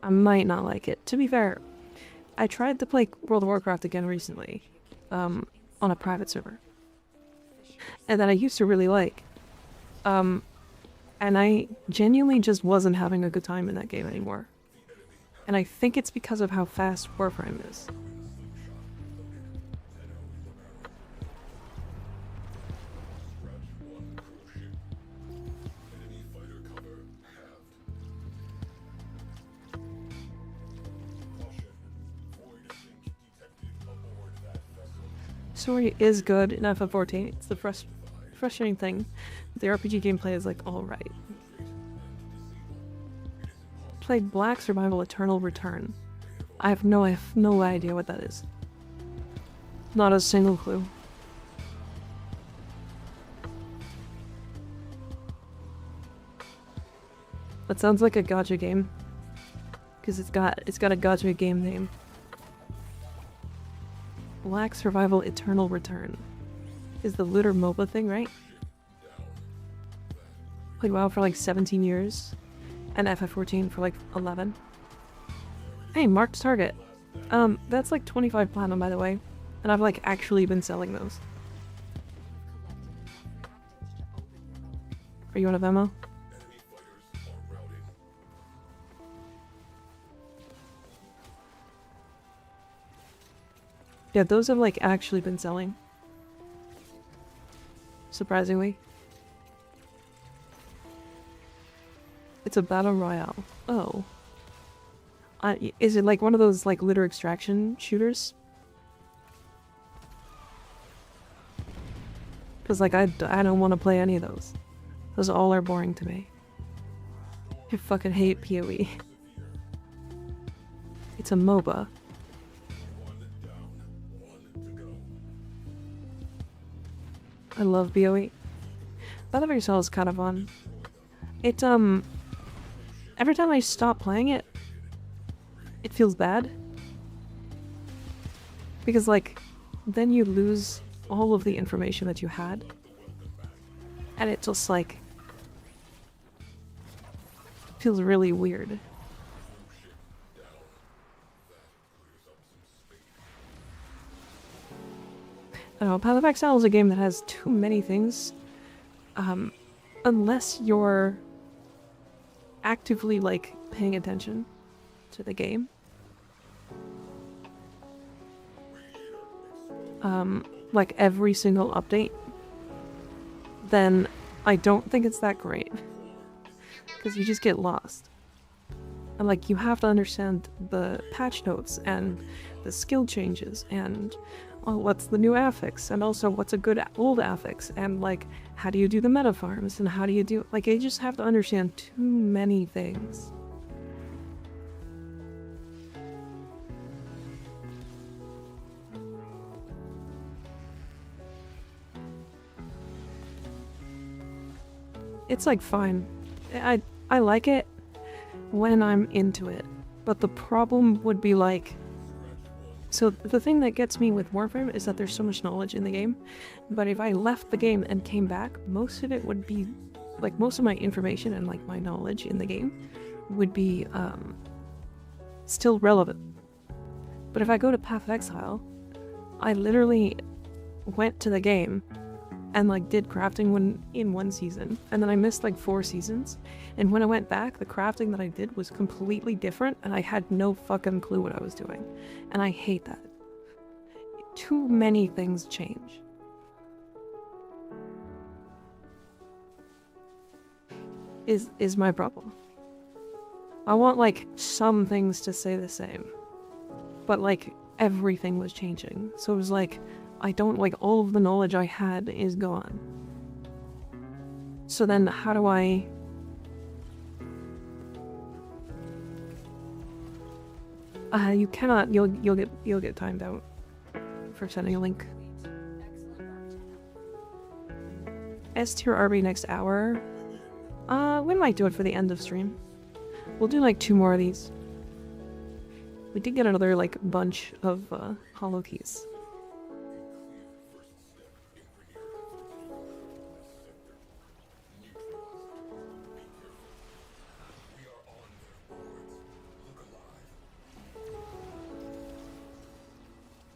I might not like it. To be fair, I tried to play World of Warcraft again recently, on a private server, and that I used to really like, and I genuinely just wasn't having a good time in that game anymore, and I think it's because of how fast Warframe is. Story is good in FF14. It's the frustrating thing. The RPG gameplay is like alright. Played Black Survival Eternal Return. I have no idea what that is. Not a single clue. That sounds like a gacha game. Because it's got a gacha game name. Black Survival Eternal Return is the looter MOBA thing, right? Played WoW for like 17 years and FF14 for like 11. Hey, marked target. That's like 25 platinum, by the way, and I've like actually been selling those. Are you out of ammo? Yeah, those have like actually been selling. Surprisingly. It's a battle royale. Oh. Is it like one of those like looter extraction shooters? Because like I don't want to play any of those. Those all are boring to me. I fucking hate PoE. It's a MOBA. I love BOE. Path of Exile is kind of fun. It, every time I stop playing it, it feels bad. Because, like, then you lose all of the information that you had. And it just, like, feels really weird. I don't know, Path of Exile is a game that has too many things. Unless you're actively, like, paying attention to the game. Like every single update, then I don't think it's that great. Because you just get lost. And, like, you have to understand the patch notes and the skill changes and what's the new affix and also what's a good old affix and, like, how do you do the meta farms and how do you do, like, you just have to understand too many things. It's, like, fine. I like it when I'm into it, but the problem would be, like, so the thing that gets me with Warframe is that there's so much knowledge in the game, but if I left the game and came back, most of it would be, like, most of my information and, like, my knowledge in the game would be still relevant. But if I go to Path of Exile, I literally went to the game and, like, did crafting in one season, and then I missed, like, 4 seasons, and when I went back, the crafting that I did was completely different, and I had no fucking clue what I was doing, and I hate that. Too many things change. Is my problem. I want, like, some things to stay the same, but, like, everything was changing, so it was like, I don't, like, all of the knowledge I had is gone. So then how do I... you cannot, you'll get timed out for sending a link. S tier RB next hour. We might do it for the end of stream. We'll do, like, 2 more of these. We did get another, like, bunch of hollow keys.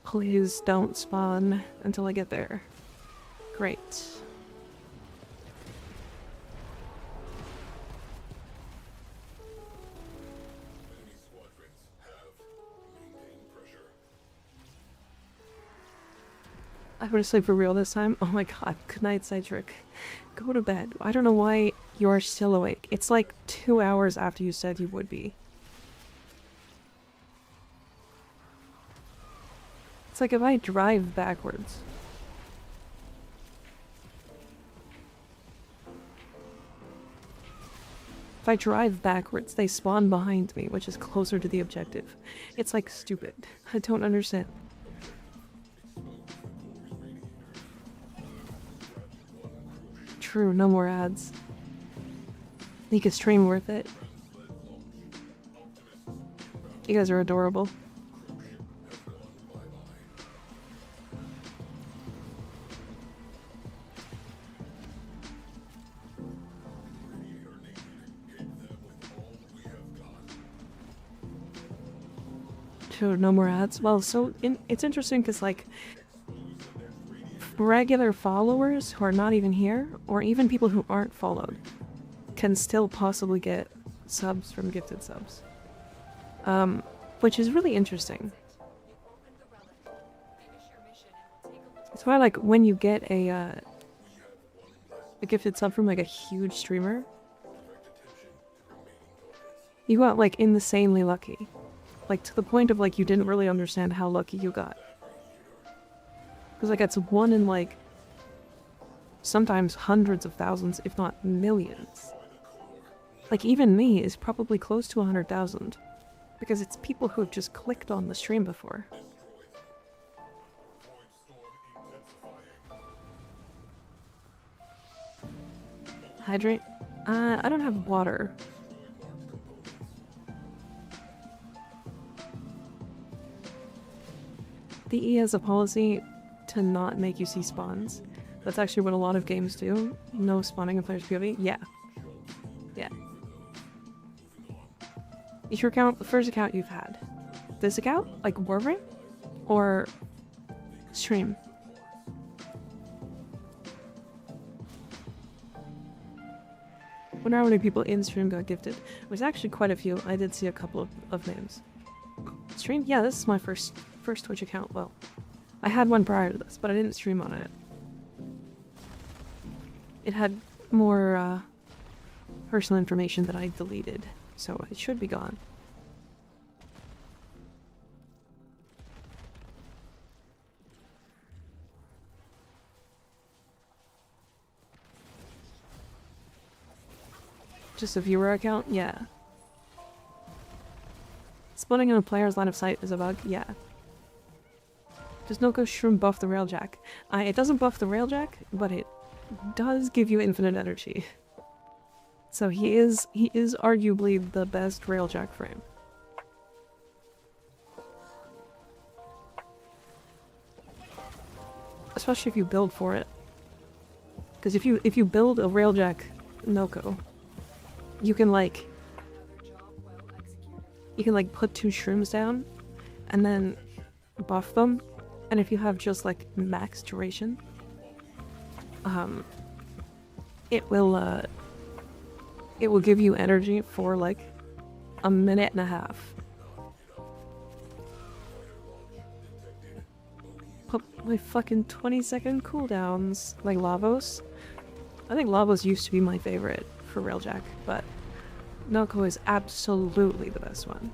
Please don't spawn until I get there. Great. I'm gonna sleep for real this time. Oh my god. Good night, Cedric. Go to bed. I don't know why you're still awake. It's like 2 hours after you said you would be. It's like if I drive backwards. If I drive backwards, they spawn behind me, which is closer to the objective. It's, like, stupid. I don't understand. True, no more ads. Make a stream worth it. You guys are adorable. No more ads. Well, so it's interesting because, like, regular followers who are not even here, or even people who aren't followed, can still possibly get subs from gifted subs. Which is really interesting. That's why, like, when you get a gifted sub from, like, a huge streamer, you got, like, insanely lucky. Like, to the point of, like, you didn't really understand how lucky you got. Because, like, it's 1 in, like, sometimes hundreds of thousands, if not millions. Like, even me is probably close to 100,000. Because it's people who have just clicked on the stream before. Hydrate? I don't have water. The E has a policy to not make you see spawns. That's actually what a lot of games do. No spawning in player's POV. Yeah. Yeah. Is your account the first account you've had? This account? Like Warframe? Or stream? Wonder how many people in stream got gifted. It was actually quite a few. I did see a couple of names. Stream? Yeah, this is my first Twitch account. Well, I had one prior to this, but I didn't stream on it. It had more personal information that I deleted, so it should be gone. Just a viewer account? Yeah. Spawning in a player's line of sight is a bug? Yeah. Does Noko Shroom buff the Railjack? It doesn't buff the Railjack, but it does give you infinite energy. So he is arguably the best Railjack frame. Especially if you build for it. Because if you build a Railjack Noko, you can like put 2 shrooms down and then buff them, and if you have just like max duration, it will give you energy for like a minute and a half. Put my fucking 20-second cooldowns like Lavos. I think Lavos used to be my favorite for Railjack, but Noko is absolutely the best one.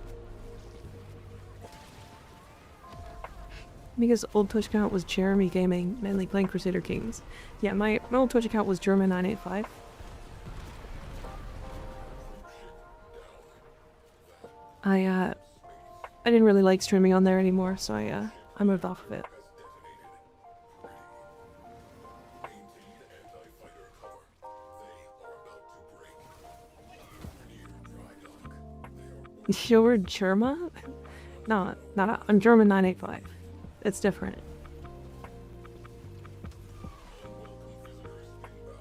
Mika's old Twitch account was Jeremy Gaming, mainly playing Crusader Kings. Yeah, my old Twitch account was German985. I didn't really like streaming on there anymore, so I moved off of it. You're Germa? No, I'm German985. It's different.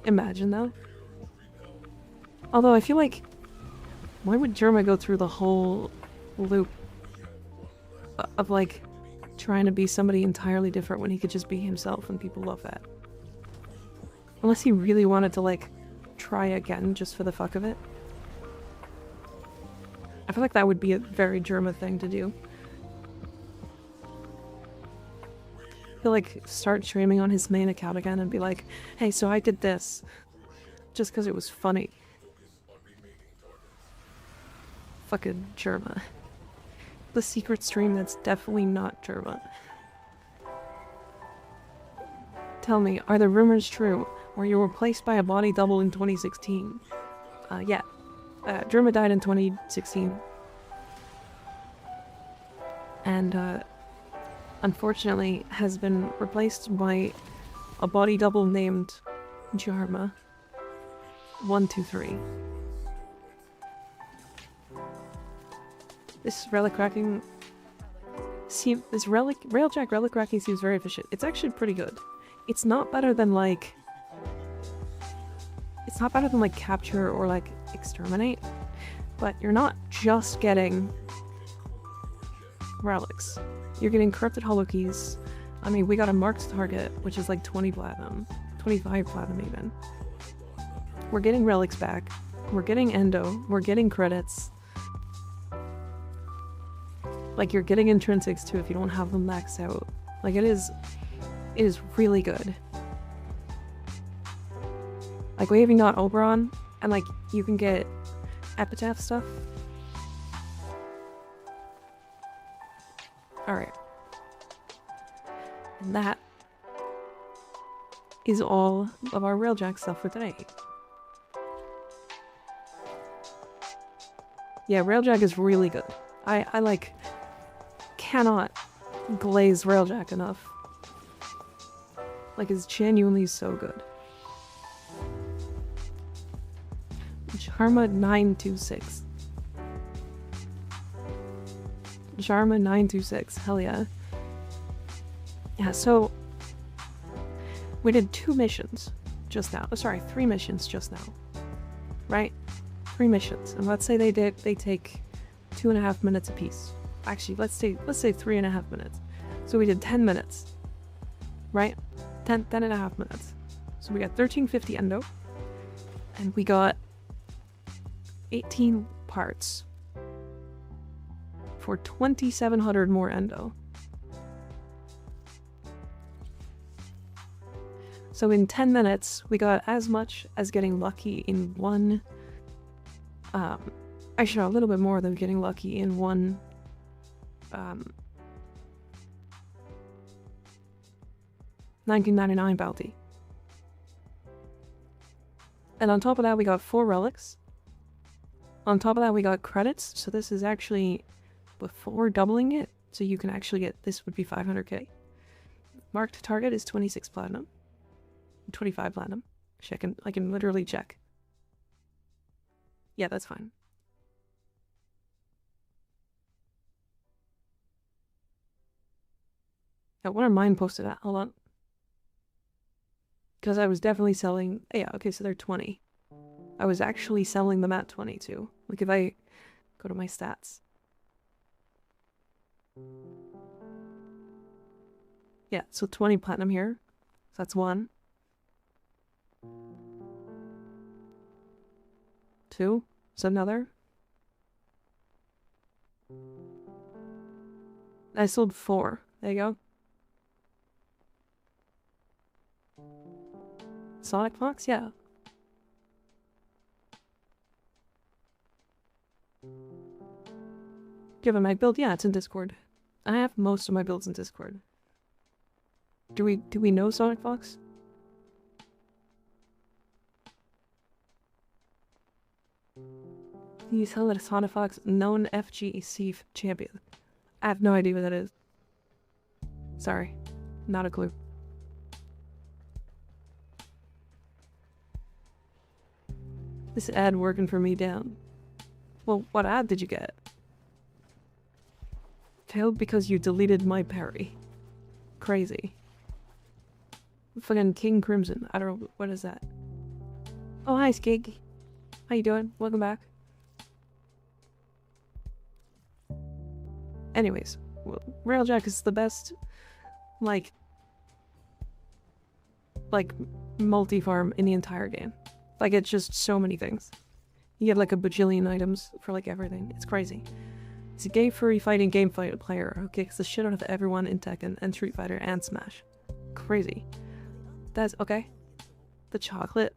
Imagine though. Although I feel like, why would Germa go through the whole loop of like trying to be somebody entirely different when he could just be himself and people love that? Unless he really wanted to like try again just for the fuck of it. I feel like that would be a very Germa thing to do. He'll like start streaming on his main account again and be like, hey, so I did this just because it was funny. Fucking Germa. The secret stream that's definitely not Germa. Tell me, are the rumors true? Were you replaced by a body double in 2016? Yeah. Germa died in 2016. And, unfortunately, has been replaced by a body double named Jarma. 123. This relic racking... Railjack relic racking seems very efficient. It's actually pretty good. It's not better than, like... It's not better than, like, capture or, like, exterminate. But you're not just getting relics. You're getting corrupted holokeys. I mean, we got a marked target, which is like 20 platinum. 25 platinum even. We're getting relics back. We're getting endo. We're getting credits. Like, you're getting intrinsics too if you don't have them maxed out. Like, it is really good. Like, we even got Oberon, and like, you can get epitaph stuff. Alright. And that is all of our Railjack stuff for today. Yeah, Railjack is really good. I like, cannot glaze Railjack enough. Like, it's genuinely so good. Sharma 926. Sharma 926. Hell yeah. Yeah, so we did 2 missions just now. Oh, sorry, 3 missions just now. Right? 3 missions. And let's say they take 2.5 minutes apiece. Actually, let's say 3.5 minutes. So we did 10 minutes. Right? 10.5 minutes. So we got 1350 endo. And we got 18 parts for 2700 more endo. So in 10 minutes, we got as much as getting lucky in one, actually a little bit more than getting lucky in one, 1999 bounty. And on top of that, we got 4 relics. On top of that, we got credits. So this is actually before doubling it. So you can actually get, this would be 500k. Marked target is 26 platinum. 25 platinum. I can literally check. Yeah, that's fine. Now, what are mine posted at? Hold on. Because I was definitely selling... Yeah, okay, so they're 20. I was actually selling them at 22. Like, if I go to my stats. Yeah, so 20 platinum here. So that's 1. 2. So another. I sold 4. There you go. Sonic Fox? Yeah. Do you have a mag build? Yeah, it's in Discord. I have most of my builds in Discord. Do we know Sonic Fox? You tell that Sonic Fox, known FGC champion. I have no idea what that is. Sorry. Not a clue. This ad working for me down. Well, what ad did you get? Failed because you deleted my parry. Crazy. Fucking King Crimson. I don't know, what is that? Oh, hi, Skig. How you doing? Welcome back. Anyways, well, Railjack is the best, like multi-farm in the entire game. Like, it's just so many things. You get like a bajillion items for like everything. It's crazy. He's a gay furry fighting game fighter player who kicks the shit out of everyone in Tekken and Street Fighter and Smash. Crazy. That's okay. The chocolate.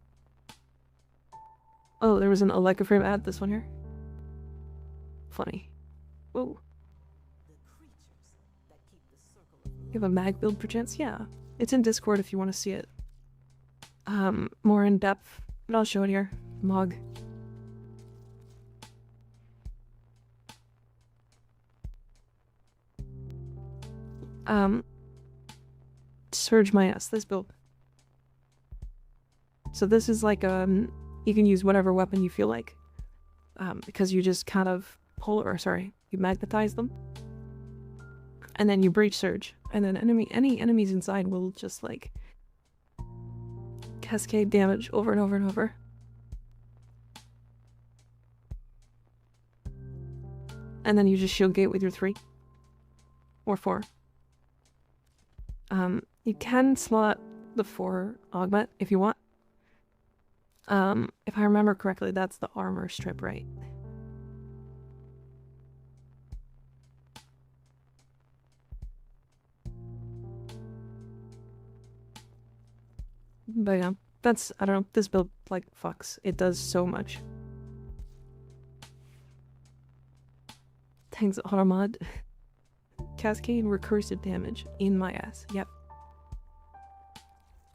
Oh, there was an Frame ad, this one here. Funny. Whoa. You have a mag build perchance? Yeah. It's in Discord if you want to see it. More in depth. But I'll show it here. Mog. Surge my ass, this build. So this is like, you can use whatever weapon you feel like. Because you just kind of you magnetize them. And then you breach surge. And then any enemies inside will just like cascade damage over and over and over. And then you just shield gate with your 3. Or 4. You can slot the 4 augment if you want. If I remember correctly, that's the armor strip, right? But yeah, that's, I don't know, this build, like, fucks. It does so much. Thanks, Automod. Cascade recursive damage in my ass. Yep.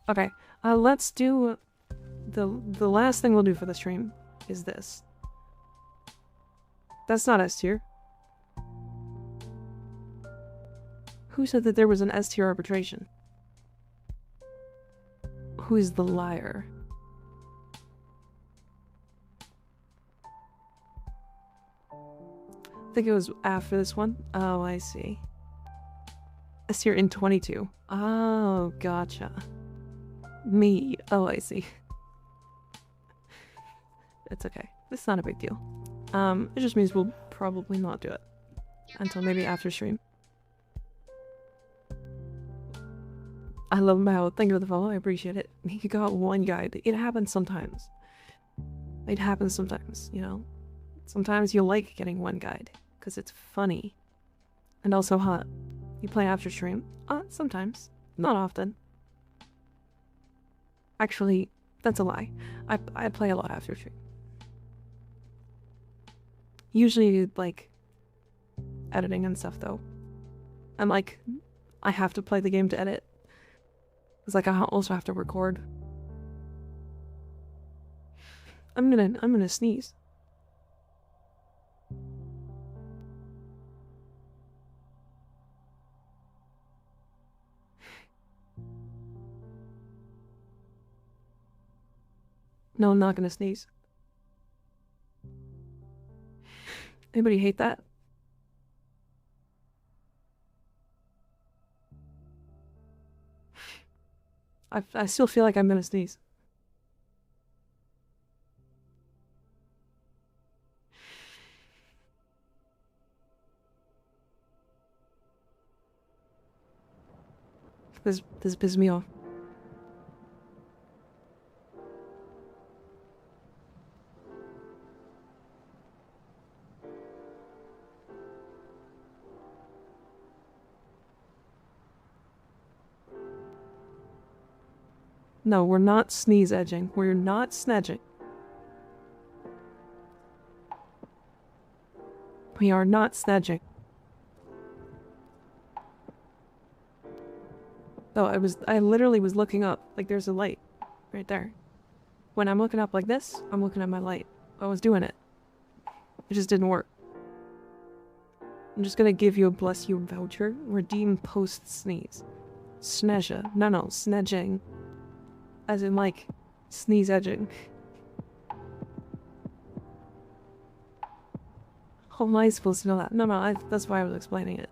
Okay, let's do the last thing we'll do for the stream is this. That's not S tier. Who said that there was an S tier arbitration? Who is the liar? think it was after this one. Oh, I see. This year in 22. Oh, gotcha. Me. Oh, I see. It's okay. It's not a big deal. It just means we'll probably not do it until maybe after stream. I love Mao. Thank you for the follow. I appreciate it. You got one guide. It happens sometimes. It happens sometimes, you know? Sometimes you like getting one guide because it's funny and also hot. You play after stream? Sometimes. Not often. Actually, that's a lie. I play a lot after stream. Usually, like, editing and stuff, though. And, like, I have to play the game to edit. Because, like, I also have to record. I'm gonna sneeze. No, I'm not gonna sneeze. Anybody hate that? I still feel like I'm gonna sneeze. This pisses me off. No, we're not sneeze edging. We're not snedging. We are not snedging. Oh, I literally was looking up. Like, there's a light right there. When I'm looking up like this, I'm looking at my light. I was doing it. It just didn't work. I'm just gonna give you a bless you voucher. Redeem post sneeze. Snezja. No, snedging. As in, like, sneeze edging. How am I supposed to know that? No, that's why I was explaining it.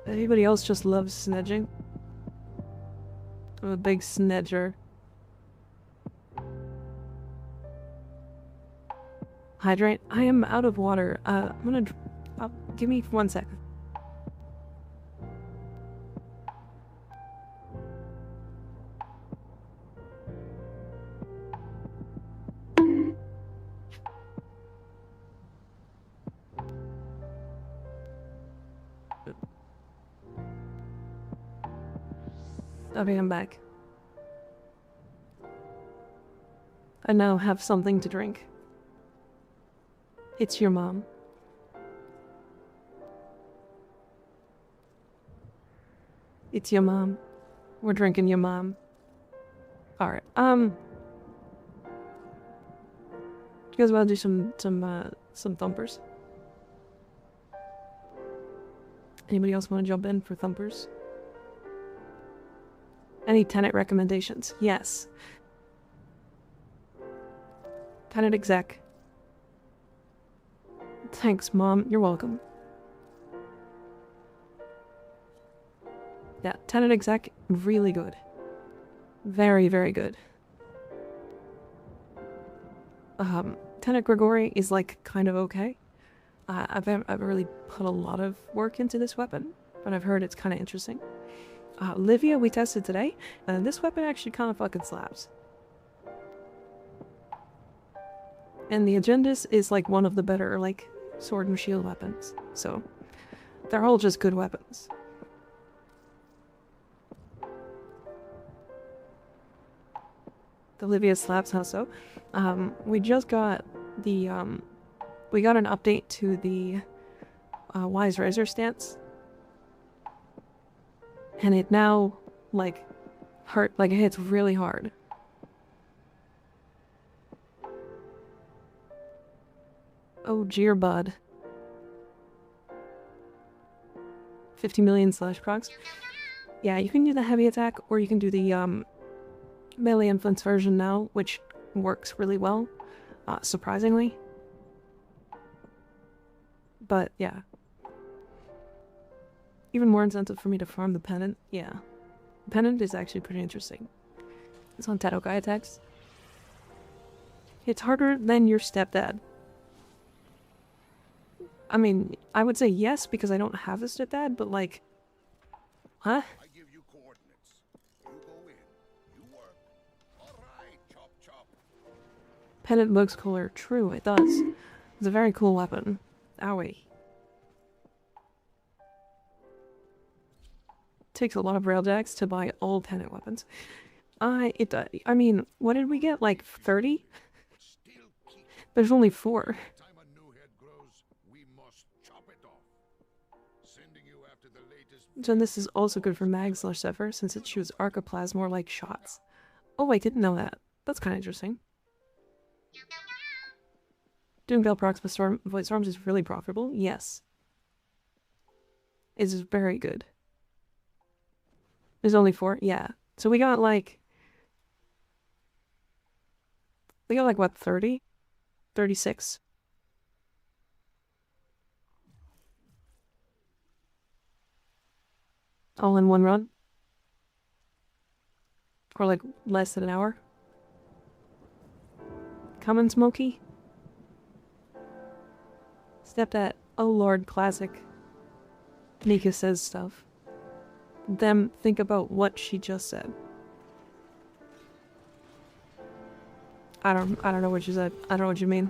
Anybody else just loves snedging? I'm a big snedger. Hydrate? I am out of water. I'm gonna... give me 1 second. Okay, I'm back. I now have something to drink. It's your mom. It's your mom. We're drinking your mom. Alright, do you guys wanna do some thumpers? Anybody else wanna jump in for thumpers? Any tenant recommendations? Yes. Tenant exec. Thanks, Mom. You're welcome. Yeah, tenant exec, really good. Very, very good. Tenant Grigori is, like, kind of okay. I've really put a lot of work into this weapon, but I've heard it's kind of interesting. Livia, we tested today, and this weapon actually kind of fucking slaps. And the Agendus is, like, one of the better, like, sword and shield weapons. So, they're all just good weapons. The Livia slaps, how so? We just got the, we got an update to the, Wise Razor stance. And it now, like, it hits really hard. Oh, jeer, bud. 50 million slash procs. Yeah, you can do the heavy attack, or you can do the melee influence version now, which works really well, surprisingly. But yeah. Even more incentive for me to farm the pennant. Yeah. The pennant is actually pretty interesting. It's on Tadokai attacks. It's harder than your stepdad. I mean, I would say yes because I don't have a stepdad, but like... Huh? I give you coordinates. You go in. You work. All right, chop chop. Pennant looks cooler. True, it does. It's a very cool weapon. Owie. Takes a lot of railjacks to buy all pennant weapons. I mean, what did we get? Like 30? Still keep There's only 4. time a new head grows, we must chop it off. Sending you after the latest. So this is also good for mag/Zephyr since it shoots Arcoplasm more like shots. Oh, I didn't know that. That's kind of interesting. Doing Bell procs with Void Storms is really profitable. Yes. It's very good. There's only 4? Yeah. So we got like... We got like, what, 30? 36? All in one run? Or like less than an hour? Coming, Smokey? Stepdad. Oh lord, classic. Nika says stuff. Them think about what she just said. I don't know what you said. I don't know what you mean.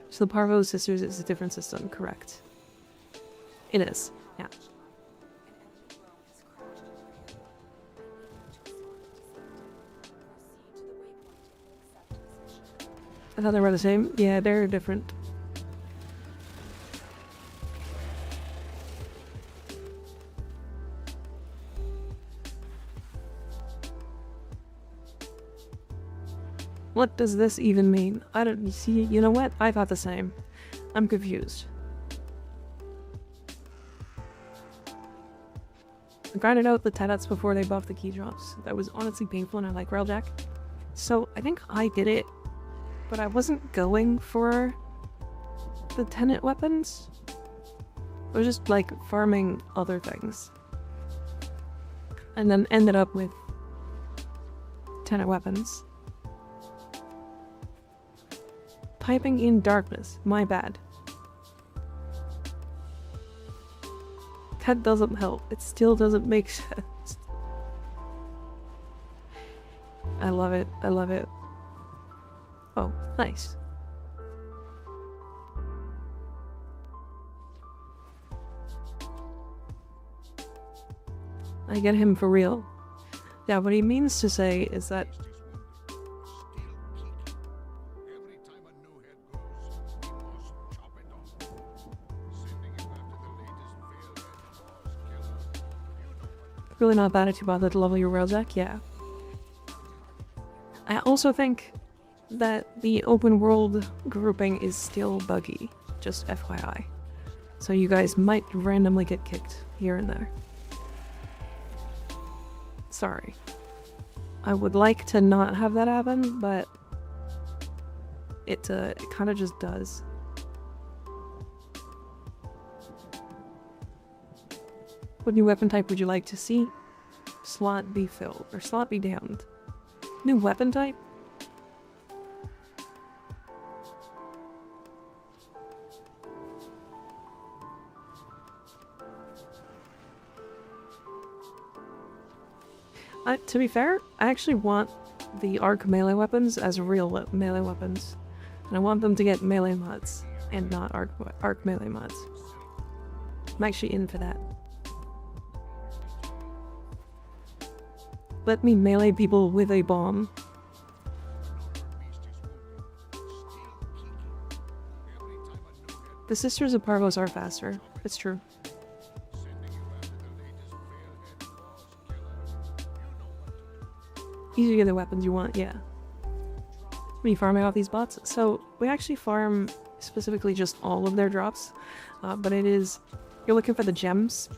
So the Parvo sisters is a different system, correct? It is, yeah. I thought they were the same. Yeah, they're different. What does this even mean? I don't see. You know what? I thought the same. I'm confused. I grinded out the Tedats before they buffed the key drops. That was honestly painful and I like Railjack. So I think I did it, but I wasn't going for the Tenet weapons. I was just like farming other things. And then ended up with Tenet weapons. Typing in darkness. My bad. That doesn't help. It still doesn't make sense. I love it. I love it. Oh, nice. I get him for real. Yeah, what he means to say is that Every time a new head grows, we must chop it off. Sending you after the latest failhead boss killer. You know what? really not bad to bother to level your Railjack, yeah. I also think that the open world grouping is still buggy, just FYI. So you guys might randomly get kicked here and there. Sorry. I would like to not have that happen, but it kind of just does. What new weapon type would you like to see? Slot be filled, or slot be damned. New weapon type? To be fair, I actually want the arc melee weapons as real melee weapons. And I want them to get melee mods, and not arc melee mods. I'm actually in for that. Let me melee people with a bomb. The sisters of Parvos are faster. It's true. Easy to get the weapons you want, yeah. When you farming off these bots? So we actually farm specifically just all of their drops, but it is you're looking for the gems,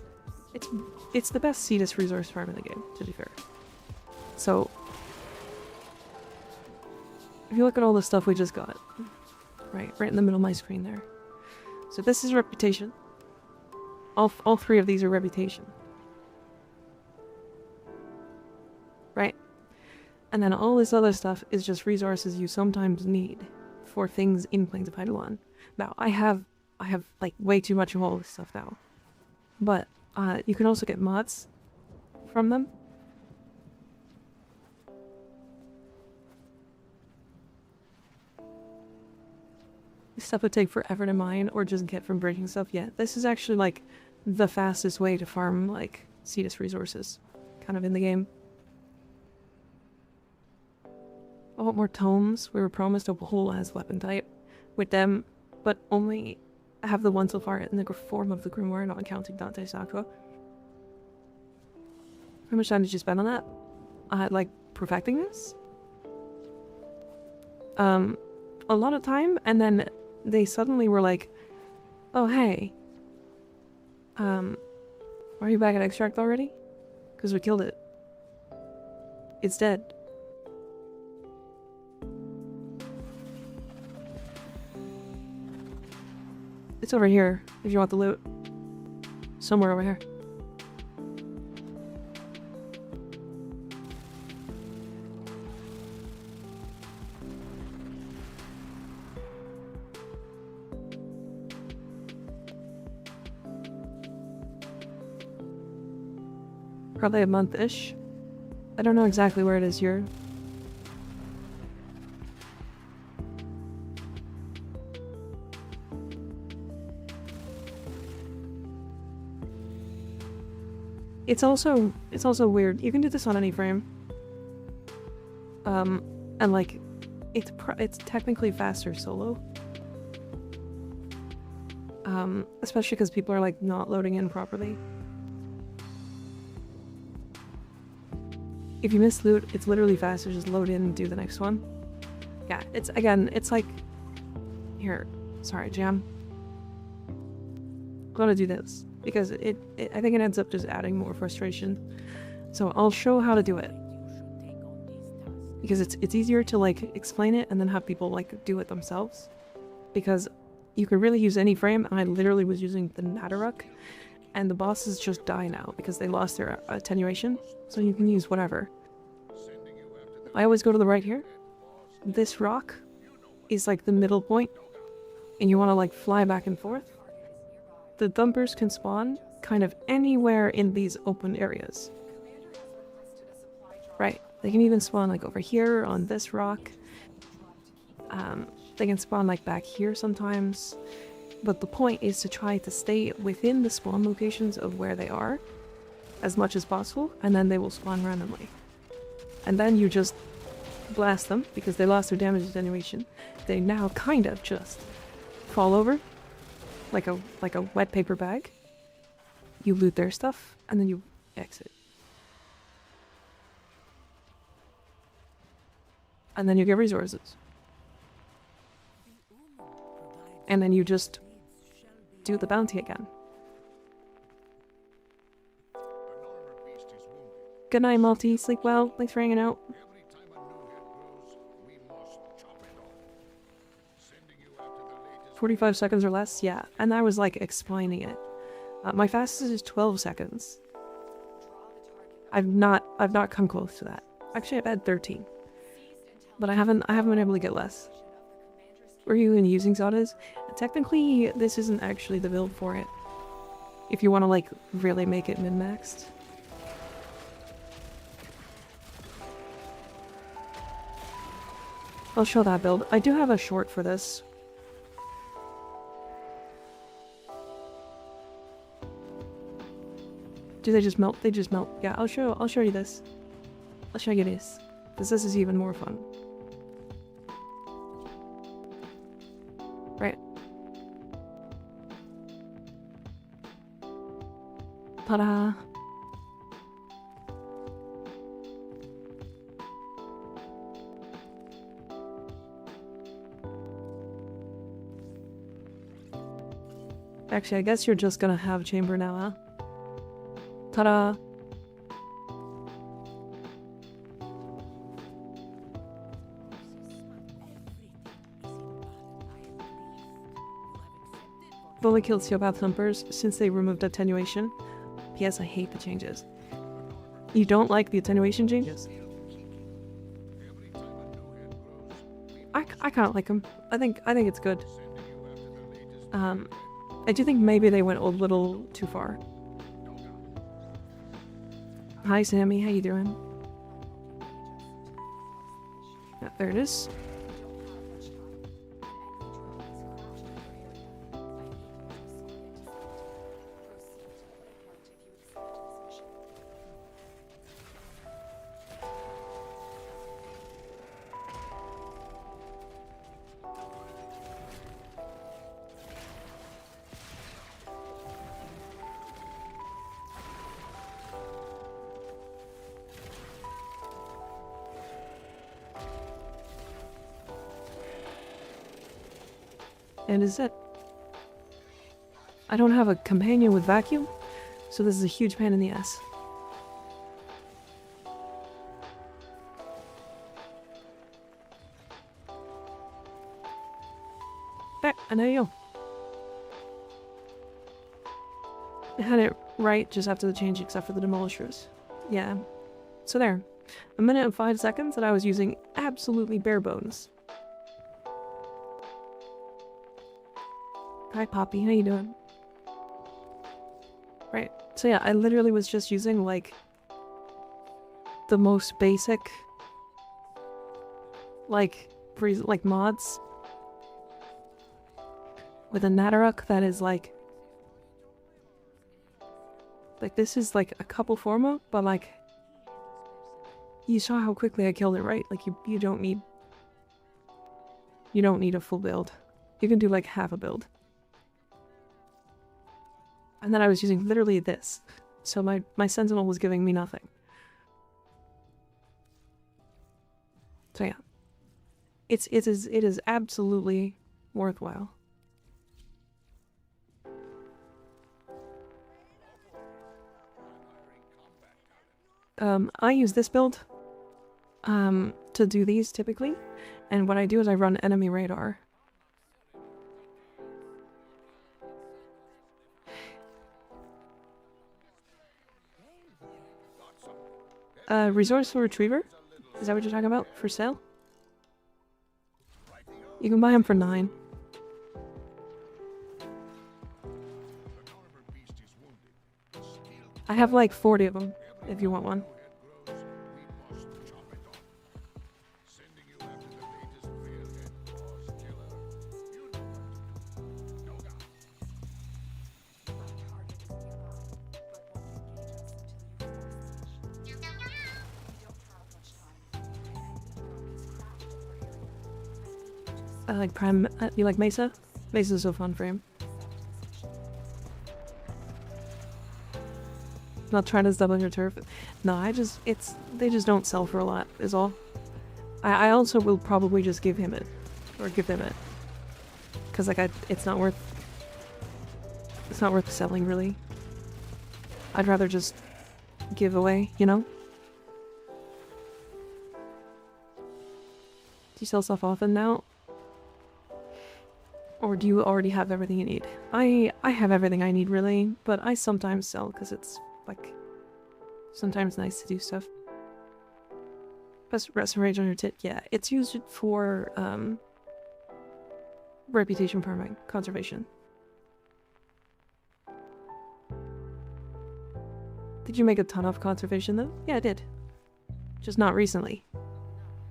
it's the best Cetus resource farm in the game, to be fair. So, if you look at all the stuff we just got, right in the middle of my screen there. So this is reputation. All three of these are reputation. Right? And then all this other stuff is just resources you sometimes need for things in Plains of Eidolon. Now, I have like way too much of all this stuff now. But you can also get mods from them. This stuff would take forever to mine or just get from breaking stuff. Yeah, this is actually like the fastest way to farm like Cetus resources kind of in the game. I want more tomes. We were promised a whole ass weapon type with them, but only have the one so far in the form of the Grimoire, not counting Dante's Aqua. How much time did you spend on that? Like perfecting this? A lot of time, and then they suddenly were like, oh hey, are you back at Extract already? Because we killed it. It's dead. It's over here, if you want the loot. Somewhere over here. Probably a month-ish. I don't know exactly where it is here. It's also weird. You can do this on any frame. And like, it's technically faster solo. Especially because people are like not loading in properly. If you miss loot, it's literally faster. Just load in and do the next one. Yeah, it's like, here, sorry, Jam. Gotta do this because I think it ends up just adding more frustration. So I'll show how to do it because it's easier to like explain it and then have people like do it themselves, because you could really use any frame. And I literally was using the Nadaruk, and the bosses just die now because they lost their attenuation. So you can use whatever. I always go to the right here. This rock is like the middle point, and you want to like fly back and forth. The dumpers can spawn kind of anywhere in these open areas. Right. They can even spawn like over here on this rock. They can spawn like back here sometimes. But the point is to try to stay within the spawn locations of where they are as much as possible, and then they will spawn randomly. And then you just blast them because they lost their damage attenuation. They now kind of just fall over like a wet paper bag. You loot their stuff and then you exit. And then you get resources. And then you just do the bounty again. Good night, Malty. Sleep well. Thanks for hanging out. 45 seconds or less? Yeah. And I was like explaining it. My fastest is 12 seconds. I've not come close to that. Actually, I've had 13. But I haven't been able to get less. Were you even using Zadas? Technically, this isn't actually the build for it. If you want to like really make it min-maxed. I'll show that build. I do have a short for this. Do they just melt? They just melt. Yeah, I'll show you this. I'll show you this. Because this is even more fun. Right. Ta-da! Actually, I guess you're just gonna have a chamber now, huh? Ta-da! I've only killed Sociopath Thumpers since they removed attenuation. P.S. I hate the changes. You don't like the attenuation changes? I kind of like them. I think it's good. I do think maybe they went a little too far. Hi Sammy, how you doing? Yeah, there it is. And is it? I don't have a companion with vacuum, so this is a huge pain in the ass. There, I know you. I had it right just after the change except for the demolishers. Yeah. So there. 1 minute and 5 seconds that I was using absolutely bare bones. Hi Poppy, how you doing? Right, so yeah, I literally was just using like the most basic like mods with a Nataruk that is like this is like a couple forma, but like you saw how quickly I killed it, right? Like you don't need a full build. You can do like half a build. And then I was using literally this. So my Sentinel was giving me nothing. So yeah. It is absolutely worthwhile. I use this build to do these typically. And what I do is I run enemy radar. Resourceful Retriever? Is that what you're talking about? For sale? You can buy them for 9. I have like 40 of them, if you want one. I like Prime. You like Mesa? Mesa's so fun frame. Not trying to double your turf. No, they just don't sell for a lot, is all. I also will probably just give him it. Or give them it. Cause like it's not worth selling really. I'd rather just give away, you know? Do you sell stuff often now? Or do you already have everything you need? I have everything I need really, but I sometimes sell because it's like sometimes nice to do stuff. Rest and rage on your tit, yeah. It's used for reputation farming, conservation. Did you make a ton of conservation though? Yeah, I did. Just not recently.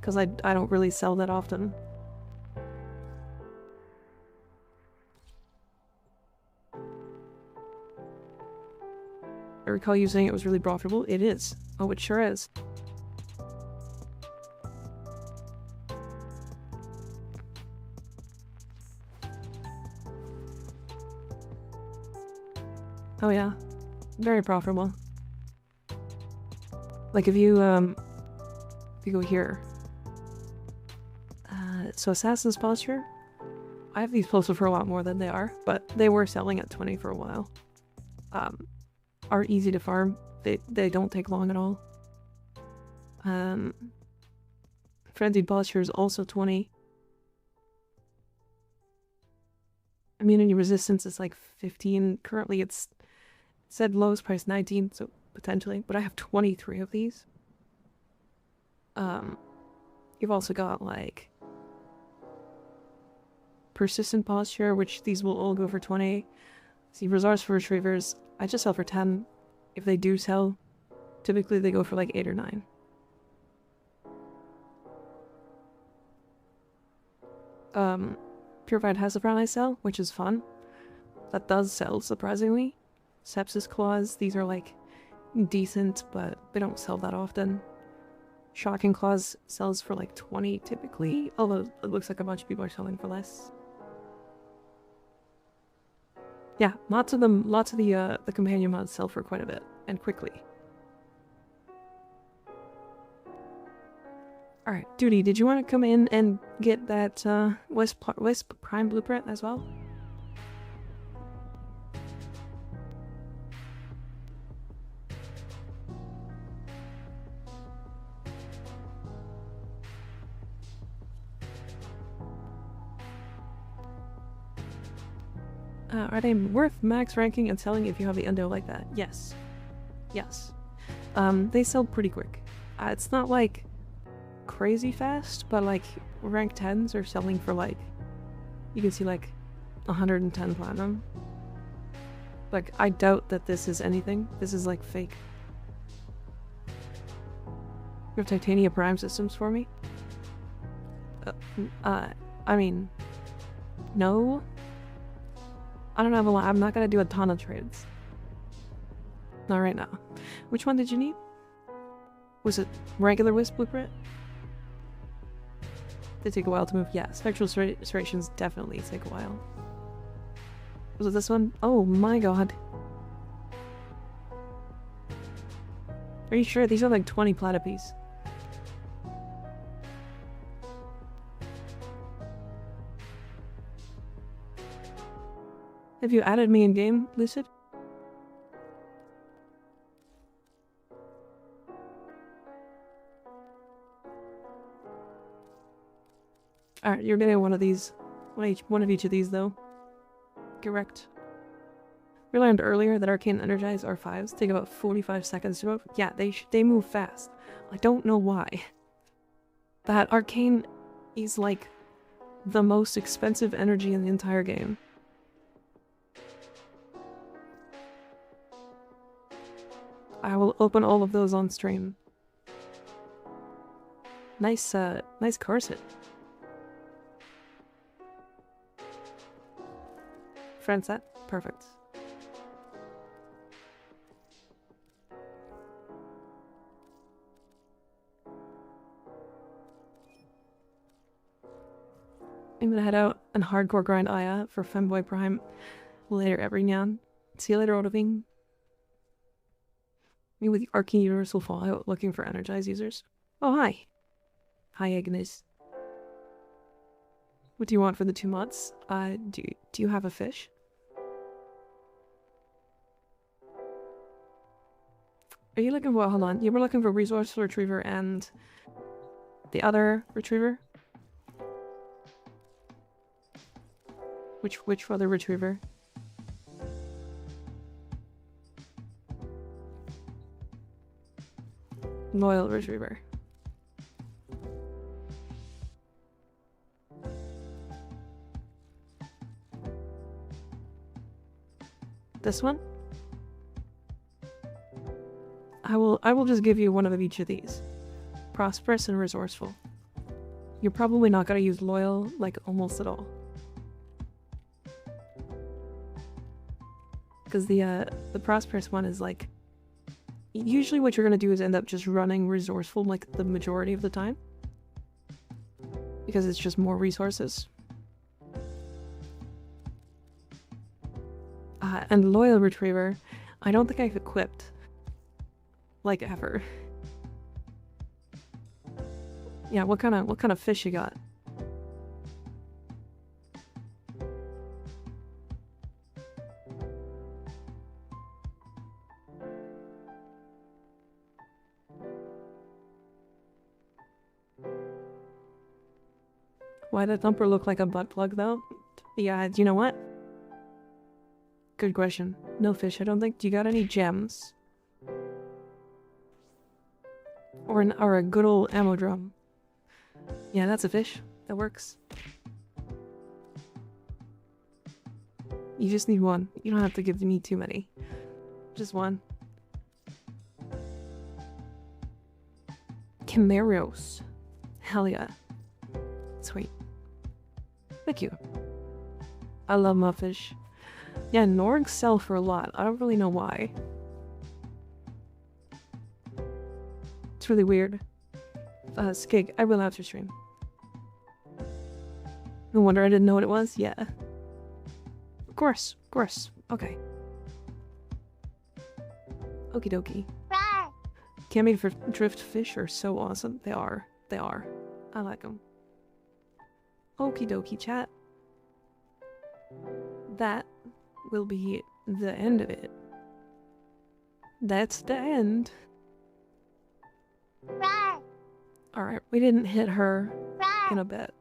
Because I don't really sell that often. I recall you saying it was really profitable. It is. Oh, it sure is. Oh yeah. Very profitable. Like if you go here. So Assassin's Posture I have these posted for a lot more than they are, but they were selling at 20 for a while. Are easy to farm. They don't take long at all. Frenzied Posture is also 20. Immunity Resistance is like 15. Currently it said lowest price 19, so potentially, but I have 23 of these. You've also got like Persistent Posture, which these will all go for 20. See, Resourceful Retrievers, I just sell for 10. If they do sell, typically they go for like 8 or 9. Purified Hexapron I sell, which is fun. That does sell, surprisingly. Sepsis Claws, these are like decent, but they don't sell that often. Shocking Claws sells for like 20 typically, although it looks like a bunch of people are selling for less. Yeah, lots of the companion mods sell for quite a bit, and quickly. Alright, Duty, did you want to come in and get that Wisp Prime Blueprint as well? Are they worth max ranking and selling if you have the endo like that? Yes. Yes. They sell pretty quick. It's not like crazy fast, but like rank 10s are selling for like, you can see like 110 platinum. Like, I doubt that this is anything. This is like fake. You have Titania Prime systems for me? I mean, no. I don't have a lot. I'm not gonna do a ton of trades. Not right now. Which one did you need? Was it regular Wisp Blueprint? They take a while to move. Yeah, Spectral Serrations definitely take a while. Was it this one? Oh my god. Are you sure? These are like 20 plat apiece. Have you added me in game, Lucid? Alright, you're getting one of these. One of each of these, though. Correct. We learned earlier that Arcane Energize R5s take about 45 seconds to move. Yeah, they move fast. I don't know why. That Arcane is like the most expensive energy in the entire game. I will open all of those on stream. Nice corset. Friend set? Perfect. I'm gonna head out and hardcore grind Aya for Femboy Prime later every now. See you later, Odoving. Me with the Arcane Universal Fallout looking for Energize users. Oh, hi. Hi, Agnes. What do you want for the 2 months? Do you have a fish? Are you looking for, hold on, you were looking for Resourceful Retriever and the other Retriever? Which other Retriever? Loyal Retriever. This one? I will just give you one of each of these. Prosperous and Resourceful. You're probably not gonna use Loyal, like, almost at all. Because the Prosperous one is like... Usually what you're gonna do is end up just running Resourceful, like, the majority of the time. Because it's just more resources. And Loyal Retriever, I don't think I've equipped. Like, ever. Yeah, what kind of fish you got? Why did Thumper look like a butt plug though? Yeah, you know what? Good question. No fish, I don't think. Do you got any gems? Or a good old ammo drum? Yeah, that's a fish. That works. You just need one. You don't have to give me too many. Just one. Chimeros. Hell yeah. Sweet. Thank you. I love mudfish. Yeah, Norgs sell for a lot. I don't really know why. It's really weird. Skig, I will after stream. No wonder I didn't know what it was? Yeah. Of course, of course. Okay. Okie dokie. Cami for drift fish are so awesome. They are. They are. I like them. Okie dokie, chat. That will be the end of it. That's the end. Alright, we didn't hit her in a bit.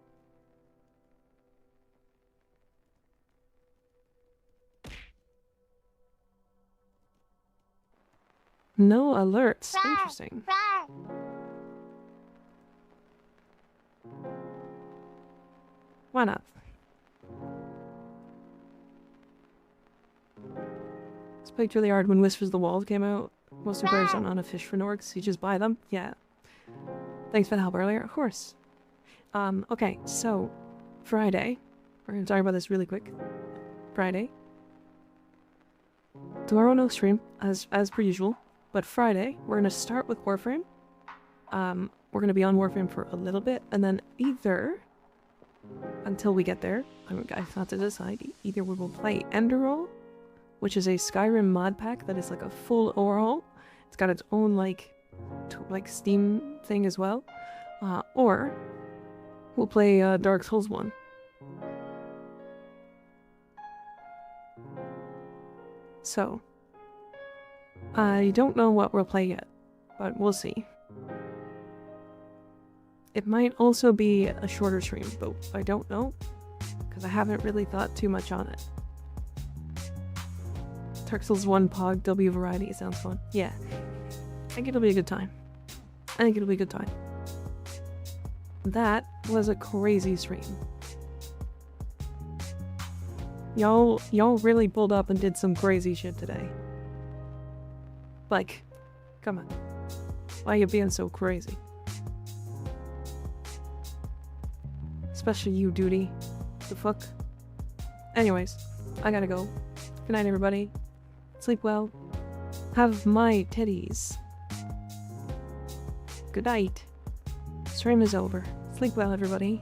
No alerts. Interesting. Why not? Spiked really hard when Whispers of the Wild came out. Most players don't own a fish for Norgs, you just buy them. Yeah. Thanks for the help earlier, of course. Okay, so Friday. We're gonna talk about this really quick. Friday. Tomorrow no stream, as per usual. But Friday, we're gonna start with Warframe. We're gonna be on Warframe for a little bit, and then either until we get there, I have to decide. Either we will play Enderroll, which is a Skyrim mod pack that is like a full overhaul. It's got its own like Steam thing as well. Or we'll play Dark Souls 1. So I don't know what we'll play yet, but we'll see. It might also be a shorter stream, but I don't know, because I haven't really thought too much on it. Dark Souls 1 Pog W variety sounds fun. Yeah. I think it'll be a good time. I think it'll be a good time. That was a crazy stream. Y'all really pulled up and did some crazy shit today. Like, come on. Why are you being so crazy? Especially you, Duty. The fuck? Anyways, I gotta go. Good night, everybody. Sleep well. Have my teddies. Good night. Stream is over. Sleep well, everybody.